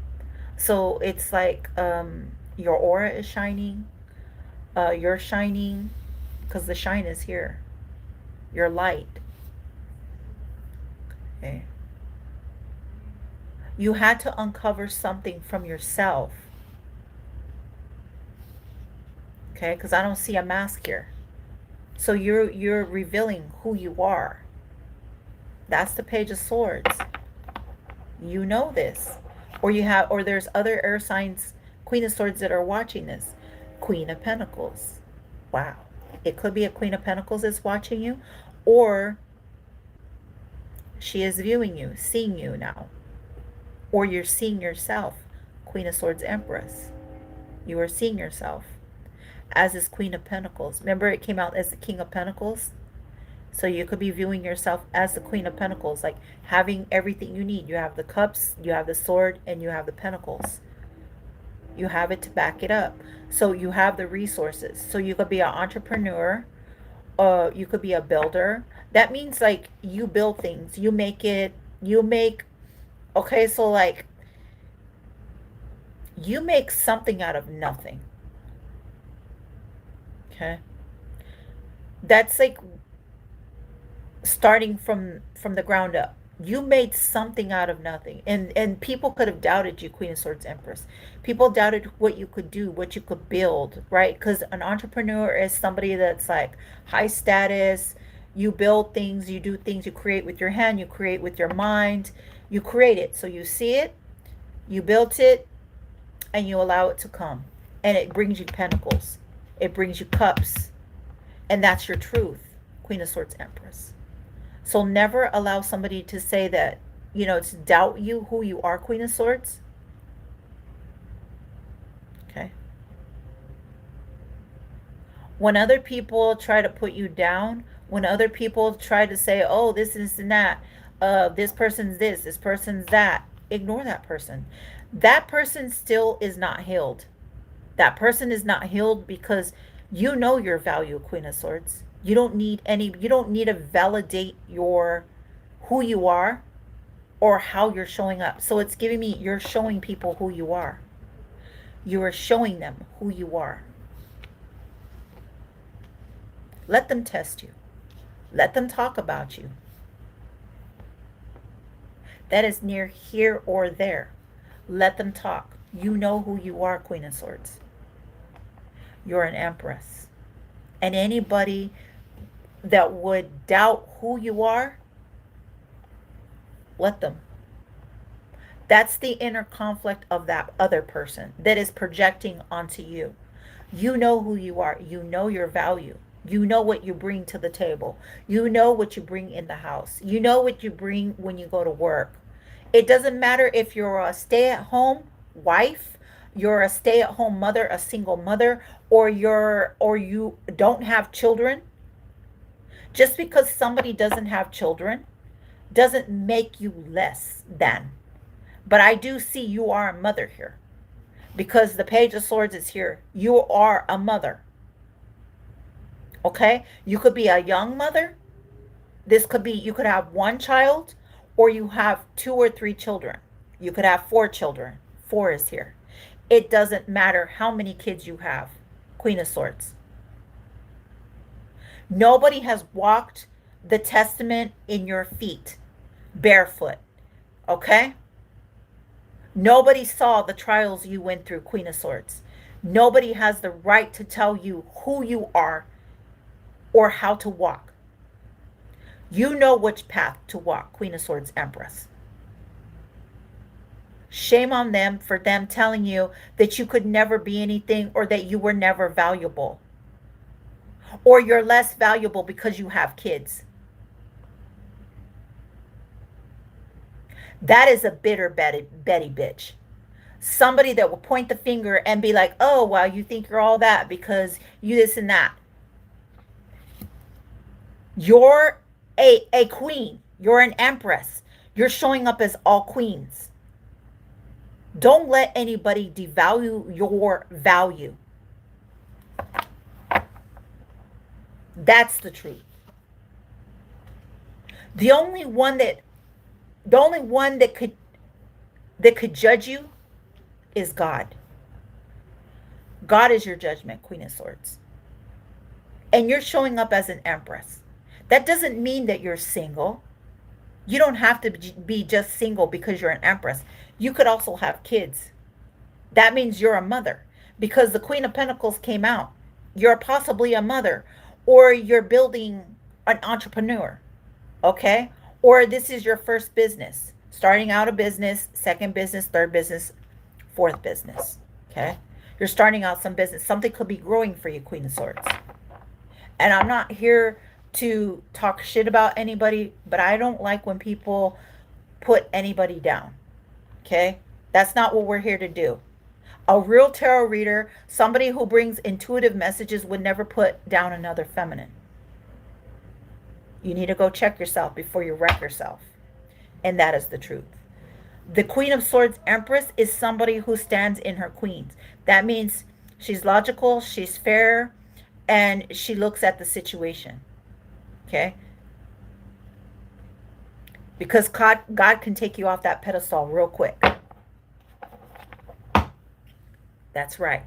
So it's like your aura is shining. You're shining because the shine is here. Your light. Okay. You had to uncover something from yourself. Okay, because I don't see a mask here. So you're revealing who you are. That's the Page of Swords. You know this. Or there's other air signs, Queen of Swords, that are watching this. Queen of Pentacles. Wow. It could be a Queen of Pentacles is watching you, or she is viewing you, seeing you now, or you're seeing yourself. Queen of Swords, Empress. You are seeing yourself as this Queen of Pentacles. Remember, it came out as the King of Pentacles? So you could be viewing yourself as the Queen of Pentacles, like having everything you need. You have the cups, you have the sword, and you have the pentacles. You have it to back it up. So you have the resources. So you could be an entrepreneur, you could be a builder. That means like you build things. You make it, okay, so like you make something out of nothing. Okay? That's like starting from the ground up. You made something out of nothing, and people could have doubted you, Queen of Swords, Empress. People doubted what you could do, what you could build, right? Because an entrepreneur is somebody that's like high status. You build things, you do things, you create with your hand, you create with your mind, you create it. So you see it, you built it, and you allow it to come, and it brings you pentacles, it brings you cups, and that's your truth, Queen of Swords, Empress. So never allow somebody to say that, to doubt you, who you are, Queen of Swords. Okay. When other people try to put you down, when other people try to say, oh, this is and that, this person's this person's that, ignore that person. That person still is not healed. That person is not healed because you know your value, Queen of Swords. You don't need to validate who you are or how you're showing up. So it's giving me, you're showing people who you are. You are showing them who you are. Let them test you. Let them talk about you. That is near here or there. Let them talk. You know who you are, Queen of Swords. You're an Empress. And anybody that would doubt who you are, let them. That's the inner conflict of that other person that is projecting onto you. You know who you are. You know your value. You know what you bring to the table. You know what you bring in the house. You know what you bring when you go to work. It doesn't matter if you're a stay-at-home wife, you're a stay-at-home mother, a single mother, or you don't have children. Just because somebody doesn't have children doesn't make you less than. But I do see you are a mother here, because the Page of Swords is here. You are a mother. Okay? You could be a young mother. This could be, you could have one child, or you have 2 or 3 children. You could have 4 children. 4 is here. It doesn't matter how many kids you have, Queen of Swords. Nobody has walked the testament in your feet barefoot. Okay? Nobody saw the trials you went through, Queen of Swords. Nobody has the right to tell you who you are or how to walk. You know which path to walk, Queen of Swords, Empress. Shame on them for them telling you that you could never be anything, or that you were never valuable, or you're less valuable because you have kids. That is a bitter Betty bitch. Somebody that will point the finger and be like, oh, well, you think you're all that because you this and that. You're a queen. You're an empress. You're showing up as all queens. Don't let anybody devalue your value. That's the truth. The only one that could judge you is God. God is your judgment, Queen of Swords. And you're showing up as an empress. That doesn't mean that you're single. You don't have to be just single because you're an empress. You could also have kids. That means you're a mother, because the Queen of Pentacles came out. You're possibly a mother, or you're building an entrepreneur, okay? Or this is your first business, starting out a business, second business, third business, fourth business, okay? You're starting out some business. Something could be growing for you, Queen of Swords. And I'm not here to talk shit about anybody, but I don't like when people put anybody down. Okay? That's not what we're here to do. A real tarot reader, somebody who brings intuitive messages, would never put down another feminine. You need to go check yourself before you wreck yourself. And that is the truth. The Queen of Swords Empress is somebody who stands in her queens. That means she's logical, she's fair, and she looks at the situation. Okay? Because God can take you off that pedestal real quick. That's right.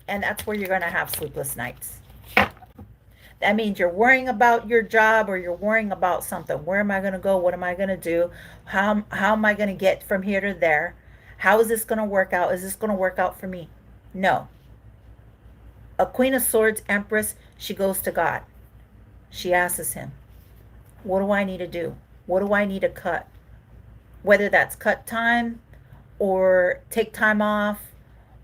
And that's where you're going to have sleepless nights. That means you're worrying about your job, or you're worrying about something. Where am I going to go? What am I going to do? How am I going to get from here to there? How is this going to work out? Is this going to work out for me? No. A Queen of Swords Empress, she goes to God. She asks him, what do I need to do? What do I need to cut? Whether that's cut time or take time off,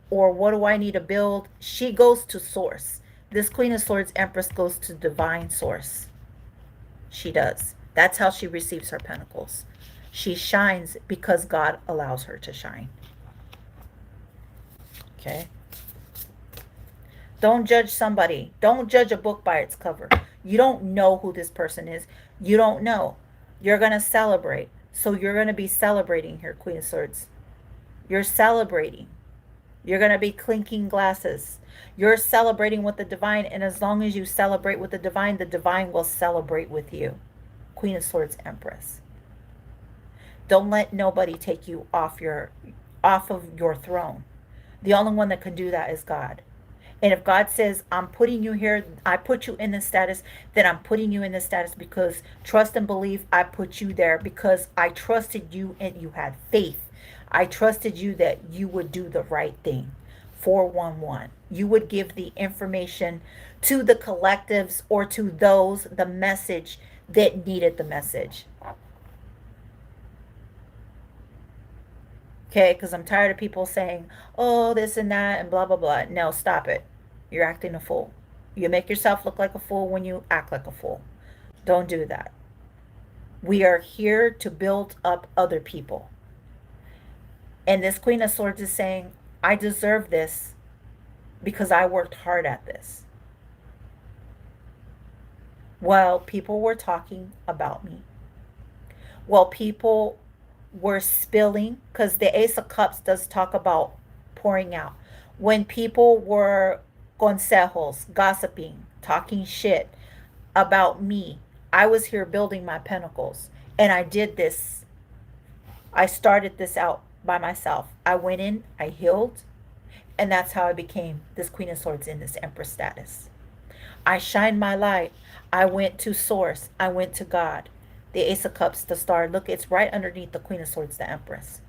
or what do I need to build? She goes to source. This Queen of Swords Empress goes to divine source. She does. That's how she receives her pentacles. She shines because God allows her to shine. Okay? Don't judge somebody. Don't judge a book by its cover. You don't know who this person is. You don't know. You're going to celebrate. So you're going to be celebrating here, Queen of Swords. You're celebrating. You're going to be clinking glasses. You're celebrating with the divine, and as long as you celebrate with the divine will celebrate with you. Queen of Swords Empress. Don't let nobody take you off of your throne. The only one that can do that is God. And if God says, I'm putting you here, I put you in this status, then I'm putting you in this status because trust and believe I put you there because I trusted you and you had faith. I trusted you that you would do the right thing. 411. You would give the information to the collectives or to those, the message that needed the message. Okay, because I'm tired of people saying, oh, this and that and blah, blah, blah. No, stop it. You're acting a fool. You make yourself look like a fool when you act like a fool. Don't do that. We are here to build up other people. And this Queen of Swords is saying, I deserve this because I worked hard at this. Well, people were talking about me. Well, people were spilling, because the Ace of Cups does talk about pouring out. When people were consejos, gossiping, talking shit about me, I was here building my pentacles. And I did this. I started this out by myself. I went in, I healed, and that's how I became this Queen of Swords in this Empress status. I shined my light. I went to Source. I went to God. The Ace of Cups, the star. Look, it's right underneath the Queen of Swords, the Empress.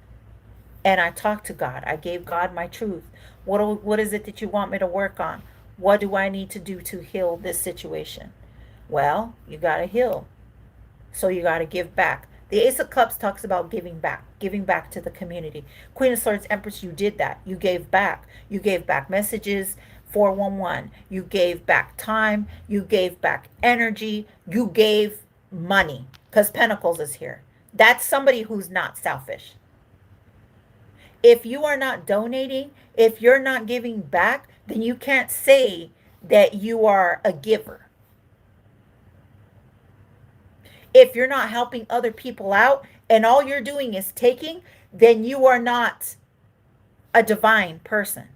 And I talked to God. I gave God my truth. What is it that you want me to work on? What do I need to do to heal this situation? Well, you got to heal. So you got to give back. The Ace of Cups talks about giving back to the community. Queen of Swords Empress, you did that. You gave back. You gave back messages. 411. You gave back time. You gave back energy. You gave money, because Pentacles is here. That's somebody who's not selfish. If you are not donating, if you're not giving back, then you can't say that you are a giver. If you're not helping other people out and all you're doing is taking, then you are not a divine person.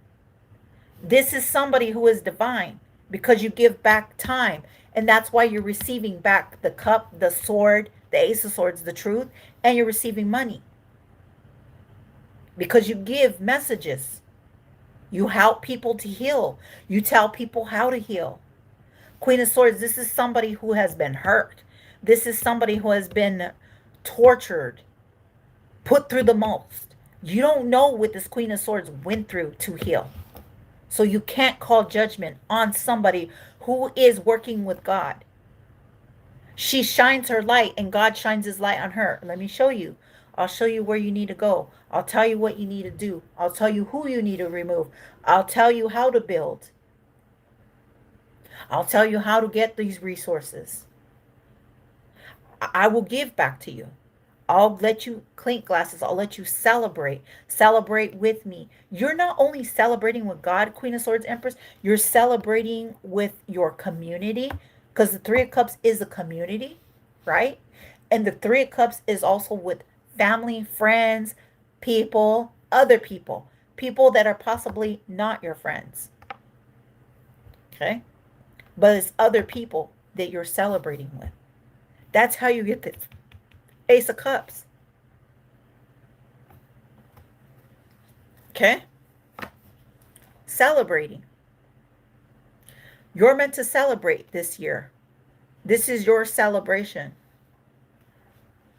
This is somebody who is divine because you give back time. And that's why you're receiving back the cup, the sword, the Ace of Swords, the truth, and you're receiving money. Because you give messages. You help people to heal. You tell people how to heal. Queen of Swords, this is somebody who has been hurt. This is somebody who has been tortured, put through the most. You don't know what this Queen of Swords went through to heal. So you can't call judgment on somebody who is working with God. She shines her light and God shines his light on her. Let me show you. I'll show you where you need to go. I'll tell you what you need to do. I'll tell you who you need to remove. I'll tell you how to build. I'll tell you how to get these resources. I will give back to you. I'll let you clink glasses. I'll let you celebrate. Celebrate with me. You're not only celebrating with God, Queen of Swords, Empress, you're celebrating with your community, because the Three of Cups is a community, right? And the Three of Cups is also with family, friends, people, other people, people that are possibly not your friends. Okay? But it's other people that you're celebrating with. That's how you get the Ace of Cups. Okay? Celebrating. You're meant to celebrate this year. This is your celebration.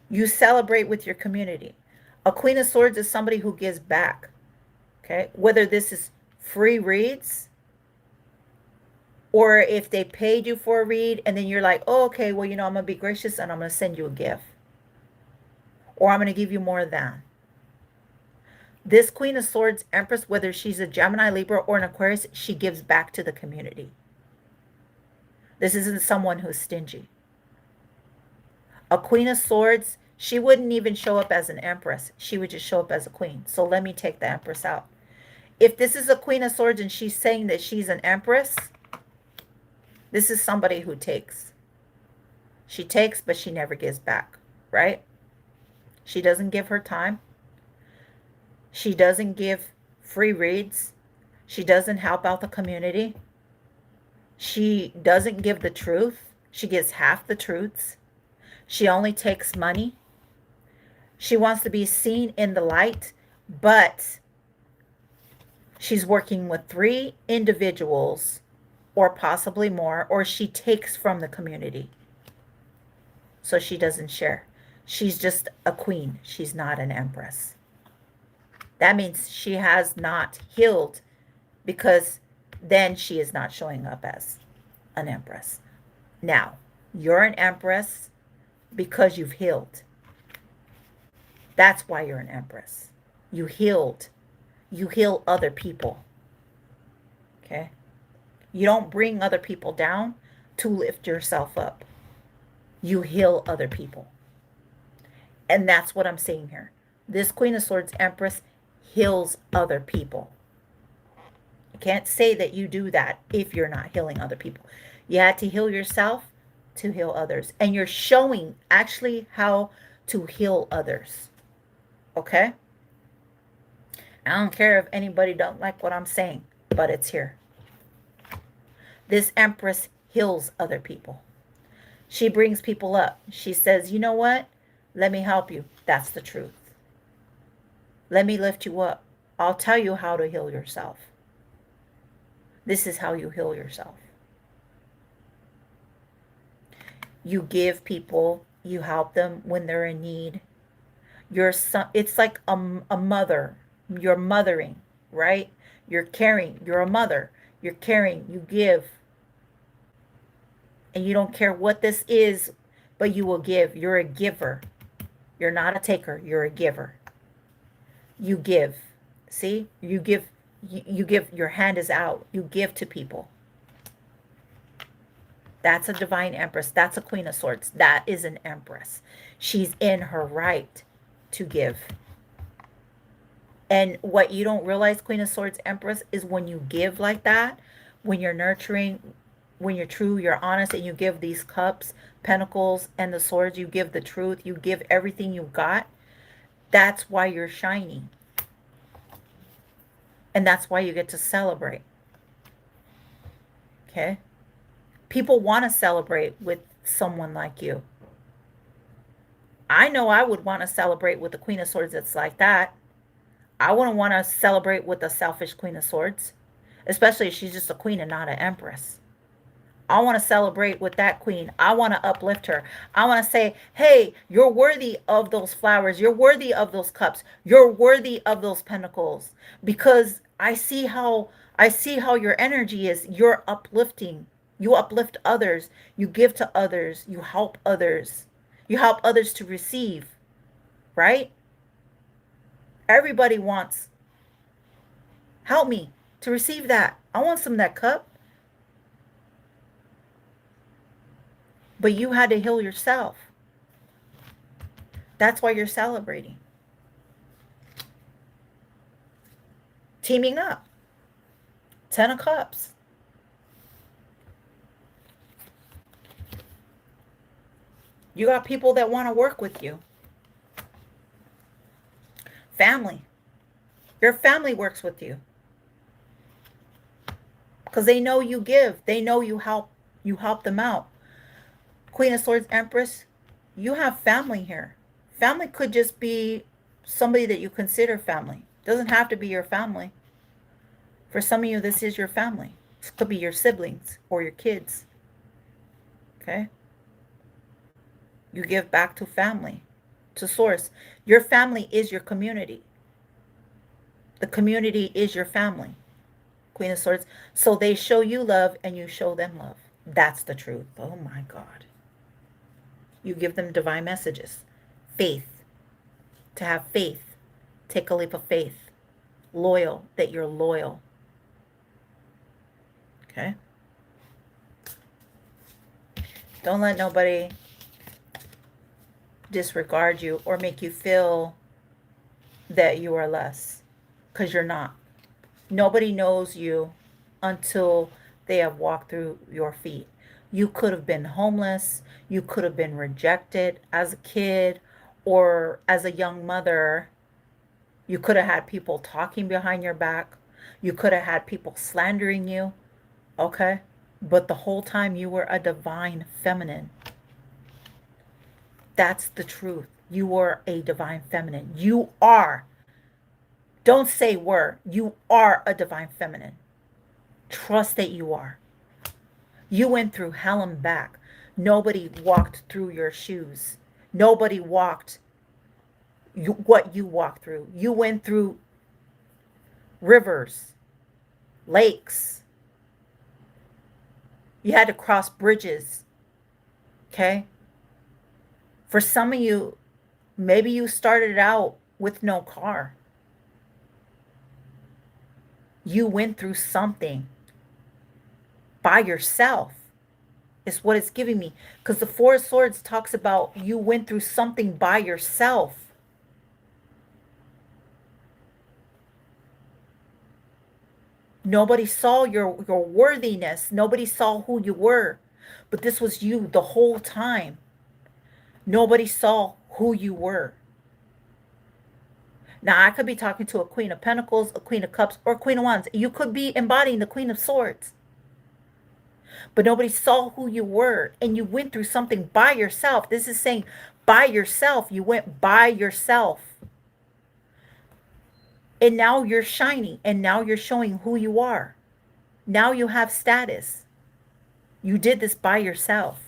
You celebrate with your community. A Queen of Swords is somebody who gives back. Okay? Whether this is free reads, or if they paid you for a read and then you're like, oh, okay, well, I'm going to be gracious and I'm going to send you a gift. Or I'm going to give you more than. This Queen of Swords Empress, whether she's a Gemini, Libra, or an Aquarius, she gives back to the community. This isn't someone who's stingy. A Queen of Swords, she wouldn't even show up as an Empress. She would just show up as a Queen. So let me take the Empress out. If this is a Queen of Swords and she's saying that she's an Empress, this is somebody who takes. She takes, but she never gives back, right? She doesn't give her time. She doesn't give free reads. She doesn't help out the community. She doesn't give the truth. She gives half the truths. She only takes money. She wants to be seen in the light, but she's working with 3 individuals or possibly more, or she takes from the community. So she doesn't share. She's just a queen. She's not an empress. That means she has not healed, because then she is not showing up as an empress. Now, you're an empress because you've healed. That's why you're an empress. You healed. You heal other people. Okay? You don't bring other people down to lift yourself up. You heal other people. And that's what I'm saying here. This Queen of Swords Empress heals other people. You can't say that you do that if you're not healing other people. You had to heal yourself to heal others. And you're showing actually how to heal others. Okay? I don't care if anybody don't like what I'm saying, but it's here. This Empress heals other people. She brings people up. She says, you know what? Let me help you. That's the truth. Let me lift you up. I'll tell you how to heal yourself. This is how you heal yourself. You give people, you help them when they're in need. It's like a mother. You're mothering, right? You're caring. You're a mother. You're caring. You give. And you don't care what this is, but you will give. You're a giver. You're not a taker. You're a giver. You give. See? You give. You give. Your hand is out. You give to people. That's a divine empress. That's a Queen of Swords. That is an empress. She's in her right to give. And what you don't realize, Queen of Swords Empress, is when you give like that, when you're nurturing, when you're true, you're honest, and you give these cups, pentacles, and the swords, you give the truth, you give everything you've got. That's why you're shining. And that's why you get to celebrate. Okay? People want to celebrate with someone like you. I know I would want to celebrate with the Queen of Swords that's like that. I wouldn't want to celebrate with a selfish Queen of Swords, especially if she's just a queen and not an empress. I want to celebrate with that queen. I want to uplift her. I want to say, hey, you're worthy of those flowers. You're worthy of those cups. You're worthy of those pentacles, because I see how your energy is. You're uplifting. You uplift others. You give to others. You help others. You help others to receive, right? Everybody wants, help me to receive that. I want some of that cup. But you had to heal yourself. That's why you're celebrating. Teaming up. 10 of Cups. You got people that want to work with you. Family. Your family works with you. Because they know you give. They know you help them out. Queen of Swords, Empress, you have family here. Family could just be somebody that you consider family. Doesn't have to be your family. For some of you, this is your family. This could be your siblings or your kids. Okay? You give back to family, to source. Your family is your community. The community is your family. Queen of Swords. So they show you love and you show them love. That's the truth. Oh my God. You give them divine messages. Faith. To have faith. Take a leap of faith. Loyal. That you're loyal. Okay? Don't let nobody disregard you or make you feel that you are less. Because you're not. Nobody knows you until they have walked through your feet. You could have been homeless. You could have been rejected as a kid or as a young mother. You could have had people talking behind your back. You could have had people slandering you. Okay? But the whole time you were a divine feminine. That's the truth. You were a divine feminine. You are. Don't say were. You are a divine feminine. Trust that you are. You went through hell and back. Nobody walked through your shoes. Nobody walked what you walked through. You went through rivers, lakes. You had to cross bridges. Okay? For some of you, maybe you started out with no car. You went through something by yourself is what it's giving me. Because the Four of Swords talks about you went through something by yourself. Nobody saw your worthiness. Nobody saw who you were. But this was you the whole time. Nobody saw who you were. Now, I could be talking to a Queen of Pentacles, a Queen of Cups, or a Queen of Wands. You could be embodying the Queen of Swords. But nobody saw who you were, and you went through something by yourself. This is saying by yourself. You went by yourself. And now you're shining, and now you're showing who you are. Now you have status. You did this by yourself.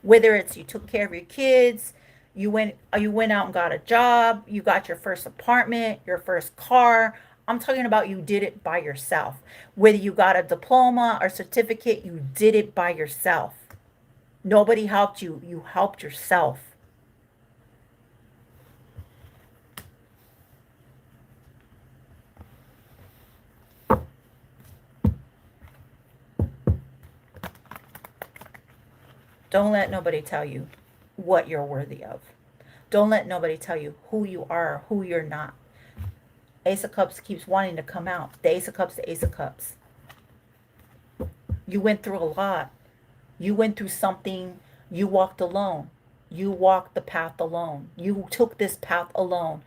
Whether it's you took care of your kids, you went out and got a job, you got your first apartment, your first car. I'm talking about you did it by yourself. Whether you got a diploma or certificate, you did it by yourself. Nobody helped you. You helped yourself. Don't let nobody tell you what you're worthy of. Don't let nobody tell you who you are, who you're not. Ace of Cups keeps wanting to come out. The Ace of Cups, the Ace of Cups. You went through a lot. You went through something. You walked alone. You walked the path alone. You took this path alone.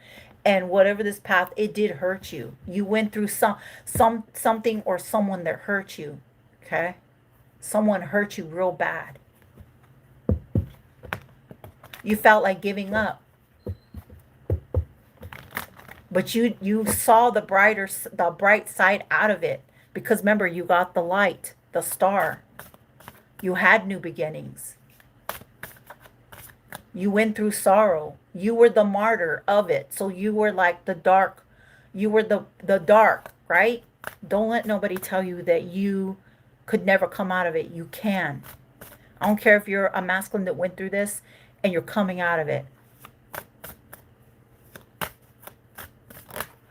And whatever this path, it did hurt you. You went through something or someone that hurt you. Okay? Someone hurt you real bad. You felt like giving up. But you saw the bright side out of it. Because remember, you got the light, the star. You had new beginnings. You went through sorrow. You were the martyr of it. So you were like the dark. You were the dark, right? Don't let nobody tell you that you could never come out of it. You can. I don't care if you're a masculine that went through this and you're coming out of it.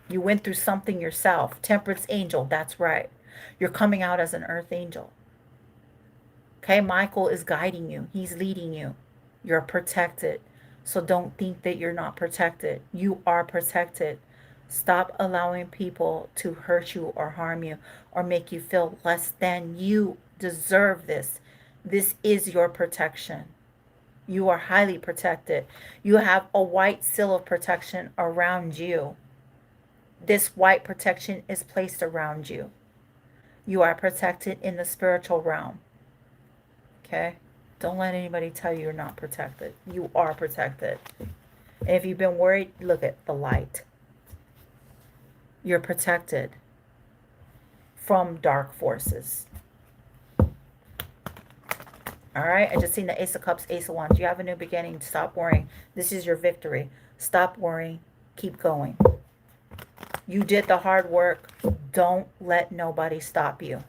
You went through something yourself. Temperance angel, that's right. You're coming out as an earth angel. Okay, Michael is guiding you. He's leading you. You're protected. So don't think that you're not protected. You are protected. Stop allowing people to hurt you or harm you or make you feel less than. You deserve this. This is your protection. You are highly protected. You have a white seal of protection around you. This white protection is placed around you. You are protected in the spiritual realm. Okay? Don't let anybody tell you you're not protected. You are protected. And if you've been worried, look at the light. You're protected from dark forces. All right? I just seen the Ace of Cups, Ace of Wands. You have a new beginning. Stop worrying. This is your victory. Stop worrying. Keep going. You did the hard work. Don't let nobody stop you.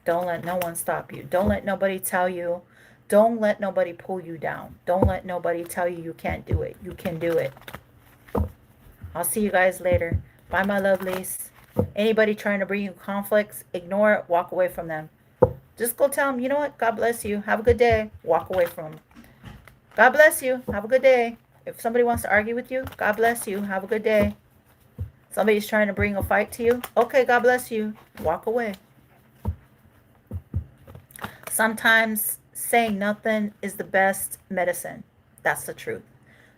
Don't let no one stop you. Don't let nobody tell you. Don't let nobody pull you down. Don't let nobody tell you you can't do it. You can do it. I'll see you guys later. Bye, my lovelies. Anybody trying to bring you conflicts, ignore it. Walk away from them. Just go tell them, you know what? God bless you. Have a good day. Walk away from them. God bless you. Have a good day. If somebody wants to argue with you, God bless you. Have a good day. Somebody's trying to bring a fight to you. Okay, God bless you. Walk away. Sometimes saying nothing is the best medicine. That's the truth.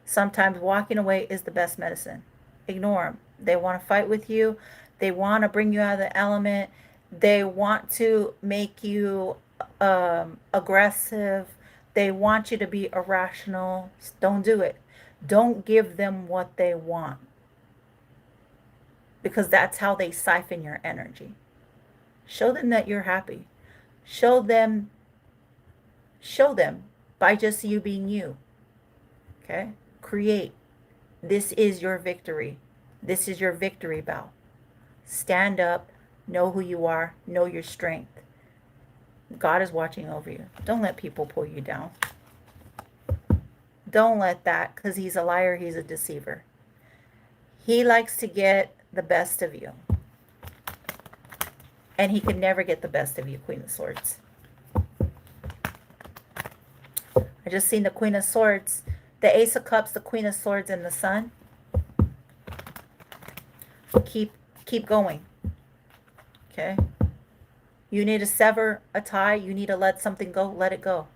Sometimes walking away is the best medicine. Ignore them. They want to fight with you. They want to bring you out of the element. They want to make you aggressive. They want you to be irrational. Don't do it. Don't give them what they want, because that's how they siphon your energy. Show them that you're happy. Show them by just you being you. Okay? Create. This is your victory. This is your victory bell. Stand up. Know who you are. Know your strength. God is watching over you. Don't let people pull you down. Don't let that, because he's a liar. He's a deceiver. He likes to get the best of you. And he can never get the best of you, Queen of Swords. I just seen the Queen of Swords, the Ace of Cups, the Queen of Swords, and the Sun. Keep going. Okay? You need to sever a tie. You need to let something go. Let it go.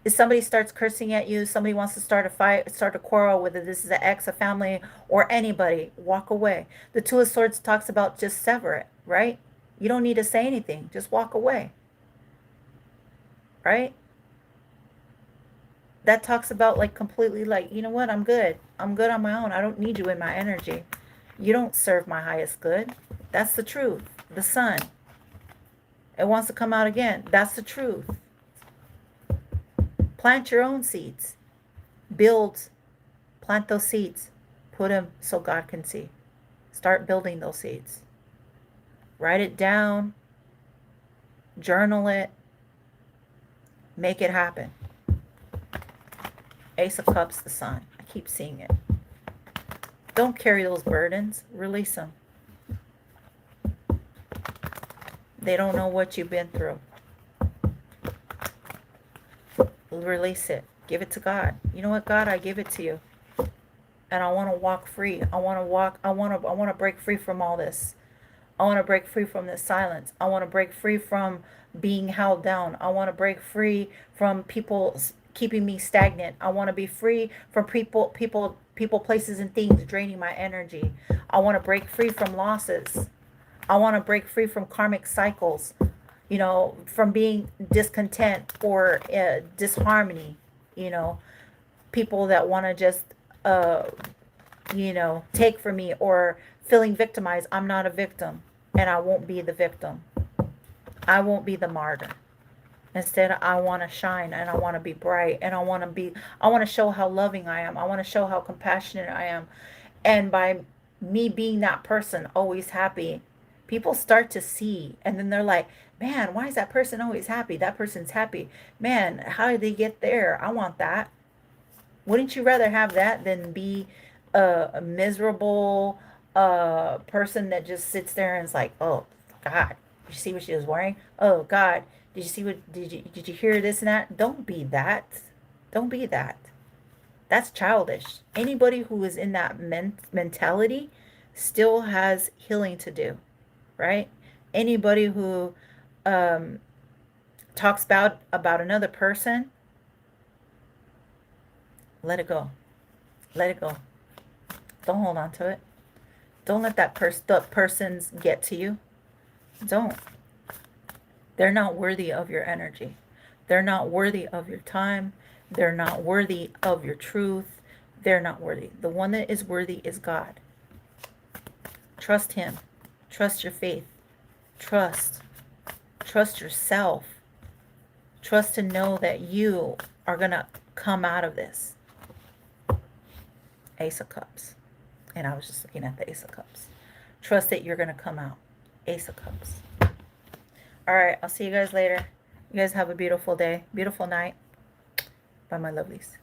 If somebody starts cursing at you, somebody wants to start a fight, start a quarrel, whether this is an ex, a family, or anybody, walk away. The Two of Swords talks about just sever it, right? You don't need to say anything. Just walk away. Right? That talks about like completely like, you know what? I'm good. I'm good on my own. I don't need you in my energy. You don't serve my highest good. That's the truth. The Sun. It wants to come out again. That's the truth. Plant your own seeds. Plant those seeds. Put them so God can see. Start building those seeds. Write it down. Journal it. Make it happen. Ace of Cups, the Sun. I keep seeing it. Don't carry those burdens. Release them. They don't know what you've been through. Release it. Give it to God. You know what, God? I give it to you. And I want to walk free. I want to break free from all this. I want to break free from this silence. I want to break free from being held down. I want to break free from people keeping me stagnant. I want to be free from people, places, and things draining my energy. I want to break free from losses. I want to break free from karmic cycles, you know, from being discontent or disharmony, you know, people that want to just, take from me, or feeling victimized. I'm not a victim, and I won't be the victim. I won't be the martyr. Instead, I want to shine, and I want to be bright, and I want to show how loving I am. I want to show how compassionate I am. And by me being that person, always happy, people start to see, and then they're like, man, why is that person always happy? That person's happy. Man, how did they get there? I want that. Wouldn't you rather have that than be a miserable person that just sits there and is like, oh God, you see what she was wearing? Oh God, did you see what did you hear this and that? Don't be that. Don't be that. That's childish. Anybody who is in that mentality still has healing to do, right? Anybody who um, talks about another person, let it go. Let it go. Don't hold on to it. Don't let the person's get to you. Don't. They're not worthy of your energy. They're not worthy of your time. They're not worthy of your truth. They're not worthy. The one that is worthy is God. Trust Him. Trust your faith. Trust. Trust yourself. Trust to know that you are going to come out of this. Ace of Cups. And I was just looking at the Ace of Cups. Trust that you're going to come out. Ace of Cups. All right, I'll see you guys later. You guys have a beautiful day, beautiful night. Bye, my lovelies.